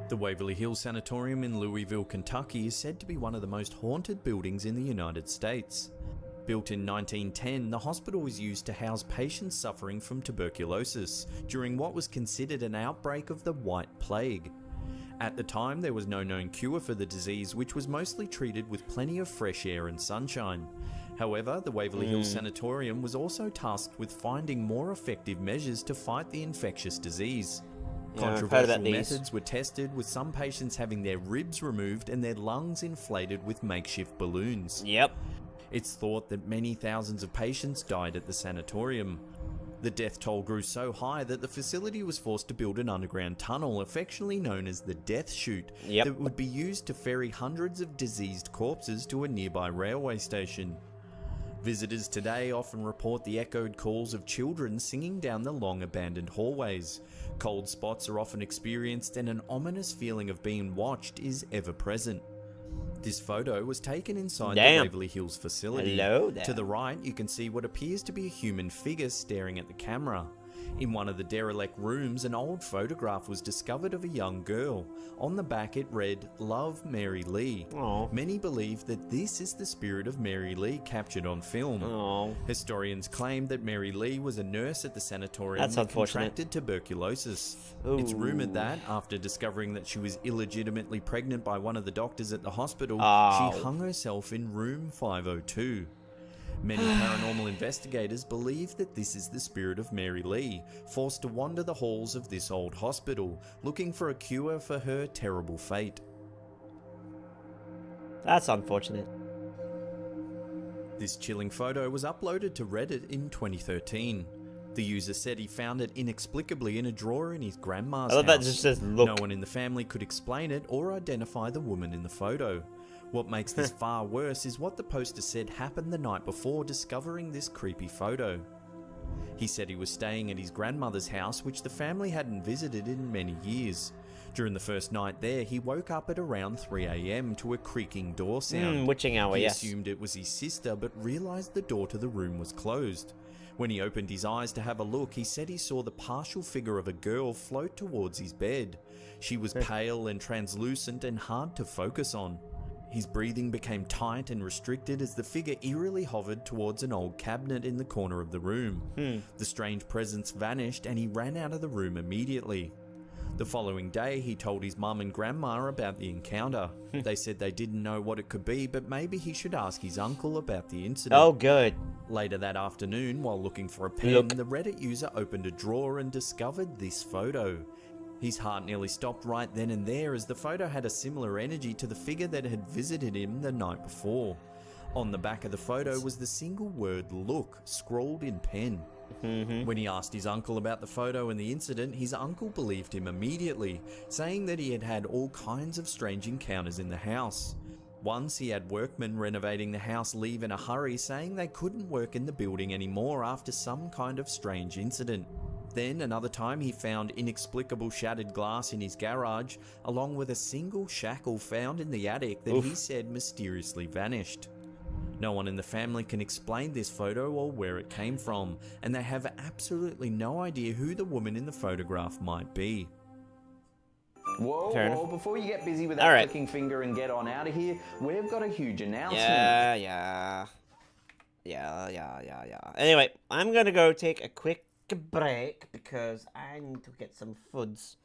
The Waverly Hills Sanatorium in Louisville, Kentucky is said to be one of the most haunted buildings in the United States. Built in 1910, the hospital was used to house patients suffering from tuberculosis during what was considered an outbreak of the White Plague. At the time, there was no known cure for the disease, which was mostly treated with plenty of fresh air and sunshine. However, the Waverly Hills Sanatorium was also tasked with finding more effective measures to fight the infectious disease. Yeah, I've heard Controversial about these. methods were tested, with some patients having their ribs removed and their lungs inflated with makeshift balloons. Yep. It's thought that many thousands of patients died at the sanatorium. The death toll grew so high that the facility was forced to build an underground tunnel, affectionately known as the Death Chute, that would be used to ferry hundreds of diseased corpses to a nearby railway station. Visitors today often report the echoed calls of children singing down the long abandoned hallways. Cold spots are often experienced, and an ominous feeling of being watched is ever present. This photo was taken inside the Waverly Hills facility. Hello there. To the right, you can see what appears to be a human figure staring at the camera. In one of the derelict rooms, an old photograph was discovered of a young girl. On the back it read, "Love, Mary Lee." Aww. Many believe that this is the spirit of Mary Lee captured on film. Aww. Historians claim that Mary Lee was a nurse at the sanatorium That's that unfortunate. contracted tuberculosis. Ooh. It's rumoured that, after discovering that she was illegitimately pregnant by one of the doctors at the hospital, Oh. she hung herself in room 502. Many paranormal investigators believe that this is the spirit of Mary Lee, forced to wander the halls of this old hospital, looking for a cure for her terrible fate. That's unfortunate. This chilling photo was uploaded to Reddit in 2013. The user said he found it inexplicably in a drawer in his grandma's I love that house. it just says, "Look." No one in the family could explain it or identify the woman in the photo. What makes this far worse is what the poster said happened the night before discovering this creepy photo. He said he was staying at his grandmother's house, which the family hadn't visited in many years. During the first night there, he woke up at around 3 a.m. to a creaking door sound. Witching hour, he yes. assumed it was his sister, but realised the door to the room was closed. When he opened his eyes to have a look, he said he saw the partial figure of a girl float towards his bed. She was pale and translucent and hard to focus on. His breathing became tight and restricted as the figure eerily hovered towards an old cabinet in the corner of the room. The strange presence vanished and he ran out of the room immediately. The following day, he told his mum and grandma about the encounter. They said they didn't know what it could be, but maybe he should ask his uncle about the incident. Oh, good. Later that afternoon, while looking for a pen, the Reddit user opened a drawer and discovered this photo. His heart nearly stopped right then and there as the photo had a similar energy to the figure that had visited him the night before. On the back of the photo was the single word "look" scrawled in pen. When he asked his uncle about the photo and the incident, his uncle believed him immediately, saying that he had had all kinds of strange encounters in the house. Once he had workmen renovating the house leave in a hurry, saying they couldn't work in the building anymore after some kind of strange incident. Then another time he found inexplicable shattered glass in his garage, along with a single shackle found in the attic that he said mysteriously vanished. No one in the family can explain this photo or where it came from, and they have absolutely no idea who the woman in the photograph might be. Whoa, before you get busy with that clicking finger and get on out of here, we've got a huge announcement. Yeah. Anyway, I'm gonna go take a quick break because I need to get some foods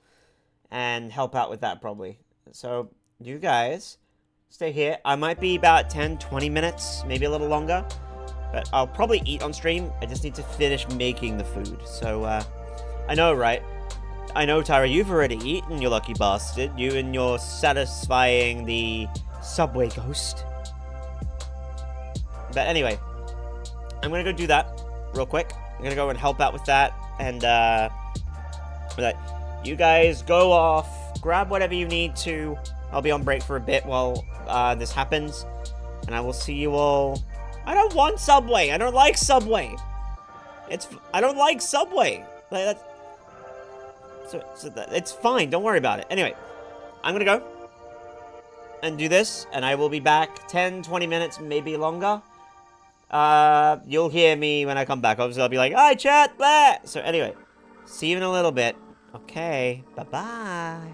and help out with that probably. So, you guys stay here. I might be about 10-20 minutes, maybe a little longer, but I'll probably eat on stream. I just need to finish making the food. So, I know, right? I know, Tyra, you've already eaten, you lucky bastard. You and your satisfying the Subway ghost. But anyway, I'm gonna go do that real quick. I'm gonna go and help out with that, and you guys go off, grab whatever you need to. I'll be on break for a bit while this happens, and I will see you all. I don't want Subway. I don't like Subway. I don't like Subway. Like, it's fine. Don't worry about it. Anyway, I'm gonna go and do this, and I will be back 10-20 minutes, maybe longer. You'll hear me when I come back. Obviously, I'll be like, "Hi, chat!" Blah! So anyway, see you in a little bit. Okay, bye-bye.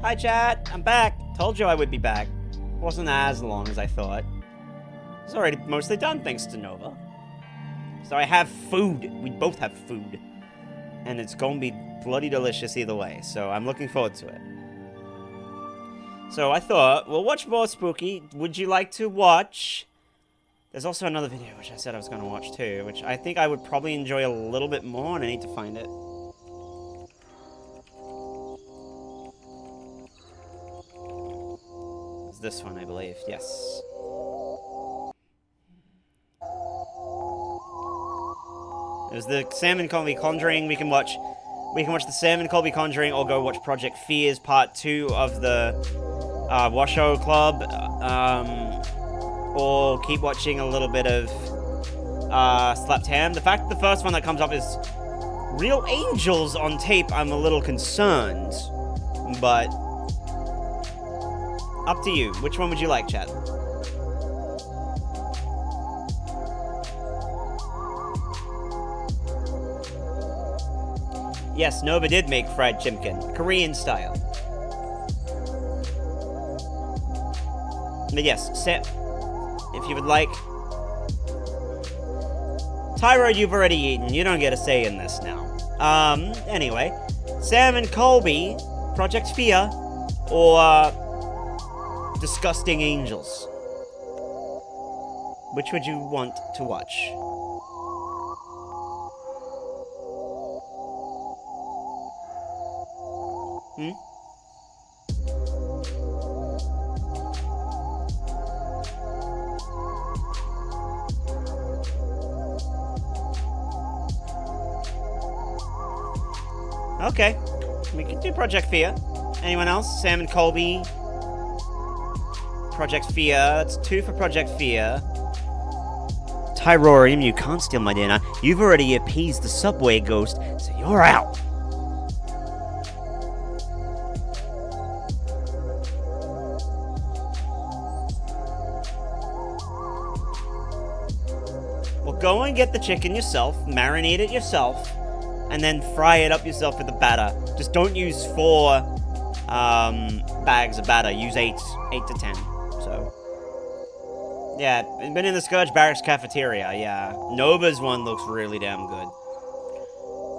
Hi, chat. I'm back. Told you I would be back. Wasn't as long as I thought. It's already mostly done, thanks to Nova. So I have food. We both have food. And it's gonna be bloody delicious either way, so I'm looking forward to it. So I thought, we'll watch more Spooky. Would you like to watch... There's also another video which I said I was gonna watch too, which I think I would probably enjoy a little bit more, and I need to find it. It's this one, I believe. Yes. There's the Sam and Colby Conjuring. We can watch the Sam and Colby Conjuring, or go watch Project Fears Part 2 of the Washoe Club, or keep watching a little bit of Slapped Ham. The fact that the first one that comes up is Real Angels on tape, I'm a little concerned, but up to you. Which one would you like, chat? Yes, Nova did make fried chimkin, Korean style. But yes, Sam, if you would like. Tyro, you've already eaten. You don't get a say in this now. Anyway, Sam and Colby, Project Fear, or Disgusting Angels. Which would you want to watch? Okay, we can do Project Fear. Anyone else? Sam and Colby. Project Fear. That's 2 for Project Fear. Tyrorium, you can't steal my dinner. You've already appeased the subway ghost, so you're out. Well, go and get the chicken yourself, marinate it yourself, and then fry it up yourself with the batter. Just don't use 4 bags of batter. Use 8 to 10. So, yeah, been in the Scourge Barracks cafeteria. Yeah, Nova's one looks really damn good.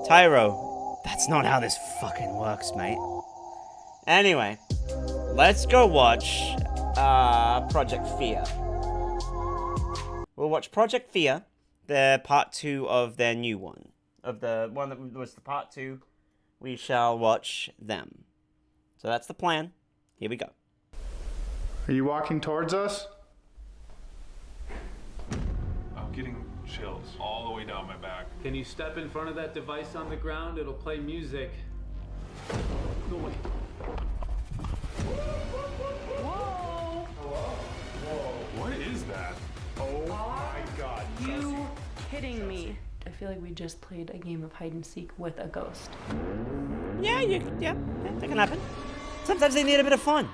Tyro, that's not how this fucking works, mate. Anyway, let's go watch Project Fear. We'll watch Project Fear, the part 2 of their new one. Of the one that was the part 2, we shall watch them. So that's the plan. Here we go. Are you walking towards us? I'm getting chills all the way down my back. Can you step in front of that device on the ground? It'll play music. Go away. Whoa! Whoa! What is that? Oh my god. You kidding me? I feel like we just played a game of hide and seek with a ghost. Yeah, that can happen. Sometimes they need a bit of fun.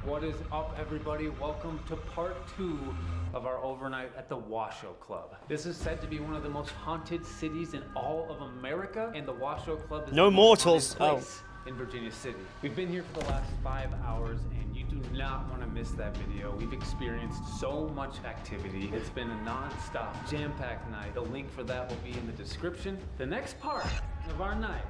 What is up, everybody? Welcome to part 2 of our overnight at the Washoe Club. This is said to be one of the most haunted cities in all of America, and the Washoe Club is no the mortals. most haunted place in Virginia City. We've been here for the last 5 hours, and you do not want to miss that video. We've experienced so much activity. It's been a non-stop, jam-packed night. The link for that will be in the description. The next part of our night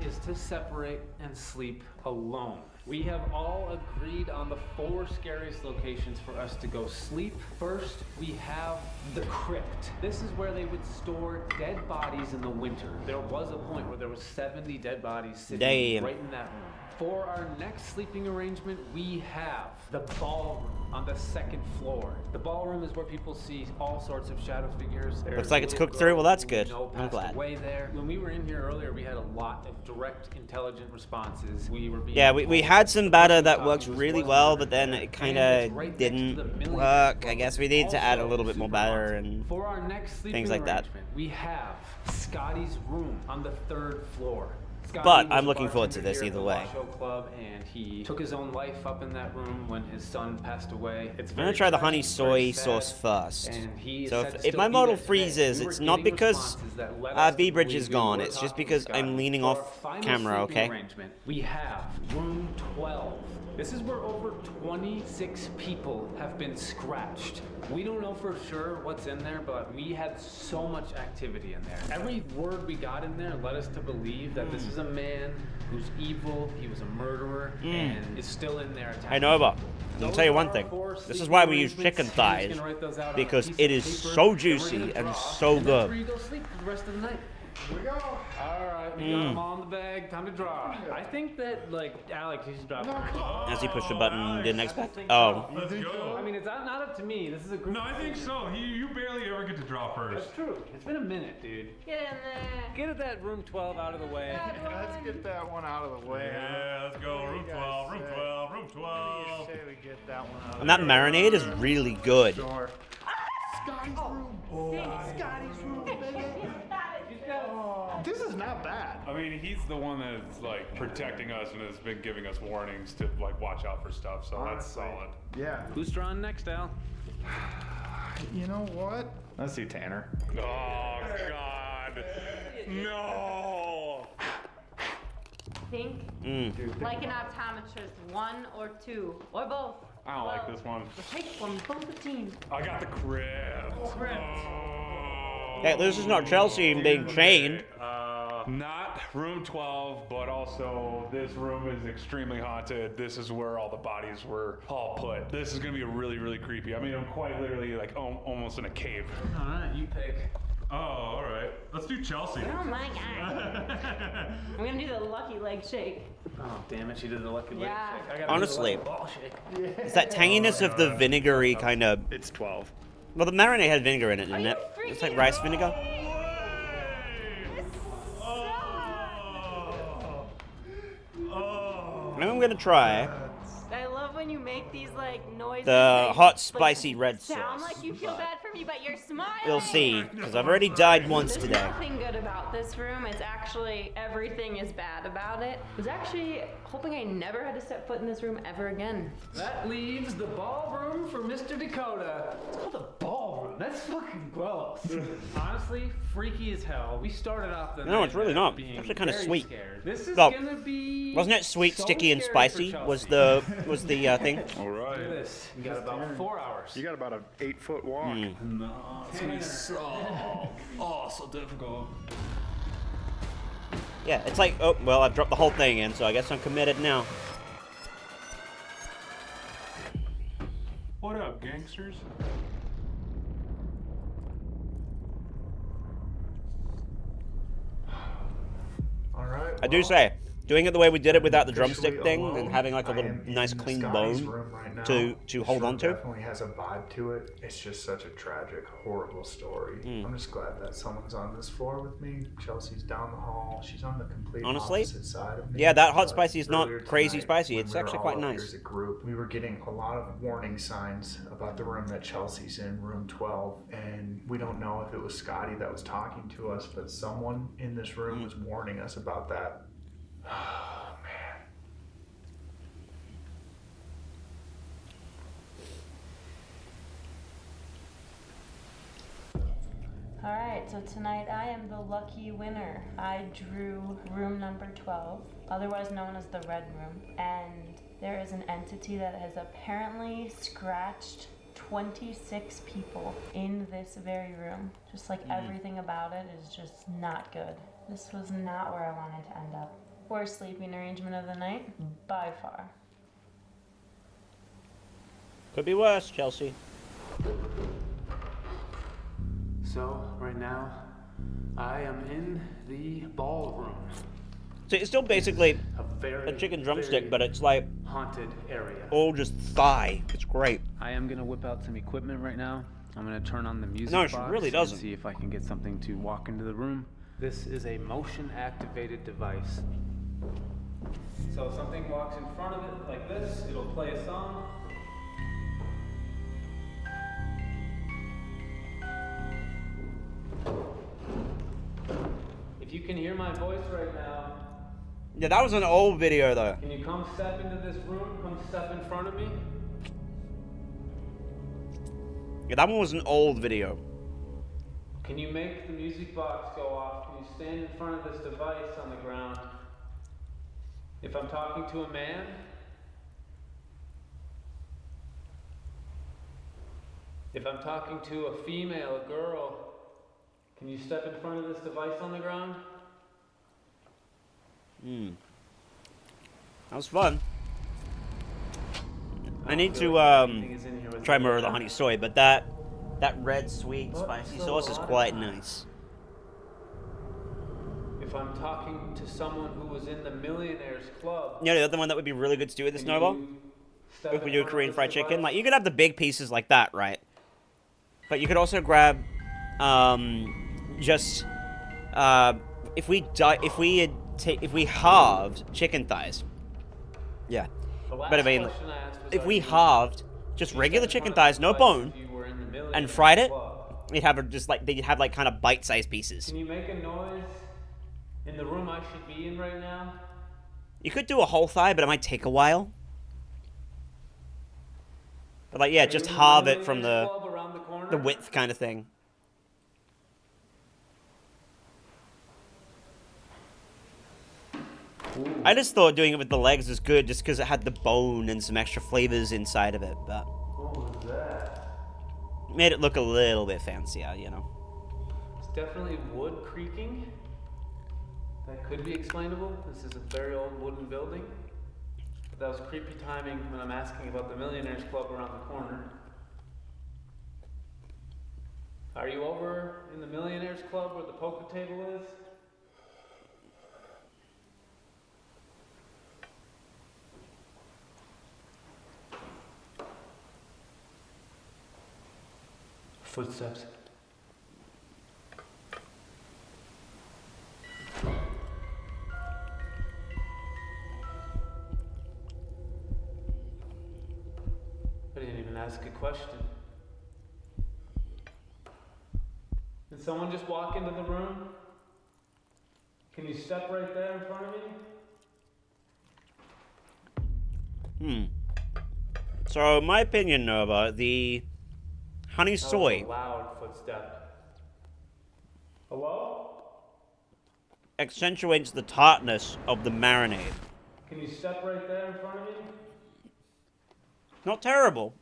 is to separate and sleep alone. We have all agreed on the 4 scariest locations for us to go sleep. First, we have the crypt. This is where they would store dead bodies in the winter. There was a point where there was 70 dead bodies sitting right in that room. For our next sleeping arrangement, we have the ballroom on the 2nd floor. The ballroom is where people see all sorts of shadow figures. Looks like it's cooked through. Well, that's good. I'm glad. There. When we were in here earlier, we had a lot of direct, intelligent responses. We were being we had some batter that worked really well, but then it kind of didn't work. I guess we need to add a little bit more batter and for our next things like that. We have Scotty's room on the 3rd floor. Scotty But was I'm a looking forward to bartender this here at either the way. Washoe Club, and he took his own life up in that room when his son passed away. It's I'm gonna very try the tragic, honey very soy sad, sauce first. and he So said to if still my be model there today. freezes, We were it's not getting because responses that led us to V-Bridge believe is we gone. were It's just talking to because Scotty. I'm leaning For our off final camera, sleeping okay? arrangement, we have room 12. This is where over 26 people have been scratched. We don't know for sure what's in there, but we had so much activity in there. Every word we got in there led us to believe that this is a man who's evil, he was a murderer, and is still in there attacking. Hey Nova, I'm gonna tell you one Those thing. are our This is why we use sleeping chicken arrangements. thighs, He's gonna write those out on a because piece it of is paper, so then we're juicy gonna and draw, so and that's where good. you go sleep for the rest of the night. Here we go. All right, we got them all in the bag. Time to draw. I think that, like, Alex, you should drop first. As he pushed the button, didn't expect. Oh. Let's go. I mean, it's not up to me. This is a group. No, I think so. You barely ever get to draw first. That's true. It's been a minute, dude. Get in there. Get that room 12 out of the way. Let's get that one out of the way. Yeah, let's go. Room 12, room 12, room 12. Say we get that one out. And that marinade is really good. Scotty's room. Scotty's room, baby. This is not bad. I mean, he's the one that's like protecting us and has been giving us warnings to like watch out for stuff. So that's solid. Yeah. Who's drawing next, Al? You know what? Let's see Tanner. Oh God, no. Think like an optometrist, 1 or 2 or both. I don't like this one. Take one, both the teams. I got the crypt. Hey, this is not Chelsea being chained. Not room 12, but also this room is extremely haunted. This is where all the bodies were all put. This is gonna be really, really creepy. I mean, I'm quite literally like almost in a cave. All right, you pick. Oh, all right. Let's do Chelsea. Oh my god. I'm gonna do the lucky leg shake. Oh, damn it, she did the lucky leg Yeah. shake. I gotta Honestly, do the lucky ball shake. it's that tanginess of the vinegary kind of. It's 12. Well, the marinade had vinegar in it, didn't it? It's like rice vinegar. I'm gonna try I love when you make these like noises. the that, hot, like, spicy red sound sauce. like you feel bad for me, but you're smiling. You'll see, because I've already died once There's today. nothing good about this room. It's actually everything is bad about it. I was actually hoping I never had to step foot in this room ever again. That leaves the ballroom for Mr. Dakota. It's called a ballroom. That's fucking gross. Honestly, freaky as hell. We started off the No, night it's really being not. It's actually kind of very sweet. scared. This is Well, gonna be wasn't it sweet, so sticky, and scary spicy? for Was Chelsea. the thing? All right. Look at this. You got about 4 hours. You got about an 8-foot walk. No, it's gonna be so difficult. Yeah, it's like, oh, well, I've dropped the whole thing in, so I guess I'm committed now. What up, gangsters? All right. I do say, doing it the way we did it without the drumstick thing and having like a little nice clean bone to hold on to. Definitely has a vibe to it. It's just such a tragic, horrible story. I'm just glad that someone's on this floor with me. Chelsea's down the hall. She's on the complete Honestly, opposite side of me. yeah, that hot But spicy is not earlier crazy tonight, spicy. when It's we were actually all quite up here nice. as a group, we were getting a lot of warning signs about the room that Chelsea's in, room 12, and we don't know if it was Scotty that was talking to us, but someone in this room was warning us about that. Oh, man. Alright, so tonight I am the lucky winner. I drew room number 12, otherwise known as the Red Room, and there is an entity that has apparently scratched 26 people in this very room. Just like everything about it is just not good. This was not where I wanted to end up. Worst sleeping arrangement of the night, by far. Could be worse, Chelsea. So, right now, I am in the ballroom. So it's still basically very, a chicken drumstick, very but it's like haunted area. all just thigh. It's great. I am gonna whip out some equipment right now. I'm gonna turn on the music No, she box really doesn't. and see if I can get something to walk into the room. This is a motion-activated device. So if something walks in front of it like this, it'll play a song. If you can hear my voice right now, Yeah, that was an old video though. Can you come step into this room? Come step in front of me? Yeah, that one was an old video. Can you make the music box go off? Can you stand in front of this device on the ground? If I'm talking to a man, if I'm talking to a female, a girl, can you step in front of this device on the ground? That was fun. I need to try more of the honey soy, but that red sweet spicy sauce is quite nice. If I'm talking to someone who was in the Millionaires Club, You know the other one that would be really good to do with this Can Nova? you step If we in do front of Korean this fried chicken, device? like you could have the big pieces like that, right? But you could also grab, just if we halved chicken thighs, yeah. The last But I mean, question I asked was, if are we you- halved just regular chicken thighs, no bone, if you were in the Millionaires and fried it, Club. you'd have they'd have like kind of bite-sized pieces. Can you make a noise in the room I should be in right now? You could do a whole thigh, but it might take a while. But like, yeah, just halve it from the width kind of thing. I just thought doing it with the legs was good just because it had the bone and some extra flavors inside of it, but What was that? made it look a little bit fancier, you know. It's definitely wood creaking. That could be explainable. This is a very old wooden building. But that was creepy timing when I'm asking about the Millionaires Club around the corner. Are you over in the Millionaires Club where the poker table is? Footsteps. I didn't even ask a question. Did someone just walk into the room? Can you step right there in front of me? So, in my opinion, Nova, the honey soy That was a loud footstep. Hello? accentuates the tartness of the marinade. Can you step right there in front of me? Not terrible.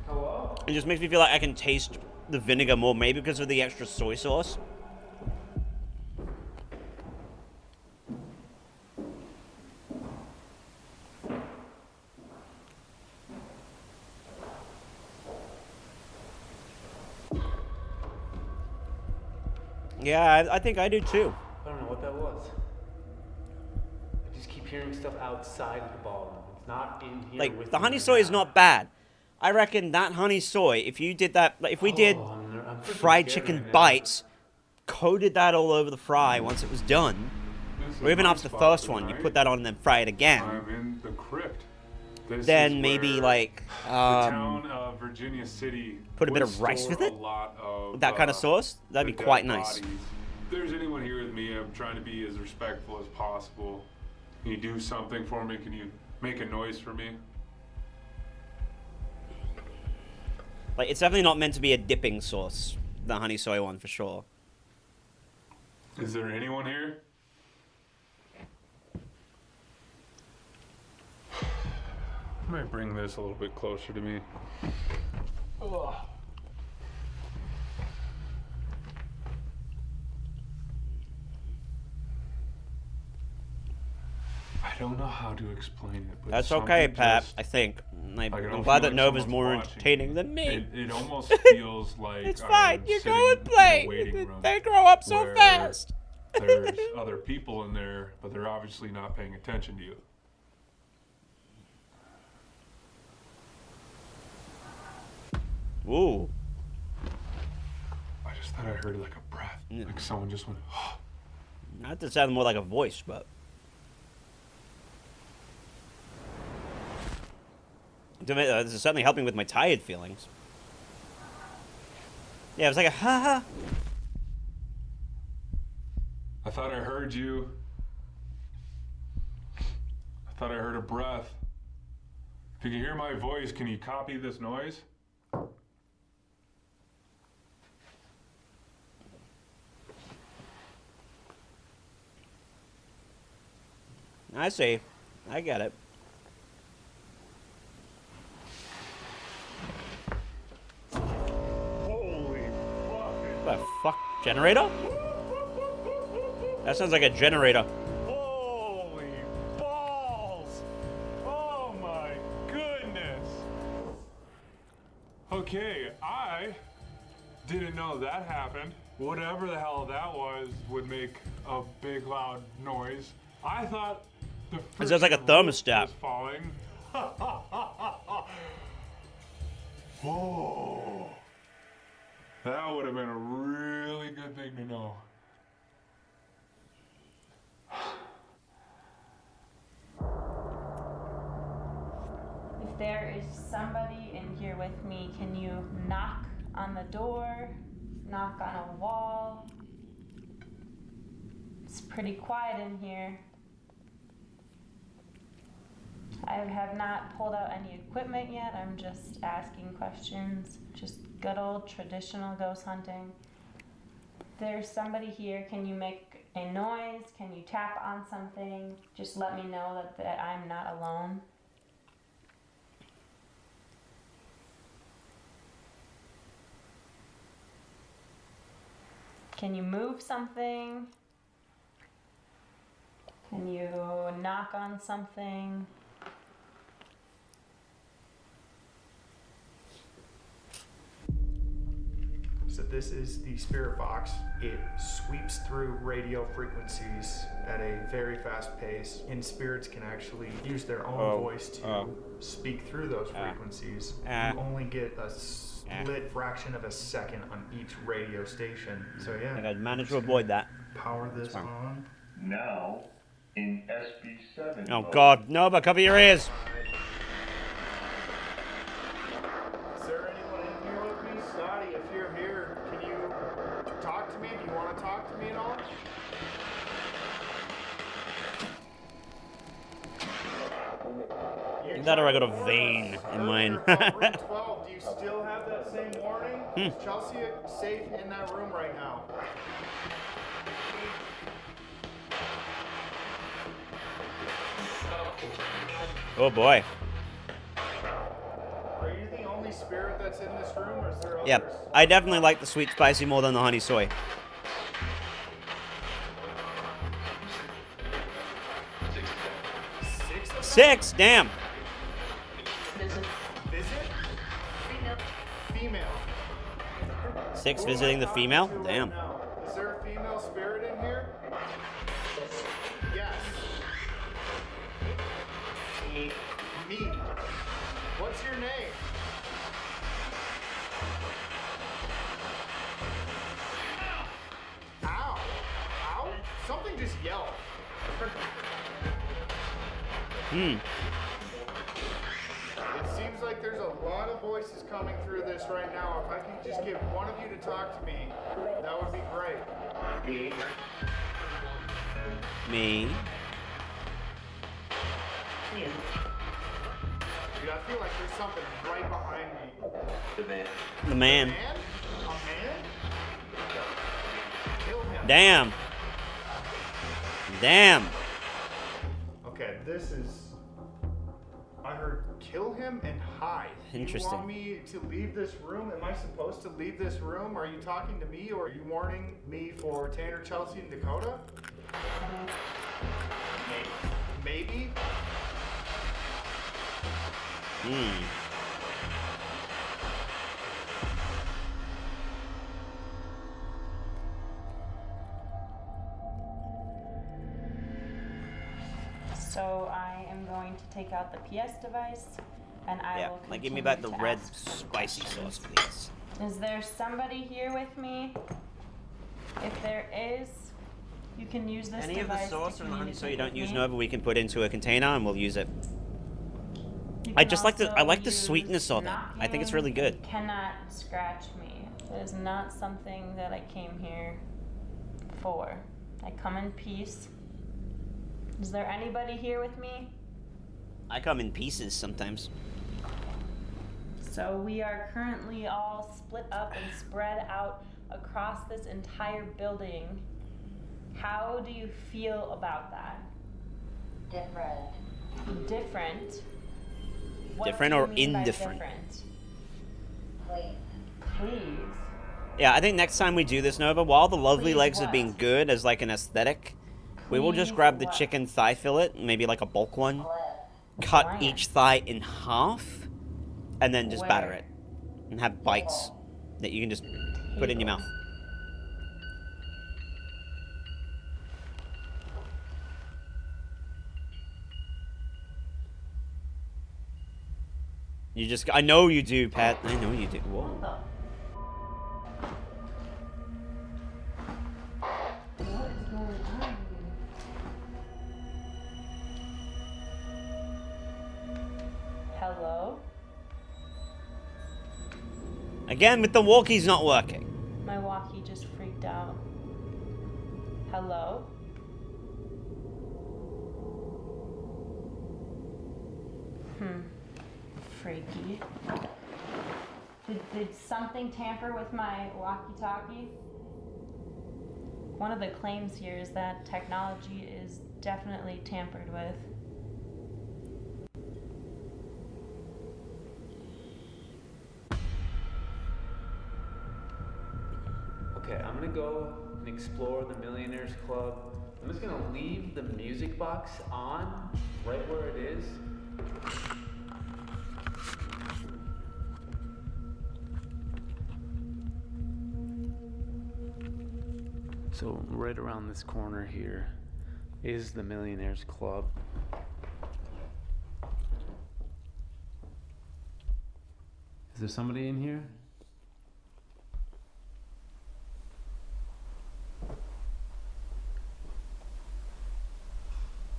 Hello? It just makes me feel like I can taste the vinegar more, maybe because of the extra soy sauce. Yeah, I think I do too. I don't know what that was. I just keep hearing stuff outside of the ballroom. It's not in here Like, with the me honey right soy is now. not bad. I reckon that honey soy, if you did that, like if we did I'm freaking fried scared chicken right now. bites, coated that all over the fry once it was done, This or is even my after the spot first one, you tonight. put that on and then fry it again, I'm in the crypt. This then is maybe where like, the town of Virginia City put a bit would of rice store with it? a lot of, That kind of sauce? That'd the be dead quite nice. bodies. If there's anyone here with me, I'm trying to be as respectful as possible. Can you do something for me? Can you make a noise for me? Like, it's definitely not meant to be a dipping sauce, the honey soy one for sure. Is there anyone here? I might bring this a little bit closer to me. Ugh. I don't know how to explain it, but That's okay, something Pat, just- I think. I can I'm almost glad feel that like Nova's someone's more watching. entertaining than me. It almost feels like It's I'm fine, you sitting go and in play. a waiting room They grow up so where fast. There's other people in there, but they're obviously not paying attention to you. Ooh. I just thought I heard like a breath, like someone just went. That just sounded more like a voice, but. This is certainly helping with my tired feelings. Yeah, it was like a ha ha. I thought I heard you. I thought I heard a breath. If you can hear my voice, can you copy this noise? I see. I get it. Holy fucking... What the fuck? Generator? That sounds like a generator. Holy balls! Oh my goodness! Okay, I didn't know that happened. Whatever the hell that was would make a big loud noise. I thought the It sounds like a thermostat. was falling. Oh, that would have been a really good thing to know. If there is somebody in here with me, can you knock on the door, knock on a wall? It's pretty quiet in here. I have not pulled out any equipment yet. I'm just asking questions. Just good old traditional ghost hunting. If there's somebody here, can you make a noise? Can you tap on something? Just let me know that I'm not alone. Can you move something? Can you knock on something? So this is the spirit box. It sweeps through radio frequencies at a very fast pace, and spirits can actually use their own voice to speak through those frequencies. You only get a split fraction of a second on each radio station. So yeah, I think I'd manage to avoid that. Power this on. Now, in SB7. Oh God, no! But cover your ears. Is there anyone in here with me? Scotty, if you're here, can you talk to me? Do you want to talk to me at all? Either that or I got a vein in mine. Room 12, do you still have that same warning? Is Chelsea safe in that room right now? Oh boy. Are you the only spirit that's in this room, or is there others? Yeah, I definitely like the sweet spicy more than the honey soy. Six? Damn. Visit? Female. Six visiting the female? Damn. Is there a female spirit in here? Yes. Me. What's your name? Ow. Ow? Something just yelled. It seems like there's a lot of voices coming through this right now. If I could just get one of you to talk to me, that would be great. Me. Dude, I feel like there's something right behind me. The man. The man. A man? Kill him. Damn. Damn. Okay, this is... I heard kill him and hide. Interesting. You want me to leave this room? Am I supposed to leave this room? Are you talking to me, or are you warning me for Tanner, Chelsea, and Dakota? Maybe? So I am going to take out the PS device, and I will like give me continue back the to red ask spicy sauce, please. Is there somebody here with me? If there is, you can use this Any of the device sauce to or the honey soy you communicate don't with use me. Nova, we can put into a container and we'll use it. You I can just like the I also like the use sweetness of it. I think it's really good. You cannot scratch me. It is not something that I came here for. I come in peace. Is there anybody here with me? I come in pieces sometimes. So we are currently all split up and spread out across this entire building. How do you feel about that? Different. Different? What Different do you or mean by indifferent? different? Please. Yeah, I think next time we do this, Nova, while the lovely Please legs have what? been good as like an aesthetic, we will just Please grab the what? chicken thigh fillet, maybe like a bulk one, cut Why? each thigh in half, and then just batter Where? it. And have bites that you can just put in your mouth. You just, I know you do, Pat. I know you do. Whoa. Hello? Again, with the walkie's not working. My walkie just freaked out. Hello? Freaky. Did something tamper with my walkie-talkie? One of the claims here is that technology is definitely tampered with. Okay, I'm gonna go and explore the Millionaires Club. I'm just gonna leave the music box on right where it is. So right around this corner here is the Millionaires Club. Is there somebody in here?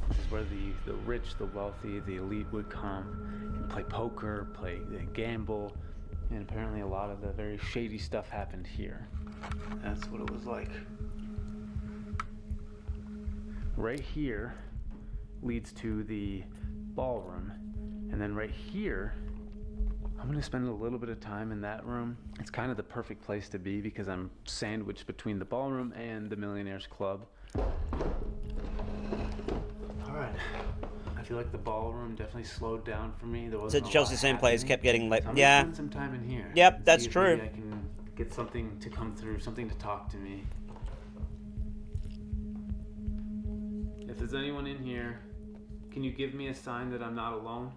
This is where the rich, the wealthy, the elite would come and play poker, gamble, and apparently a lot of the very shady stuff happened here. That's what it was like. Right here leads to the ballroom, and then right here, I'm gonna spend a little bit of time in that room. It's kind of the perfect place to be because I'm sandwiched between the ballroom and the Millionaires Club. All right, I feel like the ballroom definitely slowed down for me. There wasn't So a Chelsea lot same players happening. kept getting like, So I'm gonna yeah. spend some time in here. Yep, and that's see if true. maybe I can get something to come through, something to talk to me. If there's anyone in here, can you give me a sign that I'm not alone?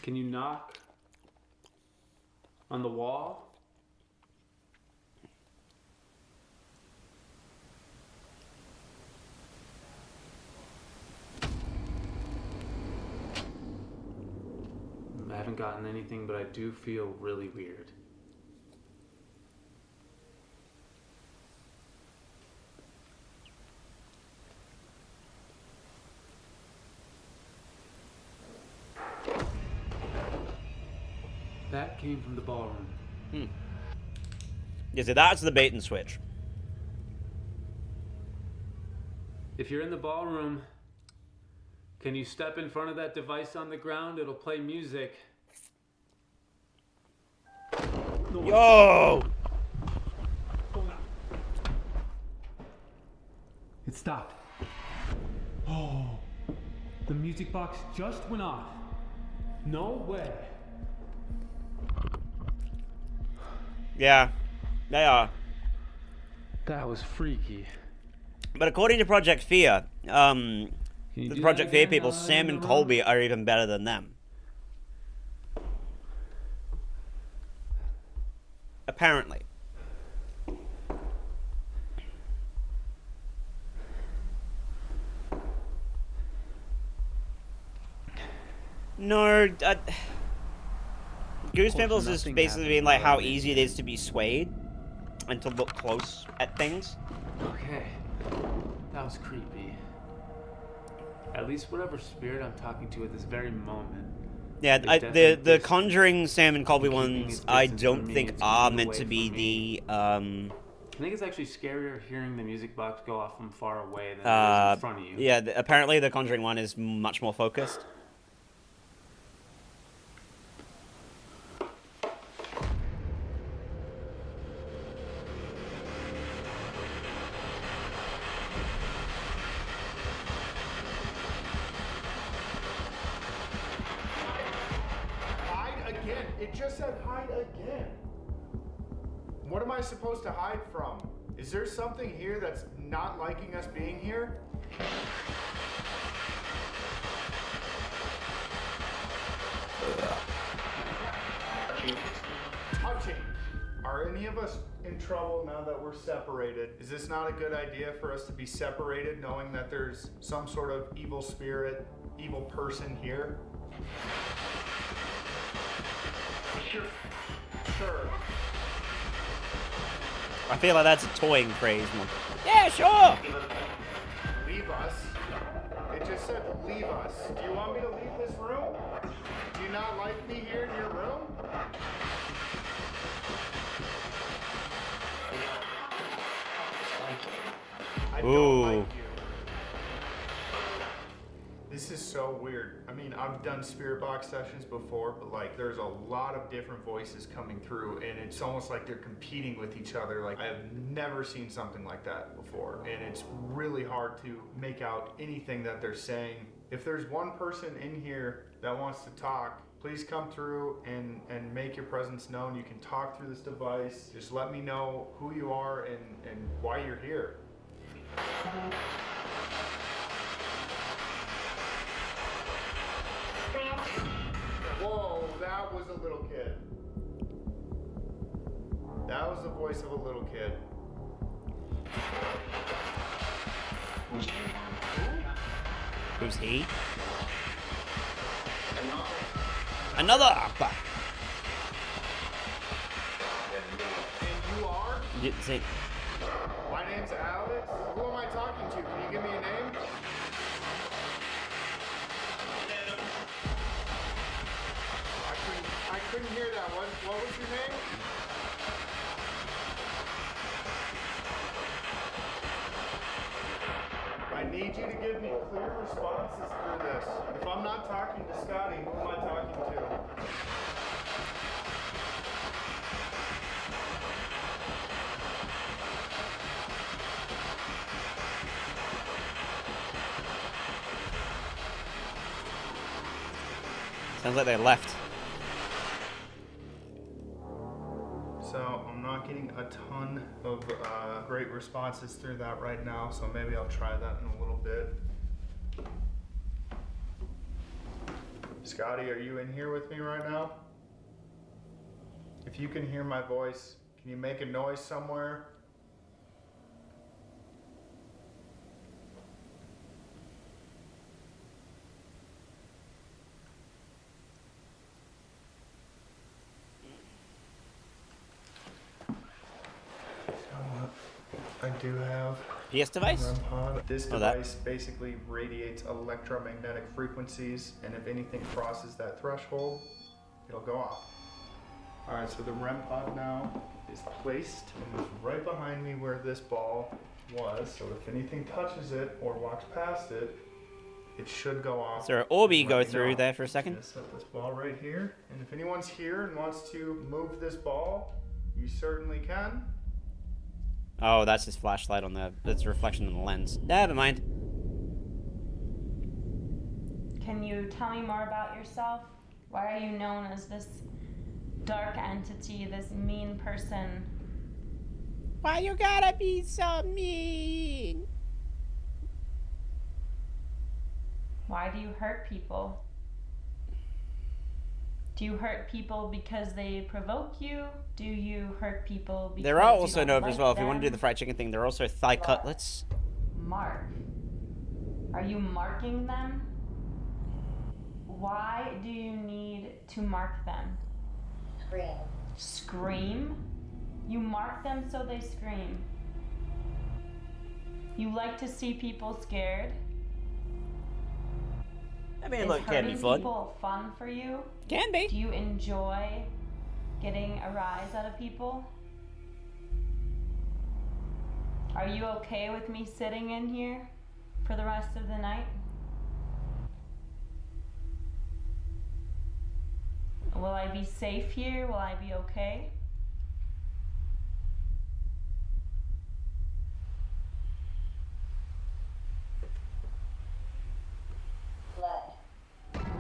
Can you knock on the wall? I haven't gotten anything, but I do feel really weird. That came from the ballroom. Yeah, so that's the bait and switch. If you're in the ballroom, can you step in front of that device on the ground? It'll play music. Yo! It stopped. Oh, the music box just went off. No way. Yeah, they are. That was freaky. But according to Project Fear, the do Project that Fear again? people, Now that Sam I'm and in the Colby are even better than them. Apparently. No, Goose Pimples is nothing basically happened being like how while I easy it is to be swayed and to look close at things. Okay, that was creepy. At least whatever spirit I'm talking to at this very moment. Yeah, is the definitely Conjuring Sam and Colby keeping ones its I distance don't from me, think it's are moving meant away to be from me. the I think it's actually scarier hearing the music box go off from far away than it is in front of you. Yeah, apparently the Conjuring 1 is much more focused. Hide again. It just said hide again. What am I supposed to hide from? Is there something here that's not liking us being here? Touching. Are any of us in trouble now that we're separated? Is this not a good idea for us to be separated, knowing that there's some sort of evil spirit, evil person here? Sure. I feel like that's a toying phrase. Yeah, sure. Leave us? It just said leave us. Do you want me to leave this room? Do you not like me here in your room? I don't like you. This is so weird. I mean, I've done spirit box sessions before, but like there's a lot of different voices coming through and it's almost like they're competing with each other. Like I have never seen something like that before. And it's really hard to make out anything that they're saying. If there's one person in here that wants to talk, please come through and make your presence known. You can talk through this device. Just let me know who you are and why you're here. Whoa, that was a little kid. That was the voice of a little kid. Who's he? Another Appa. And you are? See. My name's Alex. Who am I talking to? Can you give me a name? I couldn't hear that. What was your name? I need you to give me clear responses through this. If I'm not talking to Scotty, who am I talking to? Sounds like they left. So I'm not getting a ton of great responses through that right now, so maybe I'll try that in a little bit. Scotty, are you in here with me right now? If you can hear my voice, can you make a noise somewhere? I do have PS device? REM pod. This device basically radiates electromagnetic frequencies, and if anything crosses that threshold, it'll go off. All right, so the REM pod now is placed and is right behind me where this ball was. So if anything touches it or walks past it, it should go off. Is there an Orby go through there for a second? Set this ball right here, and if anyone's here and wants to move this ball, you certainly can. Oh, that's his flashlight on the. That's a reflection on the lens. Never mind. Can you tell me more about yourself? Why are you known as this dark entity, this mean person? Why you gotta be so mean? Why do you hurt people? Do you hurt people because they provoke you? Do you hurt people because There are you also don't Nova like as well. If you them? want to do the fried chicken thing, there are also thigh cutlets. Mark. Are you marking them? Why do you need to mark them? Scream. Scream? You mark them so they scream. You like to see people scared? I mean, Is look, can be hurting fun. people fun for you? Can be. Do you enjoy getting a rise out of people? Are you okay with me sitting in here for the rest of the night? Will I be safe here? Will I be okay?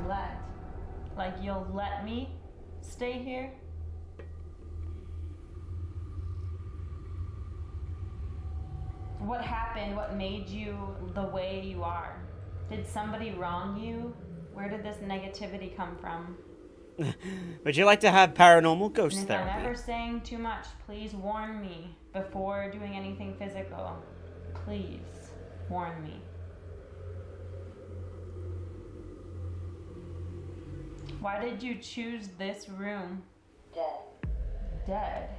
Let. Like you'll let me stay here? What happened? What made you the way you are? Did somebody wrong you? Where did this negativity come from? Would you like to have paranormal ghost And if therapy? I'm ever saying too much, please warn me before doing anything physical. Please warn me. Why did you choose this room? Dead.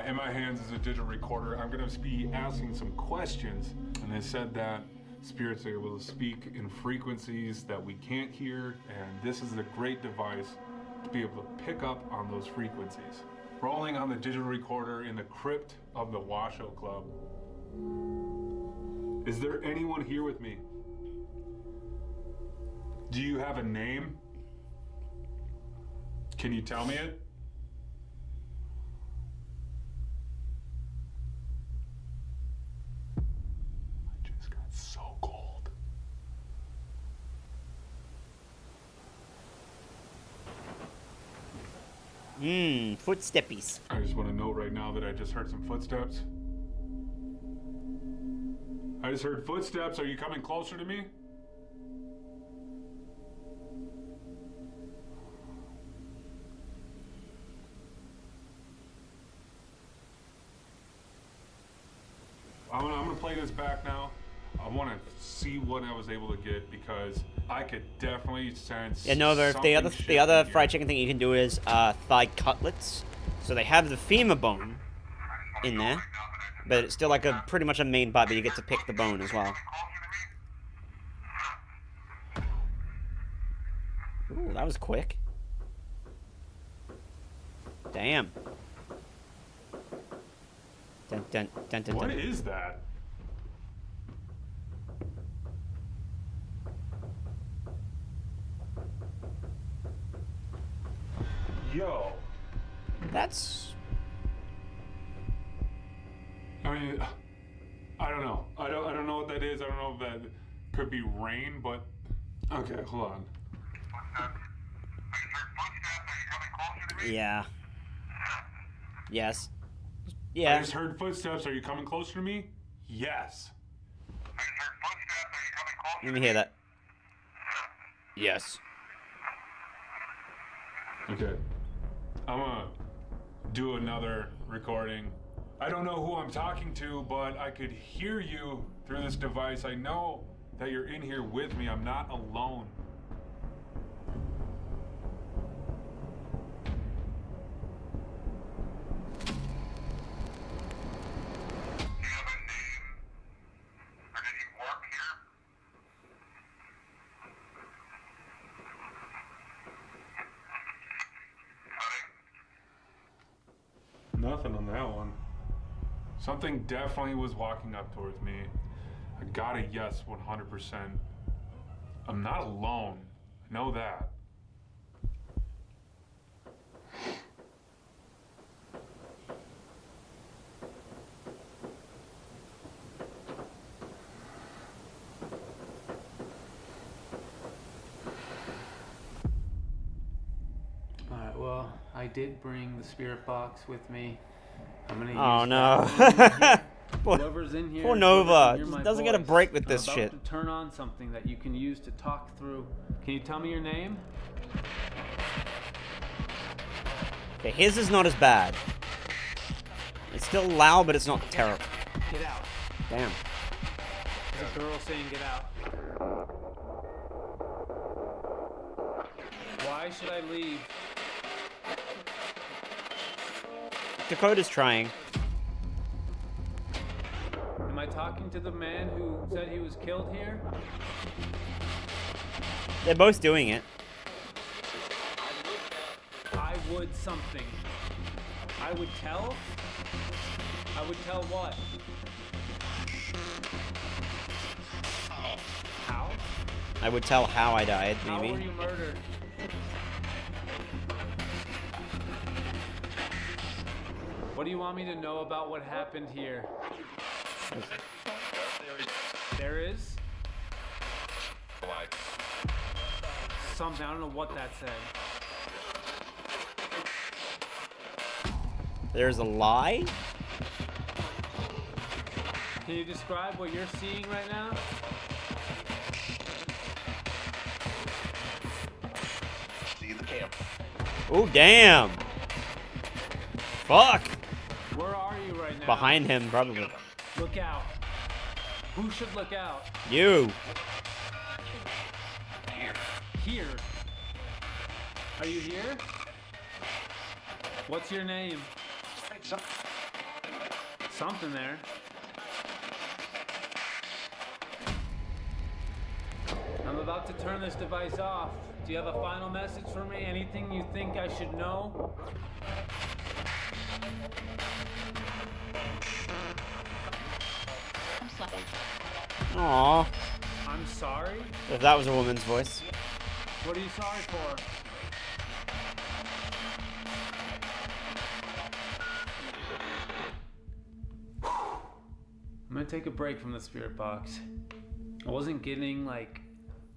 In my hands is a digital recorder. I'm going to be asking some questions, and they said that spirits are able to speak in frequencies that we can't hear, and this is a great device to be able to pick up on those frequencies. Rolling on the digital recorder in the crypt of the Washoe Club. Is there anyone here with me? Do you have a name? Can you tell me it? Footsteppies. I just want to note right now that I just heard some footsteps. I just heard footsteps. Are you coming closer to me? I'm gonna play this back now. I want to see what I was able to get because I could definitely sense. Yeah, no, the other fried chicken thing you can do is thigh cutlets. So they have the femur bone in there, but it's still like a pretty much a main bite, but you get to pick the bone as well. Ooh, that was quick. Damn. Dun, dun, dun, dun, What dun. is that? Yo. That's. I mean, I don't know. I don't know what that is. I don't know if that could be rain, but okay, hold on. Yeah. Yes. I Yeah. just heard footsteps. Are you coming closer to me? Yes. Let me hear that. Yes. Okay. I'm gonna do another recording. I don't know who I'm talking to, but I could hear you through this device. I know that you're in here with me. I'm not alone. Nothing on that one. Something definitely was walking up towards me. I got a yes 100%. I'm not alone. I know that. Alright, well, I did bring the spirit box with me. I'm gonna Oh use no. that. Whoever's in here, Poor whoever Nova. can hear my Doesn't get a voice, break with this I'm shit. about to turn on something that you can use to talk through. Can you tell me your name? Okay, his is not as bad. It's still loud, but it's not terrible. Get out. Damn. There's a girl saying get out. Why should I leave? Dakota's trying. Am I talking talking to the man who said he was killed here? They're both doing it. I would something. I would tell? I would tell what? How? I would tell how I died, How were maybe. you murdered? What do you want me to know about what happened here? There is? Something, I don't know what that said. There's a lie? Can you describe what you're seeing right now? See the camp. Oh, damn. Fuck. Where are you right now? Behind him, probably. Look out. Who should look out? You. Here. Are you here? What's your name? Something there. I'm about to turn this device off. Do you have a final message for me? Anything you think I should know? Aww. I'm sorry? If that was a woman's voice. What are you sorry for? I'm gonna take a break from the spirit box. I wasn't getting like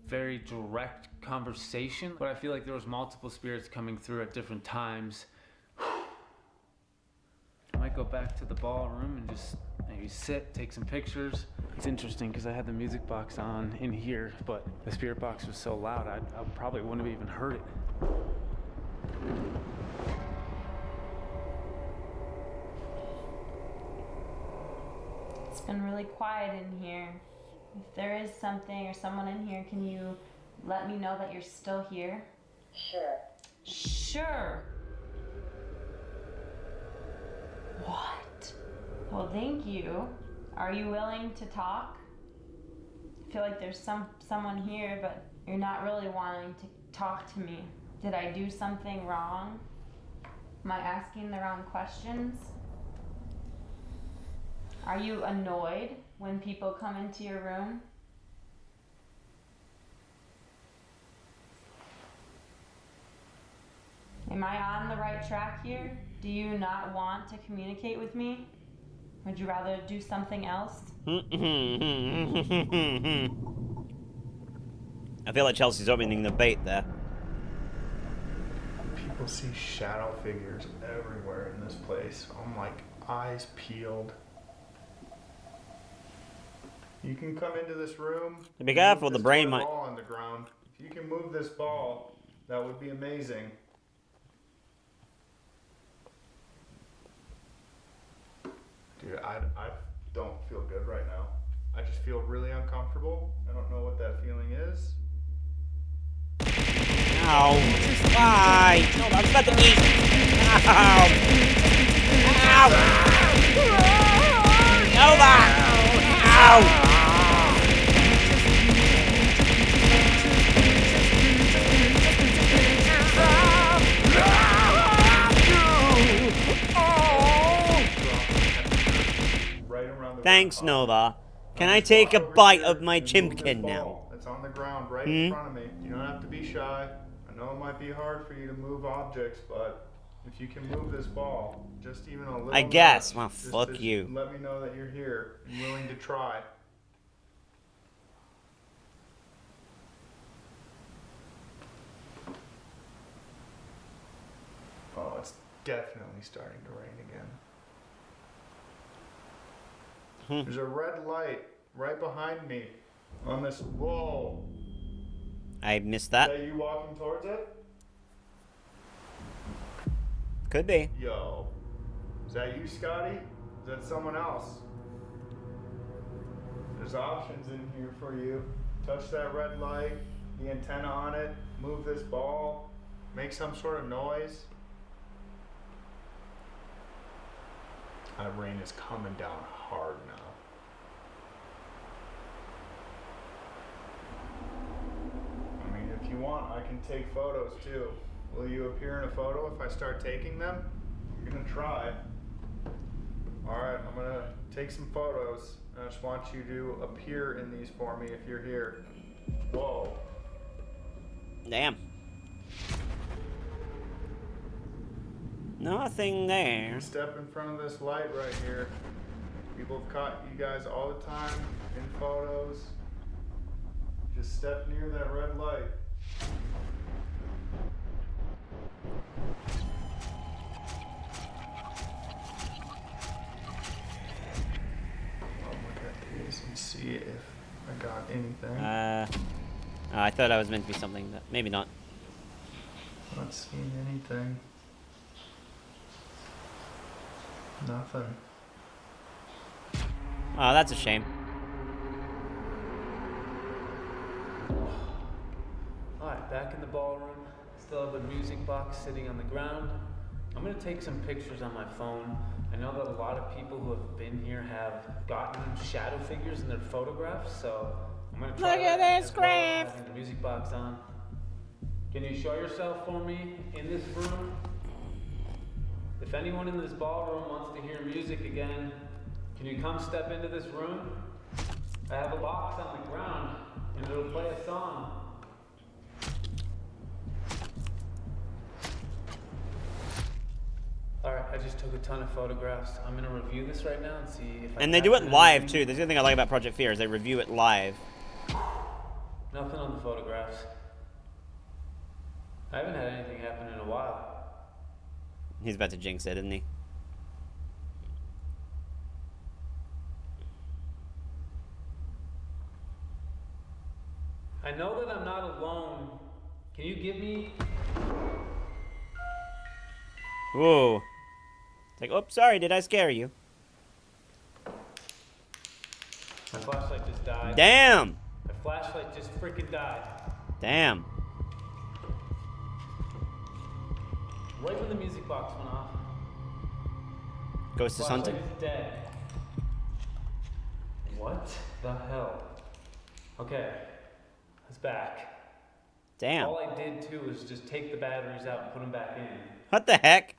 very direct conversation, but I feel like there was multiple spirits coming through at different times. I might go back to the ballroom and just maybe sit, take some pictures. It's interesting because I had the music box on in here, but the spirit box was so loud I probably wouldn't have even heard it. It's been really quiet in here. If there is something or someone in here, can you let me know that you're still here? Sure. Sure. What? Well, thank you. Are you willing to talk? I feel like there's someone here, but you're not really wanting to talk to me. Did I do something wrong? Am I asking the wrong questions? Are you annoyed when people come into your room? Am I on the right track here? Do you not want to communicate with me? Would you rather do something else? I feel like Chelsea's opening the bait there. People see shadow figures everywhere in this place. I'm like, eyes peeled. You can come into this room. Be careful, move the this brain toy might. ball on the ground. If you can move this ball, that would be amazing. Dude, I don't feel good right now. I just feel really uncomfortable. I don't know what that feeling is. Ow. Why? No, I was about to eat. Ow. Ow. Nova. Ow. Thanks, Nova. Can I take a bite of my chimkin now? It's on the ground right in front of me. You don't have to be shy. I know it might be hard for you to move objects, but if you can move this ball, just even a little I guess. nudge, Well, just fuck to you. Let me know that you're here and willing to try. Oh, it's definitely starting to rain again. There's a red light right behind me on this. Whoa. I missed that. Is that you walking towards it? Could be. Yo. Is that you, Scotty? Is that someone else? There's options in here for you. Touch that red light, the antenna on it, move this ball, make some sort of noise. That rain is coming down hard now. want, I can take photos too. Will you appear in a photo if I start taking them? I'm gonna try. Alright, I'm gonna take some photos. I just want you to appear in these for me if you're here. Whoa. Damn. Nothing there. Step in front of this light right here. People have caught you guys all the time in photos. Just step near that red light. I'll look at these and see if I got anything. I thought I was meant to be something, but maybe not. Not seeing anything. Nothing. Oh, that's a shame. Alright, back in the ballroom. Still have the music box sitting on the ground. I'm gonna take some pictures on my phone. I know that a lot of people who have been here have gotten shadow figures in their photographs, so I'm gonna try Look at this graph. Having the music box on. Can you show yourself for me in this room? If anyone in this ballroom wants to hear music again, can you come step into this room? I have a box on the ground, and it'll play a song. Alright, I just took a ton of photographs. I'm gonna review this right now and see if I And they do it captured live anything. too. That's the other thing I like about Project Fear is they review it live. Nothing on the photographs. I haven't had anything happen in a while. He's about to jinx it, isn't he? I know that I'm not alone. Can you give me... Whoa. It's like, oops, sorry, did I scare you? My flashlight just died. Damn! My flashlight just freaking died. Damn. Right when the music box went off. Ghost is hunting. Flashlight is dead. What the hell? Okay, it's back. Damn. All I did too was just take the batteries out and put them back in. What the heck?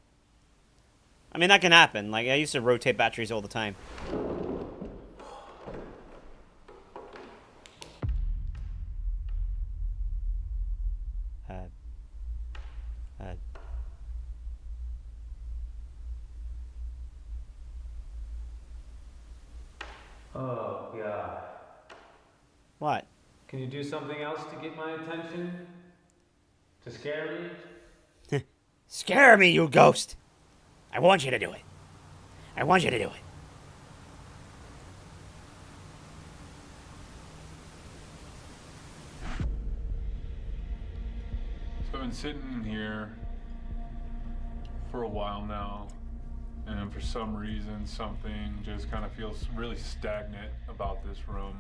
I mean, that can happen. Like, I used to rotate batteries all the time. Oh, God. What? Can you do something else to get my attention? To scare me? Scare me, you ghost! I want you to do it. I want you to do it. So I've been sitting in here for a while now, and for some reason, something just kind of feels really stagnant about this room.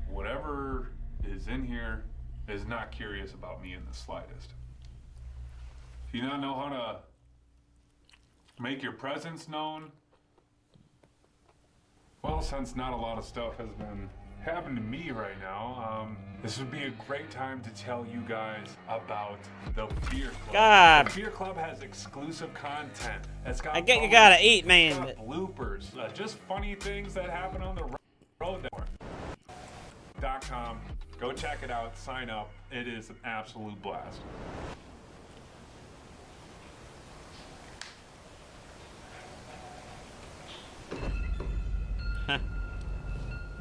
Whatever is in here is not curious about me in the slightest. If you not know how to make your presence known, well, since not a lot of stuff has been happening to me right now, this would be a great time to tell you guys about the Fear Club. God. The Fear Club has exclusive content. It's got I get you gotta eat, man. it's got bloopers, just funny things that happen on the road. .com. Go check it out. Sign up. It is an absolute blast.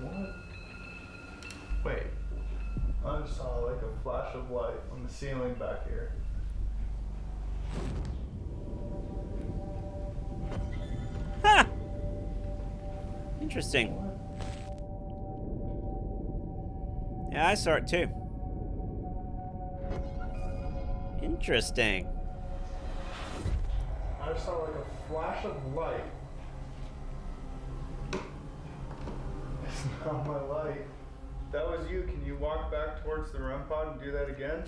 What? Wait. I just saw like a flash of light on the ceiling back here. Huh. Interesting. Yeah, I saw it too. Interesting. I just saw like a flash of light. It's not my light. That was you. Can you walk back towards the REM pod and do that again?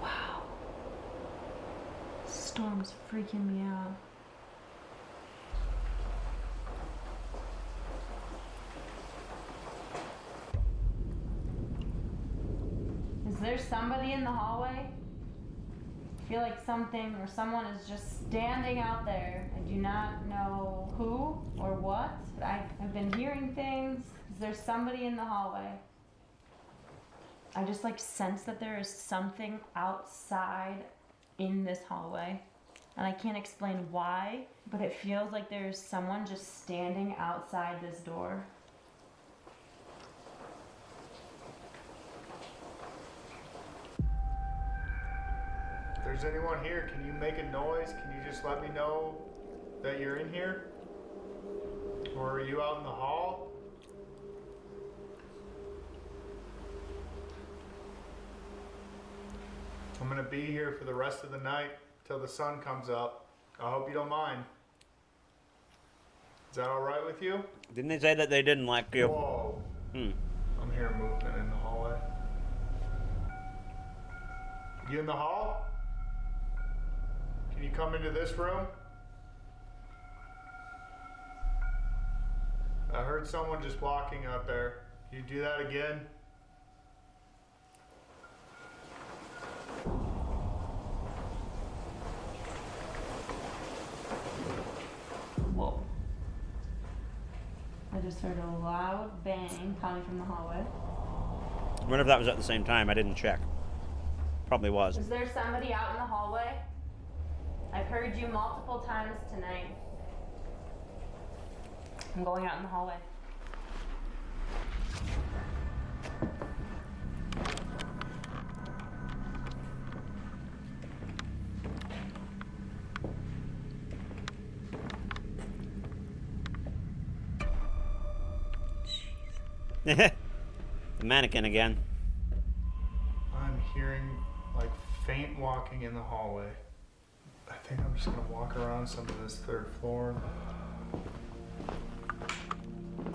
Wow. Storm's freaking me out. Is there somebody in the hallway? I feel like something or someone is just standing out there. I do not know who or what. I've been hearing things. Is there somebody in the hallway? I just like sense that there is something outside in this hallway. And I can't explain why, but it feels like there's someone just standing outside this door. If there's anyone here, can you make a noise? Can you just let me know that you're in here? Or are you out in the hall? I'm gonna be here for the rest of the night till the sun comes up. I hope you don't mind. Is that alright with you? Didn't they say that they didn't like you? Whoa. Hmm. I'm hearing movement in the hallway. You in the hall? Can you come into this room? I heard someone just walking out there. Can you do that again? Whoa. I just heard a loud bang coming from the hallway. I wonder if that was at the same time. I didn't check. Probably was. Is there somebody out in the hallway? I've heard you multiple times tonight. I'm going out in the hallway. The mannequin again. I'm hearing like faint walking in the hallway. I think I'm just gonna walk around some of this third floor.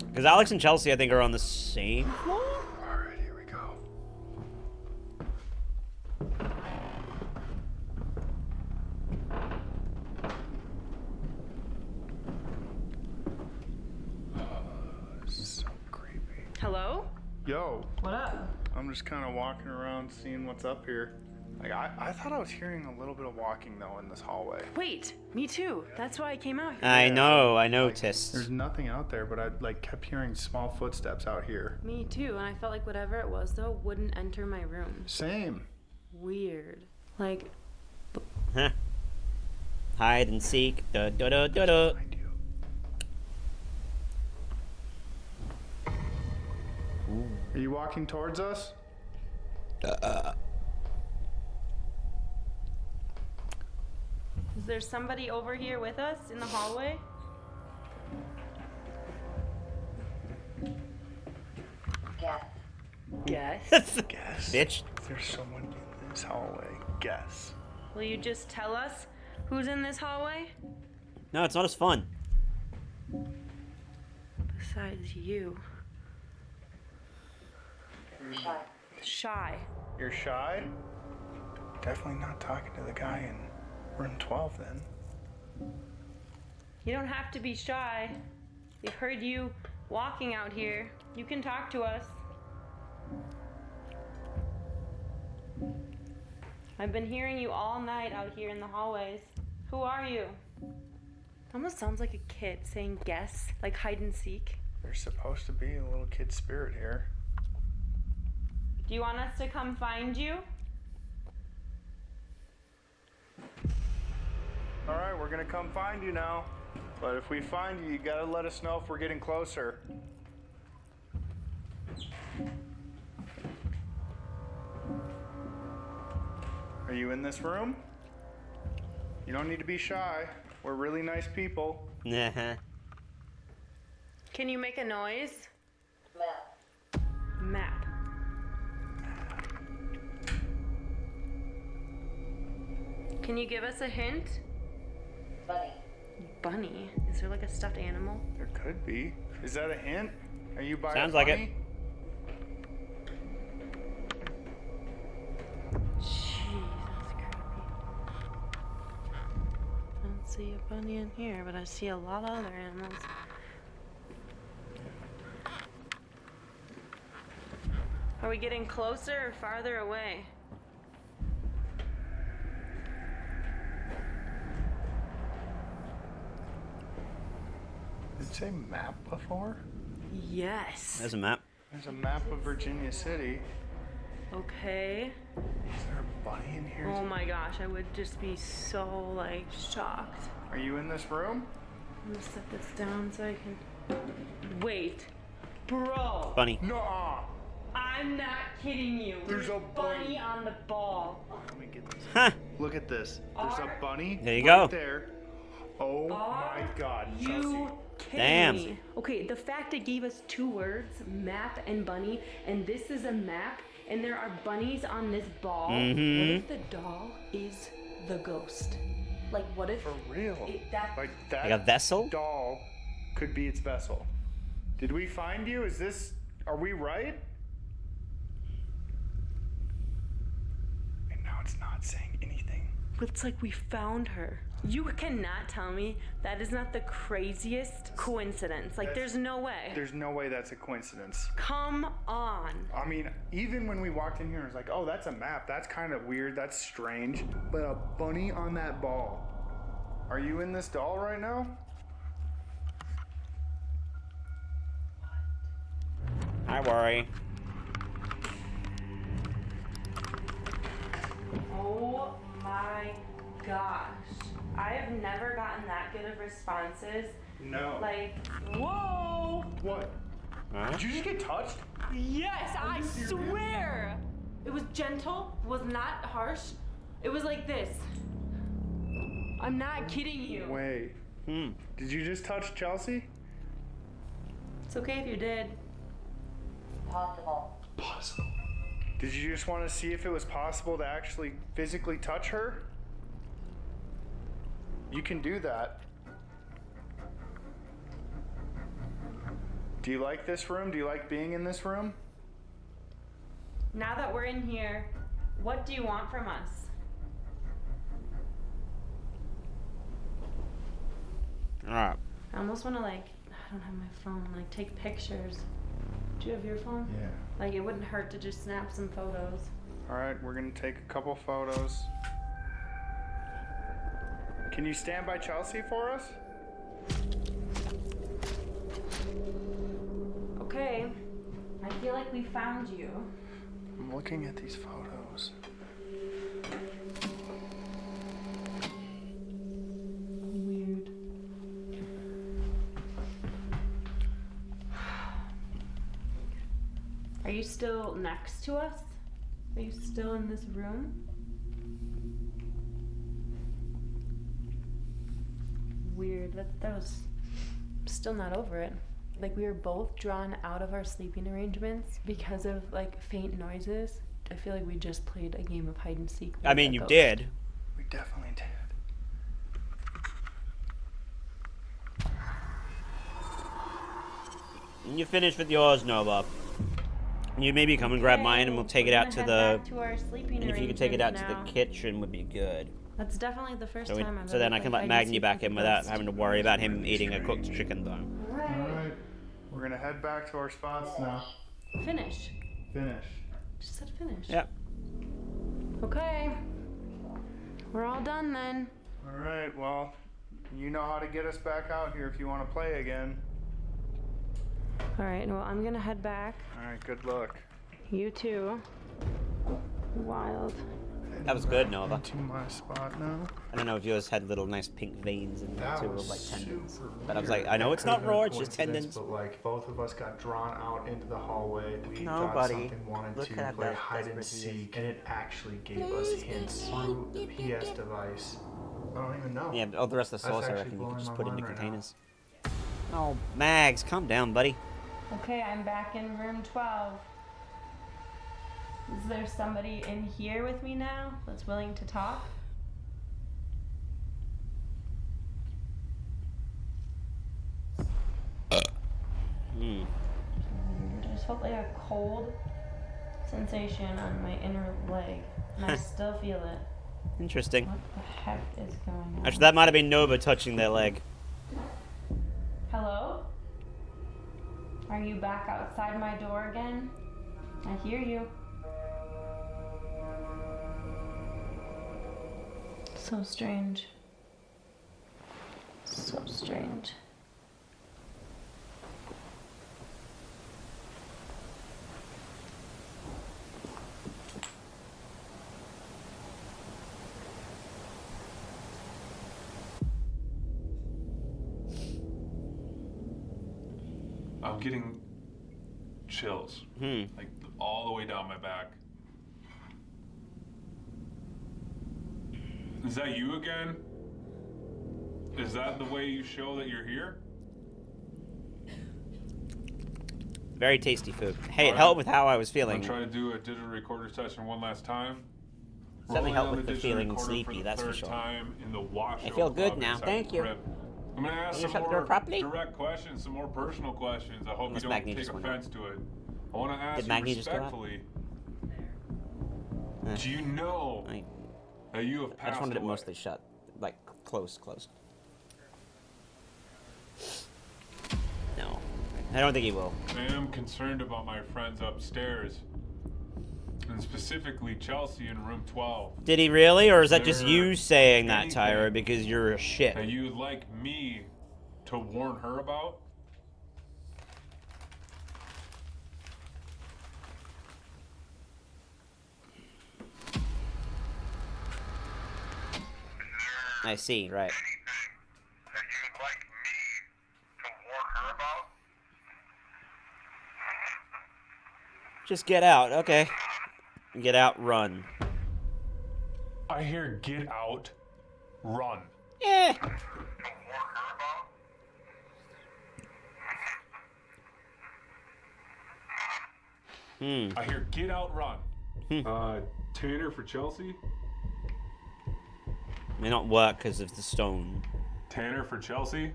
Because Alex and Chelsea, I think, are on the same floor? Alright, here we go. This is so creepy. Hello? Yo. What up? I'm just kind of walking around seeing what's up here. Like, I thought I was hearing a little bit of walking, though, in this hallway. Wait, me too. That's why I came out here. I know, I noticed. There's nothing out there, but I like kept hearing small footsteps out here. Me too, and I felt like whatever it was though wouldn't enter my room. Same. Weird. Like, Huh. Hide and seek. Da da da da da. Are you walking towards us? is there somebody over here with us in the hallway? Guess. Guess. Bitch. There's someone in this hallway. Guess. Will you just tell us who's in this hallway? No, it's not as fun. Besides you. Shy. You're shy? Definitely not talking to the guy in room 12 then. You don't have to be shy. We've heard you walking out here. You can talk to us. I've been hearing you all night out here in the hallways. Who are you? Almost sounds like a kid saying guess, like hide and seek. There's supposed to be a little kid spirit here. Do you want us to come find you? Alright, we're gonna come find you now. But if we find you, you gotta let us know if we're getting closer. Are you in this room? You don't need to be shy. We're really nice people. Uh-huh. Can you make a noise? Map. Can you give us a hint? Bunny. Bunny? Is there like a stuffed animal? There could be. Is that a hint? Are you by Sounds a like bunny? Jeez, that's creepy. I don't see a bunny in here, but I see a lot of other animals. Are we getting closer or farther away? Did it say map before? Yes. There's a map. There's a map of Virginia City. Okay. Is there a bunny in here? Oh my gosh, I would just be so like shocked. Are you in this room? I'm gonna set this down so I can. Wait, bro. Bunny. No. I'm not kidding you. There's a bunny on the ball. Let me get this. Huh. Look at this. There's a bunny. There you right go. There. Oh my God, You Chelsea. kidding Damn. me? Okay, the fact it gave us 2 words, map and bunny, and this is a map, and there are bunnies on this ball. Mhm. What if the doll is the ghost? Like, what if? For real? Like that. Like a vessel? Doll could be its vessel. Did we find you? Is this? Are we right? And now it's not saying anything. It's like we found her. You cannot tell me that is not the craziest coincidence. Like, there's no way. There's no way that's a coincidence. Come on. I mean, even when we walked in here, it was like, oh, that's a map. That's kind of weird. That's strange. But a bunny on that ball. Are you in this doll right now? I worry. Oh my gosh. I have never gotten that good of responses. No. Like, whoa! What? Did you just get touched? Yes, I swear! It was gentle, was not harsh. It was like this. I'm not kidding you. Wait. Did you just touch Chelsea? It's okay if you did. Possible. Possible. Did you just want to see if it was possible to actually physically touch her? You can do that. Do you like this room? Do you like being in this room? Now that we're in here, what do you want from us? Alright. I almost want to, like, I don't have my phone, like, take pictures. Do you have your phone? Yeah. Like, it wouldn't hurt to just snap some photos. All right, we're gonna take a couple photos. Can you stand by Chelsea for us? Okay. I feel like we found you. I'm looking at these photos. Weird. Are you still next to us? Are you still in this room? Weird. That was still not over it. Like, we were both drawn out of our sleeping arrangements because of, like, faint noises. I feel like we just played a game of hide and seek. I mean, you did. We definitely did. You finished with yours, Nova. You maybe come and grab mine, and we'll take it out to the. To our sleeping And if you could take it out arrangements to now. the kitchen, would be good. That's definitely the first So, time I've so then ever I can played let hide and Magni seek back with in a without ghost. having to worry about him eating a cooked chicken, though. All right. We're gonna head back to our spots now. Finish. Finish. Just said finish. Yep. Okay. We're all done then. All right. Well, you know how to get us back out here if you want to play again. All right. Well, I'm gonna head back. All right. Good luck. You too. Wild. That was good, Nova. To my spot now. I don't know if yours had little nice pink veins in there That too, was like tendons. super But I was weird. like, I know That it's could've not been a raw, it's just coincidence, tendons. But like both of us got drawn out into the hallway. We No, got buddy. something, wanted Look to at play that hide and desperate he is. seek, and it actually gave us hints through the PS device. I don't even know. Yeah, but all the rest of the That's sauce, I actually reckon you blowing could just my put into mind right now. containers. Oh, Mags, calm down, buddy. Okay, I'm back in room 12. Is there somebody in here with me now that's willing to talk? I just felt like a cold sensation on my inner leg, and I still feel it. Interesting. What the heck is going on? Actually, that might have been Nova touching their leg. Hello? Are you back outside my door again? I hear you. So strange. So strange. I'm getting chills. Like all the way down my back. Is that you again? Is that the way you show that you're here? Very tasty food. Hey, it helped with how I was feeling. I'm trying to do a digital recorder session one last time. Certainly Rolling helped on with the digital feeling recorder sleepy, for the that's for third sure. time in the washout I feel good club now, inside thank the you. crib. I'm gonna ask Can you some shut the door more properly? direct questions, some more personal questions. I hope Unless you Magni don't just take went up. offense to it. I want to ask Did you Magni just go up? respectfully. Do you know that you have passed I just wanted it away? mostly shut. Like, close. No. I don't think he will. I am concerned about my friends upstairs, and specifically Chelsea in room 12. Did he really? Or is that just there you saying that, anything Tyra, because you're a shit? That you'd like me to warn her about? I see, right. Just get out, okay. Get out, run. I hear get out, run. Eh. I hear get out, run. Tanner for Chelsea? May not work because of the stone. Tanner for Chelsea?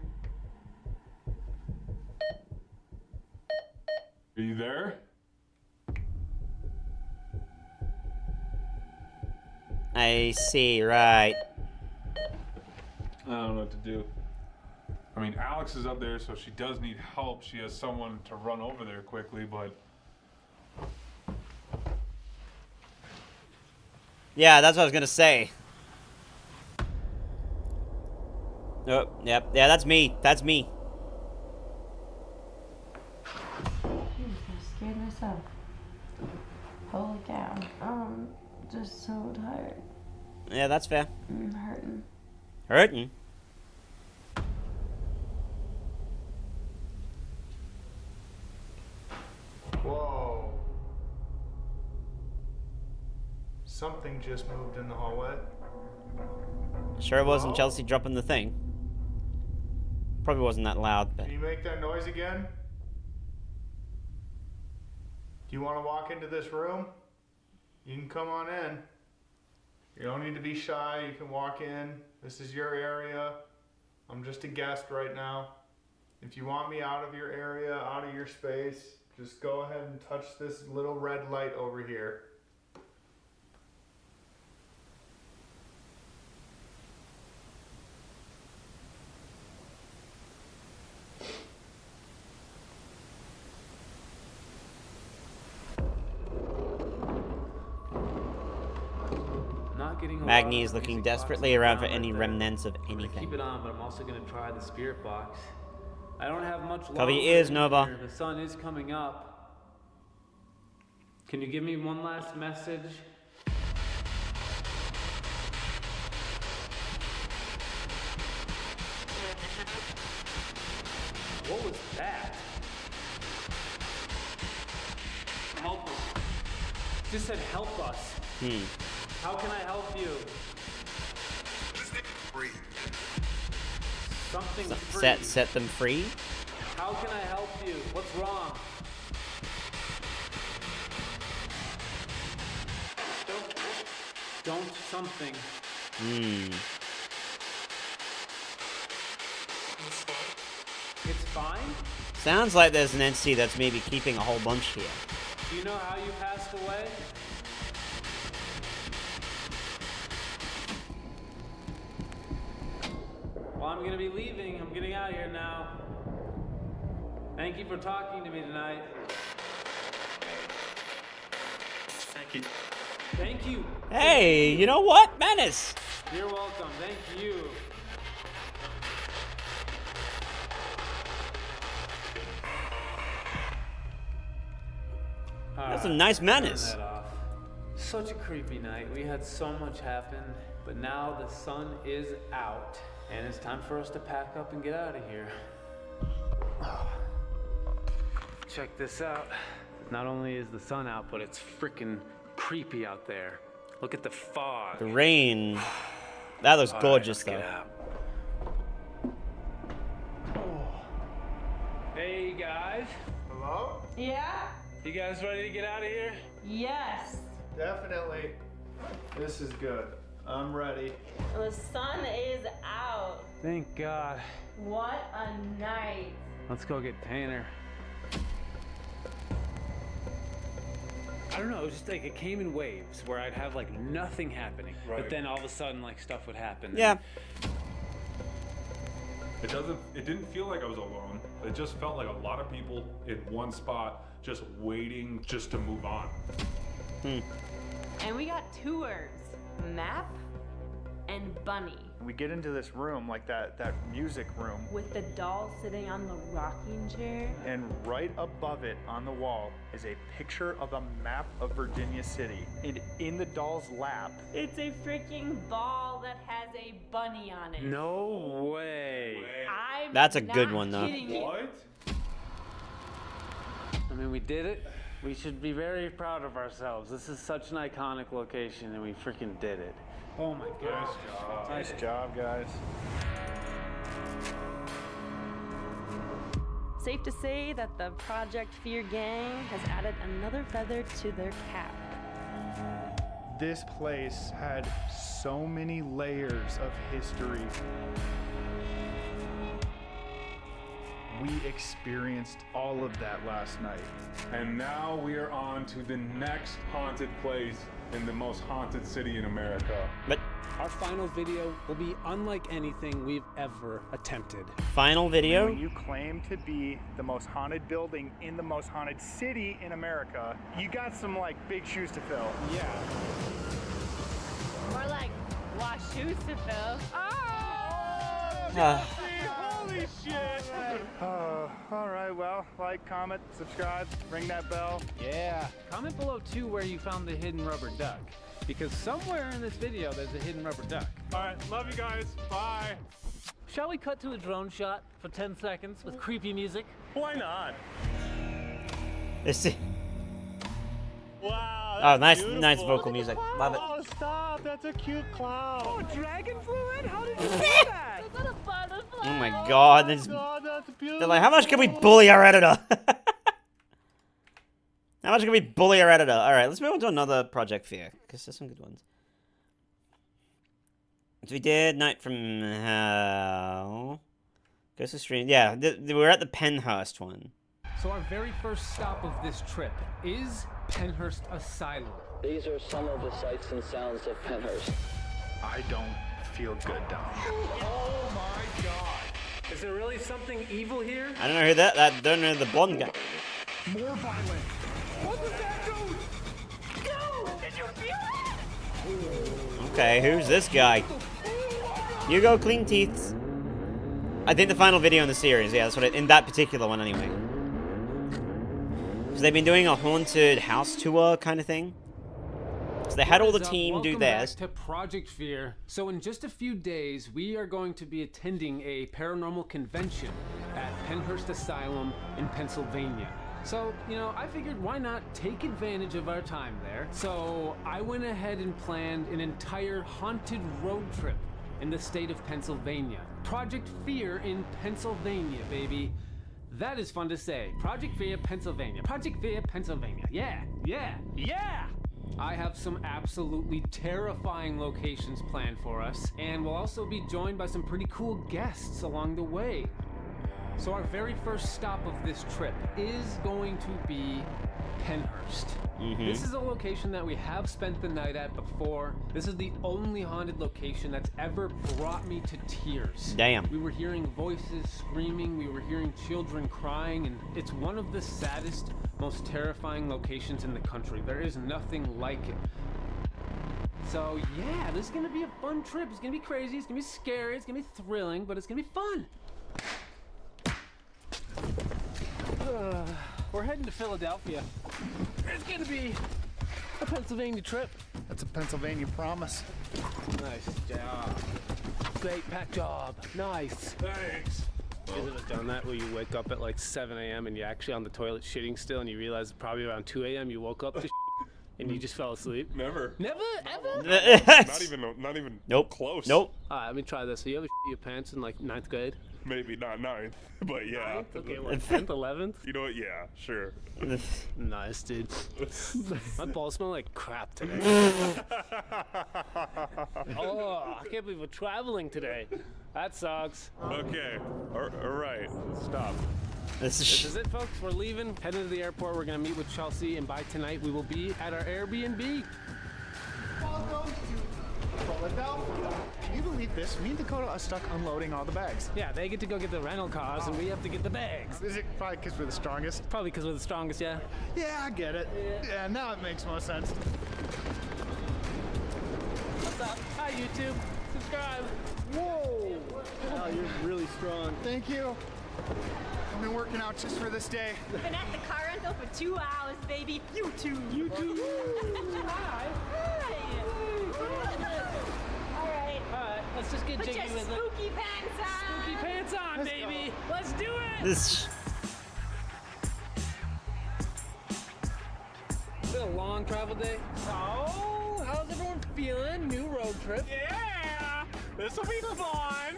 Are you there? I see, right. I don't know what to do. I mean, Alex is up there, so she does need help. She has someone to run over there quickly, but... Yeah, that's what I was gonna say. Oh, yep. Yeah, that's me. That's me. Jesus, I scared myself. Holy cow. I'm just so tired. Yeah, that's fair. I'm hurting. Hurting? Whoa. Something just moved in the hallway. Sure it wasn't Chelsea dropping the thing. Probably wasn't that loud, but... Can you make that noise again? Do you want to walk into this room? You can come on in. You don't need to be shy. You can walk in. This is your area. I'm just a guest right now. If you want me out of your area, out of your space, just go ahead and touch this little red light over here. Magni is looking desperately around for any remnants of anything. Keep it on, but I'm also gonna try the spirit box. I don't have much longer. Cover your ears, Nova. Here. The sun is coming up. Can you give me one last message? What was that? Help us. Just said help us. How can I help you? Free. Something free. Set them free? How can I help you? What's wrong? Don't something. It's fine? Sounds like there's an entity that's maybe keeping a whole bunch here. Do you know how you passed away? Well, I'm gonna be leaving. I'm getting out of here now. Thank you for talking to me tonight. Thank you. Hey, you know what? Menace. You're welcome. Thank you. That's a nice menace. Turn that off. Such a creepy night. We had so much happen, but now the sun is out, and it's time for us to pack up and get out of here. Check this out. Not only is the sun out, but it's freaking creepy out there. Look at the fog. The rain. That looks gorgeous, though. Hey guys. Hello? Yeah? You guys ready to get out of here? Yes. Definitely. This is good. I'm ready. The sun is out. Thank God. What a night. Let's go get Tanner. I don't know, it was just like it came in waves where I'd have like nothing happening. Right. But then all of a sudden like stuff would happen. Yeah. It didn't feel like I was alone. It just felt like a lot of people in one spot just waiting just to move on. And we got two words. Map and bunny. We get into this room, like that music room, With the doll sitting on the rocking chair. and right above it on the wall is a picture of a map of Virginia City. And in the doll's lap, It's a freaking ball that has a bunny on it. No way. I'm That's a good not one, though. kidding you. I mean, we did it. We should be very proud of ourselves. This is such an iconic location and we freaking did it. Oh my gosh. nice job, guys. Safe to say that the Project Fear gang has added another feather to their cap. This place had so many layers of history. We experienced all of that last night. And now we are on to the next haunted place in the most haunted city in America. But Our final video will be unlike anything we've ever attempted. final video? When you claim to be the most haunted building in the most haunted city in America, you got some like big shoes to fill. Yeah. More like wash shoes to fill. Holy shit! All right, well, like, comment, subscribe, ring that bell. Yeah. Comment below too where you found the hidden rubber duck. Because somewhere in this video there's a hidden rubber duck. All right, love you guys. Bye. Shall we cut to a drone shot for 10 seconds with creepy music? Why not? Let's see. Wow. Oh, nice, beautiful. nice vocal music. Love it. Oh, stop. That's a cute clown. Oh, dragon fluid? How did you do that? Oh my god. They're, just, God, that's beautiful. they're like, how much can we bully our editor? How much can we bully our editor? Alright, let's move on to another Project Fear, because there's some good ones. So we did Night from Hell. Ghost of Stream. Yeah, we're at the Penhurst one. So our very first stop of this trip is Penhurst Asylum. These are some of the sights and sounds of Penhurst. I don't feel good down here. Oh my god. Is there really something evil here? I don't know who that don't know the blonde guy. More violent. What was that, dude? Dude, did you feel it? Okay, who's this guy? You go clean teeth. I think the final video in the series, yeah, that's what in that particular one anyway. So they've been doing a haunted house tour kind of thing. So they had all the team do theirs. Welcome back to Project Fear. So in just a few days, we are going to be attending a paranormal convention at Penhurst Asylum in Pennsylvania. So, you know, I figured why not take advantage of our time there. So I went ahead and planned an entire haunted road trip in the state of Pennsylvania. Project Fear in Pennsylvania, baby. That is fun to say. Project Fear, Pennsylvania. Project Fear, Pennsylvania. Yeah, yeah, yeah! I have some absolutely terrifying locations planned for us, and we'll also be joined by some pretty cool guests along the way. So our very first stop of this trip is going to be Penhurst. This is a location that we have spent the night at before. This is the only haunted location that's ever brought me to tears. Damn. We were hearing voices screaming, we were hearing children crying, and it's one of the saddest, most terrifying locations in the country. There is nothing like it. So yeah, this is gonna be a fun trip. It's gonna be crazy, it's gonna be scary, it's gonna be thrilling, but it's gonna be fun. We're heading to Philadelphia. It's gonna be a Pennsylvania trip. That's a Pennsylvania promise. Nice job. Great pack job. Nice. Thanks. You guys ever done that where you wake up at like 7 a.m. and you're actually on the toilet shitting still and you realize probably around 2 a.m. you woke up to and you just fell asleep? Never. Never? Ever? Not even Nope. close. Nope. Alright, let me try this. So you ever shit your pants in like 9th grade? Maybe not 9th, but yeah. 9th? Okay, what, 10th, 11th? You know what? Yeah, sure. Nice, dude. My balls smell like crap today. Oh, I can't believe we're traveling today. That sucks. Okay. All right. Stop. This is it, folks. We're leaving, heading to the airport. We're going to meet with Chelsea, and by tonight, we will be at our Airbnb. Welcome to Philadelphia. Can you believe this? Me and Dakota are stuck unloading all the bags. Yeah, they get to go get the rental cars, and we have to get the bags. Is it probably because we're the strongest? Probably because we're the strongest, yeah. Yeah, I get it. Yeah, now it makes more sense. What's up? Hi, YouTube. Subscribe. Whoa! Oh, you're really strong. Thank you. I've been working out just for this day. Been at the car rental for 2 hours, baby. You too. You too. Hi. Alright. Alright, let's just get Put jiggy your with it. spooky pants on. Spooky pants on, Let's baby. go. Let's do it. This. It's been a long travel day. So, how's everyone feeling? New road trip. Yeah! This will be fun!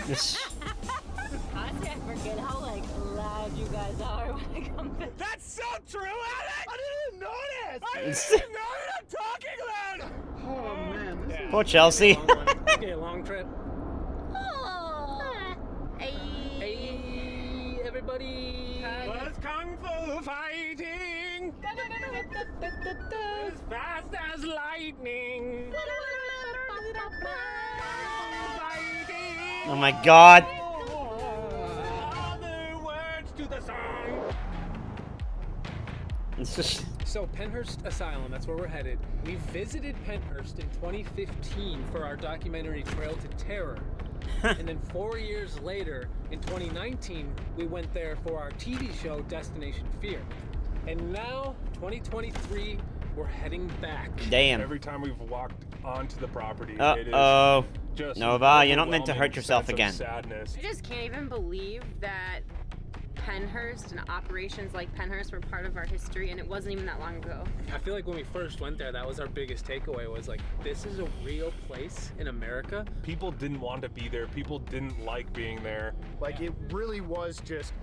Honestly, I forget how loud you guys are when I come back. That's so true, Alex! I didn't notice! I didn't know that I'm talking loud! Oh man, this Poor Chelsea. Okay, a long trip. Hey, everybody. What's kung fu fighting? As fast as lightning. Oh my God. Other words to the song. It's just. So Penhurst Asylum, that's where we're headed. We visited Penhurst in 2015 for our documentary Trail to Terror. And then 4 years later, in 2019, we went there for our TV show Destination Fear. And now, 2023, we're heading back. Damn. Every time we've walked onto the property, it Uh-oh. is just Nova, you're not meant to hurt overwhelming yourself sense of again. Sadness. I just can't even believe that Penhurst and operations like Penhurst were part of our history, and it wasn't even that long ago. I feel like when we first went there, that was our biggest takeaway, was like, this is a real place in America. People didn't want to be there. People didn't like being there. Like, it really was just,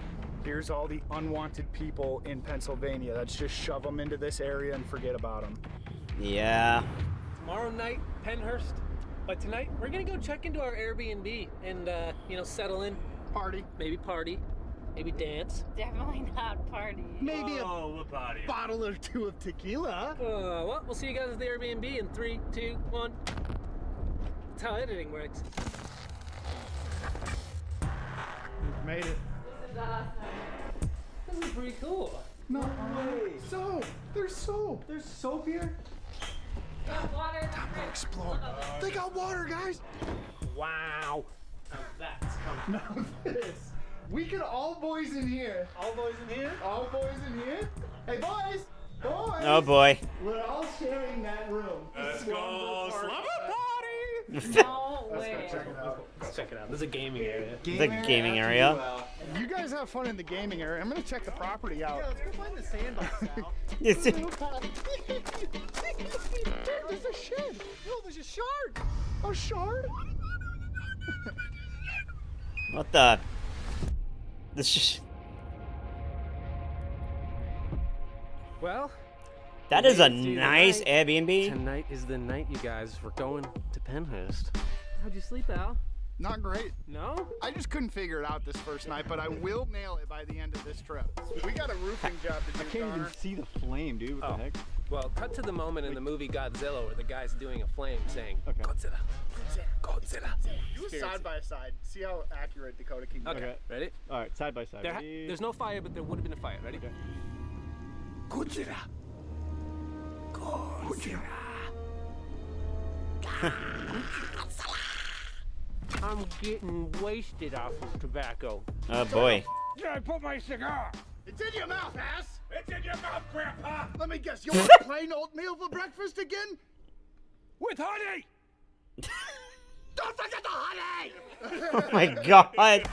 here's all the unwanted people in Pennsylvania. Let's just shove them into this area and forget about them. Yeah. Tomorrow night, Penhurst. But tonight, we're gonna go check into our Airbnb and, settle in. Party. Maybe party. Maybe dance. Definitely not party. Maybe a party. bottle or two of tequila. Well, we'll see you guys at the Airbnb in 3, 2, 1. That's how editing works. We've made it. This is awesome. This is pretty cool. No way. Soap. There's soap. There's soap here. Water. Time to explore. They got water, guys. Wow. Now that's coming. Now this. We can all boys in here. All boys in here? All boys in here. Hey, boys. Boys. Oh boy. We're all sharing that room. Let's go slumber party. No way. Check it out. Let's check it out. This is a gaming area. The gaming area. You guys have fun in the gaming area. I'm gonna check the property out. Yeah, let's go find the sandbox now. There's a shed. No, there's a shard. A shard? What the? This. Well, That is a Dude, nice tonight- Airbnb. Tonight is the night, you guys. We're going to Penhurst. How'd you sleep, Al? Not great. No? I just couldn't figure it out this first night, but I will nail it by the end of this trip. We got a roofing job to do, I can't even see the flame, dude. What the heck? Well, cut to the moment in the movie Godzilla where the guy's doing a flame saying, Godzilla, Godzilla. Do it side by side. See how accurate Dakota can get. Okay. Ready? All right, side by side. There's no fire, but there would have been a fire. Ready? Okay. Godzilla. Godzilla. I'm getting wasted off of tobacco. Oh boy. Yeah, I put my cigar. It's in your mouth, ass! It's in your mouth, Grandpa. Let me guess, you want plain oatmeal for breakfast again? With honey! Don't forget the honey! Oh my god.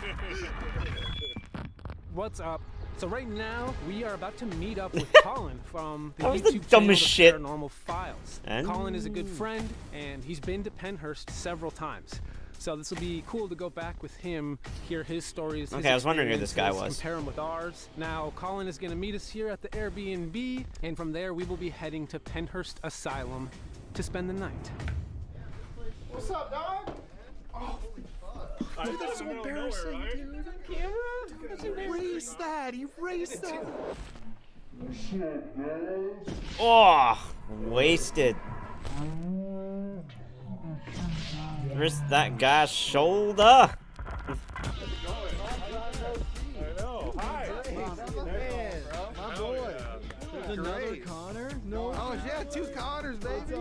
What's up? So right now, we are about to meet up with Colin from the That was the YouTube dumbest shit. channel, The Paranormal Files. And? Colin is a good friend, and he's been to Pennhurst several times. So this will be cool to go back with him, hear his stories. Okay, I was wondering who this guy was. Compare him with ours. Now, Colin is going to meet us here at the Airbnb, and from there we will be heading to Pennhurst Asylum to spend the night. What's up, dog? Oh, dude, that's so embarrassing, dude. Camera? Erase that. Erase that. Oh, wasted. Where's that guy's shoulder? I know. Hi. My boy. There's another Connor? No. Oh, yeah, 2 Connors, baby.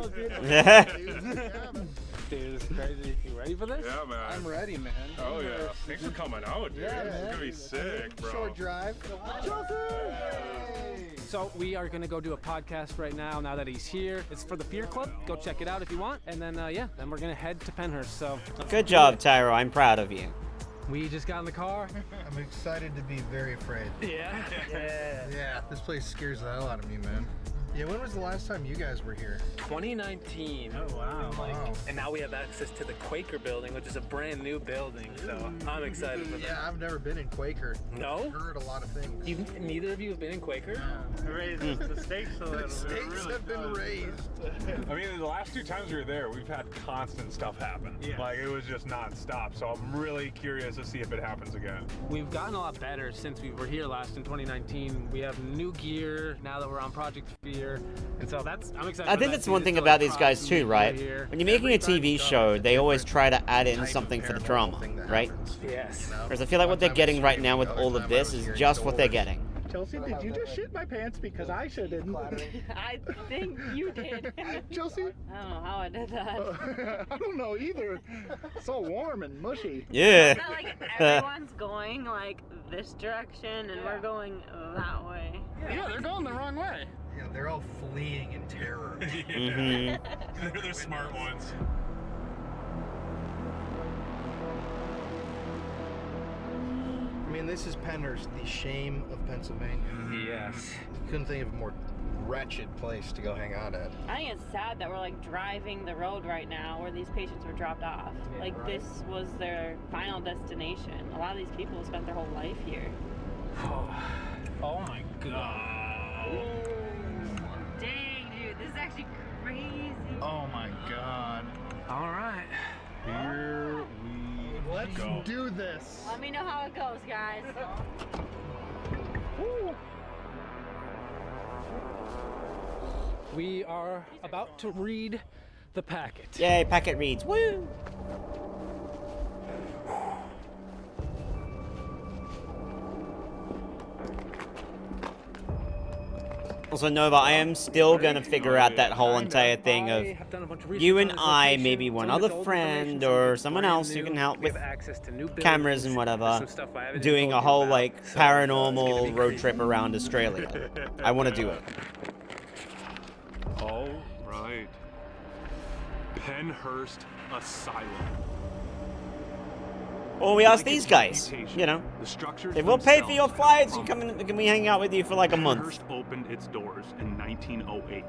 Dude, this is crazy. You ready for this? Yeah, man. I'm ready, man. Oh, yeah. Thanks for coming out, dude. Yeah, It's man. gonna be sick, bro. Short drive. So we are going to go do a podcast right now that he's here. It's for the Fear Club. Go check it out if you want. And then, then we're going to head to Pennhurst. So Good job, Tyro. I'm proud of you. we just got in the car. I'm excited to be very afraid. Yeah. Yeah, this place scares the hell out of me, man. Yeah, when was the last time you guys were here? 2019. Oh, wow. And now we have access to the Quaker building, which is a brand new building. So I'm excited for that. Yeah, I've never been in Quaker. No? I've heard a lot of things. Neither of you have been in Quaker? Raised the stakes a little The stakes have been raised. I mean, the last 2 times we were there, we've had constant stuff happen. Yeah. Like, it was just non-stop. So I'm really curious to see if it happens again. We've gotten a lot better since we were here last in 2019. We have new gear now that we're on Project Fear. And so I'm excited. I think that's one thing about these guys too, right? When you're making a TV show, they always try to add in something for the drama, right? Yes. Whereas I feel like what they're getting right now with all of this is just what they're getting. Chelsea, did you just shit my pants? Because I sure didn't. I think you did. Chelsea? I don't know how I did that. I don't know either. It's so warm and mushy. Yeah. It's not like everyone's going like this direction and we're going that way. Yeah, they're going the wrong way. Yeah, they're all fleeing in terror. Mm-hmm. They're the smart ones. I mean, this is Pennhurst, the shame of Pennsylvania. Yes. Couldn't think of a more wretched place to go hang out at. I think it's sad that we're like driving the road right now where these patients were dropped off. Like this was their final destination. A lot of these people spent their whole life here. Oh my god. Dang, dude, this is actually crazy. Oh my god. All right. Here we Let's go. do this. Let me know how it goes, guys. We are about to read the packet. Yay, packet reads. Woo! Also, Nova, I am still gonna figure out that whole entire thing of you and I, maybe one other friend or someone else who can help with cameras and whatever, doing a whole, like, paranormal road trip around Australia. I want to do it. All right. Pennhurst Asylum. Or we ask these guys, you know. If we'll pay for your flights, you come in, can we hang out with you for like a month? Pennhurst opened its doors in 1908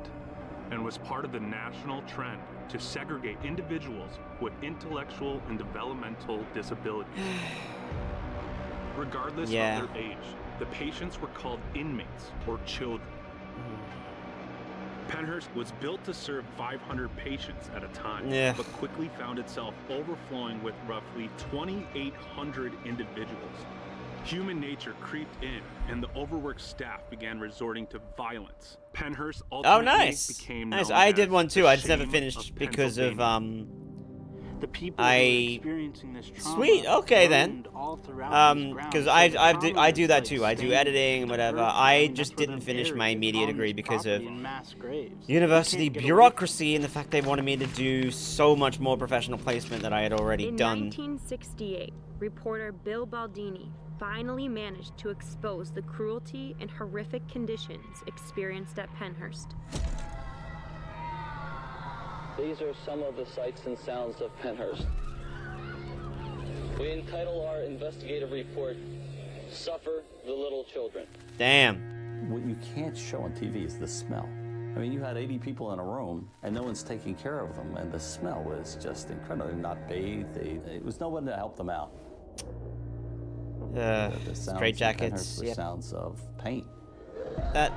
and was part of the national trend to segregate individuals with intellectual and developmental disabilities. Regardless of their age, the patients were called inmates or children. Penhurst was built to serve 500 patients at a time, Yeah. but quickly found itself overflowing with roughly 2,800 individuals. Human nature creeped in, and the overworked staff began resorting to violence. Penhurst ultimately became nice. known I as did one too. the I just never shame finished because of Pennsylvania. The people who are experiencing this trauma Sweet. Okay then. roamed all throughout these grounds, because so I the I trauma do is, that like, too. I do staying editing and with the whatever. earth. I mean, just that's where didn't they're finish my buried, immediate on degree this because of property in mass graves. university You can't get away bureaucracy and the fact they wanted me to do so much more professional placement that I had already In done. 1968, reporter Bill Baldini finally managed to expose the cruelty and horrific conditions experienced at Penhurst. These are some of the sights and sounds of Penhurst. We entitle our investigative report, Suffer the Little Children. Damn. What you can't show on TV is the smell. I mean, you had 80 people in a room, and no one's taking care of them, and the smell was just incredible. They're not bathed. It was no one to help them out. The sounds straight of jackets. Penhurst were sounds of pain. That.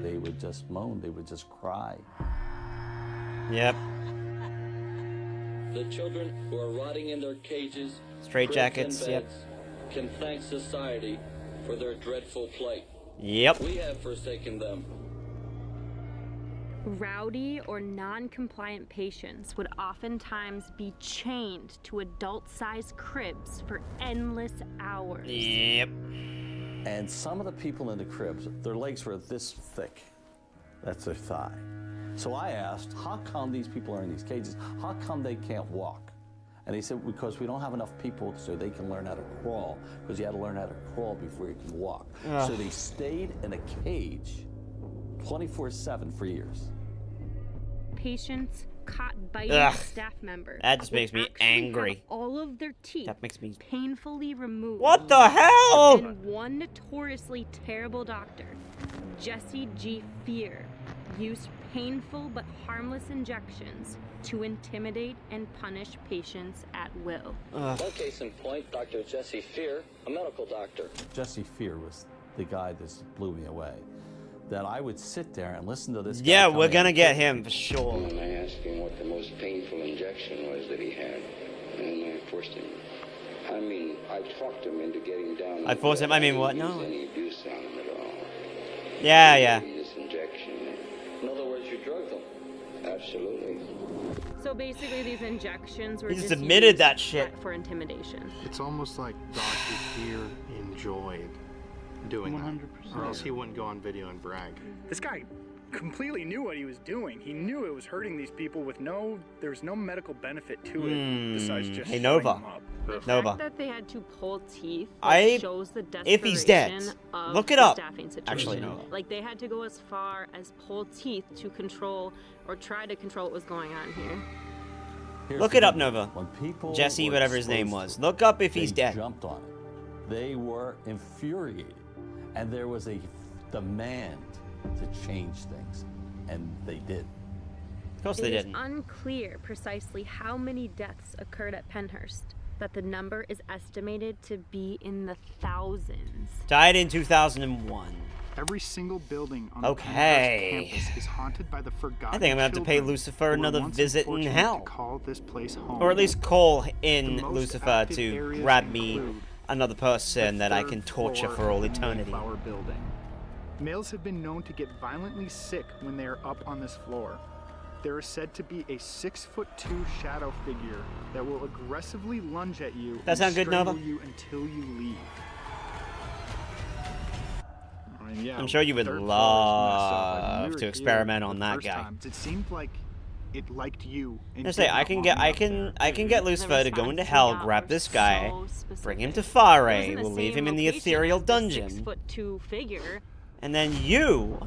They would just moan. They would just cry. Yep. The children who are rotting in their cages, Straight cribs, jackets, and yep. beds, can thank society for their dreadful plight. Yep. We have forsaken them. Rowdy or non-compliant patients would oftentimes be chained to adult-sized cribs for endless hours. Yep. And some of the people in the cribs, their legs were this thick. That's their thigh. So I asked, how come these people are in these cages? How come they can't walk? And they said, because we don't have enough people so they can learn how to crawl, because you had to learn how to crawl before you can walk. Ugh. So they stayed in a cage 24/7 for years. Patients caught biting Ugh. a staff member. That just would makes me actually angry. have all of their teeth That makes me. painfully removed. What the hell? And one notoriously terrible doctor, Jesse G. Fear, used painful but harmless injections to intimidate and punish patients at will. One case in point, Dr. Jesse Fear, a medical doctor. Jesse Fear was the guy that blew me away. That I would sit there and listen to this guy. Yeah, tell we're me gonna how get to- him for sure. And I asked him what the most painful injection was that he had, and I forced him. I mean, I talked him into getting down. I forced him. I mean, what? No. Any abuse on him at all. Yeah, yeah. This injection. In other words, you drugged them. Absolutely. So basically, these injections were He just just admitted used that shit. for intimidation. It's almost like Dr. Fear enjoyed doing 100%. that, or else he wouldn't go on video and brag. This guy completely knew what he was doing. He knew it was hurting these people with there was no medical benefit to it besides just Hey, shutting Nova. them up. The Nova. fact that they had to pull teeth I- shows the if he's dead, desperation of look it the up. staffing situation. Actually, no. Like they had to go as far as pull teeth to control or try to control what was going on here. Here's Look the it up, thing. Nova. When people Jesse, were whatever his name exposed was. to Look up if they he's dead. Jumped on it. They were infuriated, and there was a demand to change things, and they did. Of course they It is didn't. unclear precisely how many deaths occurred at Penhurst, but the number is estimated to be in the thousands. Died in 2001. Every single building on the Okay. Penhurst campus is haunted by the forgotten I think I'm gonna have to pay children Lucifer who were another once visit in unfortunate hell. to call this place home. Or at least call in The most Lucifer active to areas grab me include another person that I can third torture floor for all of the eternity. Mayflower building. Males have been known to get violently sick when they are up on this floor. There is said to be a 6'2" shadow figure that will aggressively lunge at you That and sound good, strangle Nova? you until you leave. I mean, yeah, I'm sure you would third floor is messed up. Like, when we love were to here experiment the on that first guy. times, it seemed like it liked you. And I say I didn't can want get you up there. Lucifer to go into responses we hell, got grab were this guy, so bring him to specific. It was Fare, in the we'll leave same him in the location ethereal as the dungeon, 6'2" figure. and then you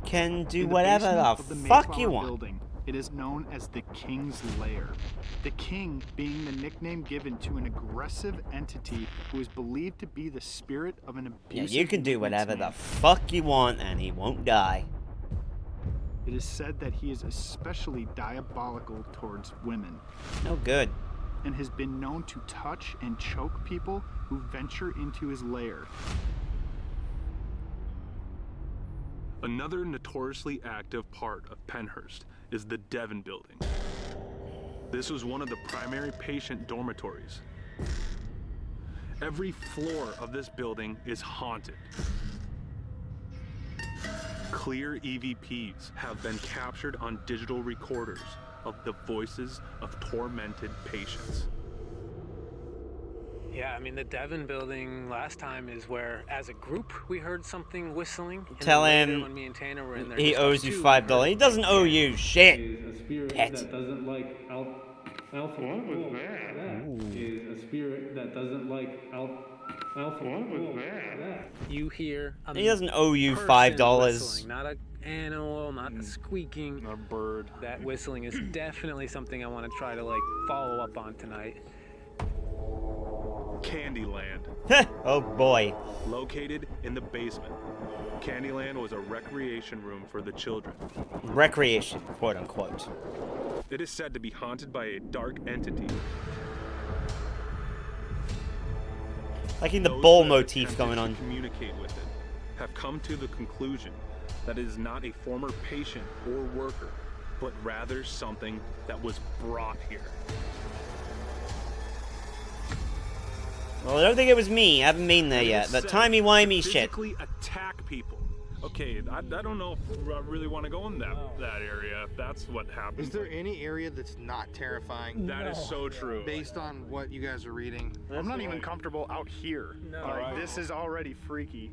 can do In the whatever basement the of the fuck Mayflower you want. Building, it is known as the King's Lair. The King being the nickname given to an aggressive entity who is believed to be the spirit of an Yeah, abusive you can do maintenance whatever the man. fuck you want, and he won't die. It is said that he is especially diabolical towards women. Oh, good. And has been known to touch and choke people who venture into his lair. Another notoriously active part of Pennhurst is the Devon building. This was one of the primary patient dormitories. Every floor of this building is haunted. Clear EVPs have been captured on digital recorders of the voices of tormented patients. Yeah, I mean, the Devon building last time is where, as a group, we heard something whistling. Tell him when me and Tanner were in there, he owes you $5. He doesn't owe you shit. Is a spirit Pet. that doesn't like alpha. What was that? That is a spirit that doesn't like alpha. What was that? You hear a He doesn't owe you person $5. whistling, not an animal, not a squeaking. Not a bird. That whistling is definitely something I want to try to like follow up on tonight. Candyland. Oh boy. Located in the basement, Candyland was a recreation room for the children. Recreation, quote unquote. It is said to be haunted by a dark entity. Liking the Those bull that motif attempted going to on. communicate with it have come to the conclusion that it is not a former patient or worker, but rather something that was brought here. Well, I don't think it was me. I haven't been there yet. But timey-wimey shit. Physically attack people. Okay, I don't know if I really want to go in that area. If that's what happens. Is there any area that's not terrifying? That is so true. Based on what you guys are reading. I'm not even comfortable out here. No. Like, this is already freaky.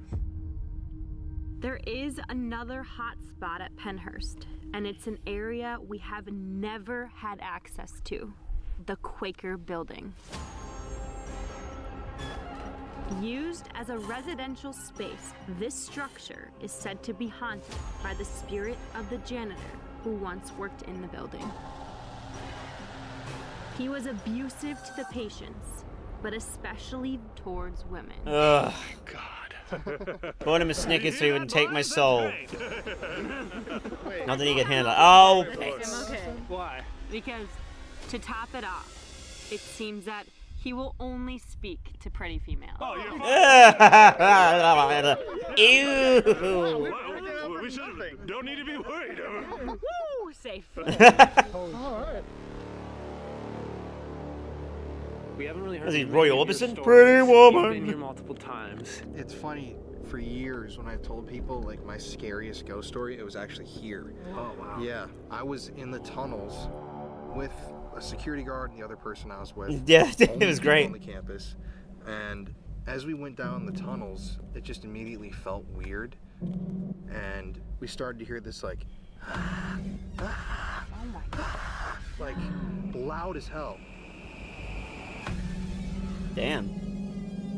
There is another hot spot at Pennhurst, and it's an area we have never had access to, the Quaker building. Used as a residential space, this structure is said to be haunted by the spirit of the janitor who once worked in the building. He was abusive to the patients, but especially towards women. Ugh. God. Bought him a Snickers so he wouldn't take my soul. Not that he could handle it. Oh, Okay. Why? Because, to top it off, it seems that he will only speak to pretty females. Oh, you're Ew. We should don't need to be worried. Woo! Safe. Alright. We haven't really heard. Is he many Roy of your Orbison? stories. Pretty woman. You've been here multiple times. It's funny, for years when I've told people like my scariest ghost story, it was actually here. Oh wow. Yeah, I was in the tunnels with a security guard and the other person I was with. Yeah, it Only was people great. on the campus. And as we went down the tunnels, it just immediately felt weird. And we started to hear this like like loud as hell. Damn.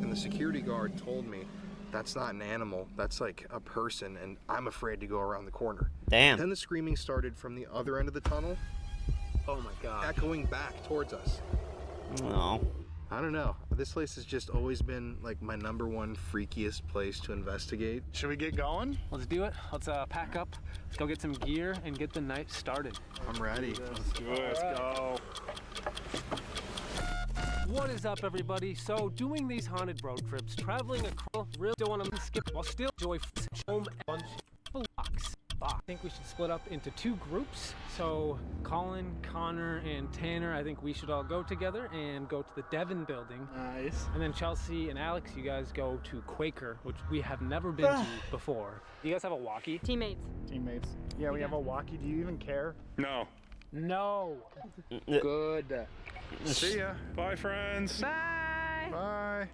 And the security guard told me that's not an animal, that's like a person, and I'm afraid to go around the corner. Damn. Then the screaming started from the other end of the tunnel, Oh my god. echoing back towards us. Oh. I don't know. This place has just always been like my #1 freakiest place to investigate. Should we get going? Let's do it. Let's pack up. Let's go get some gear and get the night started. I'm ready. Let's do it. Let's go. What is up, everybody? So, doing these haunted road trips, traveling across, really don't want to skip while still enjoy home and blocks. I think we should split up into 2 groups. So, Colin, Connor, and Tanner, I think we should all go together and go to the Devon building. Nice. And then Chelsea and Alex, you guys go to Quaker, which we have never been to before. You guys have a walkie? Teammates. Teammates. Yeah, we have a walkie. Do you even care? No. No. Good. See ya. Bye, friends. Bye. Bye.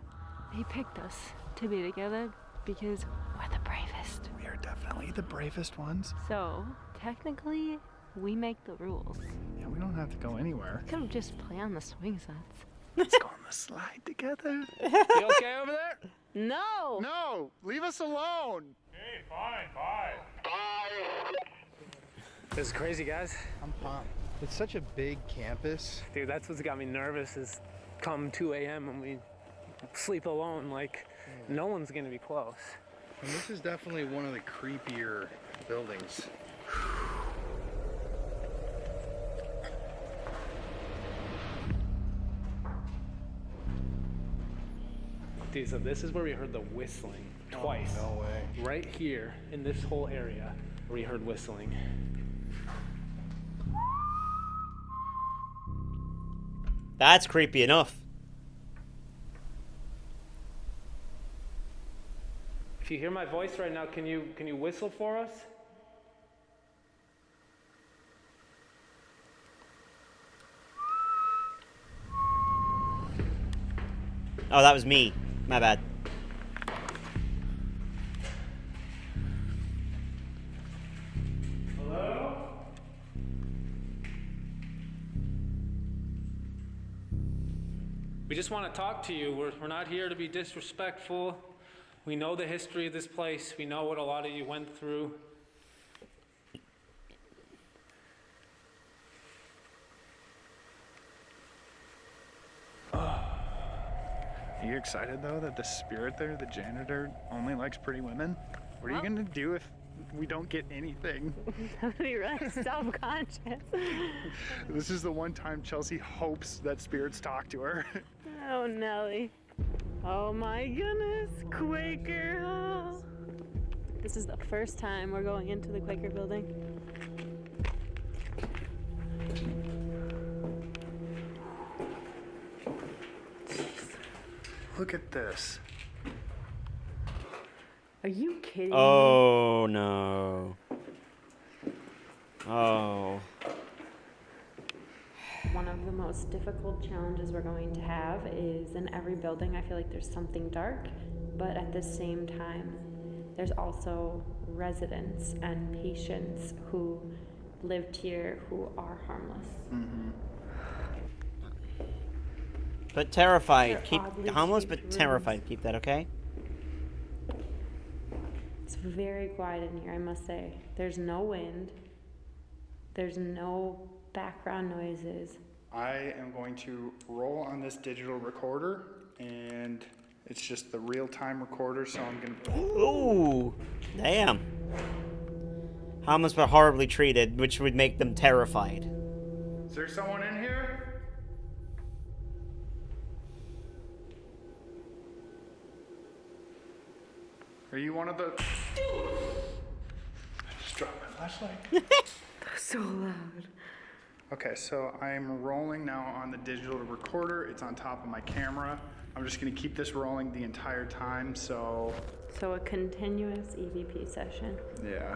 They picked us to be together because we're the bravest. We are definitely the bravest ones. So, technically, we make the rules. Yeah, we don't have to go anywhere. Could have just play on the swing sets. Let's go on the slide together. You okay over there? No! No, leave us alone. Hey, fine, bye. This is crazy, guys. I'm pumped. It's such a big campus. Dude, that's what's got me nervous is come 2 a.m. when we sleep alone, like no one's gonna be close. And this is definitely one of the creepier buildings. Okay, so this is where we heard the whistling twice. Oh, no way. Right here in this whole area, we heard whistling. That's creepy enough. If you hear my voice right now, can you whistle for us? Oh, that was me. My bad. Hello? We just want to talk to you. We're not here to be disrespectful. We know the history of this place. We know what a lot of you went through. Are you excited though that the spirit there, the janitor, only likes pretty women? What are you gonna do if we don't get anything? I'm gonna be really self-conscious. This is the one time Chelsea hopes that spirits talk to her. Oh, Nelly. Oh my goodness, Quaker Hall. This is the first time we're going into the Quaker building. Look at this. Are you kidding Oh, no. Oh. One of the most difficult challenges we're going to have is in every building, I feel like there's something dark, but at the same time, there's also residents and patients who lived here who are harmless. Mm-hmm. But terrified. They're Keep oddly harmless, shaped but terrified. rooms. Keep that, okay? It's very quiet in here, I must say. There's no wind. There's no background noises. I am going to roll on this digital recorder, and it's just the real-time recorder, so I'm gonna... Ooh. Damn. Harmless but horribly treated, which would make them terrified. Is there someone in here? Are you one of the... I just dropped my flashlight. So loud. Okay, so I'm rolling now on the digital recorder. It's on top of my camera. I'm just gonna keep this rolling the entire time, so... So a continuous EVP session. Yeah.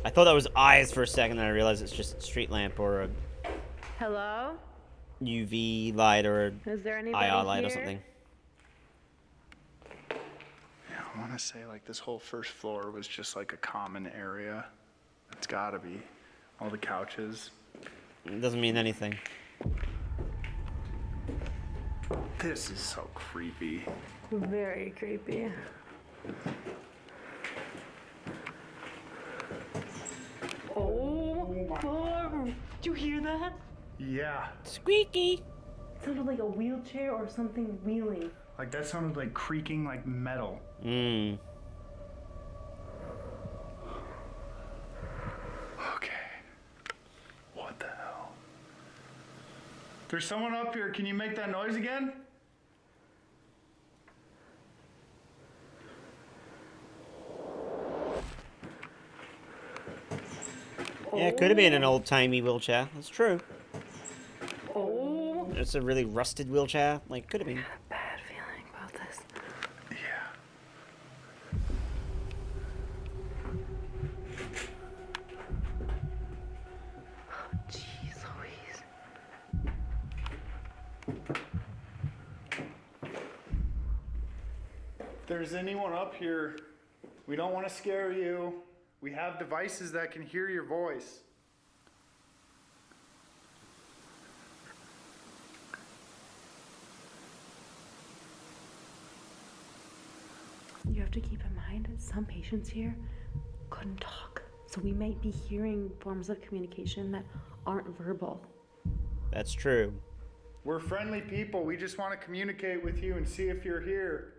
I thought that was eyes for a second, then I realized it's just a street lamp or a Hello? UV light or Is there a anybody IR light here? or something. Yeah, I wanna say like this whole first floor was just like a common area. It's gotta be. All the couches. It doesn't mean anything. This is so creepy. Very creepy. Oh, did you hear that? Yeah. Squeaky. It sounded like a wheelchair or something wheeling. Like that sounded like creaking like metal. Mmm. Okay. What the hell? There's someone up here. Can you make that noise again? Yeah, it could have been an old-timey wheelchair. That's true. Oh. It's a really rusted wheelchair. Like, could have been. Bad feeling about this. Yeah. Jeez Louise. If there's anyone up here, we don't want to scare you. We have devices that can hear your voice. You have to keep in mind some patients here couldn't talk. So we might be hearing forms of communication that aren't verbal. That's true. We're friendly people. We just want to communicate with you and see if you're here.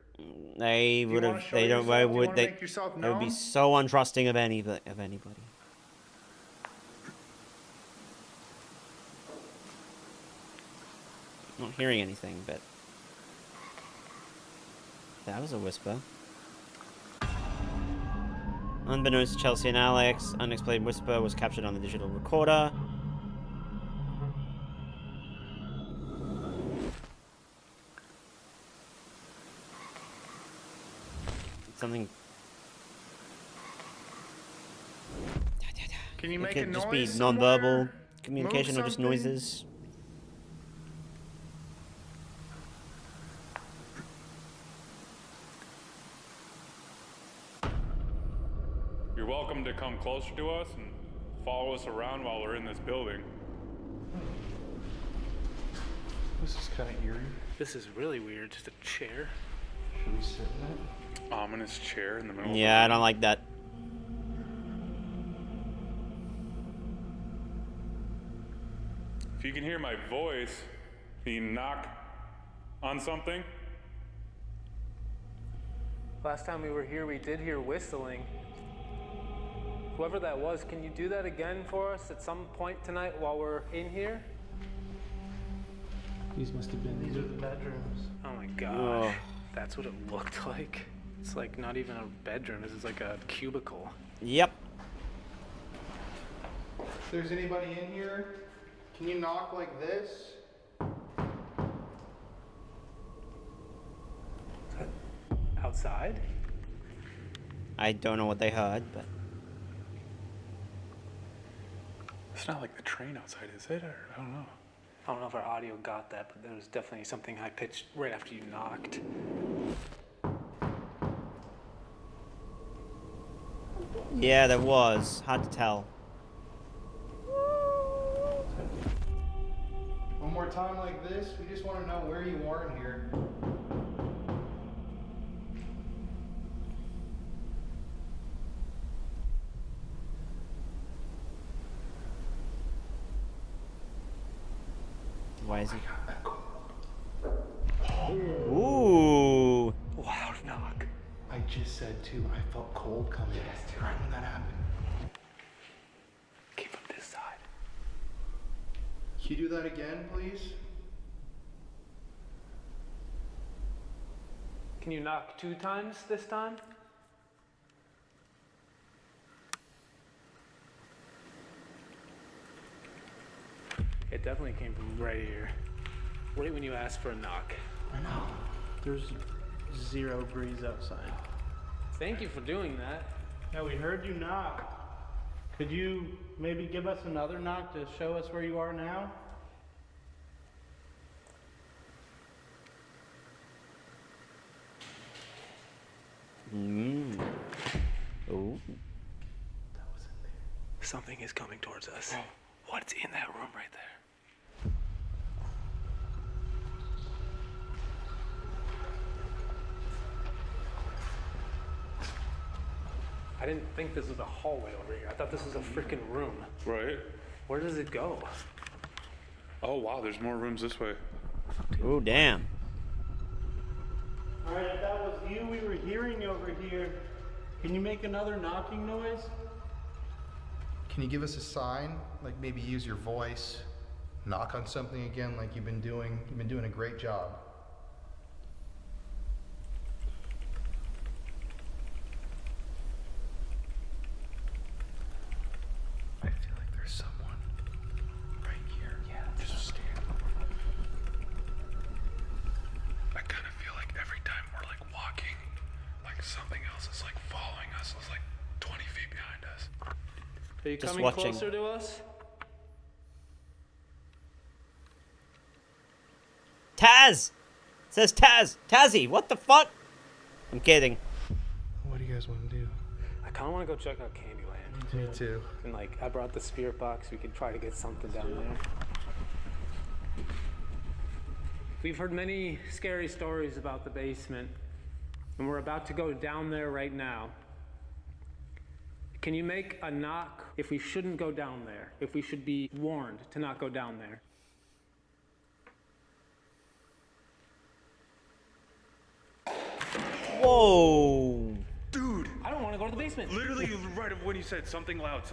They would wanna have. show They don't. Why yourself? Do you would wanna they? make yourself They would be known? so untrusting of anybody. Not hearing anything, but that was a whisper. Unbeknownst to Chelsea and Alex, unexplained whisper was captured on the digital recorder. Something. Can you It make a could just noise be nonverbal somewhere? communication Move or just something? noises. You're welcome to come closer to us and follow us around while we're in this building. This is kind of eerie. This is really weird. Just a chair. Should we sit in it? Ominous chair in the middle. Yeah, I don't like that. If you can hear my voice, can you knock on something? Last time we were here, we did hear whistling. Whoever that was, can you do that again for us at some point tonight while we're in here? These must have been. These are the bedrooms. Oh my gosh. That's what it looked like. It's like not even a bedroom. This is like a cubicle. Yep. If there's anybody in here, can you knock like this? Outside? I don't know what they heard, but It's not like the train outside, is it? Or I don't know. I don't know if our audio got that, but there was definitely something high pitched right after you knocked. yeah, there was. Hard to tell. One more time like this. We just want to know where you are in here. Why is he? Ooh. Loud knock. I just said too, I felt cold coming right when that happened. Keep him this side. Can you do that again, please? Can you knock 2 times this time? It definitely came from right here. Right when you asked for a knock. I know. There's 0 breeze outside. Thank you for doing that. Yeah, we heard you knock. Could you maybe give us another knock to show us where you are now? Oh. Something is coming towards us. What's in that room right there? I didn't think this was a hallway over here. I thought this was a freaking room. Right. Where does it go? Oh wow, there's more rooms this way. Oh damn. Alright, if that was you we were hearing over here, can you make another knocking noise? Can you give us a sign? Like maybe use your voice, knock on something again like you've been doing. You've been doing a great job. I feel like there's someone right here. Yeah, just stand. I kind of feel like every time we're like walking, like something else is like following us. It's like 20 feet behind us. Are you Just coming watching. closer to us? Taz! It says Taz! Tazzy! What the fuck? I'm kidding. What do you guys want to do? I kind of want to go check out Candyland. Me too. And like, I brought the spirit box. We could try to get something down there. We've heard many scary stories about the basement, and we're about to go down there right now. Can you make a knock if we shouldn't go down there? If we should be warned to not go down there? Whoa. Dude, I don't want to go to the basement. literally right when you said something loud,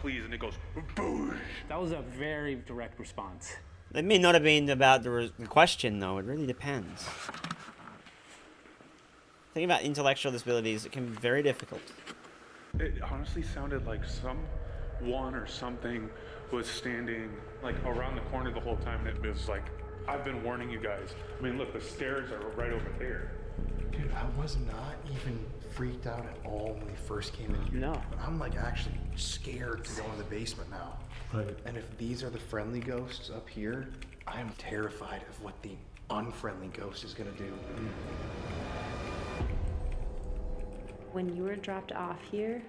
please, and it goes boosh. That was a very direct response. It may not have been about the question, though. It really depends. Thinking about intellectual disabilities, it can be very difficult. It honestly sounded like someone or something was standing like around the corner the whole time, and it was like, I've been warning you guys. I mean, look, the stairs are right over there. Dude, I was not even freaked out at all when we first came in here. No. But I'm like actually scared to go in the basement now. Right. And if these are the friendly ghosts up here, I am terrified of what the unfriendly ghost is gonna do. When you were dropped off here,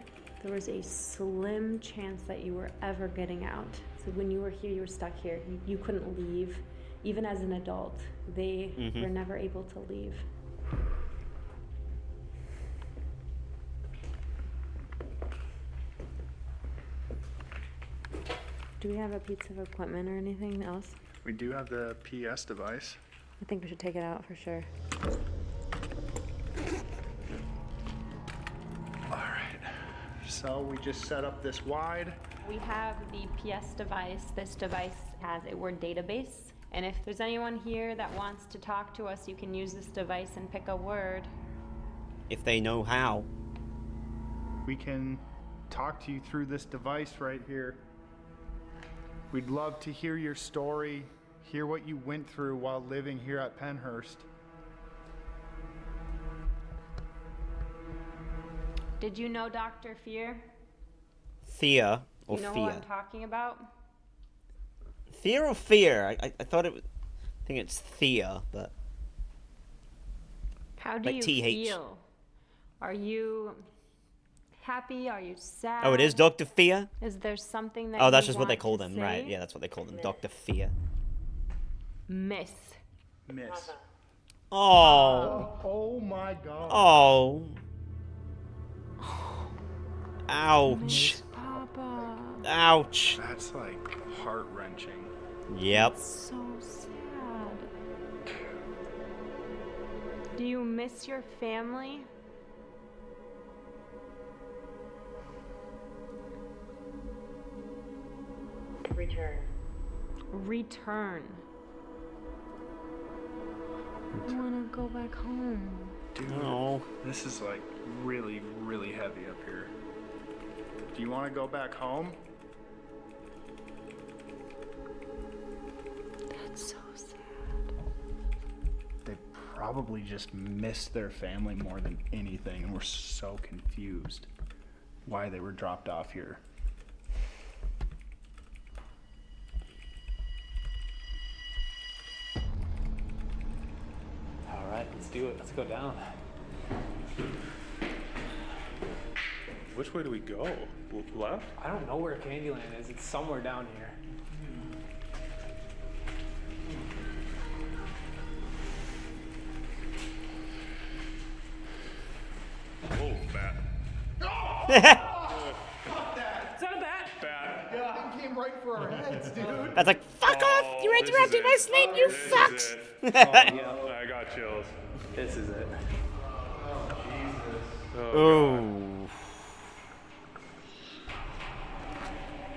there was a slim chance that you were ever getting out. So when you were here, you were stuck here. You couldn't leave. Even as an adult, they were never able to leave. Do we have a piece of equipment or anything else? We do have the PS device. I think we should take it out for sure. All right. So we just set up this wide. We have the PS device. This device has a word database. And if there's anyone here that wants to talk to us, you can use this device and pick a word. If they know how. We can talk to you through this device right here. We'd love to hear your story, hear what you went through while living here at Pennhurst. Did you know Dr. Fear? Thea or You know fear? who I'm talking about? Fear or fear? I thought it was. I think it's Thea, but. How do Like you TH. feel? Are you happy? Are you sad? Oh, it is Dr. Fear? Is there something that Oh, that's you just what they want call to them, say? right? Yeah, that's what they call them. Dr. Fear. Miss. Miss. Oh. Oh my god. Oh. Ouch. Papa. Ouch. That's like heart-wrenching. Yep. So sad. Do you miss your family? Return. Return. I want to go back home. Dude, No. this is like really, really heavy up here. Do you want to go back home? That's so sad. They probably just miss their family more than anything and were so confused why they were dropped off here. All right, let's do it. Let's go down. Which way do we go? Left? I don't know where Candyland is. It's somewhere down here. Oh, bat. Fuck that! Is that a bat? Bat. Yeah, that thing came right for our heads, dude. That's like, fuck off! You interrupted my sleep, you This fucks! is it. I got chills. This is it. Oh.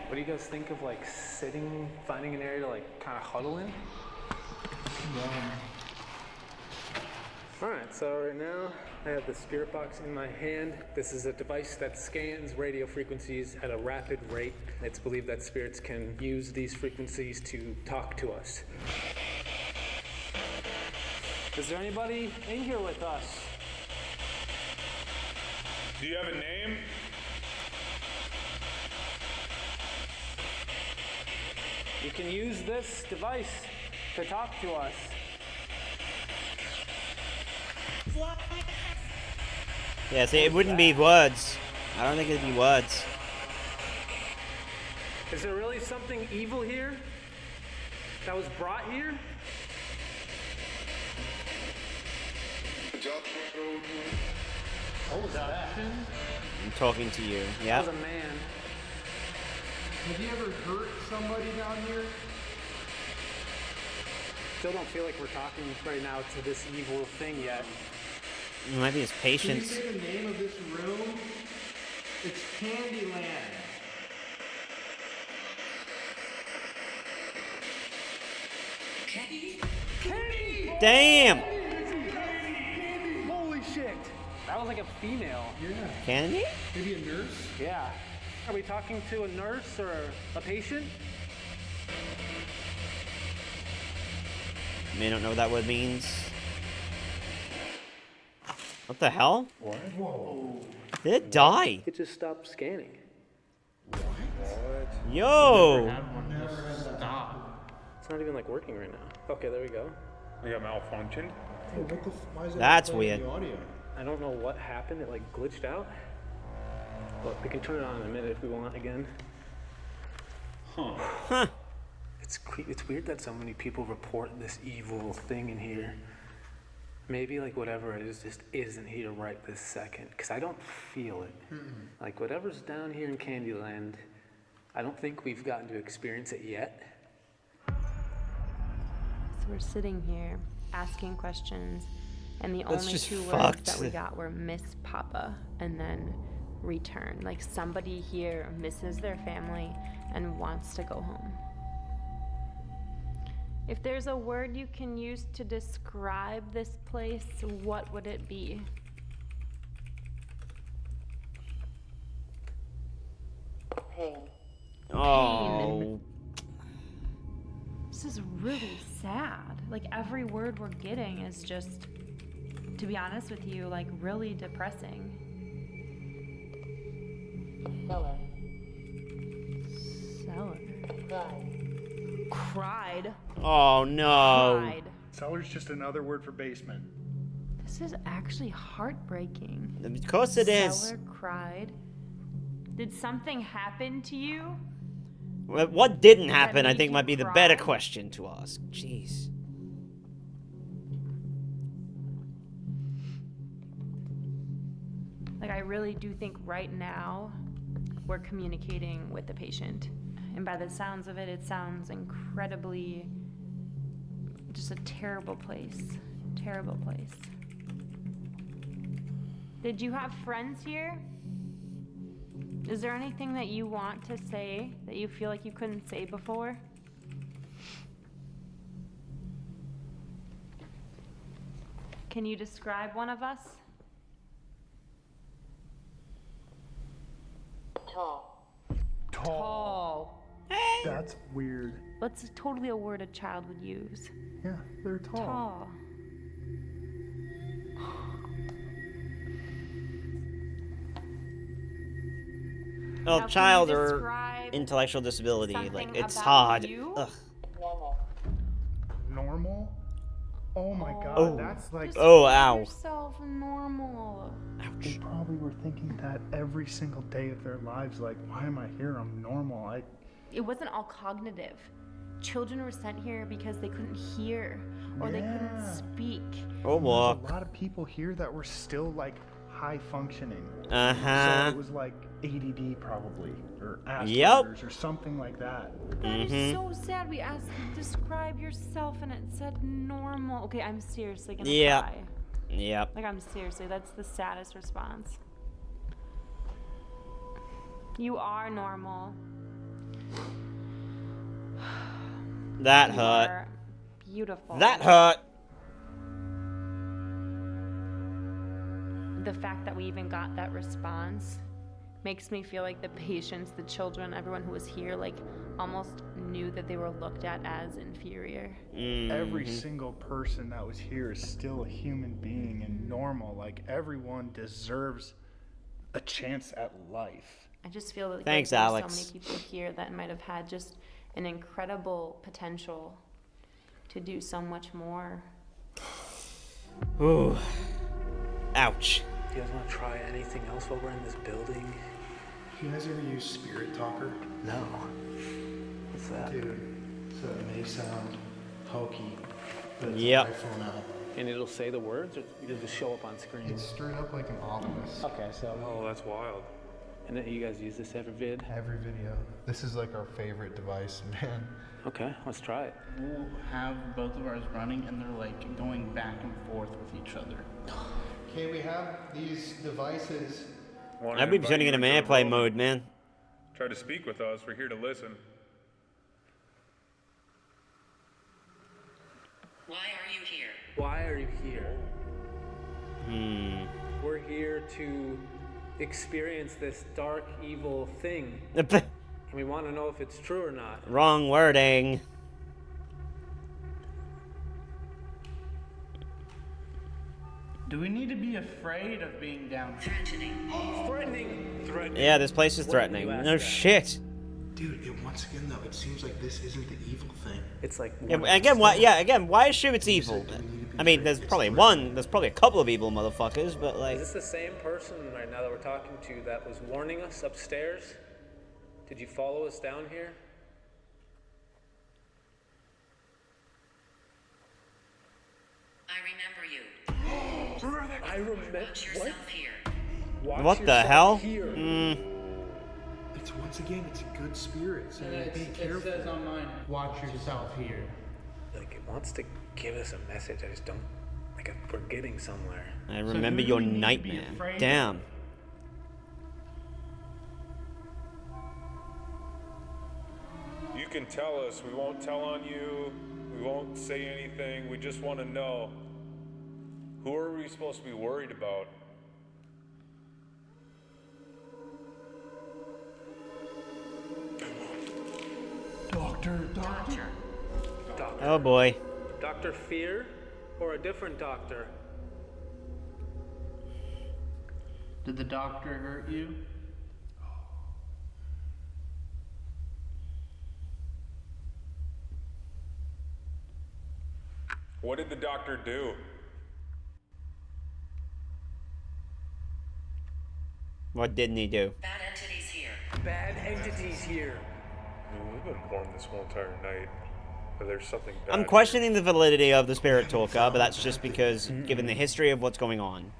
What do you guys think of like sitting, finding an area to like kind of huddle in? Alright, so right now I have the spirit box in my hand. This is a device that scans radio frequencies at a rapid rate. It's believed that spirits can use these frequencies to talk to us. Is there anybody in here with us? Do you have a name? You can use this device to talk to us. Yeah, see, it wouldn't be words. I don't think it'd be words. Is there really something evil here that was brought here? What was that? I'm talking to you. That Yeah. was a man. Have you ever hurt somebody down here? Still don't feel like we're talking right now to this evil thing yet. It might be his Can you patience. say the name of this room? It's Candyland. Kenny! Damn! Holy shit! That was like a female. Yeah. Kennedy? Maybe a nurse? Yeah. Are we talking to a nurse or a patient? May not know what that word means. What the hell? What? Whoa. Did it die? It just stopped scanning. What? Yo! Stop. It's not even like working right now. Okay, there we go. We got malfunctioned. Hey, what the why is it That's not playing weird. the audio? I don't know what happened. It like glitched out. But we can turn it on in a minute if we want again. Huh. It's weird that so many people report this evil thing in here. Maybe like whatever it is just isn't here right this second. Because I don't feel it. Like whatever's down here in Candyland, I don't think we've gotten to experience it yet. So we're sitting here asking questions, and the That's only just 2 fucked. words that we got were Miss Papa and then return. Like somebody here misses their family and wants to go home. If there's a word you can use to describe this place, what would it be? Pain. Oh. This is really sad. Like every word we're getting is just, to be honest with you, like really depressing. Cellar. Cellar. Cried. Cried. Oh no. Cried. Cellar's just another word for basement. This is actually heartbreaking. Of course it is. Cellar cried. Did something happen to you? What didn't happen, I make think, you might be the better cry? question to ask. Jeez. Like, I really do think right now we're communicating with the patient. And by the sounds of it, it sounds incredibly, just a terrible place. Terrible place. Did you have friends here? Is there anything that you want to say that you feel like you couldn't say before? Can you describe one of us? Tall. Tall. That's weird. That's totally a word a child would use. Yeah, they're tall. Tall. Well, Now, can child you or describe intellectual disability, like, something it's about hard. you? Ugh. Normal. Normal? Oh my god, Oh. that's like... Oh, ow. Yourself normal. They probably were thinking that every single day of their lives, like, why am I here? I'm normal. It wasn't all cognitive. Children were sent here because they couldn't hear or they couldn't speak. Oh, There's walk. a lot of people here that were still, like, high functioning. Uh-huh. So it was like ADD probably, or Asperger's, Yep. or something like that. That is so sad. We asked, describe yourself, and it said normal. Okay, I'm seriously gonna Yep. cry. Yep. Like, I'm seriously, that's the saddest response. You are normal. That You hurt. are beautiful. That hurt. The fact that we even got that response makes me feel like the patients, the children, everyone who was here, like, almost knew that they were looked at as inferior. Every single person that was here is still a human being and normal. Like, everyone deserves a chance at life. I just feel like Thanks, there's Alex. so many people here that might have had just an incredible potential to do so much more. Ooh. Ouch. Do you guys want to try anything else while we're in this building? You guys ever use Spirit Talker? No. What's that? Dude, so it may sound hokey, but it's Yep. an iPhone app. And it'll say the words, or it'll just show up on screen? It's straight up like an obelisk. Okay, so. Oh, that's wild. And then you guys use this every vid? Every video. This is like our favorite device, man. Okay, let's try it. We'll have both of ours running and they're like going back and forth with each other. Okay, we have these devices. I'd be turning into man play mode, man. Try to speak with us. We're here to listen. Why are you here? Why are you here? Hmm. We're here to experience this dark, evil thing. We want to know if it's true or not. Wrong wording. Do we need to be afraid of being down? Threatening. Yeah, this place is threatening. No shit. Dude, once again though, it seems like this isn't the evil thing. It's like Yeah, again, why? Yeah, again, why assume it's evil? I mean, there's probably a couple of evil motherfuckers, but like. Is this the same person right now that we're talking to that was warning us upstairs? Did you follow us down here? I remember you. I remember. Watch yourself here. What the hell? Hmm. It's once again, it's a good spirit. So be It careful. says on mine, watch yourself here. Like it wants to give us a message. I just don't. Like we're getting somewhere. I remember your nightmare. Damn. You can tell us. We won't tell on you. We won't say anything. We just want to know. Who are we supposed to be worried about? Doctor. Oh boy. Dr. Fear or a different doctor? Did the doctor hurt you? What did the doctor do? What didn't he do? Bad entities here. Bad entities here. I mean, we've been warned this whole entire night. But there's something bad. I'm questioning the validity of the spirit talker, but that's just because, given the history of what's going on.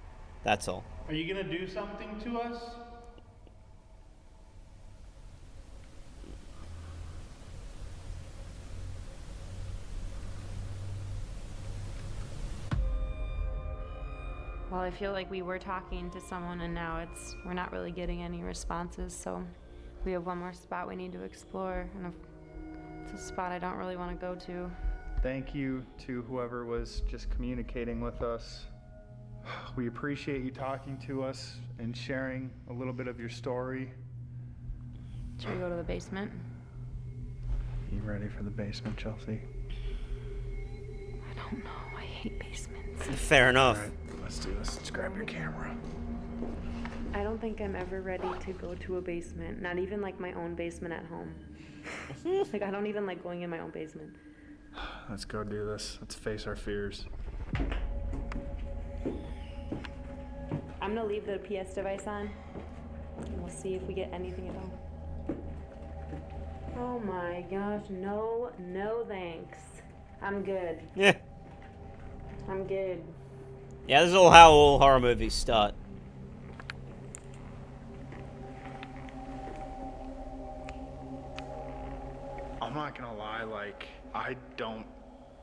That's all. Are you gonna do something to us? Well, I feel like we were talking to someone and now we're not really getting any responses, so we have one more spot we need to explore, and it's a spot I don't really want to go to. Thank you to whoever was just communicating with us. We appreciate you talking to us and sharing a little bit of your story. Should we go to the basement? You ready for the basement, Chelsea? I don't know. I hate basements. Fair enough. All right, let's do this. Let's grab your camera. I don't think I'm ever ready to go to a basement. Not even like my own basement at home. Like I don't even like going in my own basement. Let's go do this. Let's face our fears. I'm gonna leave the PS device on, and we'll see if we get anything at all. Oh my gosh, no thanks. I'm good. Yeah. I'm good. Yeah, this is all how all horror movies start. I'm not gonna lie, like, I don't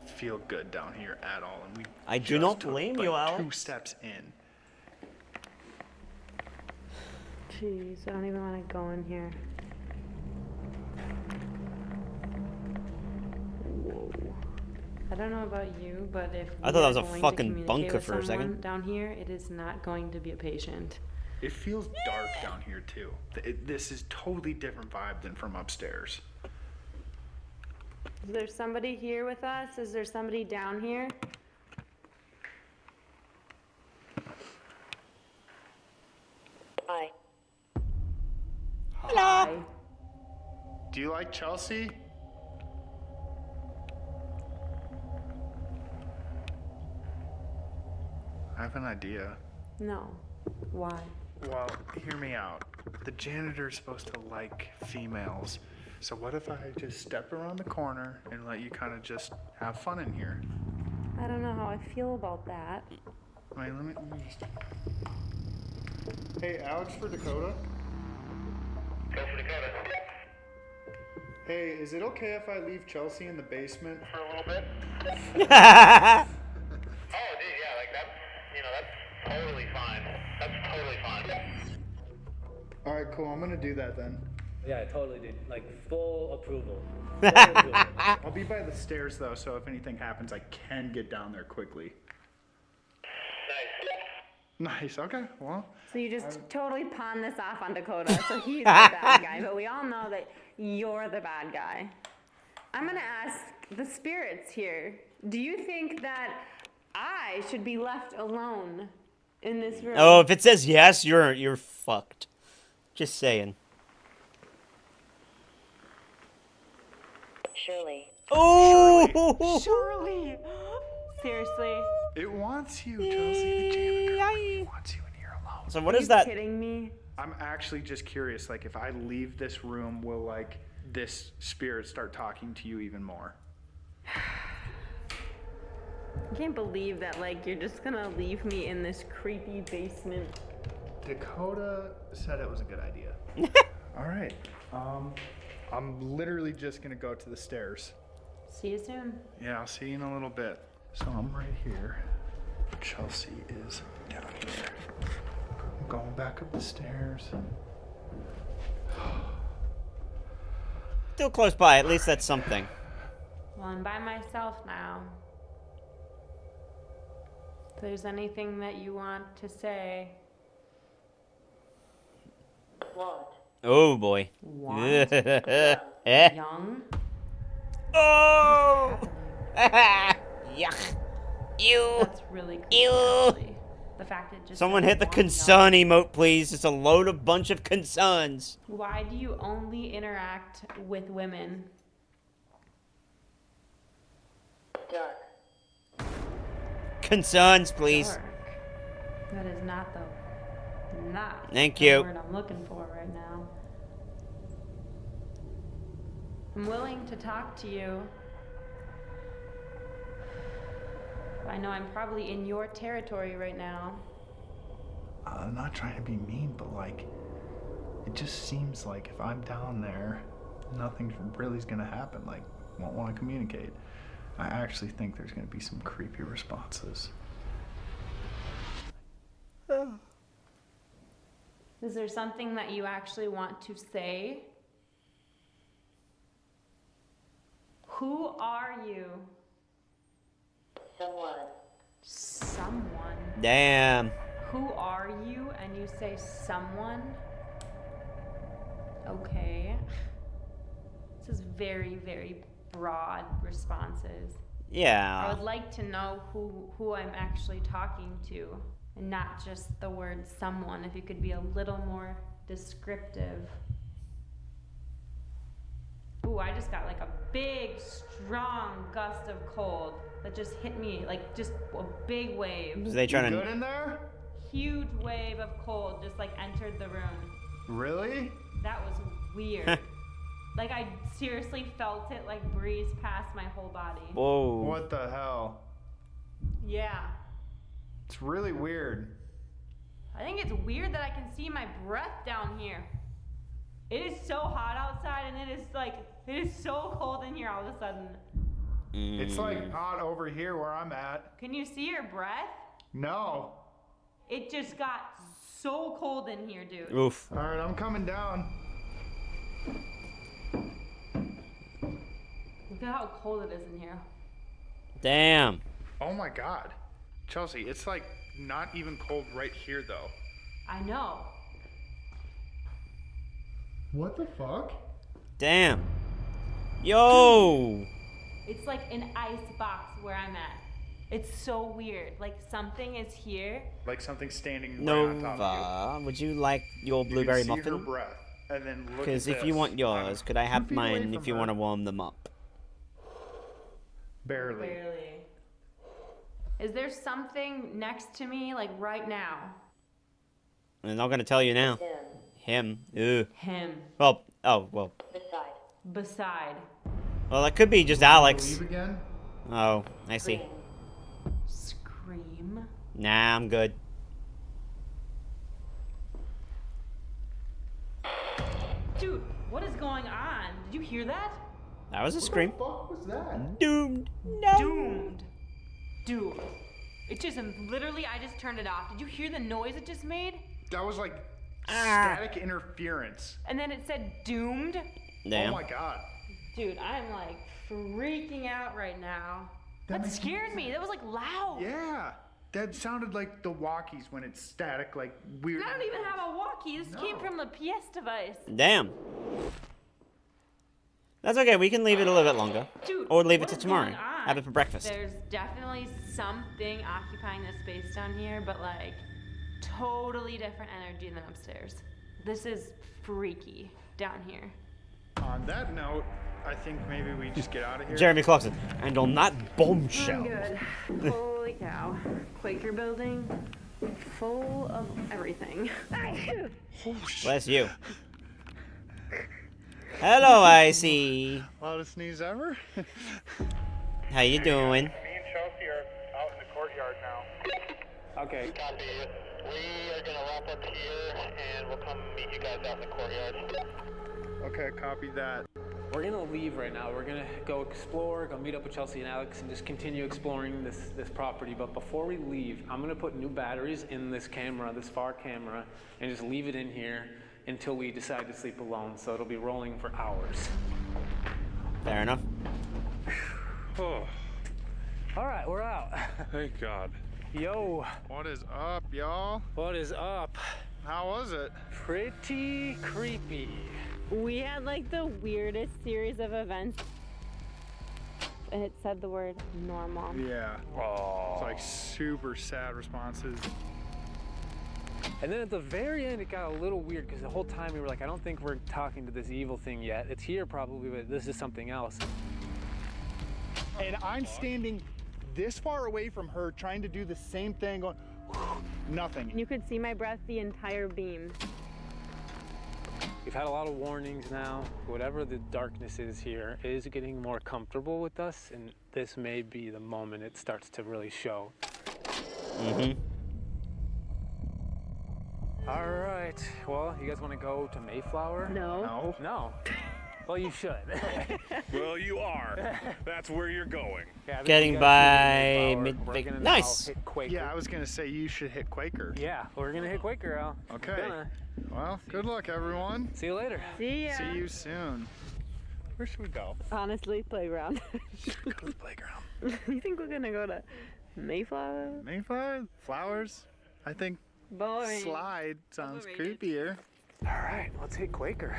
feel good down here at all. And I do not blame you, like, Alex. 2 steps in. Jeez, I don't even want to go in here. Whoa. I don't know about you, but if I thought that was a we are going to fucking communicate bunker with for a second. someone down here, it is not going to be a patient. It feels dark down here too. This is totally different vibe than from upstairs. Is there somebody here with us? Is there somebody down here? Hi. Hello. Do you like Chelsea? I have an idea. No. Why? Well, hear me out. The janitor's supposed to like females. So what if I just step around the corner and let you kind of just have fun in here? I don't know how I feel about that. Wait, let me just... Hey, Alex for Dakota? Go for Dakota. Hey, is it okay if I leave Chelsea in the basement? For a little bit? Oh, dude, yeah, like that's totally fine. That's totally fine. Alright, cool. I'm gonna do that then. Yeah, I totally did. Like, full approval. I'll be by the stairs though, so if anything happens, I can get down there quickly. Nice. Okay. Well. So you just totally pawn this off on Dakota, so he's the bad guy, but we all know that you're the bad guy. I'm gonna ask the spirits here. Do you think that I should be left alone in this room? Oh, if it says yes, you're fucked. Just saying. Shirley. Oh! Shirley! Seriously? It wants you, Chelsea. The janitor really wants you in here alone. So what is that? Are you kidding me? I'm actually just curious, like, if I leave this room, will, like, this spirit start talking to you even more? I can't believe that, like, you're just gonna leave me in this creepy basement. Dakota said it was a good idea. All right. I'm literally just gonna go to the stairs. See you soon. Yeah, I'll see you in a little bit. So I'm right here. Chelsea is down here. I'm going back up the stairs. Still close by. At least that's something. Well, I'm by myself now. If there's anything that you want to say. What? Oh boy. What? Eh? Young? Oh! Yuck. Ew. That's really creepy, Ew. actually. The fact that just Someone says hit the one concern young. emote, please. It's a load of bunch of concerns. Why do you only interact with women? Dark. Concerns, please. Dark. That is not the Thank the you. word I'm looking for right now. I'm willing to talk to you. I know I'm probably in your territory right now. I'm not trying to be mean, but, like, it just seems like if I'm down there, nothing really's gonna happen. Like, won't want to communicate. I actually think there's gonna be some creepy responses. Is there something that you actually want to say? Who are you? Someone. Someone. Damn. Who are you? And you say someone? Okay. This is very, very broad responses. Yeah. I would like to know who I'm actually talking to, and not just the word someone. If you could be a little more descriptive. Ooh, I just got like a big, strong gust of cold that just hit me, like just a big wave. Was they trying You to... good in there? Huge wave of cold just like entered the room. Really? That was weird. Like I seriously felt it like breeze past my whole body. Whoa. What the hell? Yeah. It's really weird. I think it's weird that I can see my breath down here. It is so hot outside and it is so cold in here all of a sudden. It's like hot over here where I'm at. Can you see your breath? No. It just got so cold in here, dude. Oof. All right, I'm coming down. Look at how cold it is in here. Damn. Oh my God. Chelsea, it's like not even cold right here though. I know. What the fuck? Damn. Yo. It's like an ice box where I'm at. It's so weird. Like something is here. Like something standing right on top of Nova, would you like your you. blueberry You can see her muffin? breath, and then look at Because if you this. want yours, could I have 2 feet away mine if from you her. want to warm them up? Barely. Barely. Is there something next to me, like right now? I'm not gonna tell you now. Him. Ew. Him. Well, oh, well. Beside. Well, that could be just Alex. Leave again? Oh, I see. Scream. Nah, I'm good. Dude, what is going on? Did you hear that? That was a scream. What was that? Doomed. No. Doomed. Dude. It just literally, I just turned it off. Did you hear the noise it just made? That was like Static interference. And then it said doomed. Damn. Oh my god. Dude, I'm like freaking out right now. That scared me. That was like loud. Yeah. That sounded like the walkies when it's static, like weird. I don't even have a walkie. This came from the PS device. Damn. That's okay. We can leave it a little bit longer. Dude, or leave it what to is tomorrow. going on? Have it for breakfast. There's definitely something occupying the space down here, but like totally different energy than upstairs. This is freaky down here. On that note, I think maybe we just get out of here. Jeremy Clarkson. And on that bombshell. I'm good. Holy cow. Quaker building, full of everything. Bless you. Hello, Icy. Loudest sneeze ever. How you doing? Me and Chelsea are out in the courtyard now. Okay. Copy. We are gonna wrap up here, and we'll come meet you guys out in the courtyard. Okay, copy that. We're gonna leave right now. We're gonna go explore, go meet up with Chelsea and Alex, and just continue exploring this property. But before we leave, I'm gonna put new batteries in this camera, this far camera, and just leave it in here until we decide to sleep alone. So it'll be rolling for hours. Fair enough. Oh, All right, we're out. thank God. Yo. What is up, y'all? What is up? How was it? Pretty creepy. We had like the weirdest series of events. And it said the word normal. Yeah. Oh. It's like super sad responses. And then at the very end, it got a little weird because the whole time we were like, I don't think we're talking to this evil thing yet. It's here probably, but this is something else. And I'm standing this far away from her trying to do the same thing, going, nothing. You could see my breath the entire beam. We've had a lot of warnings now. Whatever the darkness is here is getting more comfortable with us, and this may be the moment it starts to really show. Mm-hmm. All right. Well, you guys want to go to Mayflower? No. No. Well, you should. Well, you are. That's where you're going. Yeah, Getting by mid. Nice. Yeah, I was gonna say you should hit Quaker. Yeah, we're gonna hit Quaker, Al. Okay. Gonna. Well, good luck, everyone. See you later. See ya. See you soon. Where should we go? Honestly, playground. Go to the playground. You think we're gonna go to Mayflower? Mayflower? Flowers? I think Boring. slide sounds creepier. All right, let's hit Quaker.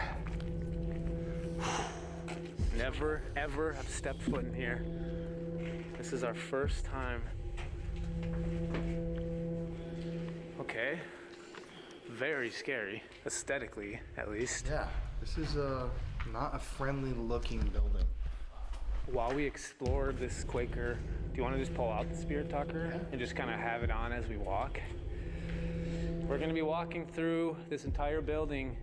Never, ever have stepped foot in here. This is our first time. Okay. Very scary, aesthetically, at least. Yeah, this is not a friendly looking building. While we explore this Quaker, do you want to just pull out the Spirit Talker and just kind of have it on as we walk? We're going to be walking through this entire building,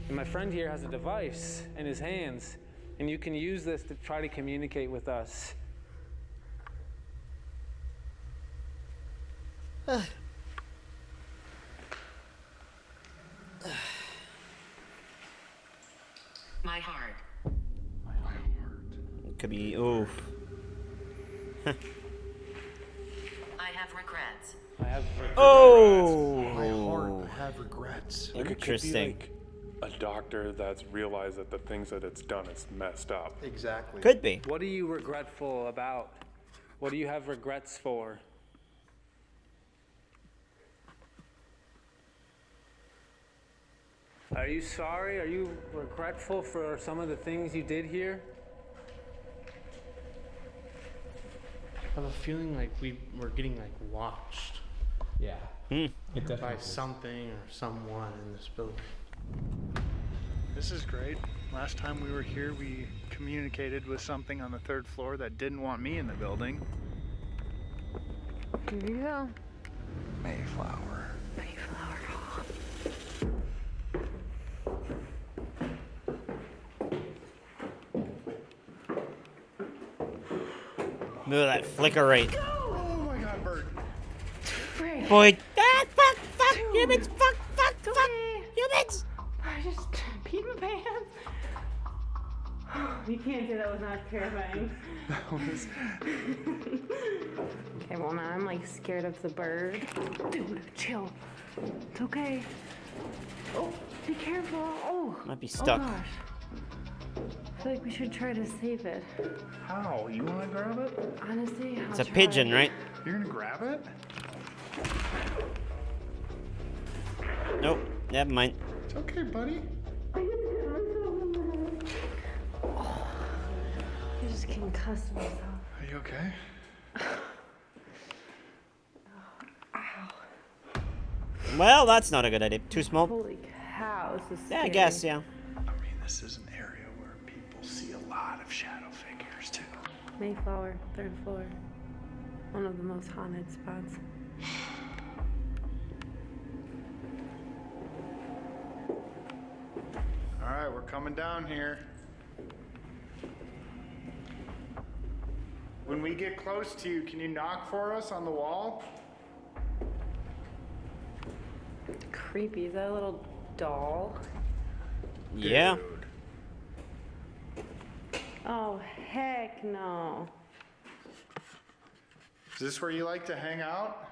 and my friend here has a device in his hands, and you can use this to try to communicate with us. My heart. Could be. Oof. I have regrets. I have regrets. Oh. My heart have regrets. Like, it could be Interesting. like a doctor that's realized that the things that it's done is messed up. Exactly. Could be. What are you regretful about? What do you have regrets for? Are you sorry? Are you regretful for some of the things you did here? I have a feeling like we're getting like watched. Yeah. By something or someone in this building. This is great. Last time we were here, we communicated with something on the 3rd floor that didn't want me in the building. Here you go. Mayflower. Mayflower. Look at that flicker rate. Oh my god, Bert. Frick. Boy. Ah, fuck, humans, fuck, humans. I just peed my pants. You can't say that was not terrifying. That was... Okay, well now I'm like scared of the bird. Dude, chill. It's okay. Oh, be careful. Oh. Might be stuck. Oh gosh. I feel like we should try to save it. How? You want to grab it? Honestly, It's a pigeon, right? You're gonna grab it? Nope. Never mind. It's okay, buddy. I just concussed myself. Are you okay? Well, that's not a good idea. Too small? Holy cow, this is Yeah, scary. I guess, yeah. I mean, this is an area where people see a lot of shadow figures, too. Mayflower, 3rd floor. One of the most haunted spots. All right, we're coming down here. When we get close to you, can you knock for us on the wall? Creepy. Is that a little doll? Yeah. Oh, heck no. Is this where you like to hang out?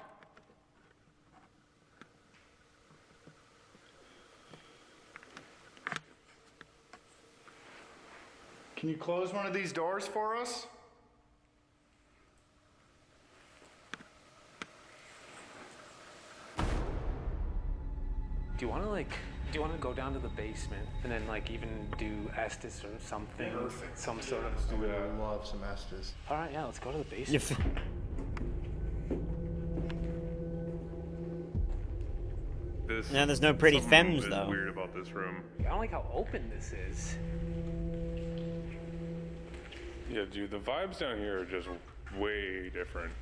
Can you close one of these doors for us? Do you want to go down to the basement and then like even do Estes or something? Perfect. Some sort of. I would love some Estes. All right, yeah, let's go to the basement. Yeah, there's no pretty something femmes, is though. Weird about this room. I don't like how open this is. Yeah, dude, the vibes down here are just way different.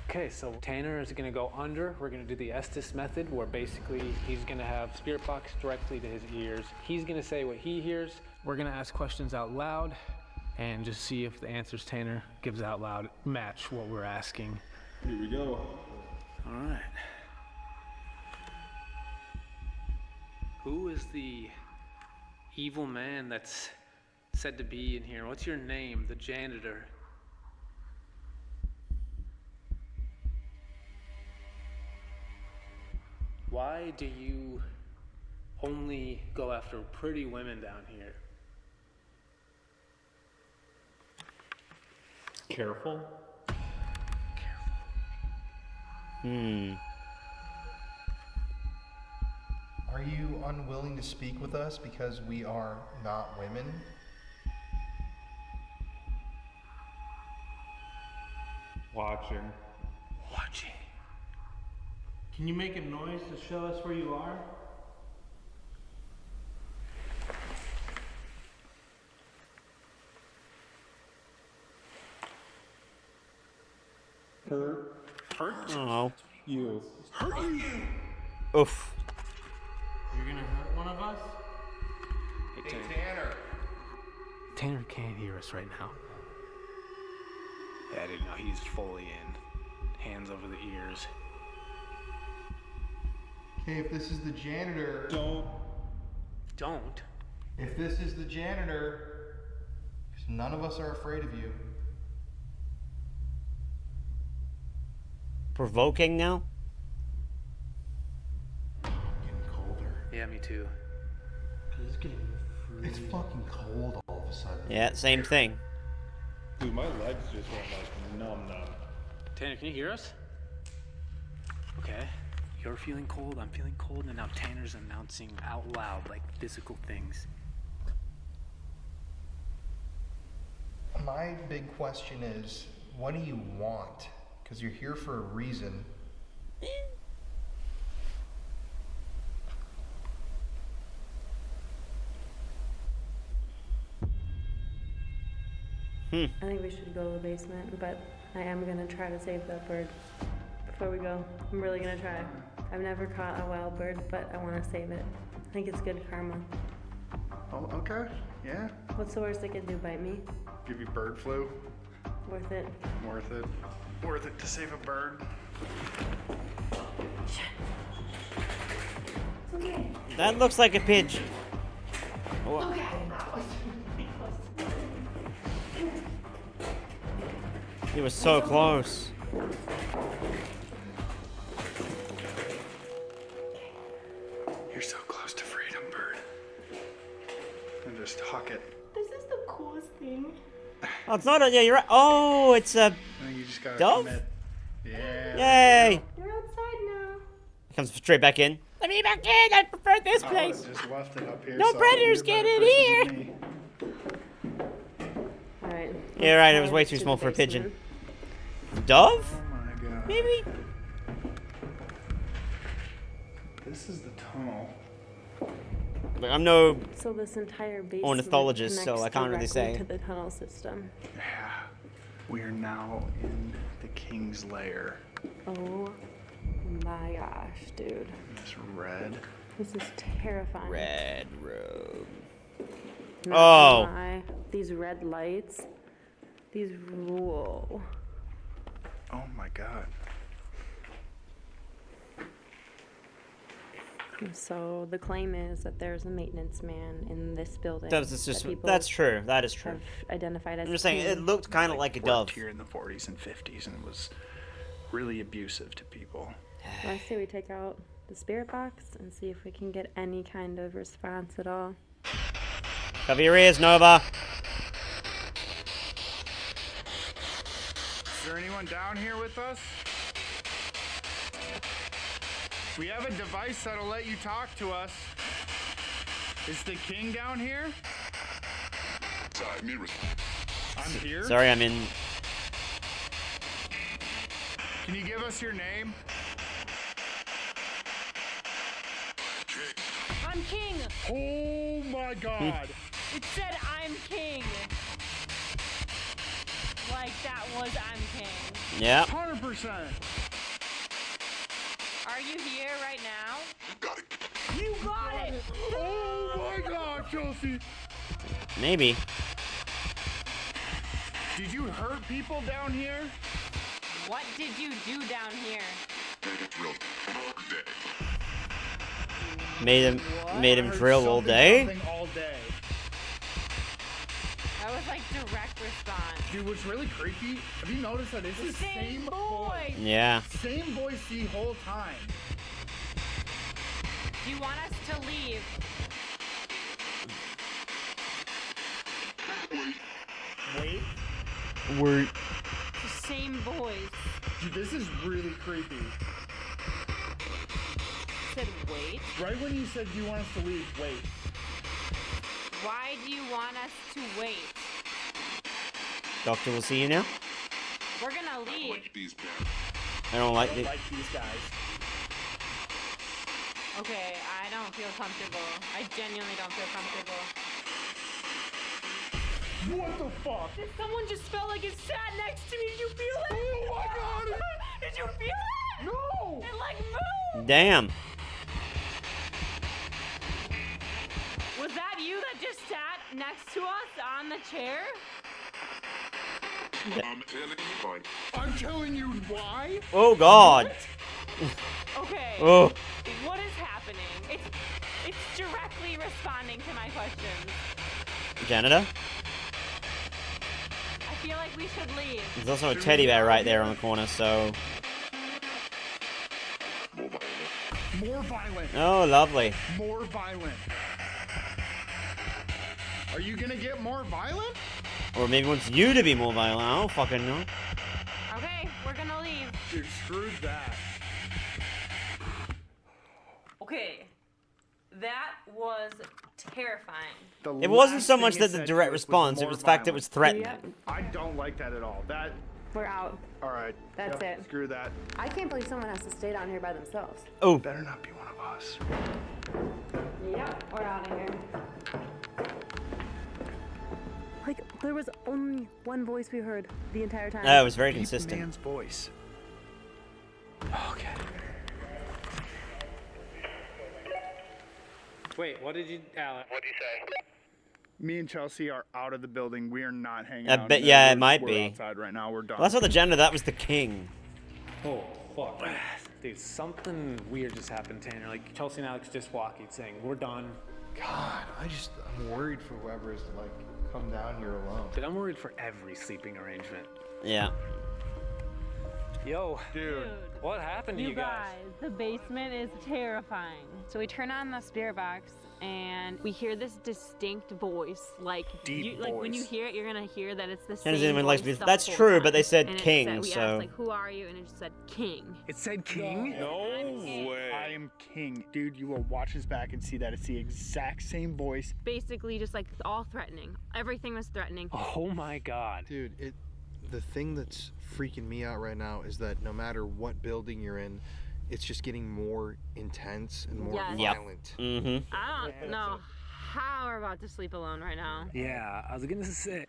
Okay, so Tanner is gonna go under. We're gonna do the Estes method, where basically he's gonna have spirit box directly to his ears. He's gonna say what he hears. We're gonna ask questions out loud and just see if the answers Tanner gives out loud match what we're asking. Here we go. All right. Who is the evil man that's said to be in here? What's your name, the janitor? Why do you only go after pretty women down here? Careful. Are you unwilling to speak with us because we are not women? Watching. Can you make a noise to show us where you are? Hurt Oh. you. Hurt you! Oof. You're gonna hurt one of us? Hey, Tanner. Tanner can't hear us right now. Yeah, I didn't know he's fully in. Hands over the ears. Okay, if this is the janitor. Don't. If this is the janitor, because none of us are afraid of you. Provoking now? Getting colder. Yeah, me too. It's getting It's fucking cold all of a sudden. Yeah, same thing. Dude, my legs just went like numb. Tanner, can you hear us? Okay. You're feeling cold, I'm feeling cold, and now Tanner's announcing out loud, like physical things. My big question is, what do you want? Because you're here for a reason. I think we should go to the basement, but I am gonna try to save that bird before we go. I'm really gonna try. I've never caught a wild bird, but I want to save it. I think it's good karma. Oh, okay. Yeah. What's the worst they could do? Bite me? Give you bird flu. Worth it. Worth it. Worth it to save a bird. Okay. That looks like a pigeon. Oh. Okay. He was so close. just huck it. This is the coolest thing. Oh, it's not a. Yeah, you're right. Oh, it's a You just gotta dove. commit. Yeah. Yay! You're outside now. Comes straight back in. Let me back in. I prefer this I place. just left it up here. No so predators you're a get better in person here. than me. Alright. Yeah, right. It was way too small for a pigeon. Dove? Oh my god. Maybe. This is the tunnel. But I'm no. So this entire basement ornithologist, so connects I can't really directly say. to the tunnel system. Yeah. We are now in the king's lair. Oh my gosh, dude. This red. This is terrifying. Red robe. Not Oh. gonna lie, these red lights. These whoa. Oh my god. So the claim is that there's a maintenance man in this building. That's just. that people That's true. That is true. have identified as I'm just saying king. it looked kind of like a dove. Worked here in the 40s and 50s and was really abusive to people. I say we take out the spirit box and see if we can get any kind of response at all. Cover your ears, Nova. Is there anyone down here with us? We have a device that'll let you talk to us. Is the king down here? I'm here. Sorry, I'm in. Can you give us your name? I'm king. Oh my god. It said I'm king. Like that was I'm king. Yeah. 100%. Are you here right now? You got it. Oh my god, Chelsea. Maybe. Did you hurt people down here? What did you do down here? Made him drill all day. Something all day. That was like direct response. Dude, what's really creepy, have you noticed that it's the same voice? Yeah. Same voice the whole time. Do you want us to leave? Wait. Wait. The same voice. Dude, this is really creepy. Said wait. Right when you said you want us to leave, wait. Why do you want us to wait? Doctor will see you now. We're gonna leave. I don't like I it. like these guys. Okay, I don't feel comfortable. I genuinely don't feel comfortable. What the fuck? Someone just felt like it sat next to me. Did you feel it? Oh my god! Did you feel it? No! It like moved. Damn. Was that you that just sat next to us on the chair? I'm telling you why? Oh God. Okay. Oh. What is happening? It's directly responding to my questions. Janitor. I feel like we should leave. There's also a teddy bear right there on the corner, so. More violent. Oh, lovely. More violent. Are you gonna get more violent? Or maybe wants you to be more violent. I don't fucking know. Okay, we're gonna leave. Dude, screw that. Okay. That was terrifying. It wasn't so last much thing that it the said direct to us was response, it more was the fact that it was threatening. I don't like that at all. That. We're out. All right. That's it. Screw that. I can't believe someone has to stay down here by themselves. Oh. Better not be one of us. Yep, we're out of here. Like, there was only one voice we heard the entire time. Oh, it was very Deep consistent. man's voice. Okay. Wait, what did you, Alex? What'd you say? Me and Chelsea are out of the building. We are not hanging I out. bet, in yeah, there. it might We're be. outside right now. We're done. Well, that's not the janitor, that was the king. Oh, fuck. Dude, something weird just happened, Tanner. Like, Chelsea and Alex just walking, saying, we're done. God, I'm worried for whoever's like come down here alone. Dude, I'm worried for every sleeping arrangement. Yeah. Yo, dude, what happened to you guys? The basement is terrifying. So we turn on the spirit box and we hear this distinct voice, like Deep like when you voice. hear it, you're gonna hear that it's the Ken's same anyone likes voice beef. the That's whole true, time. but they said And it king, we so- asked, like, who are you? And it just said king. It said king? No way. I am king. Dude, you will watch this back and see that it's the exact same voice. Basically, just like all threatening. Everything was threatening. Oh my god. Dude, the thing that's freaking me out right now is that no matter what building you're in, it's just getting more intense and more Yes. violent. Mm-hmm. I don't know how we're about to sleep alone right now. Yeah, I was gonna say.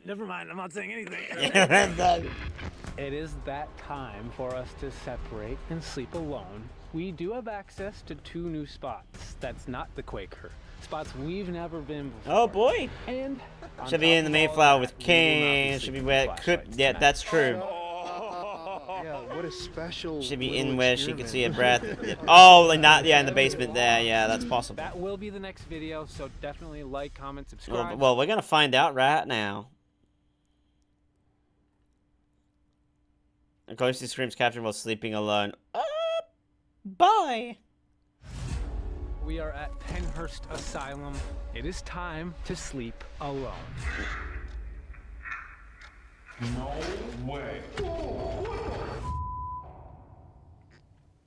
Never mind, I'm not saying anything. It is that time for us to separate and sleep alone. We do have access to 2 new spots. That's not the Quaker. Spots we've never been before. Oh boy. And on Should be top in the of all Mayflower that, with we will not be King. Should be sleeping where with it could. flashlights Yeah, tonight. that's true. Yeah, what a special. Should be little in where she could see a experiment. breath. Oh, like not. Yeah, in the basement there. Yeah, that's possible. That will be the next video, so definitely like, comment, subscribe. Well, we're gonna find out right now. A ghostly screams captured while sleeping alone. Bye. We are at Penhurst Asylum. It is time to sleep alone. No way.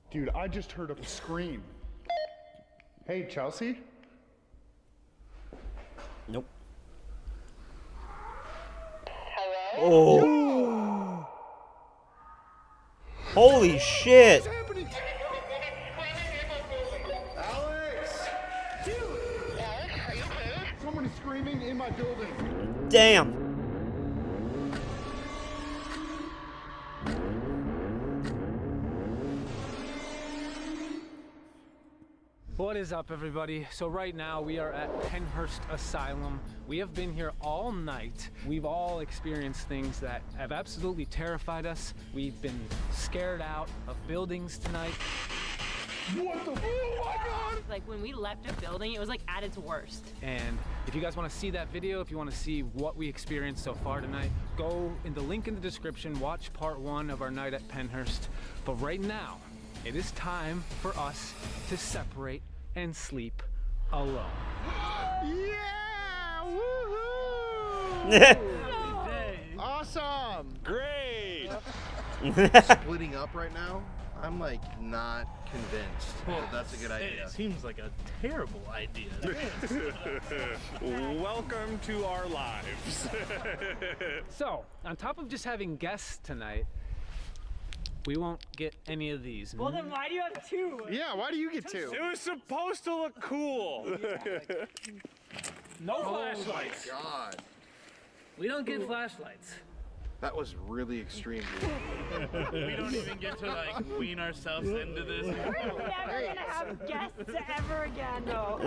Dude, I just heard a scream. Hey, Chelsea? Nope. Hello? Oh. Holy shit. Alex! Dude! Alex, are you okay? Someone is screaming in my building. Damn. What is up, everybody? So right now we are at Penhurst Asylum. We have been here all night. We've all experienced things that have absolutely terrified us. We've been scared out of buildings tonight. What the? Oh my god! Like when we left a building, it was like at its worst. And if you guys want to see that video, if you want to see what we experienced so far tonight, go in the link in the description, watch part 1 of our night at Penhurst. But right now, it is time for us to separate and sleep alone. Yeah! Woohoo! Awesome! Great! Splitting up right now, I'm like not convinced that that's a good idea. It seems like a terrible idea. Welcome to our lives. So, on top of just having guests tonight, we won't get any of these. Well, then why do you have 2? Yeah, why do you get 2? It was supposed to look cool. No Oh my flashlights. god. We don't get flashlights. That was really extreme, dude. We don't even get to like wean ourselves into this. We're never gonna have guests ever again, no.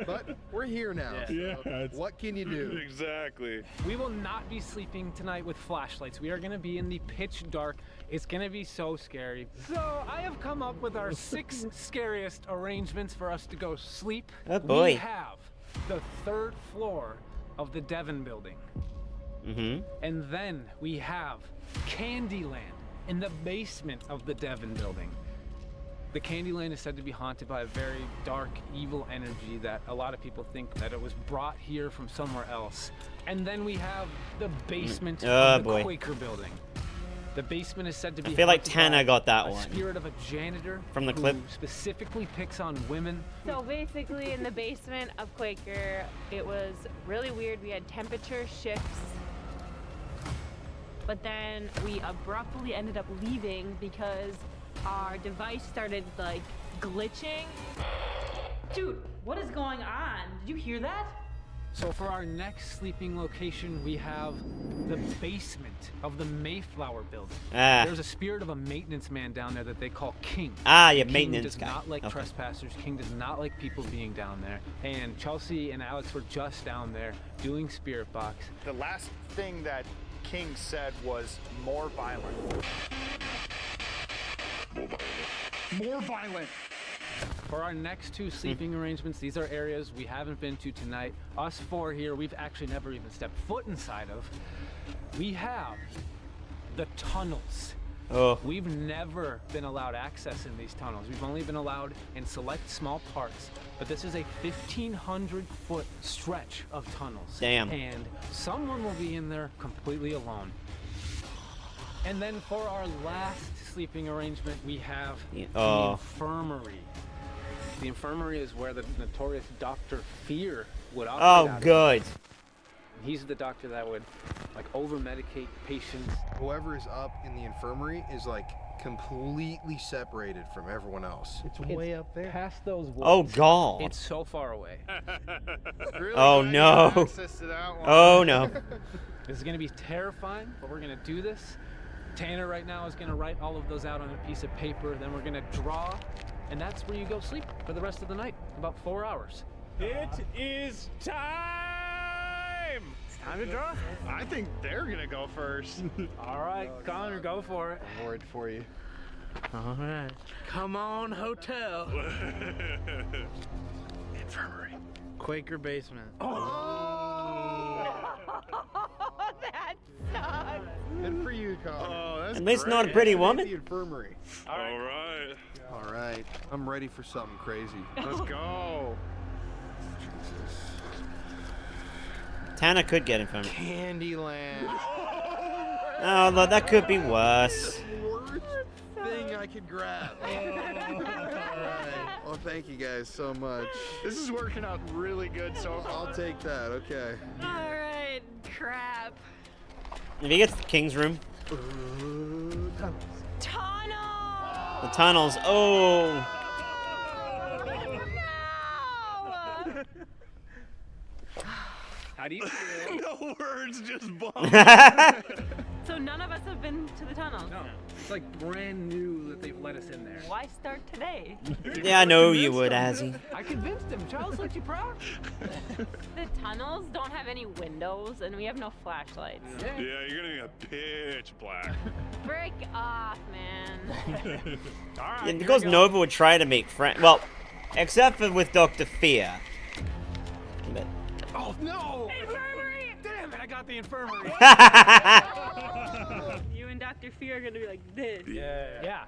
But we're here now. Yeah. So what can you do? Exactly. We will not be sleeping tonight with flashlights. We are going to be in the pitch dark. It's going to be so scary. So I have come up with our 6 scariest arrangements for us to go sleep. Oh, boy. We have the 3rd floor of the Devon building. Mm-hmm. And then we have Candyland in the basement of the Devon building. The Candyland is said to be haunted by a very dark, evil energy that a lot of people think that it was brought here from somewhere else. And then we have the basement of the Quaker building. The basement is said to be I feel like haunted Tana by got that a one. spirit of a janitor From the who clip. specifically picks on women. So basically in the basement of Quaker, it was really weird. We had temperature shifts, but then we abruptly ended up leaving because our device started like glitching. Dude, what is going on? Did you hear that? So for our next sleeping location, we have the basement of the Mayflower building. Ah. There's a spirit of a maintenance man down there that they call King. Ah, yeah, King maintenance does guy. not like Okay. trespassers. King does not like people being down there. And Chelsea and Alex were just down there doing spirit box. The last thing that King said was more violent. More violent. For our next 2 sleeping arrangements, these are areas we haven't been to tonight. Us 4 here, we've actually never even stepped foot inside of. We have the tunnels. Oh. We've never been allowed access in these tunnels. We've only been allowed in select small parts. But this is a 1,500-foot stretch of tunnels. Damn. And someone will be in there completely alone. And then for our last sleeping arrangement, we have the infirmary. The infirmary is where the notorious Dr. Fear would operate out of. Good. He's the doctor that would like over-medicate patients. Whoever is up in the infirmary is like completely separated from everyone else. It's way up there. Past those walls. Oh, God. It's so far away. Really Oh, glad you no. got access to that one. Oh, no. This is going to be terrifying, but we're going to do this. Tanner right now is going to write all of those out on a piece of paper. Then we're going to draw, and that's where you go sleep for the rest of the night, about 4 hours. It is time! It's time to draw. I think they're gonna go first. All right, Connor, go for it. I'm worried for you. All right. Come on, hotel. Infirmary. Quaker basement. That sucks. Good for you, Connor. Oh, that's At least great. not a pretty The woman. infirmary. All right. All right. I'm ready for something crazy. Let's go. Tanner could get infirmary. Candyland. Oh, look, that could be worse. Worst thing I could grab. All right. Well, thank you guys so much. This is working out really good so far. I'll take that. Okay. All right, crap. If he gets the king's room, Tunnel! the tunnels. Oh. How do you feel? No words, just bump. So none of us have been to the tunnel. No, it's like brand new that they've let us in there. Why start today? Yeah, I know you would, Azzy. I convinced him. Charles, let you proud. The tunnels don't have any windows and we have no flashlights. Yeah, you're gonna be a pitch black. Break off, man. All right. Yeah, because Nova would try to make friends. Well, except for with Dr. Fear. But Oh no! Infirmary! Damn it! I got the infirmary. You and Dr. Fear are gonna be like this. Yeah,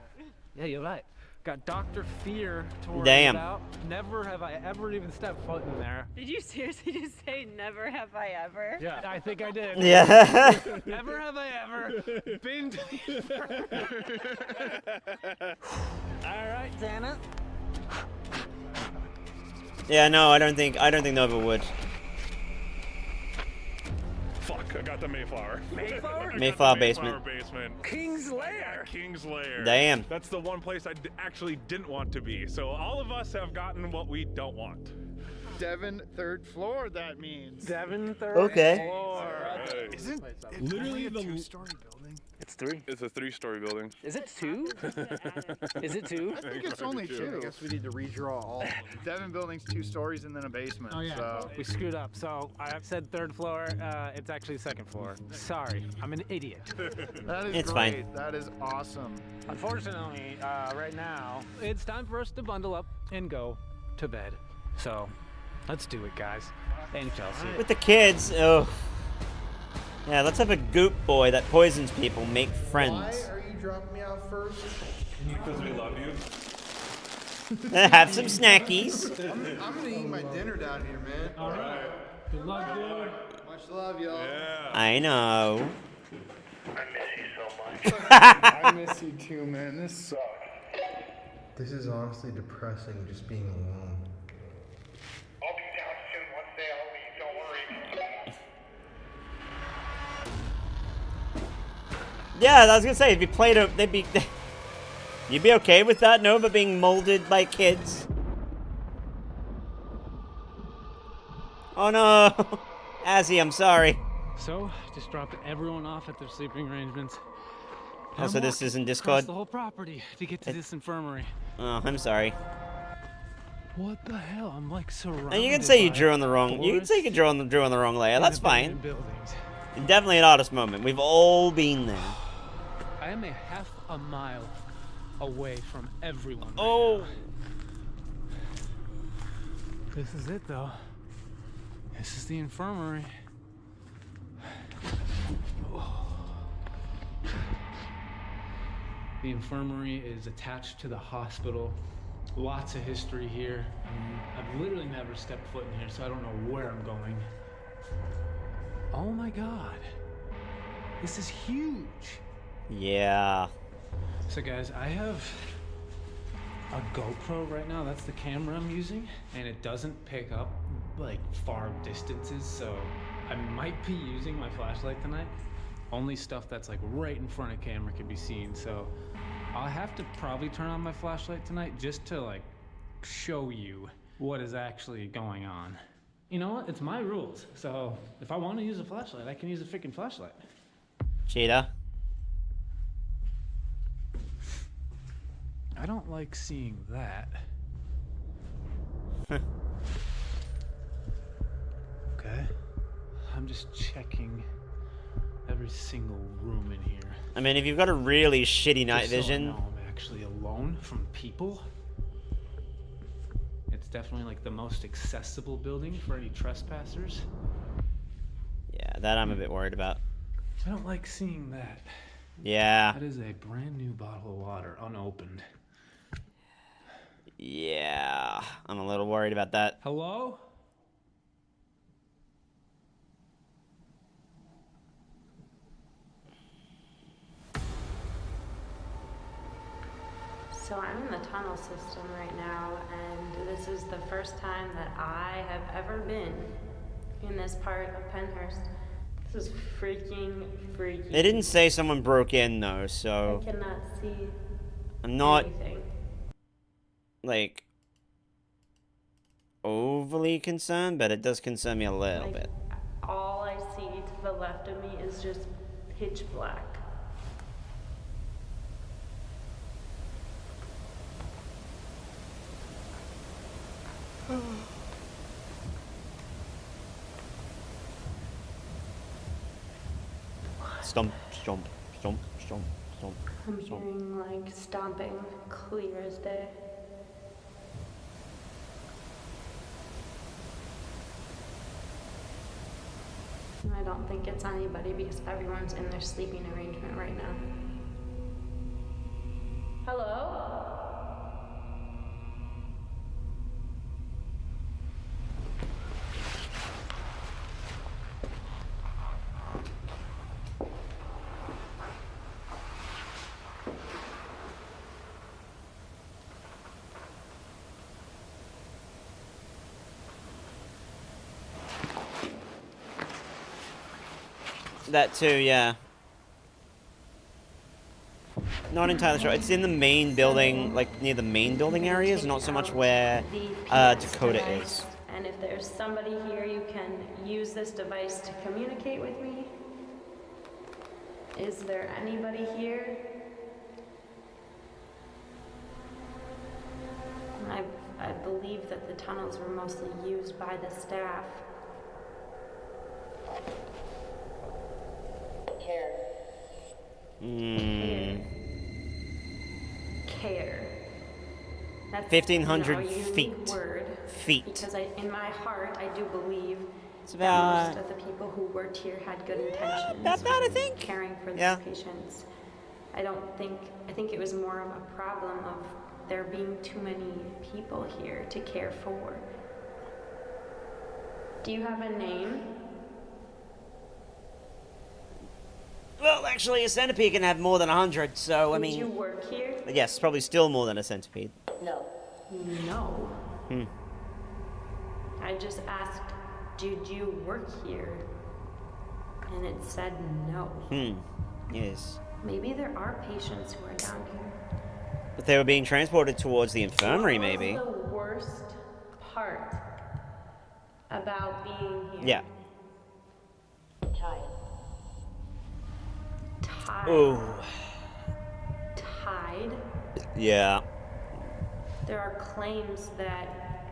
you're right. Got Dr. Fear to worry Damn. about. Never have I ever even stepped foot in there. Did you seriously just say never have I ever? Yeah, I think I did. Yeah. Never have I ever been to the infirmary. All right, Santa. Yeah, no, I don't think Nova would. Fuck, I got the Mayflower. Mayflower? Mayflower Mayflower basement. basement. King's Lair. King's Lair. Damn. That's the one place I actually didn't want to be. So all of us have gotten what we don't want. Devon, third floor, that means. Devon, third Okay. floor. Right. Isn't it Literally a the- two-story building? It's 3. It's a 3-story building. Is it 2? Is it 2? I think it's only I two. guess we need to redraw all of them. Devon building's 2 stories and then a basement. Oh yeah, So. we screwed up. So I said 3rd floor. It's actually 2nd floor. Sorry, I'm an idiot. That is It's great. fine. That is awesome. Unfortunately, right now it's time for us to bundle up and go to bed. So let's do it, guys. And Chelsea. With the kids, oh. Yeah, let's have a goop boy that poisons people make friends. Why are you dropping me out first? Because we love you. Have some snackies. I'm gonna eat my dinner down here, man. All right. Good luck, dude. Much love, y'all. Yeah. I know. I miss you too, man. This sucks. This is honestly depressing, just being alone. I'll be down soon. Once they all leave, don't worry. Yeah, I was gonna say if you played a, you'd be okay with that, Nova being molded by kids. Oh no, Azzy, I'm sorry. So just dropped everyone off at their sleeping arrangements. Oh, so this isn't Across Discord? the whole property to get to this infirmary. Oh, I'm sorry. What the hell? I'm like surrounded. And you can say you by drew on the wrong. You can say you drew on the wrong layer. That's fine. buildings. Definitely an artist moment. We've all been there. I am a half a mile away from everyone. Oh. Right now. This is it, though. This is the infirmary. The infirmary is attached to the hospital. Lots of history here. I've literally never stepped foot in here, so I don't know where I'm going. Oh my God. This is huge. Yeah. So guys, I have a GoPro right now. That's the camera I'm using, and it doesn't pick up like far distances, so I might be using my flashlight tonight. Only stuff that's like right in front of camera can be seen, so I'll have to probably turn on my flashlight tonight just to like show you what is actually going on. You know what? It's my rules, so if I want to use a flashlight, I can use a freaking flashlight. Cheetah. I don't like seeing that. Okay. I'm just checking every single room in here. I mean, if you've got a really shitty night Just so I vision. know I'm actually alone from people. It's definitely like the most accessible building for any trespassers. Yeah, that I'm a bit worried about. I don't like seeing that. Yeah. That is a brand new bottle of water, unopened. Yeah, I'm a little worried about that. Hello? So I'm in the tunnel system right now, and this is the first time that I have ever been in this part of Penhurst. This is freaking freaky. They didn't say someone broke in though, so I cannot see I'm not anything. like overly concerned, but it does concern me a little bit. All I see to the left of me is just pitch black. Stomp, stomp, stomp, stomp, stomp. I'm stomp. hearing like stomping clear as day. I don't think it's anybody because everyone's in their sleeping arrangement right now. Hello? That too, yeah. Not entirely sure. It's in the main building, like near the main building areas, not so much where Dakota is. And if there's somebody here, you can use this device to communicate with me. Is there anybody here? I believe that the tunnels were mostly used by the staff. Care. Care. That's 1,500 a unique feet. word. Feet. Because in my heart, I do believe it's that about most of the people who worked here had good intentions. about that, I think. Caring for Yeah. their patients. I think it was more of a problem of there being too many people here to care for. Do you have a name? Well, actually, a centipede can have more than 100, so I Did you mean, work here? yes, probably still more than a centipede. No. No. Hmm. I just asked, did you work here? And it said no. Yes. Maybe there are patients who are down here. But they were being transported towards the infirmary, maybe. What was the worst part about being here? Yeah. Tied. Tied. Oh. Tied. Yeah. There are claims that,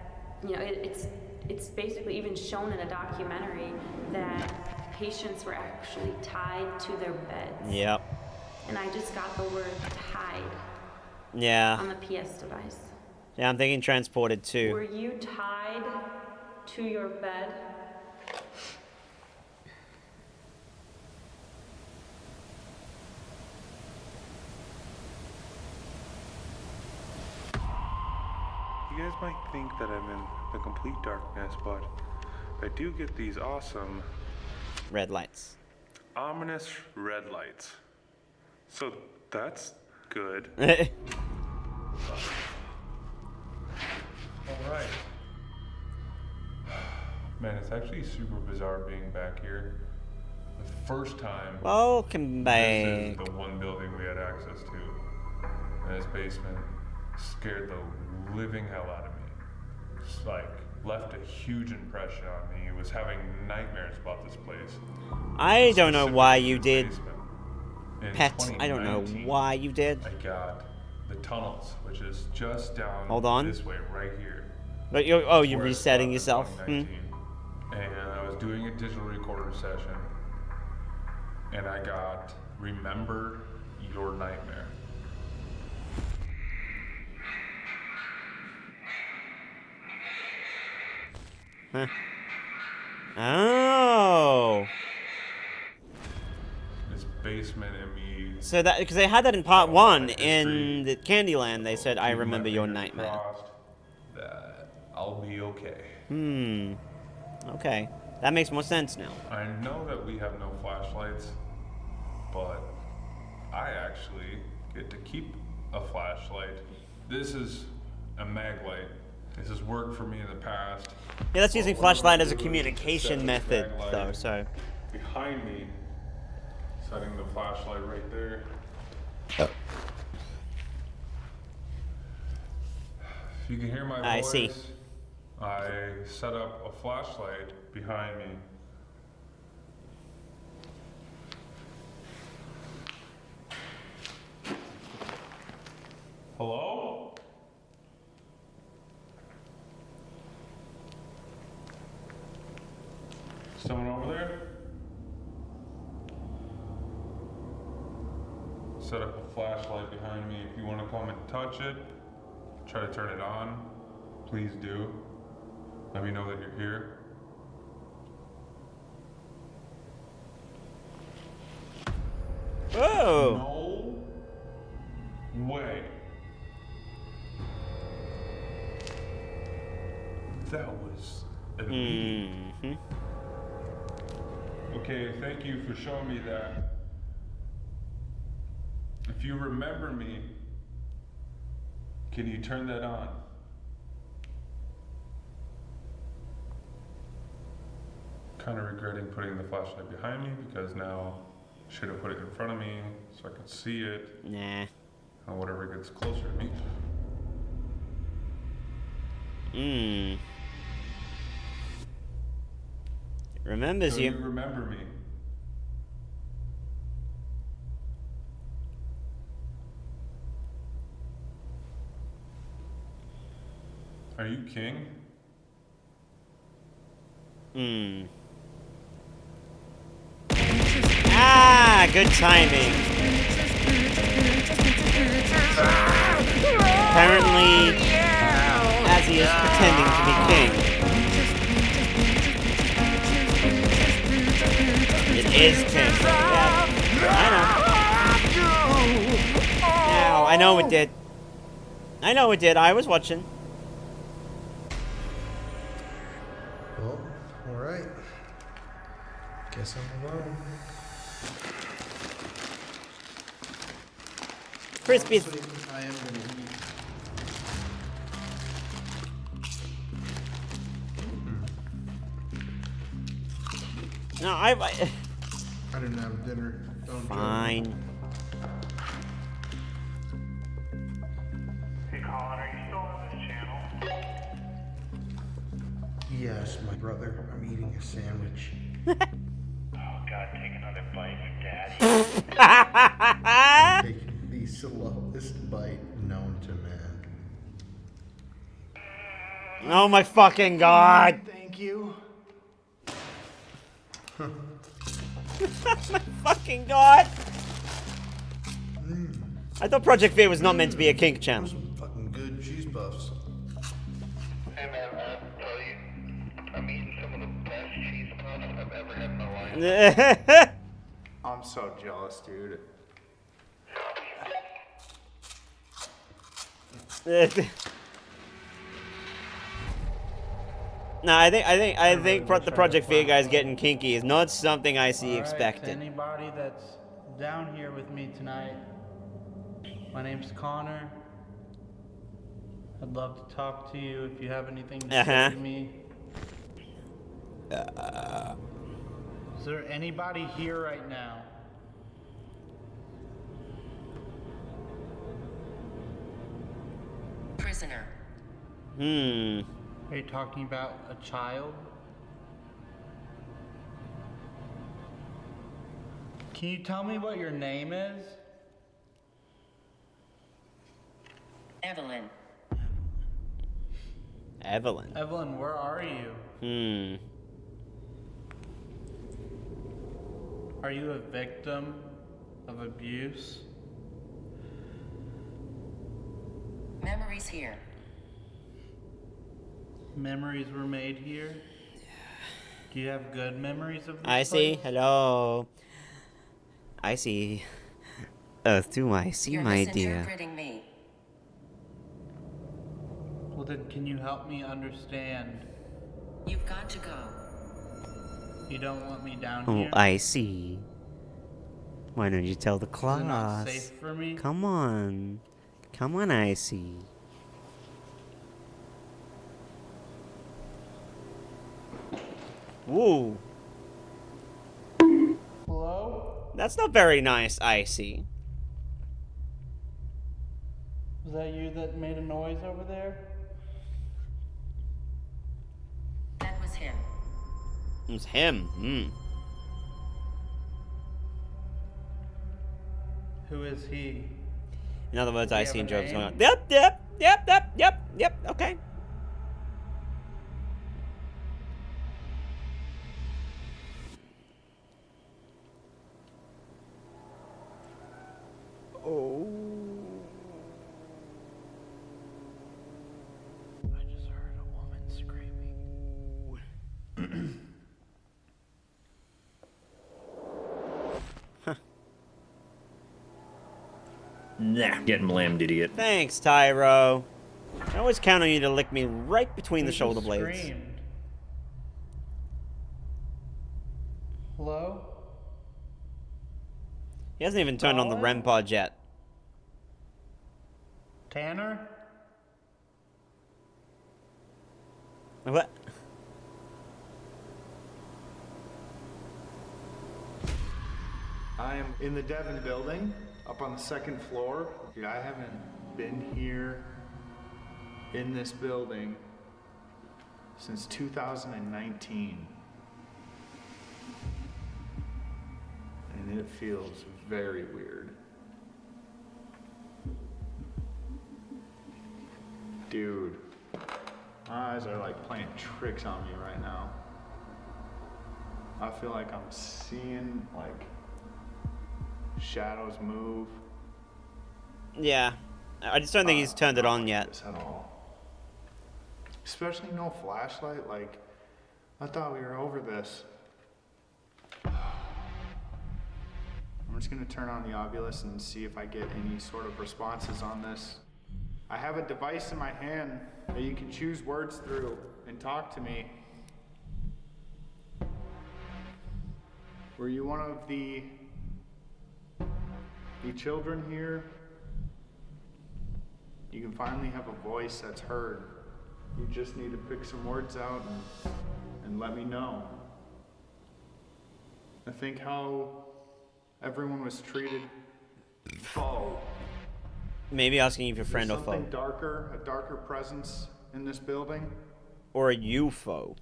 you know, it's basically even shown in a documentary that patients were actually tied to their beds. Yep. And I just got the word tied Yeah. on the PS device. Yeah, I'm thinking transported too. Were you tied to your bed? You guys might think that I'm in the complete darkness, but I do get these awesome red lights. Ominous red lights. So that's good. Alright. Man, it's actually super bizarre being back here. The first time. Welcome back. This is the one building we had access to. And this basement scared the living hell out of me. Just like left a huge impression on me. I was having nightmares about this place. I don't know why you did. In Pet, I don't know 2019, why you did. I got the tunnels, which is just down Hold on. this way, right here. But you're you're Where I resetting stopped yourself. in 2019. And I was doing a digital recorder session, and I got Remember Your Nightmare. Huh. Oh. This basement in me. So that because they had that in part 1 in the Candyland, they said, "I remember your nightmare." Crossed that I'll be okay. Okay, that makes more sense now. I know that we have no flashlights, but I actually get to keep a flashlight. This is a mag light. This has worked for me in the past. Yeah, that's using But what I'm flashlight gonna as a do is communication set this method, mag light though. So. behind me, setting the flashlight right there. Oh. If you can hear my voice, I see. I set up a flashlight behind me. Hello? Someone over there? Set up a flashlight behind me. If you want to come and touch it, try to turn it on, please do. Let me know that you're here. Whoa! No way. That was elite. Okay, thank you for showing me that. If you remember me, can you turn that on? Kind of regretting putting the flashlight behind me because now I should have put it in front of me so I could see it. Nah. And whatever gets closer to me. Remembers So you. you remember me. Are you king? Ah, good timing. Apparently, as he is pretending to be king, it is king. Yeah, I know it did. I know it did. I was watching. Well, alright. Guess I'm alone. Crispy. Honestly, I am gonna eat. No, I didn't have dinner. Don't Fine. Hey Colin, are you still on this channel? Yes, my brother. I'm eating a sandwich. Oh God, take another bite, Daddy. Taking the slowest bite known to man. Oh my fucking god. Thank you. My fucking god. I thought Project V was not meant to be a kink channel. Fucking good cheese puffs. Hey man, I'll tell you, I'm eating some of the best cheese puffs I've ever had in my life. I'm so jealous, dude. No, I think wish the I Project was Fear guy's getting kinky is not something I see Alright, to expected. anybody that's down here with me tonight, my name's Connor. I'd love to talk to you if you have anything to say to me. Is there anybody here right now? Prisoner. Are you talking about a child? Can you tell me what your name is? Evelyn. Evelyn. Evelyn, where are you? Are you a victim of abuse? Memories here. Memories were made here? Do you have good memories of this I see. place? Hello. I see. Earth to I see, You're my dear. misinterpreting me. Well then, can you help me understand? You've got to go. You don't want me down Oh, here? I see. Why don't you tell the Is it class? not safe for me? Come on. Come on, I see. Woo. Hello? That's not very nice, I see. Was that you that made a noise over there? That was him. It was him. Who is he? In other words, Does he I have see a and Job's going name? on. Yep, okay. Oh. I just heard a woman screaming. Nah, getting blamed, idiot. Thanks, Tyro. I always count on you to lick me right between the Who shoulder just blades. screamed? Hello? He hasn't even turned on the REM pod yet. Tanner? What? I am in the Devon building, up on the second floor. Dude, I haven't been here in this building since 2019. And it feels very weird. Dude, my eyes are like playing tricks on me right now. I feel like I'm seeing like shadows move. Yeah. I just don't think he's turned it on yet. At all. Especially no flashlight. Like, I thought we were over this. I'm just gonna turn on the Oculus and see if I get any sort of responses on this. I have a device in my hand that you can choose words through and talk to me. Were you one of the children here? You can finally have a voice that's heard. You just need to pick some words out and let me know. I think how everyone was treated. Foe. Maybe asking if you're Is friend there or foe. something darker, a darker presence in this building? Or a UFO.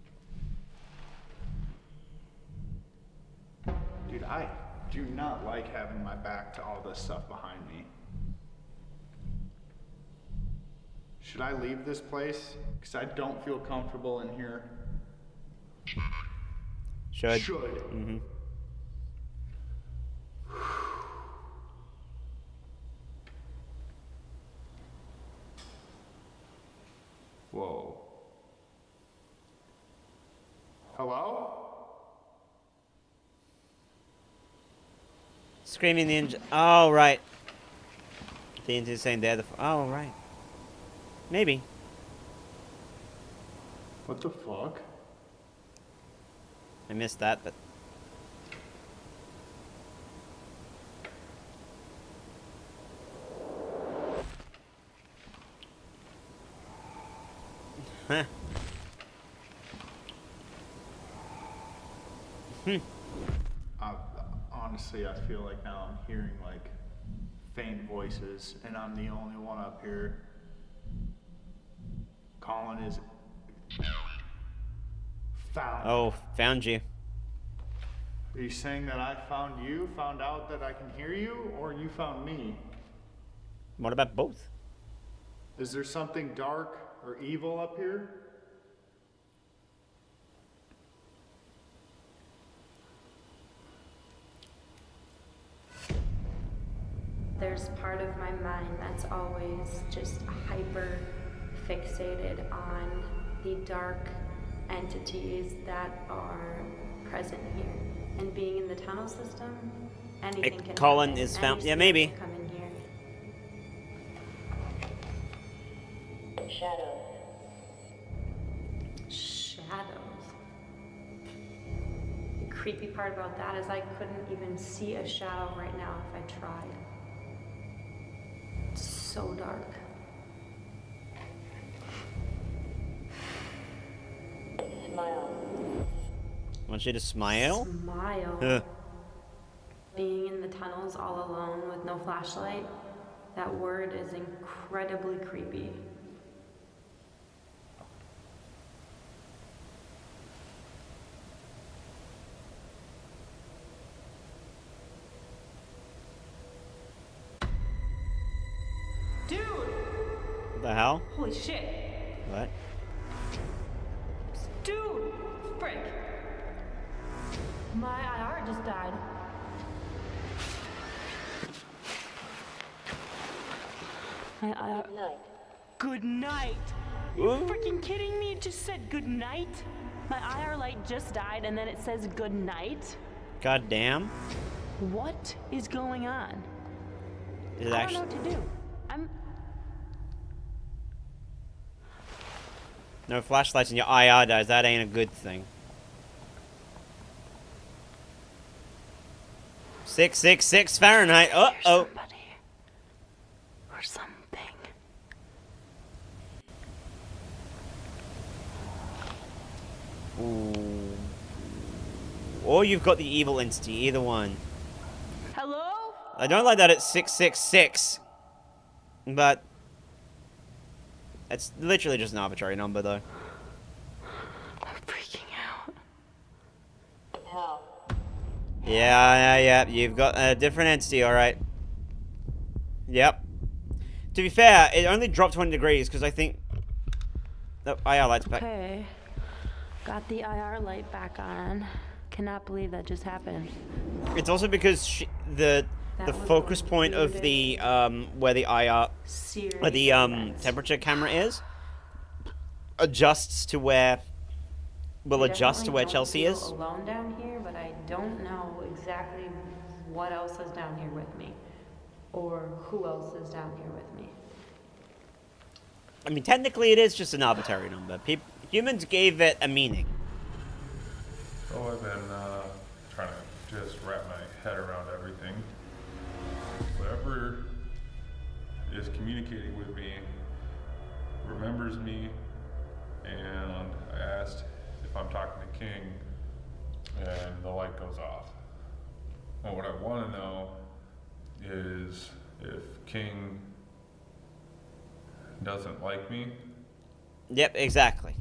Dude, I do not like having my back to all this stuff behind me. Should I leave this place? Because I don't feel comfortable in here. Should. Should. Whoa. Hello? Screaming the engine. Oh, right. The engine's saying they're the. Oh, right. Maybe. What the fuck? I missed that, but... Huh. Honestly, I feel like now I'm hearing like faint voices, and I'm the only one up here. Colin is found. Oh, found you. Are you saying that I found you, found out that I can hear you, or you found me? What about both? Is there something dark or evil up here? There's part of my mind that's always just hyper fixated on the dark entities that are present here. And being in the tunnel system, anything can Colin happen. is found. Any Yeah, spirit maybe. can come in here. Shadows. The creepy part about that is I couldn't even see a shadow right now if I tried. It's so dark. Smile. I want you to smile? Smile. Huh. Being in the tunnels all alone with no flashlight, that word is incredibly creepy. Dude! What the hell? Holy shit! What? Dude! Frick! My IR just died. My IR. Good night. Good night! You're freaking kidding me? It just said good night? My IR light just died and then it says good night? God damn. What is going on? Is it I actually... don't know what to do. No flashlights in your IR dies. That ain't a good thing. 666 Fahrenheit. Uh-oh. Or something. Ooh. Or you've got the evil entity. Either one. Hello? I don't like that it's 666. But... it's literally just an arbitrary number, though. I'm freaking out. Hell. Yeah. You've got a different entity, alright. Yep. To be fair, it only dropped 20 degrees, because I think... the IR light's back. Okay. Got the IR light back on. Cannot believe that just happened. It's also because the focus point of the, where the IR... where the, temperature camera is... adjusts to where... will adjust to where Chelsea is. Alone down here, but I don't know exactly what else is down here with me, or who else is down here with me. I mean, technically, it is just an arbitrary number. Humans gave it a meaning. So I've been trying to just wrap my head around everything. Whoever is communicating with me remembers me, and I asked if I'm talking to King, and the light goes off. Well, what I want to know is if King doesn't like me. Yep, exactly.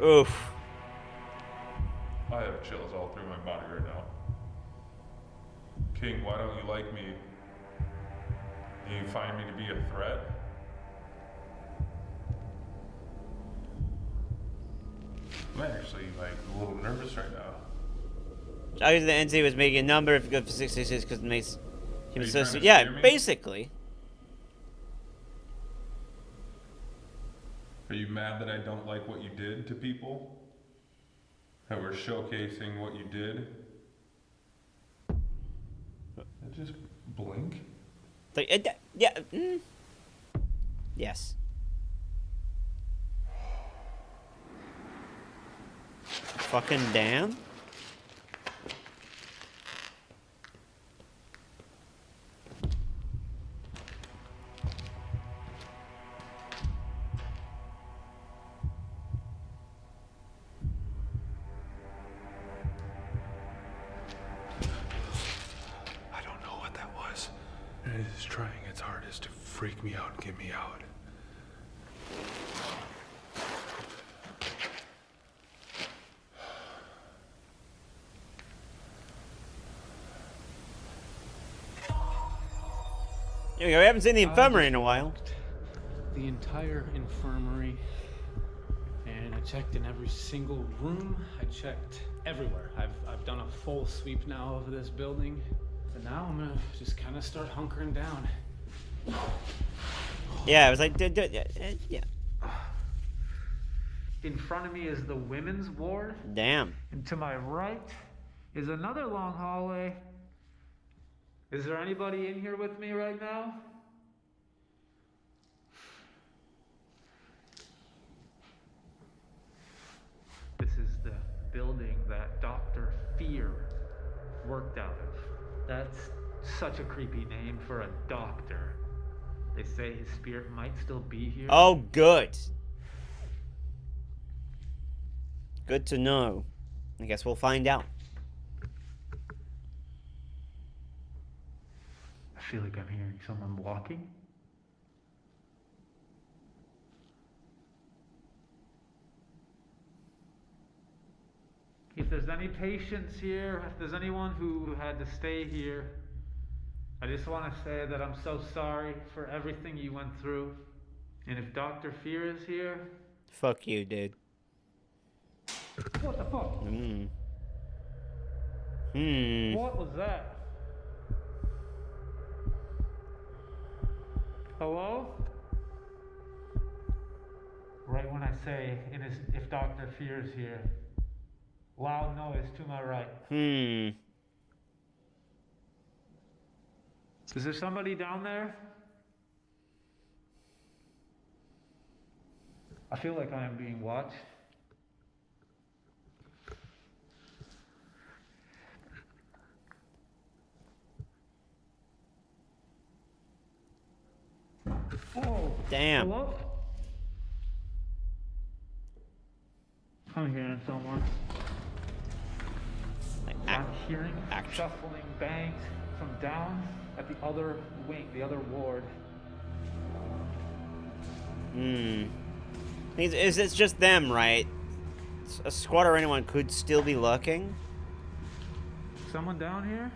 Oof. I have chills all through my body right now. King, why don't you like me? Do you find me to be a threat? I'm actually like a little nervous right now. I guess the NC was making a number if you go for 666 because it makes him so... trying to yeah, scare me? basically. Are you mad that I don't like what you did to people? That we're showcasing what you did? Just blink? Yeah. Yes. Fucking damn. I don't know what that was. It is trying its hardest to freak me out and get me out. Here we go. We haven't seen the infirmary in a while. The entire infirmary, and I checked in every single room. I checked everywhere. I've done a full sweep now of this building, and now I'm gonna just kind of start hunkering down. Yeah, it was like, yeah. In front of me is the women's ward. Damn. And to my right is another long hallway. Is there anybody in here with me right now? This is the building that Dr. Fear worked out of. That's such a creepy name for a doctor. They say his spirit might still be here. Oh, good. Good to know. I guess we'll find out. I feel like I'm hearing someone walking. If there's any patients here, if there's anyone who had to stay here, I just want to say that I'm so sorry for everything you went through. And if Dr. Fear is here... Fuck you, dude. What the fuck? What was that? Hello? Right when I say, if Dr. Fear is here. Loud noise to my right. Is there somebody down there? I feel like I am being watched. Oh, damn. Hello? I'm hearing someone. I'm hearing shuffling bangs from down at the other wing, the other ward. It's just them, right? A squad or anyone could still be lurking. Someone down here?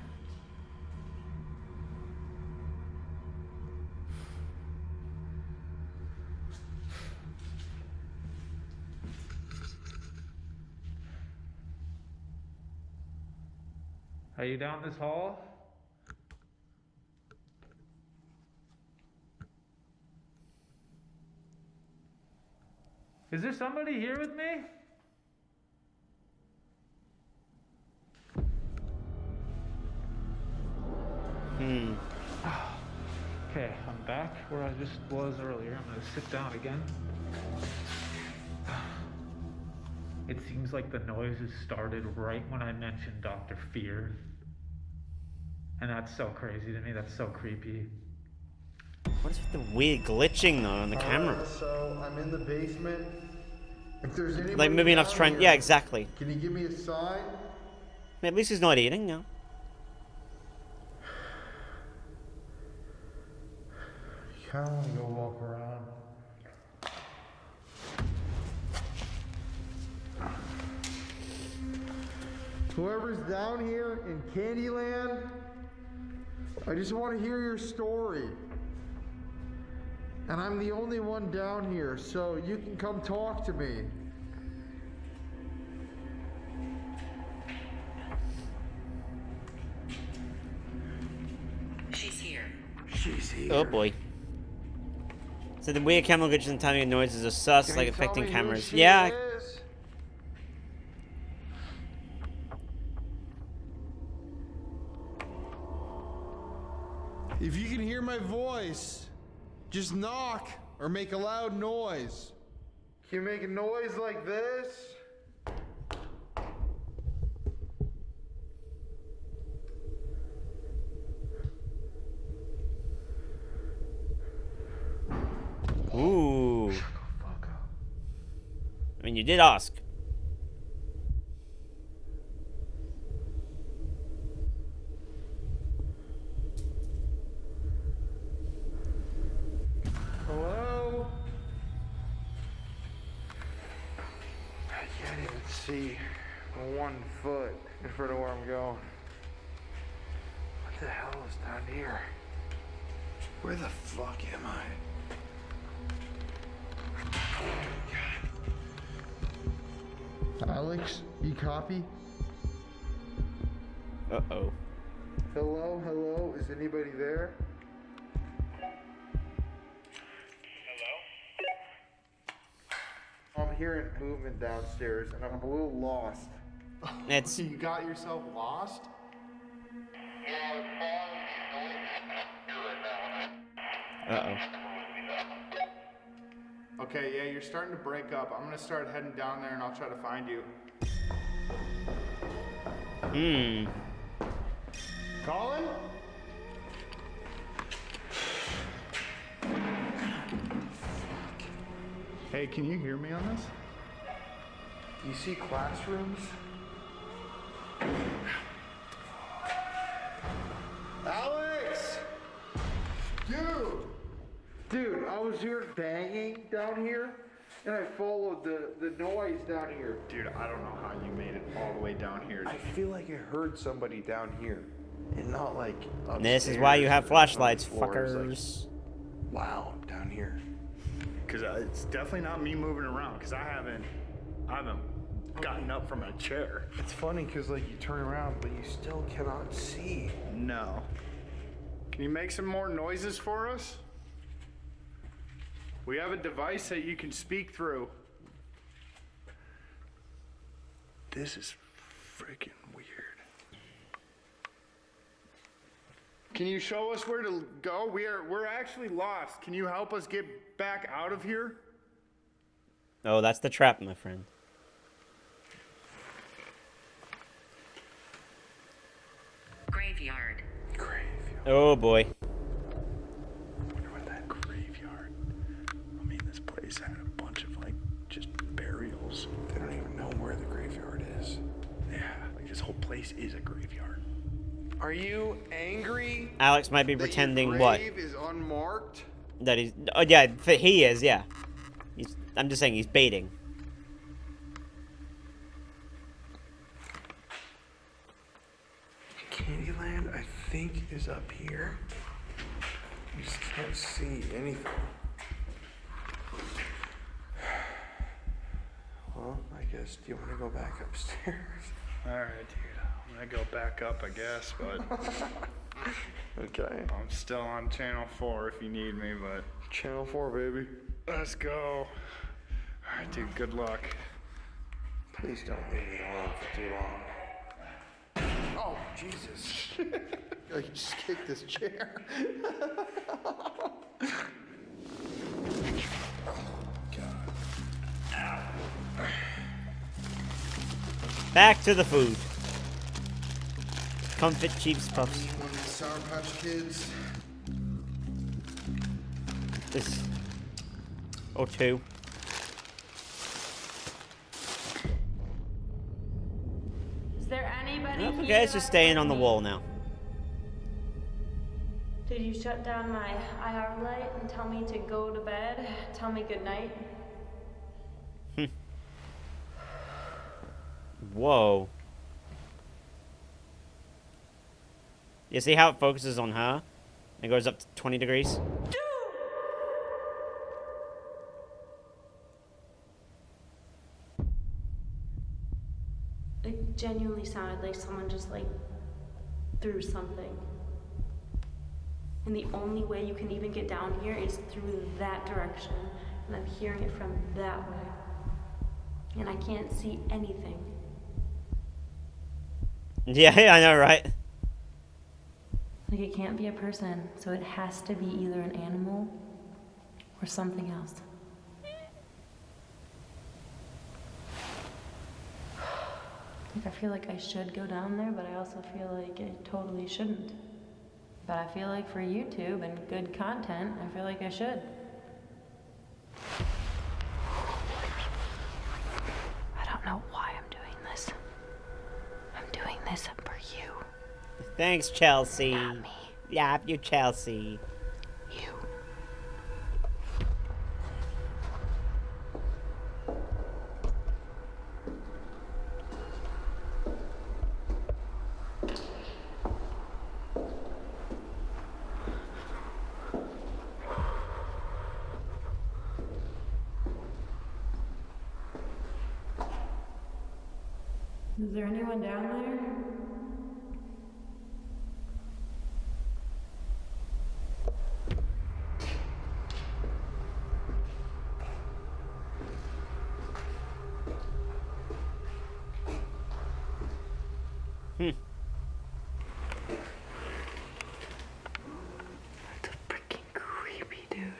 Are you down this hall? Is there somebody here with me? Okay, I'm back where I just was earlier. I'm gonna sit down again. It seems like the noises started right when I mentioned Dr. Fear. And that's so crazy to me, that's so creepy. What is with the weird glitching though on the camera? So I'm in the basement. If there's anybody Like moving enough to try and, yeah, exactly. Can you give me a sign? At least he's not eating, no. I kind of want to go walk around. Whoever's down here in Candyland, I just want to hear your story. And I'm the only one down here, so you can come talk to me. She's here. She's here. Oh boy. So the weird camera glitches and timing of noises are sus, like affecting cameras. Yeah. If you can hear my voice, just knock or make a loud noise. Can you make a noise like this? I mean, you did ask. Hello? I can't even see 1 foot in front of where I'm going. What the hell is down here? Where the fuck am I? Alex, you copy? Uh-oh. Hello, hello, is anybody there? Hello? I'm hearing movement downstairs and I'm a little lost. It's... You got yourself lost? Uh-oh. Okay, yeah, you're starting to break up. I'm gonna start heading down there and I'll try to find you. Colin? Hey, can you hear me on this? Do you see classrooms? Alex! Dude, I was hearing banging down here, and I followed the noise down here. Dude, I don't know how you made it all the way down here. I feel like I heard somebody down here, and not like upstairs. This is why you have flashlights, on the floors, fuckers. Like, loud down here. Because it's definitely not me moving around, because I haven't gotten up from a chair. It's funny because like you turn around, but you still cannot see. No. Can you make some more noises for us? We have a device that you can speak through. This is freaking weird. Can you show us where to go? We're actually lost. Can you help us get back out of here? Oh, that's the trap, my friend. Graveyard. Oh boy. I wonder what that graveyard. I mean, this place had a bunch of like just burials. They don't even know where the graveyard is. Yeah, like this whole place is a graveyard. Are you angry? Alex might be that pretending your what? grave is unmarked? That he's... Oh, yeah, he is, yeah. I'm just saying he's baiting. Candyland, I think, is up here. You just can't see anything. Well, I guess, do you want to go back upstairs? Alright, dude. I'm gonna go back up, I guess, but... Okay. I'm still on channel 4 if you need me, but... Channel 4, baby. Let's go. Alright, dude, good luck. Please don't leave me alone for too long. Oh, Jesus. I just kicked this chair. Back to the food. Comfort Chiefs Puffs. One of these Sour Patch Kids. This. Or two. Is there anybody Nope, here? okay, it's just staying on the wall now. Did you shut down my IR light and tell me to go to bed? Tell me goodnight? Whoa. You see how it focuses on her? It goes up to 20 degrees? It genuinely sounded like someone just like threw something. And the only way you can even get down here is through that direction. And I'm hearing it from that way. And I can't see anything. Yeah, I know, right? Like it can't be a person, so it has to be either an animal or something else. Like I feel like I should go down there, but I also feel like I totally shouldn't. But I feel like for YouTube and good content, I feel like I should. don't know why I'm doing this. I'm doing this for you. Thanks, Chelsea. Not me. Yeah, you, Chelsea. You. Is there anyone down there? That's freaking creepy, dude.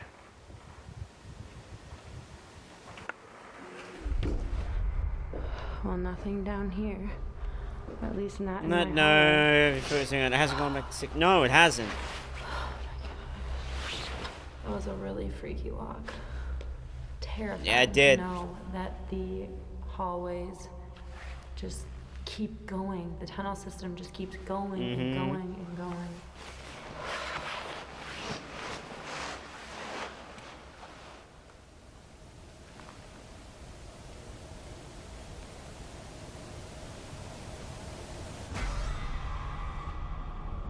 Well, nothing down here. At least not in my home. No, focusing on it hasn't gone back to 6. No, it hasn't. That was a really freaky walk. Terrifying. Yeah, it did. To know that the hallways just keep going. The tunnel system just keeps going and going and going.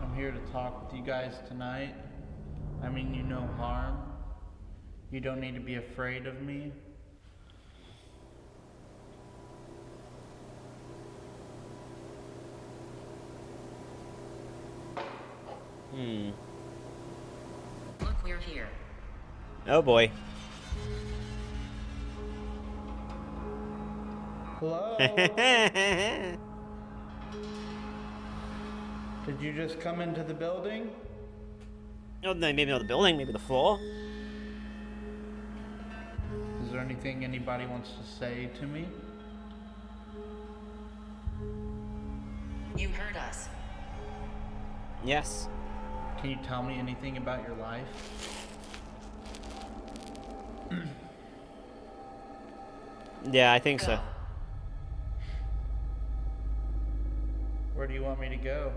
I'm here to talk with you guys tonight. I mean you no harm. You don't need to be afraid of me. Look, we're here. Oh boy. Hello? Did you just come into the building? Oh, no, maybe not the building, maybe the floor. Is there anything anybody wants to say to me? You heard us. Yes. Can you tell me anything about your life? Yeah, I think so. Where do you want me to go?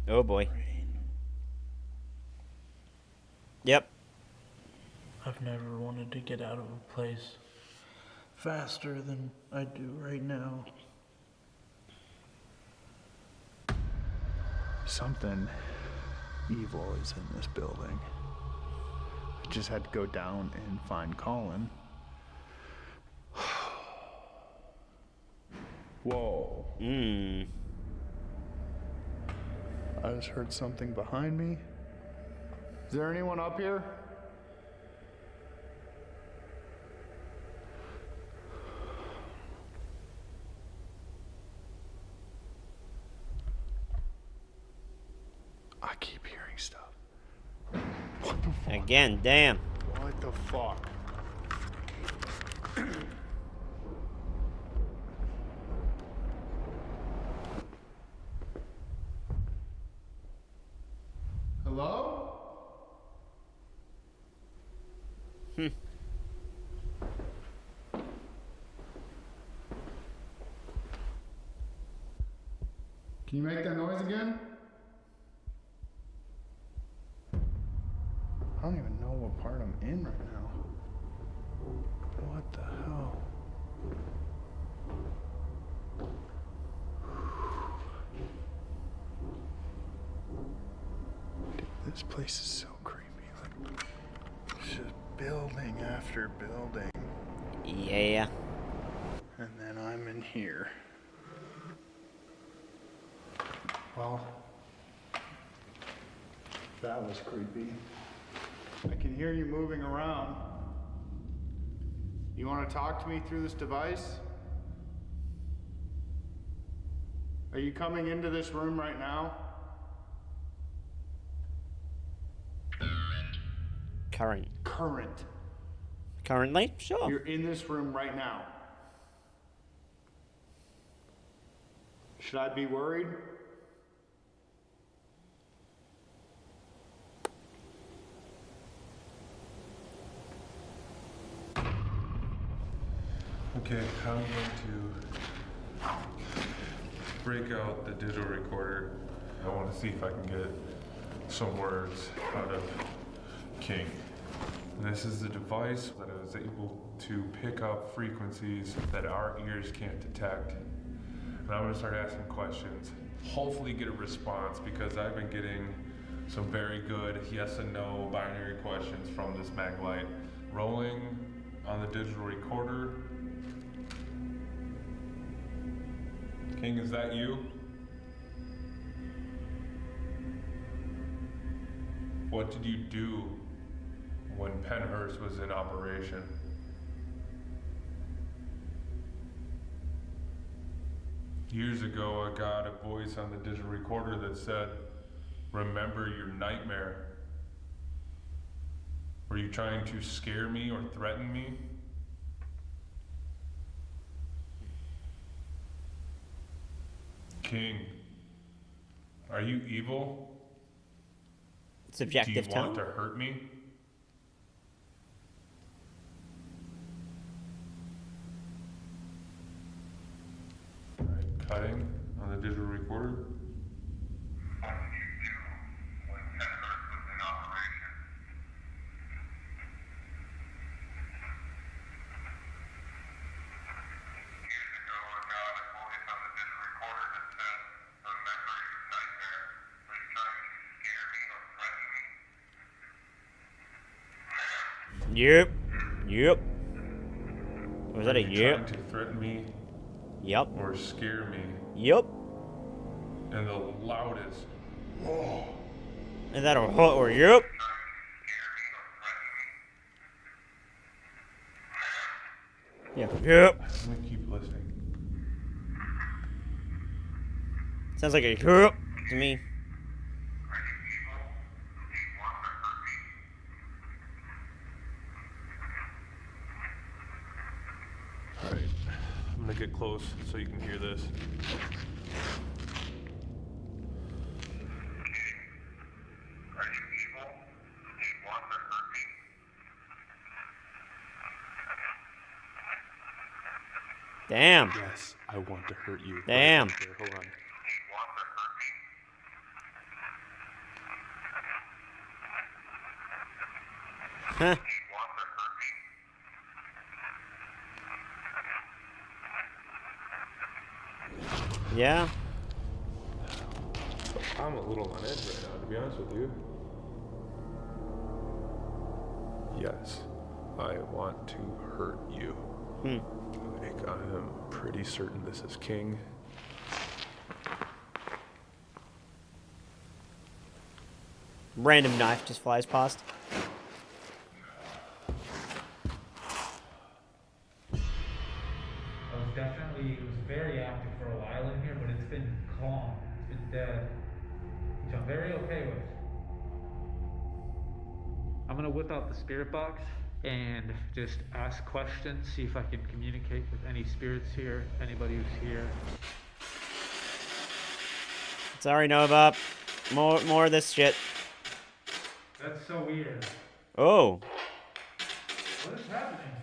Oh boy. Yep. I've never wanted to get out of a place faster than I do right now. Something evil is in this building. I just had to go down and find Colin. Whoa. I just heard something behind me. Is there anyone up here? I keep hearing stuff. What the fuck? Again, damn. What the fuck? Hello? Can you make that noise again? I don't even know what part I'm in right now. What the hell? Dude, this place is so creepy. Like, it's just building after building. Yeah. And then I'm in here. Well, that was creepy. I can hear you moving around. You want to talk to me through this device? Are you coming into this room right now? Current. Currently? Sure. You're in this room right now. Should I be worried? Okay, I'm going to break out the digital recorder. I want to see if I can get some words out of King. And this is the device that is able to pick up frequencies that our ears can't detect. And I'm going to start asking questions, hopefully get a response, because I've been getting some very good yes and no binary questions from this mag light. Rolling on the digital recorder. King, is that you? What did you do when Pennhurst was in operation? Years ago, I got a voice on the digital recorder that said, "Remember your nightmare." Were you trying to scare me or threaten me? King, are you evil? Subjective Do you want tone. to hurt me? Alright, cutting on the digital recorder. Yep. Yep. Was that a Are you yep? trying to threaten me? Yep. Or scare me? Yep. And the loudest. Whoa. Is that a hot or yep? Yeah. Yep. I'm gonna keep listening. Sounds like a yep to me. Alright, I'm gonna get close so you can hear this. Damn. Yes, I want to hurt you. Damn. Right there. Hold on. Huh. Yeah. I'm a little on edge right now, to be honest with you. Yes, I want to hurt you. Like, I'm pretty certain this is King. Random knife just flies past. It was very active for a while in here, but it's been calm. It's been dead, which I'm very okay with. I'm gonna whip out the spirit box and just ask questions, see if I can communicate with any spirits here, anybody who's here. Sorry, Nova. More of this shit. That's so weird. Oh. What is happening?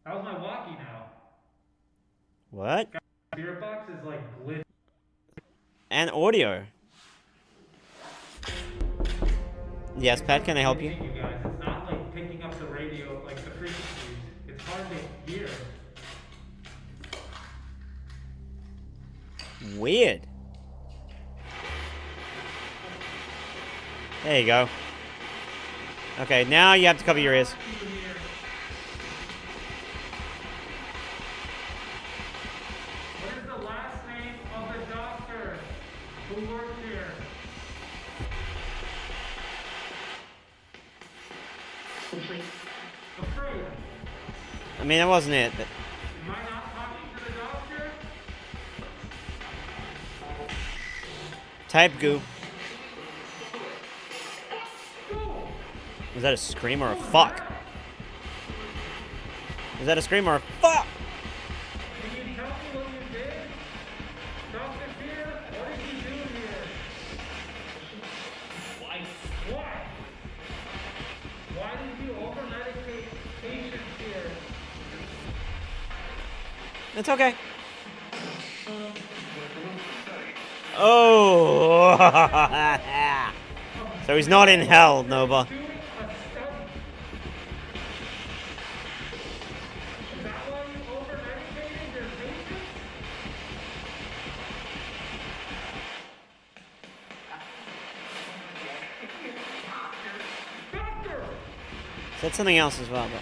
How's my walkie now? What? Spirit box is like glitch. And audio. Yes, Pat, can I help you? You guys, it's not like picking up the radio, like the frequencies. It's hard to hear. Weird. There you go. Okay, now you have to cover your ears. What is the last name of the doctor who works here? Afraid. I mean, that wasn't it, but... Am I not talking to the doctor? Type goo. Was that a scream or a fuck? Was that a scream or a fuck? Can you tell me what you did? Dr. Fear, what did you do here? Why? Why? Why did you over-medicate patients here? It's okay. Oh! So he's not in hell, Nova. Said something else as well, but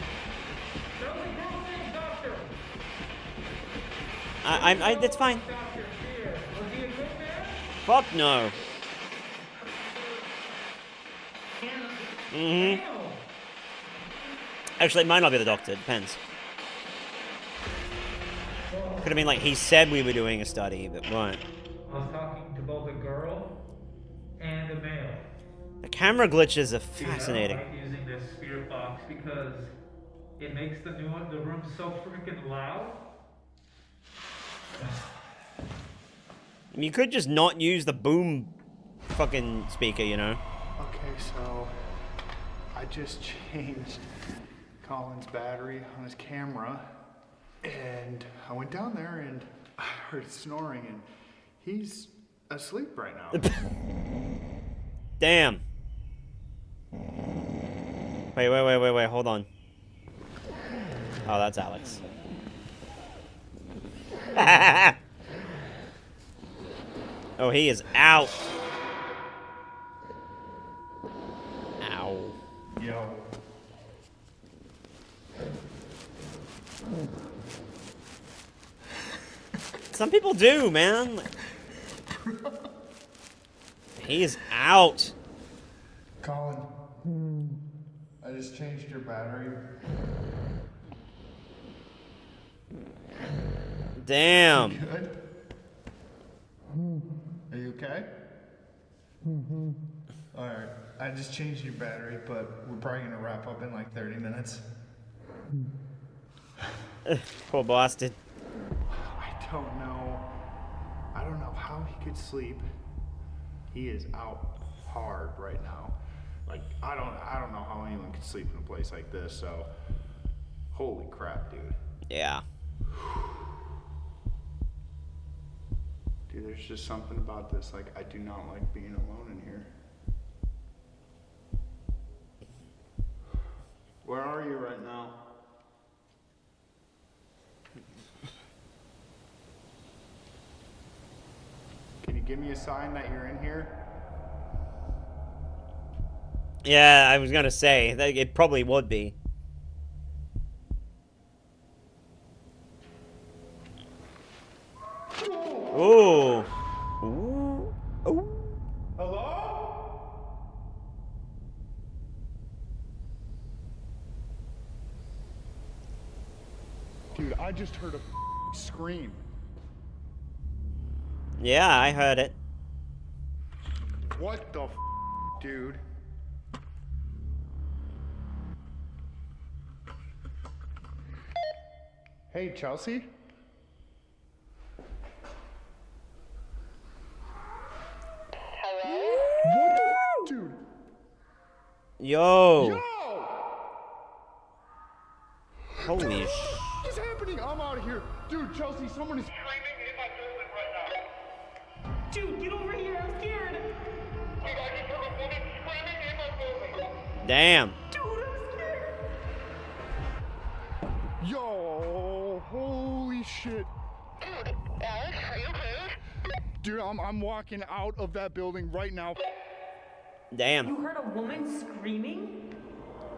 it's fine. Fuck no. Actually, it might not be the doctor. It depends. Could have been like he said we were doing a study, but weren't. I was talking to both a girl and a male. The camera glitches are fascinating. I don't like using this spirit box because it makes the room so freaking loud. You could just not use the boom fucking speaker, you know? Okay, so I just changed Colin's battery on his camera, and I went down there and I heard snoring, and he's asleep right now. Damn. Wait, hold on. Oh, that's Alex. Oh, he is out. Ow. Yo. Some people do, man. He is out. Colin, I just changed your battery. Damn. You good? Are you okay? Alright, I just changed your battery, but we're probably gonna wrap up in like 30 minutes. Poor bastard. I don't know how he could sleep. He is out hard right now. Like, I don't know how anyone could sleep in a place like this, so holy crap, dude. Yeah. Dude, there's just something about this, like, I do not like being alone in here. Where are you right now? Can you give me a sign that you're in here? Yeah, I was gonna say, that it probably would be. Ooh. Ooh. Ooh. Hello? Dude, I just heard a scream. Yeah, I heard it. What the dude? Hey, Chelsea? Hello? What the dude? Yo. Yo! Holy What is happening? I'm out of here. Dude, Chelsea, someone is screaming in my building right now. Dude, get over here. I'm scared. Dude, I just heard a woman screaming in my building. Damn. Dude, I'm scared. Yo, holy shit. Dude, Alex, are you okay? Dude, I'm walking out of that building right now. Damn. You heard a woman screaming?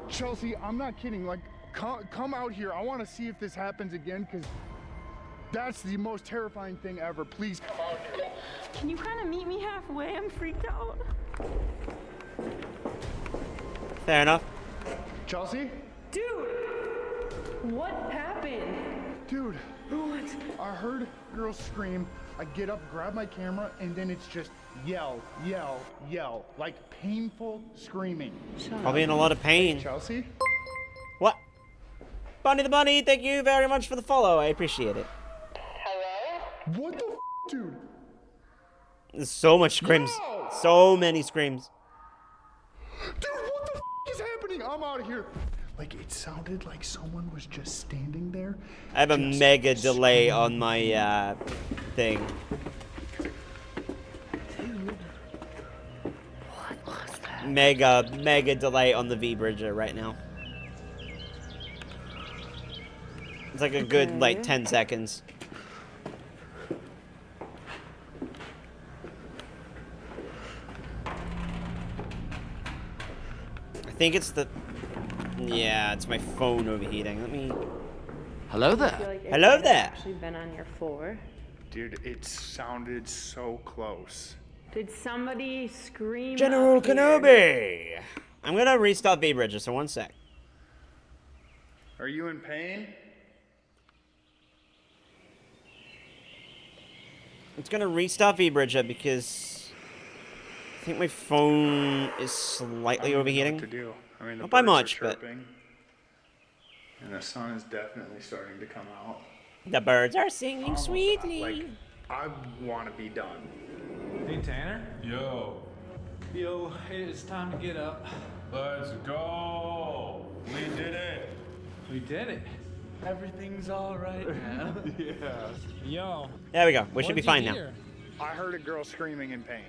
Chelsea, I'm not kidding. Like, come out here. I want to see if this happens again, because that's the most terrifying thing ever. Please come out here. Can you kind of meet me halfway? I'm freaked out. Fair enough. Chelsea? Dude! What happened? Dude, What? I heard girls scream. I get up, grab my camera, and then it's just yell, yell, yell. Like painful screaming. Probably in a lot of pain. Chelsea? What? Bunny the Bunny, thank you very much for the follow. I appreciate it. Hello? What the dude? There's so much screams. Yo! So many screams. Dude, what the is happening? I'm out of here. Like, it sounded like someone was just standing there. I have a mega delay on my thing. What was that? Mega delay on the V-Bridger right now. It's like a good, like, 10 seconds. I think it's the... Yeah, it's my phone overheating. Let me... Hello there. I feel like it Hello might have there. Actually been on your floor. Dude, it sounded so close. Did somebody scream? General up here? Kenobi! I'm gonna restart V-Bridger, so one sec. Are you in pain? It's gonna restart V-Bridger because I think my phone is slightly overheating. What to do? I mean, the Not by birds much, are but chirping, and the sun is definitely starting to come out. the birds are singing Almost, sweetly. Like, I want to be done. Hey, Tanner. Yo, Yo, hey, it's time to get up. let's go. We did it. We did it. Everything's all right now. Yeah. Yo. There we go. We should be fine now. I heard a girl screaming in pain.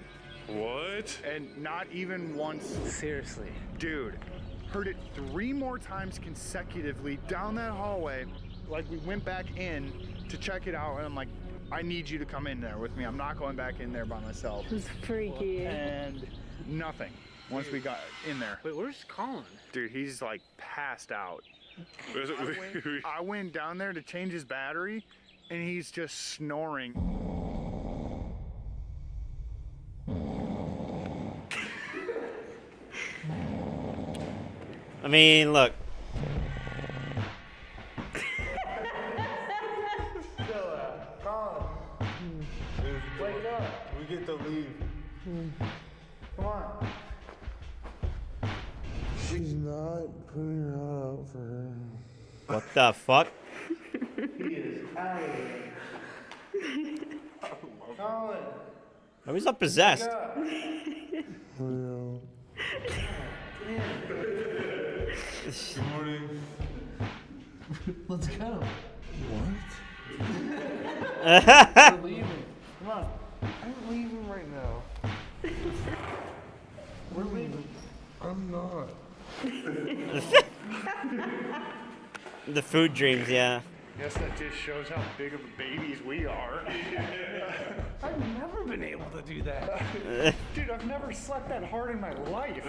What? And not even once. Seriously. Dude, heard it 3 more times consecutively down that hallway. Like, we went back in to check it out, and I'm like, I need you to come in there with me. I'm not going back in there by myself. It was freaky. And nothing once we got in there. Wait, where's Colin? Dude, he's like passed out. I went down there to change his battery, and he's just snoring. I mean, look. Wake up. We get to leave. Come on. She's not putting her out for her. What the fuck? He is out of here. Colin. Oh, he's not possessed. No. Good morning. Let's go. What? We're leaving. Come on. I'm leaving right now. We're leaving. I'm not. The food dreams, yeah. Guess that just shows how big of babies we are. I've never been able to do that. Dude, I've never slept that hard in my life.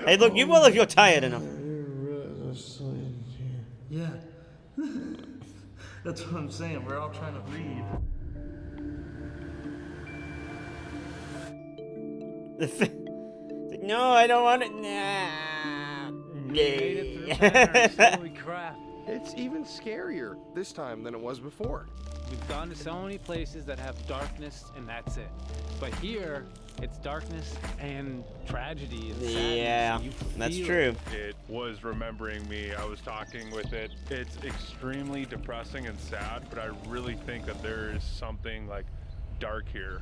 Hey, look, you will if you're tired enough. Yeah. That's what I'm saying. We're all trying to read. No, I don't want it. Nah. Made it through Paris. Holy crap. It's even scarier this time than it was before. We've gone to so many places that have darkness and that's it. But here, it's darkness and tragedy and sadness. Yeah, You that's feel true. It was remembering me. I was talking with it. It's extremely depressing and sad, but I really think that there is something like dark here.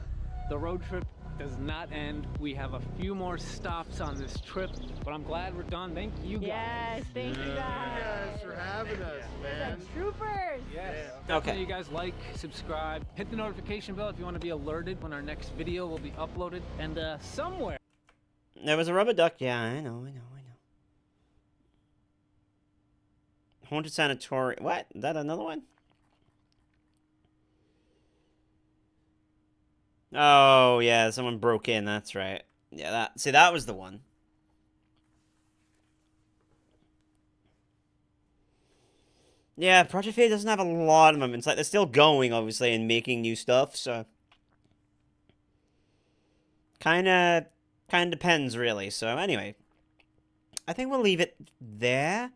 The road trip does not end. We have a few more stops on this trip, but I'm glad we're done. Thank you guys. Yes, thank you guys. Thanks for having us, man. Troopers. Yes. Okay. Definitely you guys like, subscribe, hit the notification bell if you want to be alerted when our next video will be uploaded. And somewhere. There was a rubber duck. Yeah, I know. Haunted Sanatorium. What? Is that another one? Oh, yeah, someone broke in. That's right. Yeah, that was the one. Yeah, Project Fear doesn't have a lot of them. It's like they're still going, obviously, and making new stuff, so... Kinda depends, really. So, anyway. I think we'll leave it there.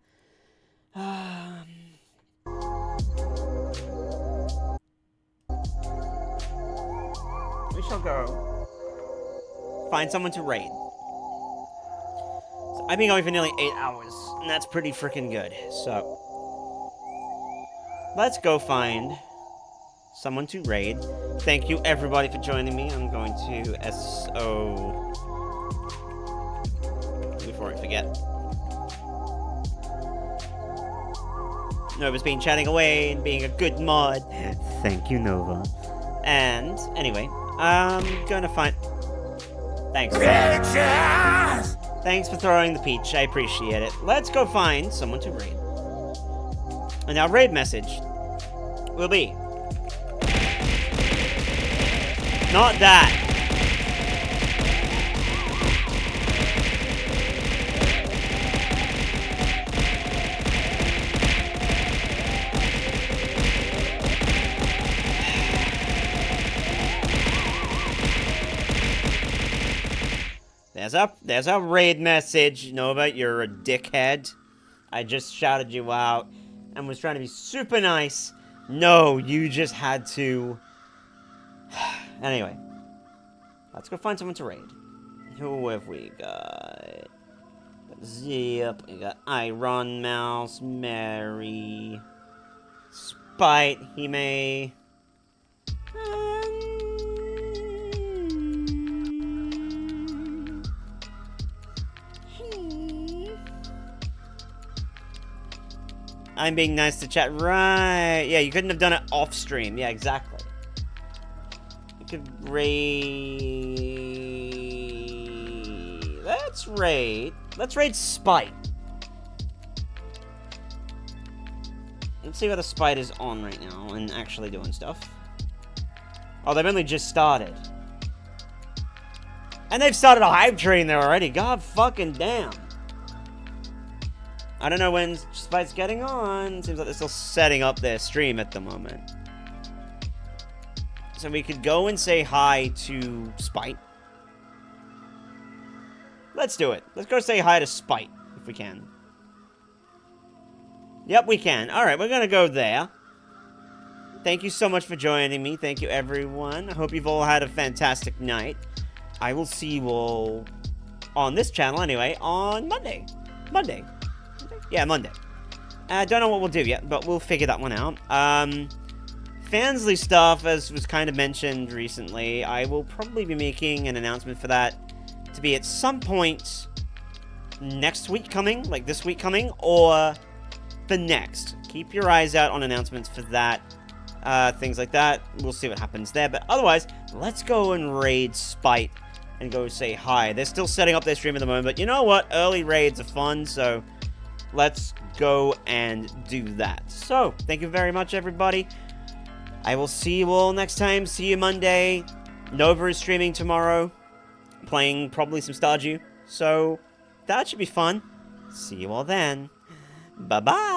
We shall go find someone to raid. So I've been going for nearly 8 hours, and that's pretty freaking good. So let's go find someone to raid. Thank you everybody for joining me. I'm going to SO before I forget. Nova's been chatting away and being a good mod. Thank you, Nova. And, anyway, I'm gonna find... Thanks. Thanks for throwing the peach. I appreciate it. Let's go find someone to raid. And our raid message will be... Not that. There's our raid message. Nova, you're a dickhead. I just shouted you out and was trying to be super nice. No, you just had to... Anyway. Let's go find someone to raid. Who have we got? Zip. We got Iron Mouse, Mary, Spite, Hime. I'm being nice to chat. Right. Yeah, you couldn't have done it off stream. Yeah, exactly. You could raid... Let's raid Spite. Let's see whether Spite is on right now and actually doing stuff. Oh, they've only just started. And they've started a hype train there already. God fucking damn. I don't know when Spite's getting on. Seems like they're still setting up their stream at the moment. So we could go and say hi to Spite. Let's do it. Let's go say hi to Spite, if we can. Yep, we can. Alright, we're gonna go there. Thank you so much for joining me. Thank you, everyone. I hope you've all had a fantastic night. I will see you all on this channel, anyway, on Monday. Monday. Yeah, Monday. I don't know what we'll do yet, but we'll figure that one out. Fansly stuff, as was kind of mentioned recently, I will probably be making an announcement for that to be at some point next week coming, like this week coming, or the next. Keep your eyes out on announcements for that. Things like that. We'll see what happens there. But otherwise, let's go and raid Spite and go say hi. They're still setting up their stream at the moment, but you know what? Early raids are fun, so let's go and do that. So, thank you very much, everybody. I will see you all next time. See you Monday. Nova is streaming tomorrow, playing probably some Stardew. So, that should be fun. See you all then. Bye-bye.